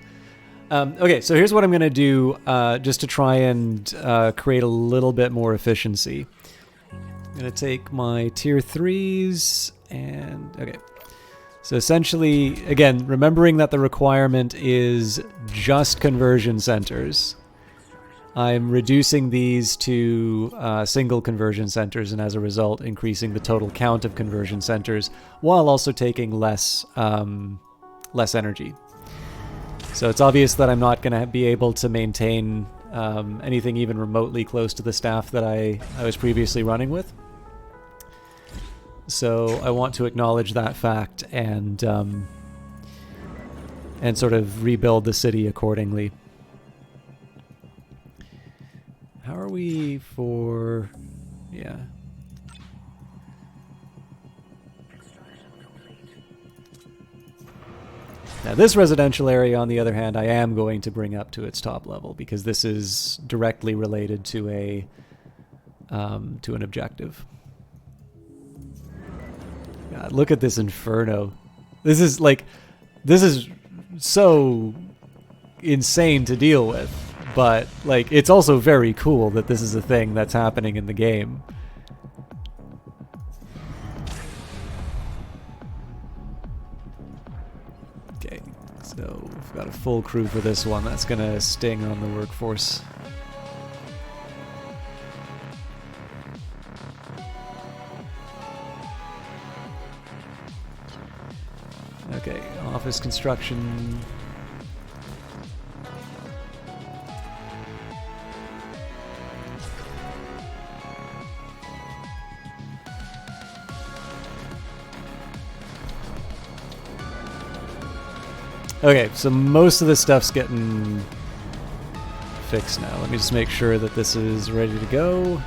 Okay, so here's what I'm going to do just to try and create a little bit more efficiency. I'm going to take my tier 3s and... Okay. So essentially, again, remembering that the requirement is just conversion centers, I'm reducing these to single conversion centers, and as a result increasing the total count of conversion centers while also taking less energy. So it's obvious that I'm not going to be able to maintain anything even remotely close to the staff that I was previously running with. So I want to acknowledge that fact and sort of rebuild the city accordingly. How are we for... yeah. Now this residential area, on the other hand, I am going to bring up to its top level because this is directly related to an objective. God, look at this inferno. This is so insane to deal with, but like it's also very cool that this is a thing that's happening in the game. Okay, so we've got a full crew for this one. That's gonna sting on the workforce. Okay, office construction. Okay, so most of this stuff's getting fixed now. Let me just make sure that this is ready to go.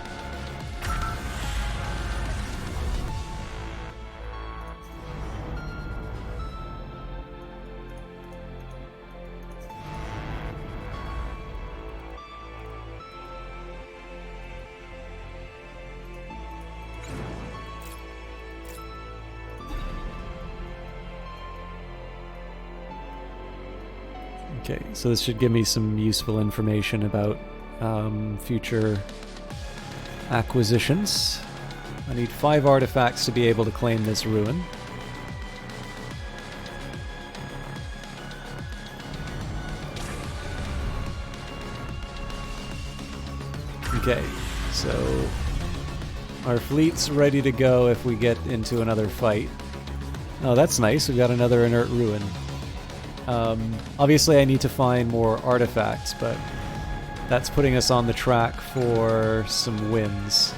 Okay, so this should give me some useful information about future acquisitions. I need 5 artifacts to be able to claim this ruin. Okay, so our fleet's ready to go if we get into another fight. Oh, that's nice. We've got another inert ruin. Obviously I need to find more artifacts, but that's putting us on the track for some wins.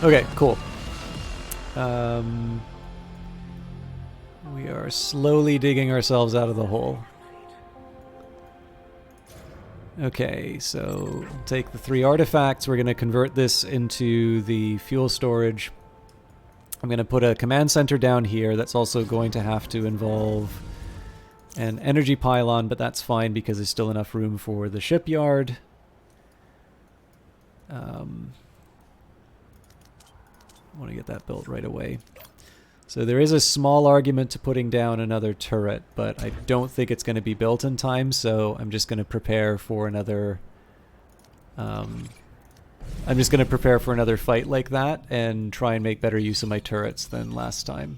Okay, cool. We are slowly digging ourselves out of the hole. Okay, so take the 3 artifacts. We're going to convert this into the fuel storage. I'm going to put a command center down here. That's also going to have to involve an energy pylon, but that's fine because there's still enough room for the shipyard. I want to get that built right away. So there is a small argument to putting down another turret, but I don't think it's going to be built in time, so I'm just going to prepare for another... I'm just going to prepare for another fight like that and try and make better use of my turrets than last time.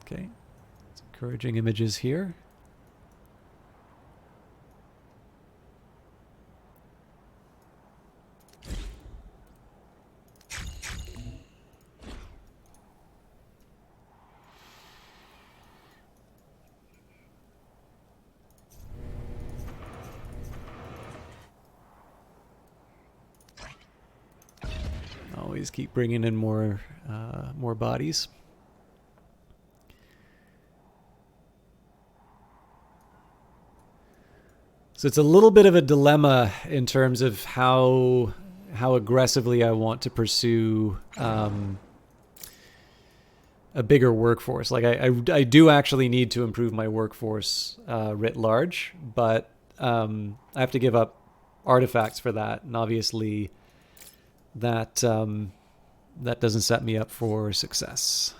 Okay, some encouraging images here. Always keep bringing in more bodies. So it's a little bit of a dilemma in terms of how aggressively I want to pursue a bigger workforce. Like I do actually need to improve my workforce writ large, but I have to give up artifacts for that, and obviously that that doesn't set me up for success.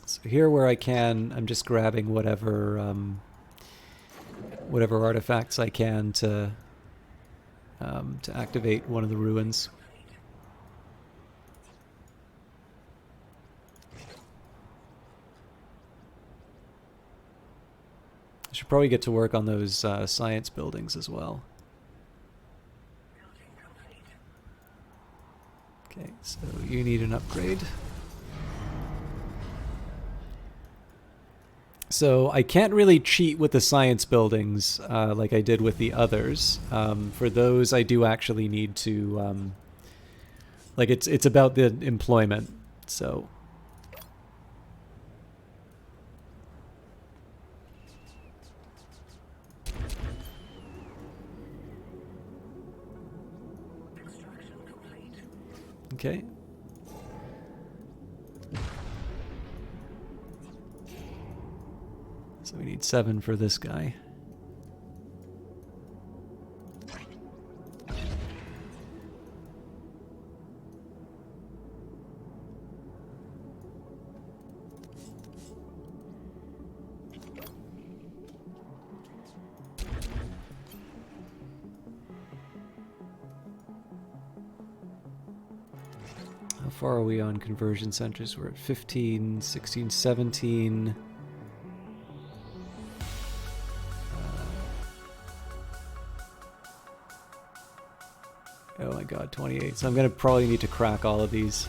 So here where I can, I'm just grabbing whatever whatever artifacts I can to activate one of the ruins. I should probably get to work on those science buildings as well. Okay, so you need an upgrade. So I can't really cheat with the science buildings like I did with the others. For those, I do actually need to, like it's about the employment. So. Okay. So we need 7 for this guy. How far are we on conversion centers? We're at 15, 16, 17. Oh my god, 28. So I'm going to probably need to crack all of these.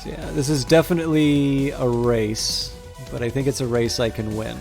So yeah, this is definitely a race, but I think it's a race I can win.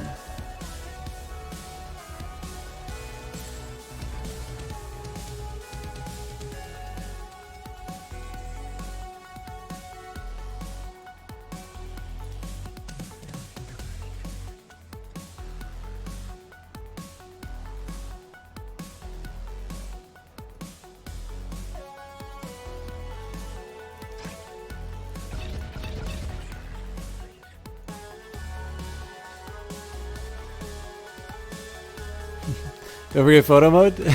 Don't forget photo mode. I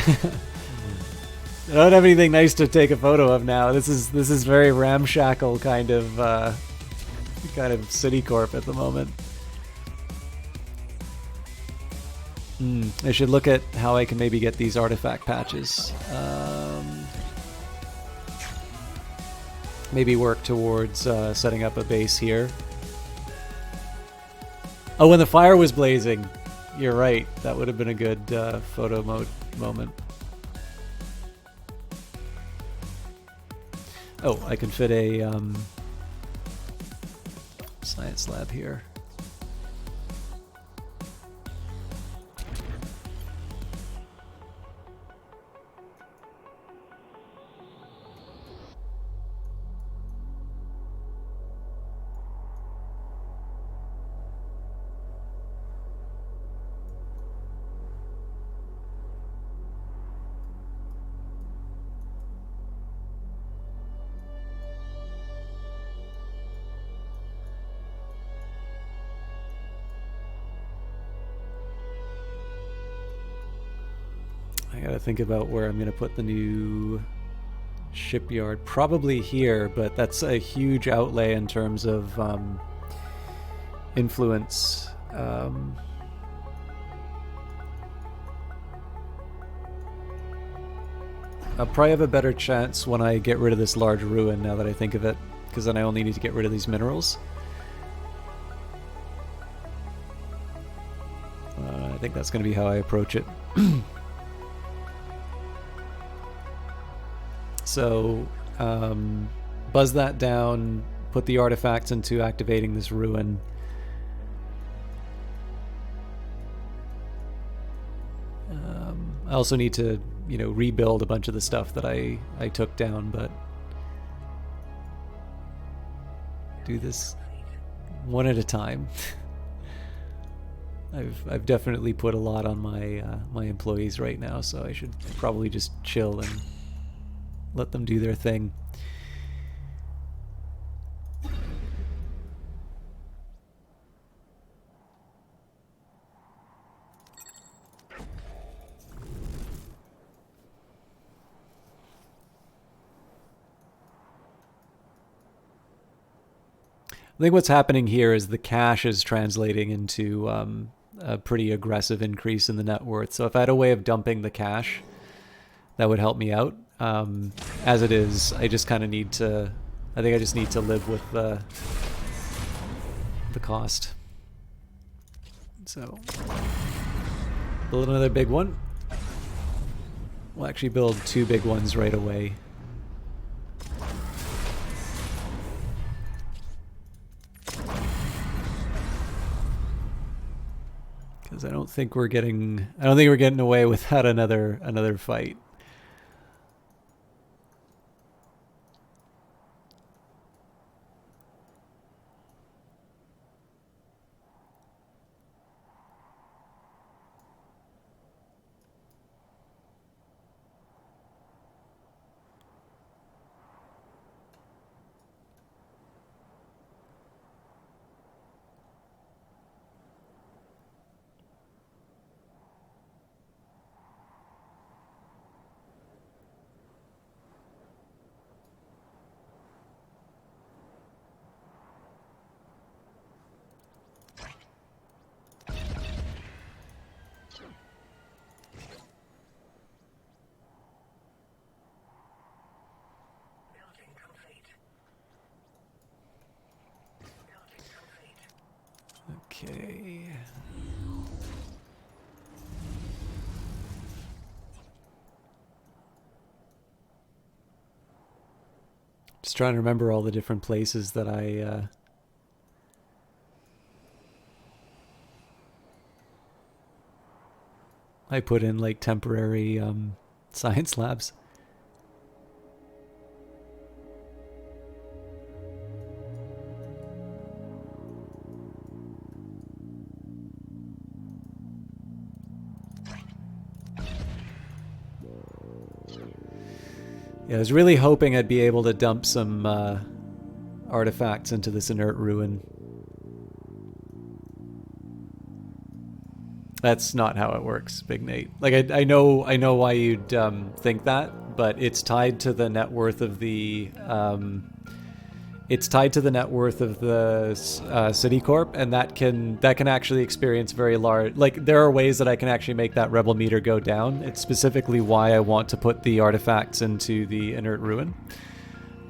don't have anything nice to take a photo of now. This is very ramshackle kind of Citicorp at the moment. I should look at how I can maybe get these artifact patches. Maybe work towards setting up a base here. Oh, when the fire was blazing. You're right. That would have been a good photo mode moment. Oh, I can fit a science lab here. I gotta think about where I'm gonna put the new shipyard. Probably here, but that's a huge outlay in terms of influence. I'll probably have a better chance when I get rid of this large ruin, now that I think of it, because then I only need to get rid of these minerals. I think that's going to be how I approach it. So, buzz that down, put the artifacts into activating this ruin. I also need to, rebuild a bunch of the stuff that I took down, but do this one at a time. I've definitely put a lot on my employees right now, so I should probably just chill and let them do their thing. I think what's happening here is the cash is translating into a pretty aggressive increase in the net worth. So if I had a way of dumping the cash, that would help me out. As it is, I just kind of need to... I think I just need to live with the cost. So, build another big one. We'll actually build 2 big ones right away. Because I don't think we're getting away without another fight. Okay. Just trying to remember all the different places that I put in like temporary science labs. Yeah, I was really hoping I'd be able to dump some artifacts into this inert ruin. That's not how it works, Big Nate. Like I know why you'd think that, but it's tied to the net worth of the City Corp, and that can actually experience very large. Like there are ways that I can actually make that rebel meter go down. It's specifically why I want to put the artifacts into the inert ruin,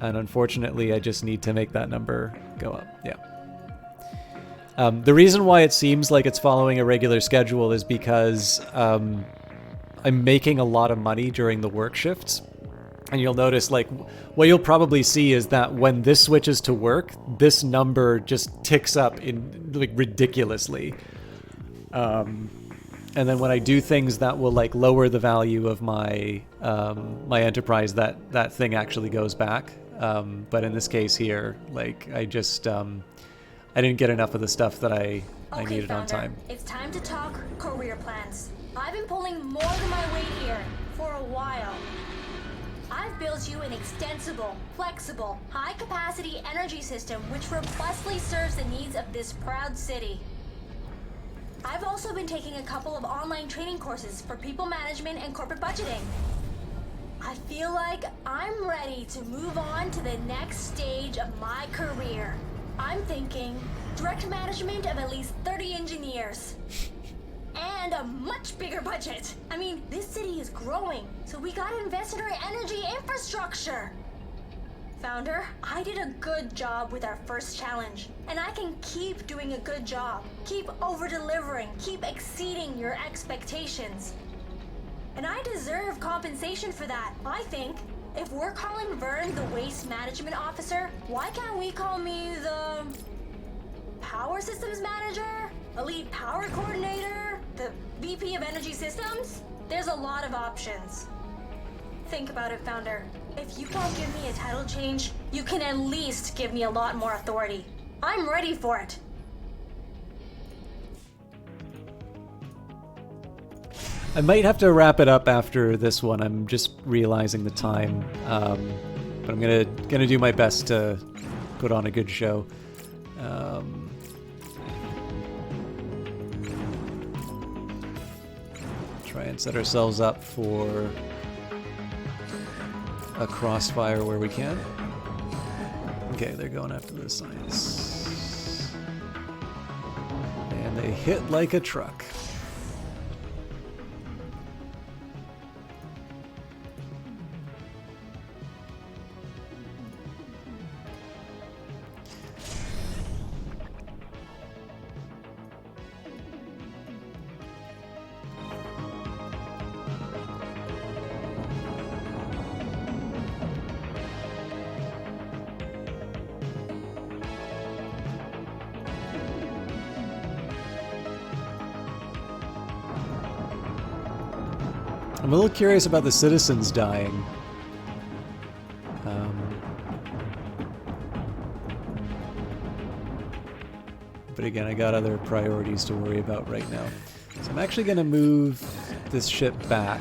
and unfortunately, I just need to make that number go up. Yeah. The reason why it seems like it's following a regular schedule is because I'm making a lot of money during the work shifts. And you'll notice, like, what you'll probably see is that when this switches to work, this number just ticks up in like ridiculously. And then when I do things that will like lower the value of my my enterprise, that thing actually goes back. But in this case here, like I just I didn't get enough of the stuff that I needed on time. It's time to talk career plans. I've been pulling more than my weight here for a while. I've built you an extensible, flexible, high-capacity energy system which robustly serves the needs of this proud city. I've also been taking a couple of online training courses for people management and corporate budgeting. I feel like I'm ready to move on to the next stage of my career. I'm thinking direct management of at least 30 engineers. And a much bigger budget. I mean, this city is growing, so we gotta invest in our energy infrastructure. Founder, I did a good job with our first challenge, and I can keep doing a good job. Keep over-delivering, keep exceeding your expectations. And I deserve compensation for that, I think. If we're calling Vern the Waste Management Officer, why can't we call me the Power Systems Manager? Elite Power Coordinator? The VP of Energy Systems? There's a lot of options. Think about it, Founder. If you can't give me a title change, you can at least give me a lot more authority. I'm ready for it. I might have to wrap it up after this one. I'm just realizing the time, but I'm gonna do my best to put on a good show. Try and set ourselves up for a crossfire where we can. Okay, they're going after the science. And they hit like a truck. I'm a little curious about the citizens dying. But again, I got other priorities to worry about right now. So I'm actually going to move this ship back.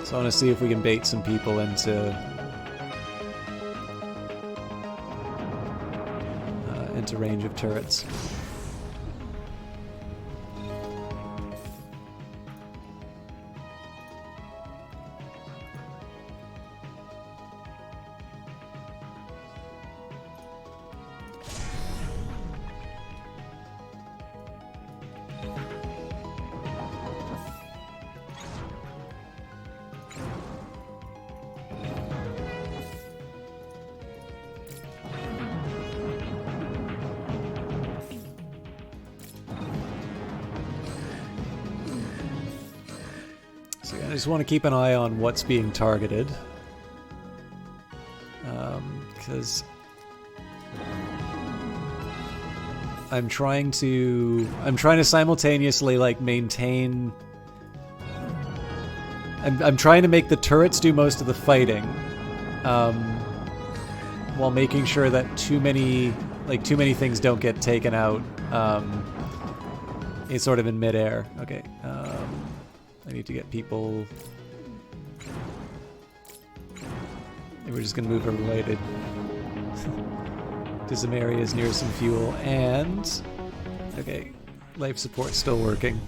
So I want to see if we can bait some people into range of turrets. I just want to keep an eye on what's being targeted, because I'm trying to simultaneously like maintain. I'm trying to make the turrets do most of the fighting, while making sure that too many things don't get taken out. It's sort of in midair. Okay. I need to get people. We're just gonna move everybody to some areas near some fuel, and okay, life support's still working.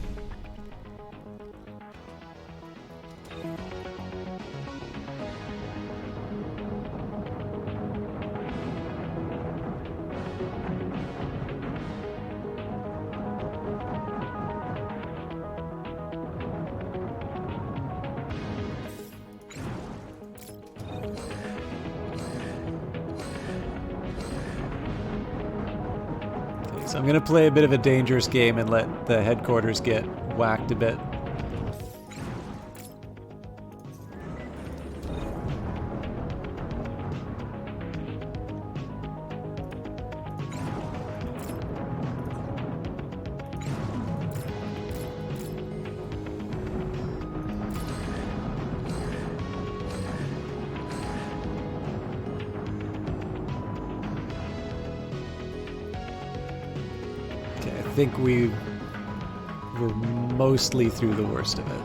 So I'm going to play a bit of a dangerous game and let the headquarters get whacked a bit. I think we were mostly through the worst of it.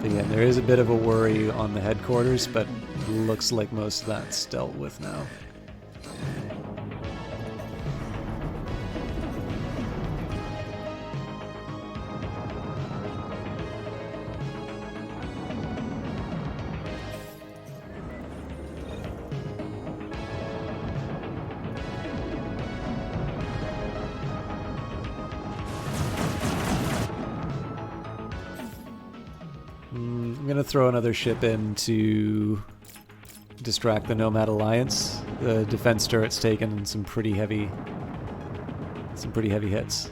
Again, there is a bit of a worry on the headquarters, but looks like most of that's dealt with now. I'm going to throw another ship in to distract the Nomad Alliance. The defense turret's taken some pretty heavy hits.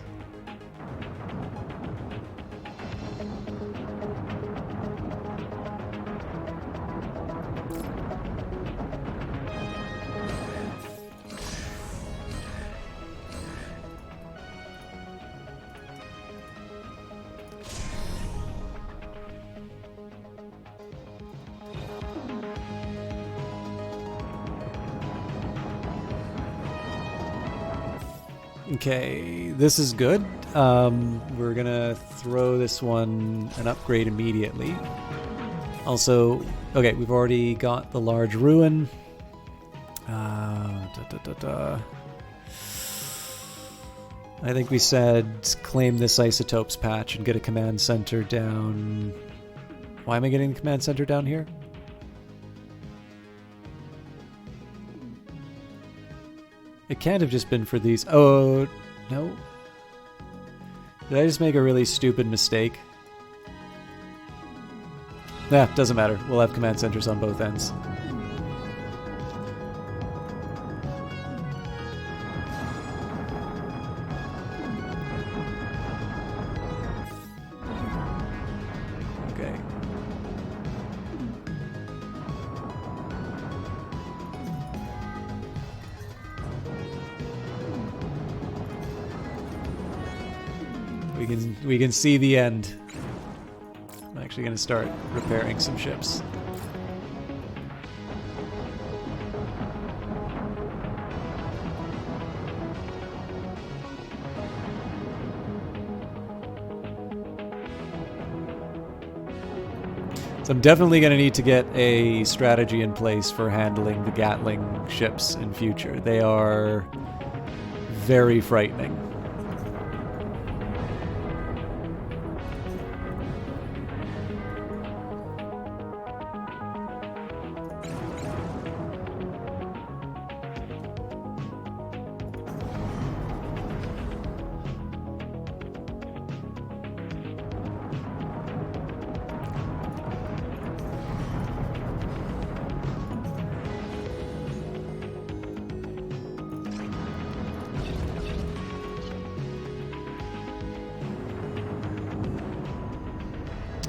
Okay, this is good. We're gonna throw this one an upgrade immediately. Also, okay, we've already got the large ruin. I think we said claim this isotopes patch and get a command center down. Why am I getting the command center down here? It can't have just been for these. Oh, no. Did I just make a really stupid mistake? Nah, doesn't matter. We'll have command centers on both ends. Okay. We can see the end. I'm actually going to start repairing some ships. So I'm definitely going to need to get a strategy in place for handling the Gatling ships in future. They are very frightening.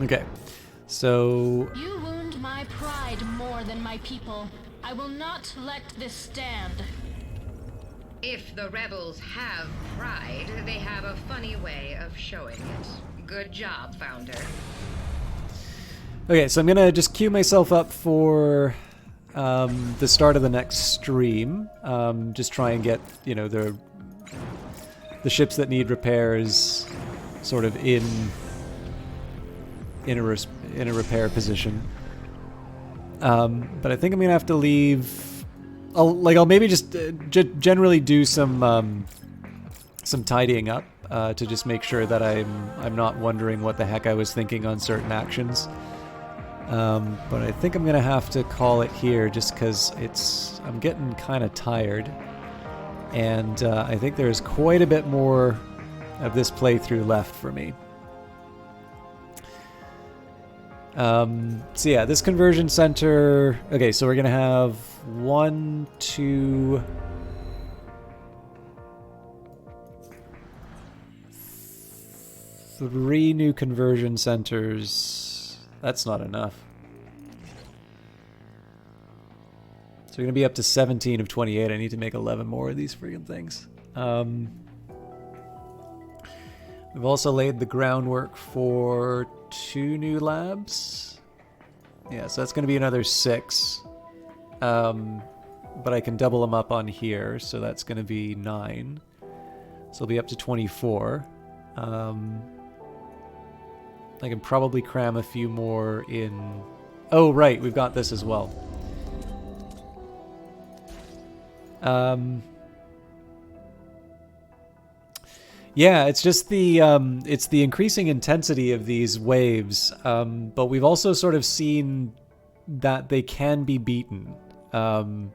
Okay, so... You wound my pride more than my people. I will not let this stand. If the rebels have pride, they have a funny way of showing it. Good job, Founder. Okay, so I'm gonna just queue myself up for the start of the next stream. Just try and get, you know, the ships that need repairs sort of in a repair position. But I think I'm gonna have to leave. I'll maybe just generally do some tidying up to just make sure that I'm not wondering what the heck I was thinking on certain actions. But I think I'm gonna have to call it here just because I'm getting kind of tired, and I think there's quite a bit more of this playthrough left for me. So yeah, this conversion center. Okay, so we're gonna have 1, 2, 3 new conversion centers. That's not enough. So we're gonna be up to 17 of 28. I need to make 11 more of these freaking things. We've also laid the groundwork for 2 new labs. Yeah, so that's going to be another 6. But I can double them up on here, so that's going to be 9. So it'll be up to 24. I can probably cram a few more in... Oh, right, we've got this as well. Yeah, it's just the increasing intensity of these waves, but we've also sort of seen that they can be beaten. So I'm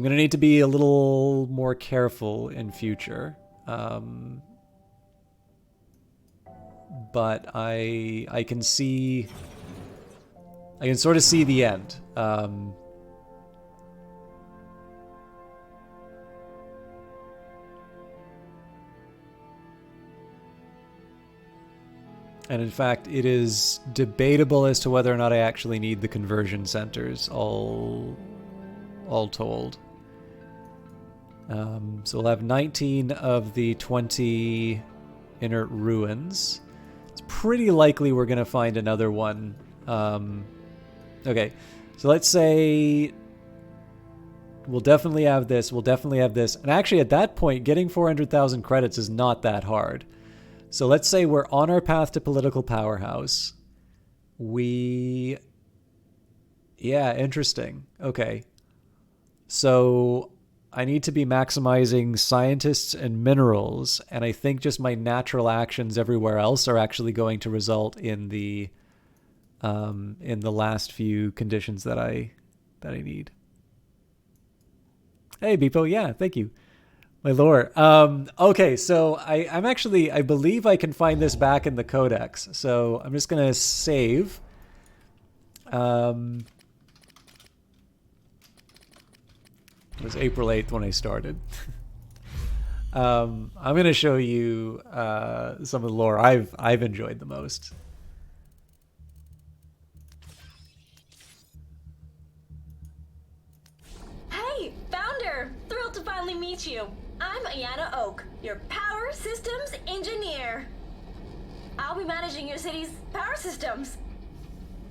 going to need to be a little more careful in future. But I can sort of see the end. And in fact, it is debatable as to whether or not I actually need the conversion centers, all told. So we'll have 19 of the 20 inert ruins. It's pretty likely we're going to find another one. Okay, so let's say we'll definitely have this, we'll definitely have this. And actually at that point, getting 400,000 credits is not that hard. So let's say we're on our path to political powerhouse. Yeah, interesting. Okay. So I need to be maximizing scientists and minerals, and I think just my natural actions everywhere else are actually going to result in the last few conditions that I need. Hey, Beepo, yeah, thank you. My lore. Okay, so I believe I can find this back in the codex. So I'm just gonna save. It was April 8th when I started. I'm gonna show you some of the lore I've enjoyed the most. Hey, Founder! Thrilled to finally meet you. I'm Ayana Oak, your power systems engineer. I'll be managing your city's power systems.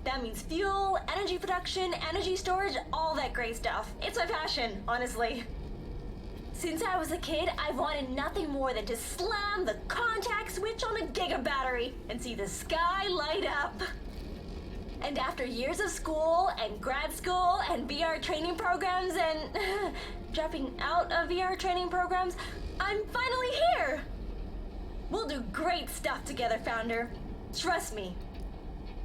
That means fuel, energy production, energy storage, all that great stuff. It's my passion, honestly. Since I was a kid, I've wanted nothing more than to slam the contact switch on a giga battery and see the sky light up. And after years of school and grad school and VR training programs and dropping out of VR training programs, I'm finally here. We'll do great stuff together, Founder. Trust me.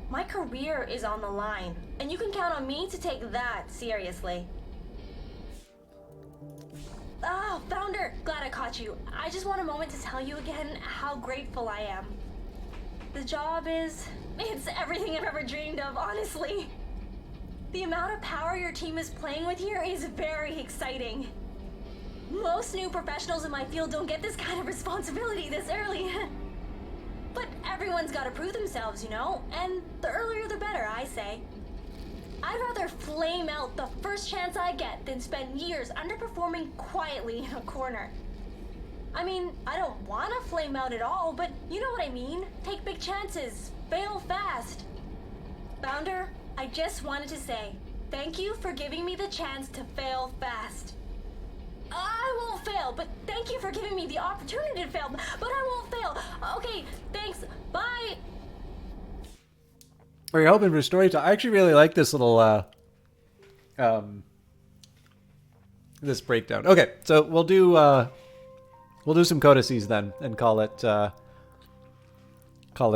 My career is on the line, and you can count on me to take that seriously. Oh, Founder, glad I caught you. I just want a moment to tell you again how grateful I am. The job it's everything I've ever dreamed of, honestly. The amount of power your team is playing with here is very exciting. Most new professionals in my field don't get this kind of responsibility this early. But everyone's got to prove themselves, you know? And the earlier the better, I say. I'd rather flame out the first chance I get than spend years underperforming quietly in a corner. I mean, I don't want to flame out at all, but you know what I mean. Take big chances. Fail fast. Founder, I just wanted to say, thank you for giving me the chance to fail fast. I won't fail, but thank you for giving me the opportunity to fail, but I won't fail. Okay, thanks. Bye. Are you hoping for story time? I actually really like this little this breakdown. Okay, so we'll do some codices then and call it a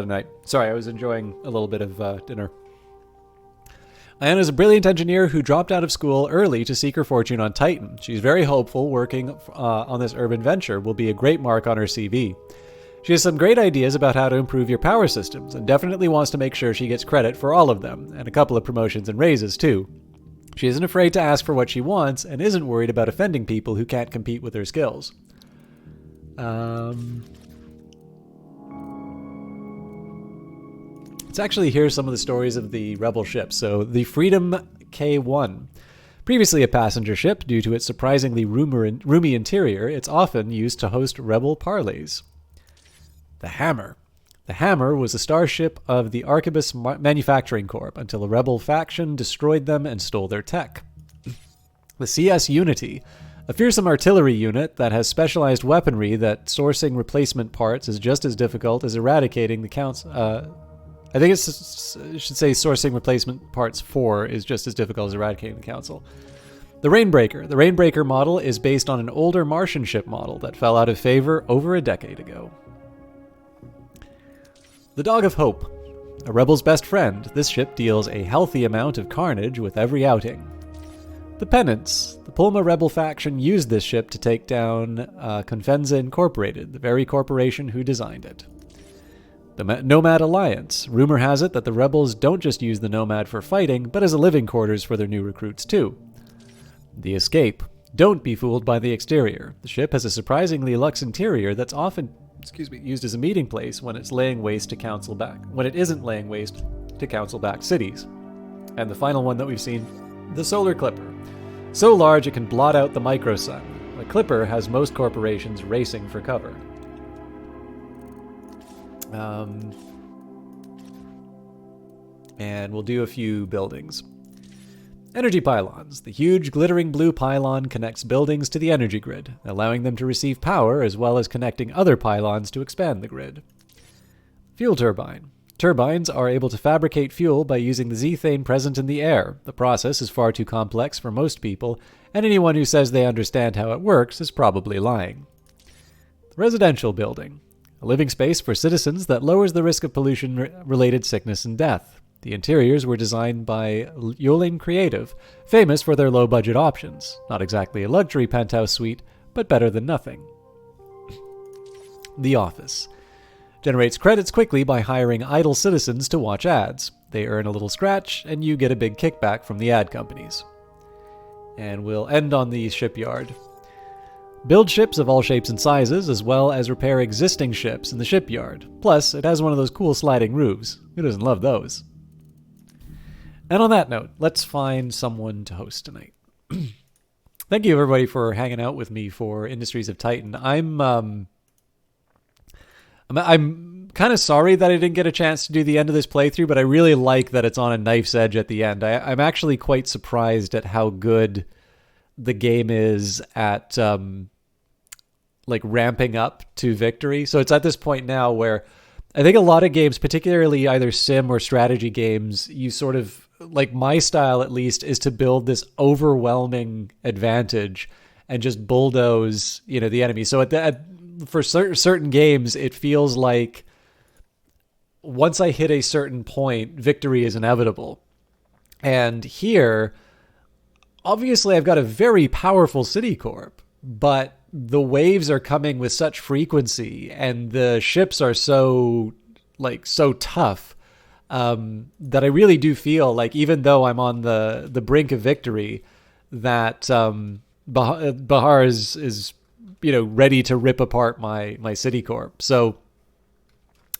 night. Sorry, I was enjoying a little bit of dinner. Ayana is a brilliant engineer who dropped out of school early to seek her fortune on Titan. She's very hopeful working on this urban venture will be a great mark on her CV. She has some great ideas about how to improve your power systems and definitely wants to make sure she gets credit for all of them, and a couple of promotions and raises too. She isn't afraid to ask for what she wants and isn't worried about offending people who can't compete with her skills. Let's actually hear some of the stories of the rebel ships. So the Freedom K-1. Previously a passenger ship, due to its surprisingly roomy interior, it's often used to host rebel parleys. The Hammer. The Hammer was a starship of the Arquebus Manufacturing Corp until a rebel faction destroyed them and stole their tech. The CS Unity. A fearsome artillery unit that has specialized weaponry that sourcing replacement parts is just as difficult as eradicating the council. I think it should say sourcing replacement parts 4 is just as difficult as eradicating the council. The Rainbreaker. The Rainbreaker model is based on an older Martian ship model that fell out of favor over a decade ago. The Dog of Hope. A rebel's best friend, this ship deals a healthy amount of carnage with every outing. The Penance. The Pulma rebel faction used this ship to take down Confenza Incorporated, the very corporation who designed it. The Nomad Alliance. Rumor has it that the rebels don't just use the Nomad for fighting, but as a living quarters for their new recruits too. The Escape. Don't be fooled by the exterior. The ship has a surprisingly luxe interior that's often used as a meeting place when it's laying waste to when it isn't laying waste to council-backed cities. And the final one that we've seen, the Solar Clipper. So large it can blot out the microsun. The Clipper has most corporations racing for cover. And we'll do a few buildings. Energy pylons. The huge glittering blue pylon connects buildings to the energy grid, allowing them to receive power as well as connecting other pylons to expand the grid. Fuel turbine. Turbines are able to fabricate fuel by using the zethane present in the air. The process is far too complex for most people, and anyone who says they understand how it works is probably lying. Residential building. A living space for citizens that lowers the risk of pollution-related sickness and death. The interiors were designed by Yolin Creative, famous for their low-budget options. Not exactly a luxury penthouse suite, but better than nothing. The office. Generates credits quickly by hiring idle citizens to watch ads. They earn a little scratch, and you get a big kickback from the ad companies. And we'll end on the shipyard. Build ships of all shapes and sizes, as well as repair existing ships in the shipyard. Plus, it has one of those cool sliding roofs. Who doesn't love those? And on that note, let's find someone to host tonight. Thank you, everybody, for hanging out with me for Industries of Titan. I'm kind of sorry that I didn't get a chance to do the end of this playthrough, but I really like that it's on a knife's edge at the end. I'm actually quite surprised at how good the game is at like ramping up to victory. So it's at this point now where I think a lot of games, particularly either sim or strategy games, you sort of, like my style at least, is to build this overwhelming advantage and just bulldoze, the enemy. So for certain games, it feels like once I hit a certain point, victory is inevitable. And here, obviously, I've got a very powerful city corp, but the waves are coming with such frequency, and the ships are so tough that I really do feel like, even though I'm on the brink of victory, that Bahar is ready to rip apart my city corp. So,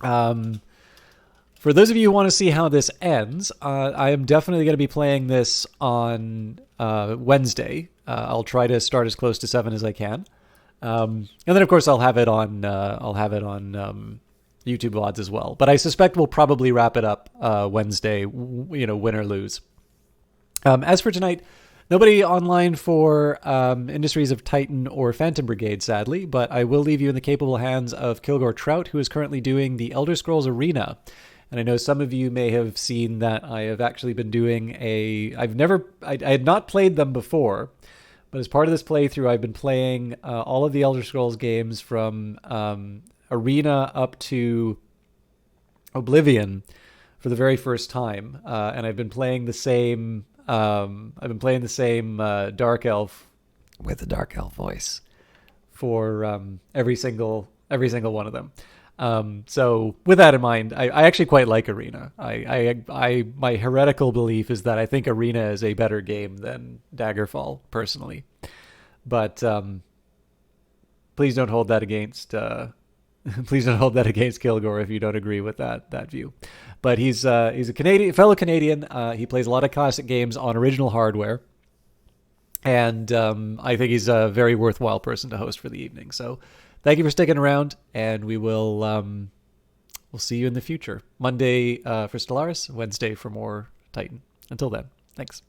for those of you who want to see how this ends, I am definitely going to be playing this on Wednesday. I'll try to start as close to 7 as I can, and then of course I'll have it on YouTube VODs as well. But I suspect we'll probably wrap it up Wednesday, win or lose. As for tonight, nobody online for Industries of Titan or Phantom Brigade, sadly, but I will leave you in the capable hands of Kilgore Trout, who is currently doing the Elder Scrolls Arena. And I know some of you may have seen that I have actually been doing I had not played them before, but as part of this playthrough, I've been playing all of the Elder Scrolls games from Arena up to Oblivion for the very first time. And I've been playing the same Dark Elf with a Dark Elf voice for every single one of them. So with that in mind, I actually quite like Arena. My heretical belief is that I think Arena is a better game than Daggerfall, personally. But please don't hold that against Kilgore if you don't agree with that view. But he's a fellow Canadian. He plays a lot of classic games on original hardware, and I think he's a very worthwhile person to host for the evening. So thank you for sticking around, and we'll see you in the future. Monday for Stellaris, Wednesday for more Titan. Until then, thanks.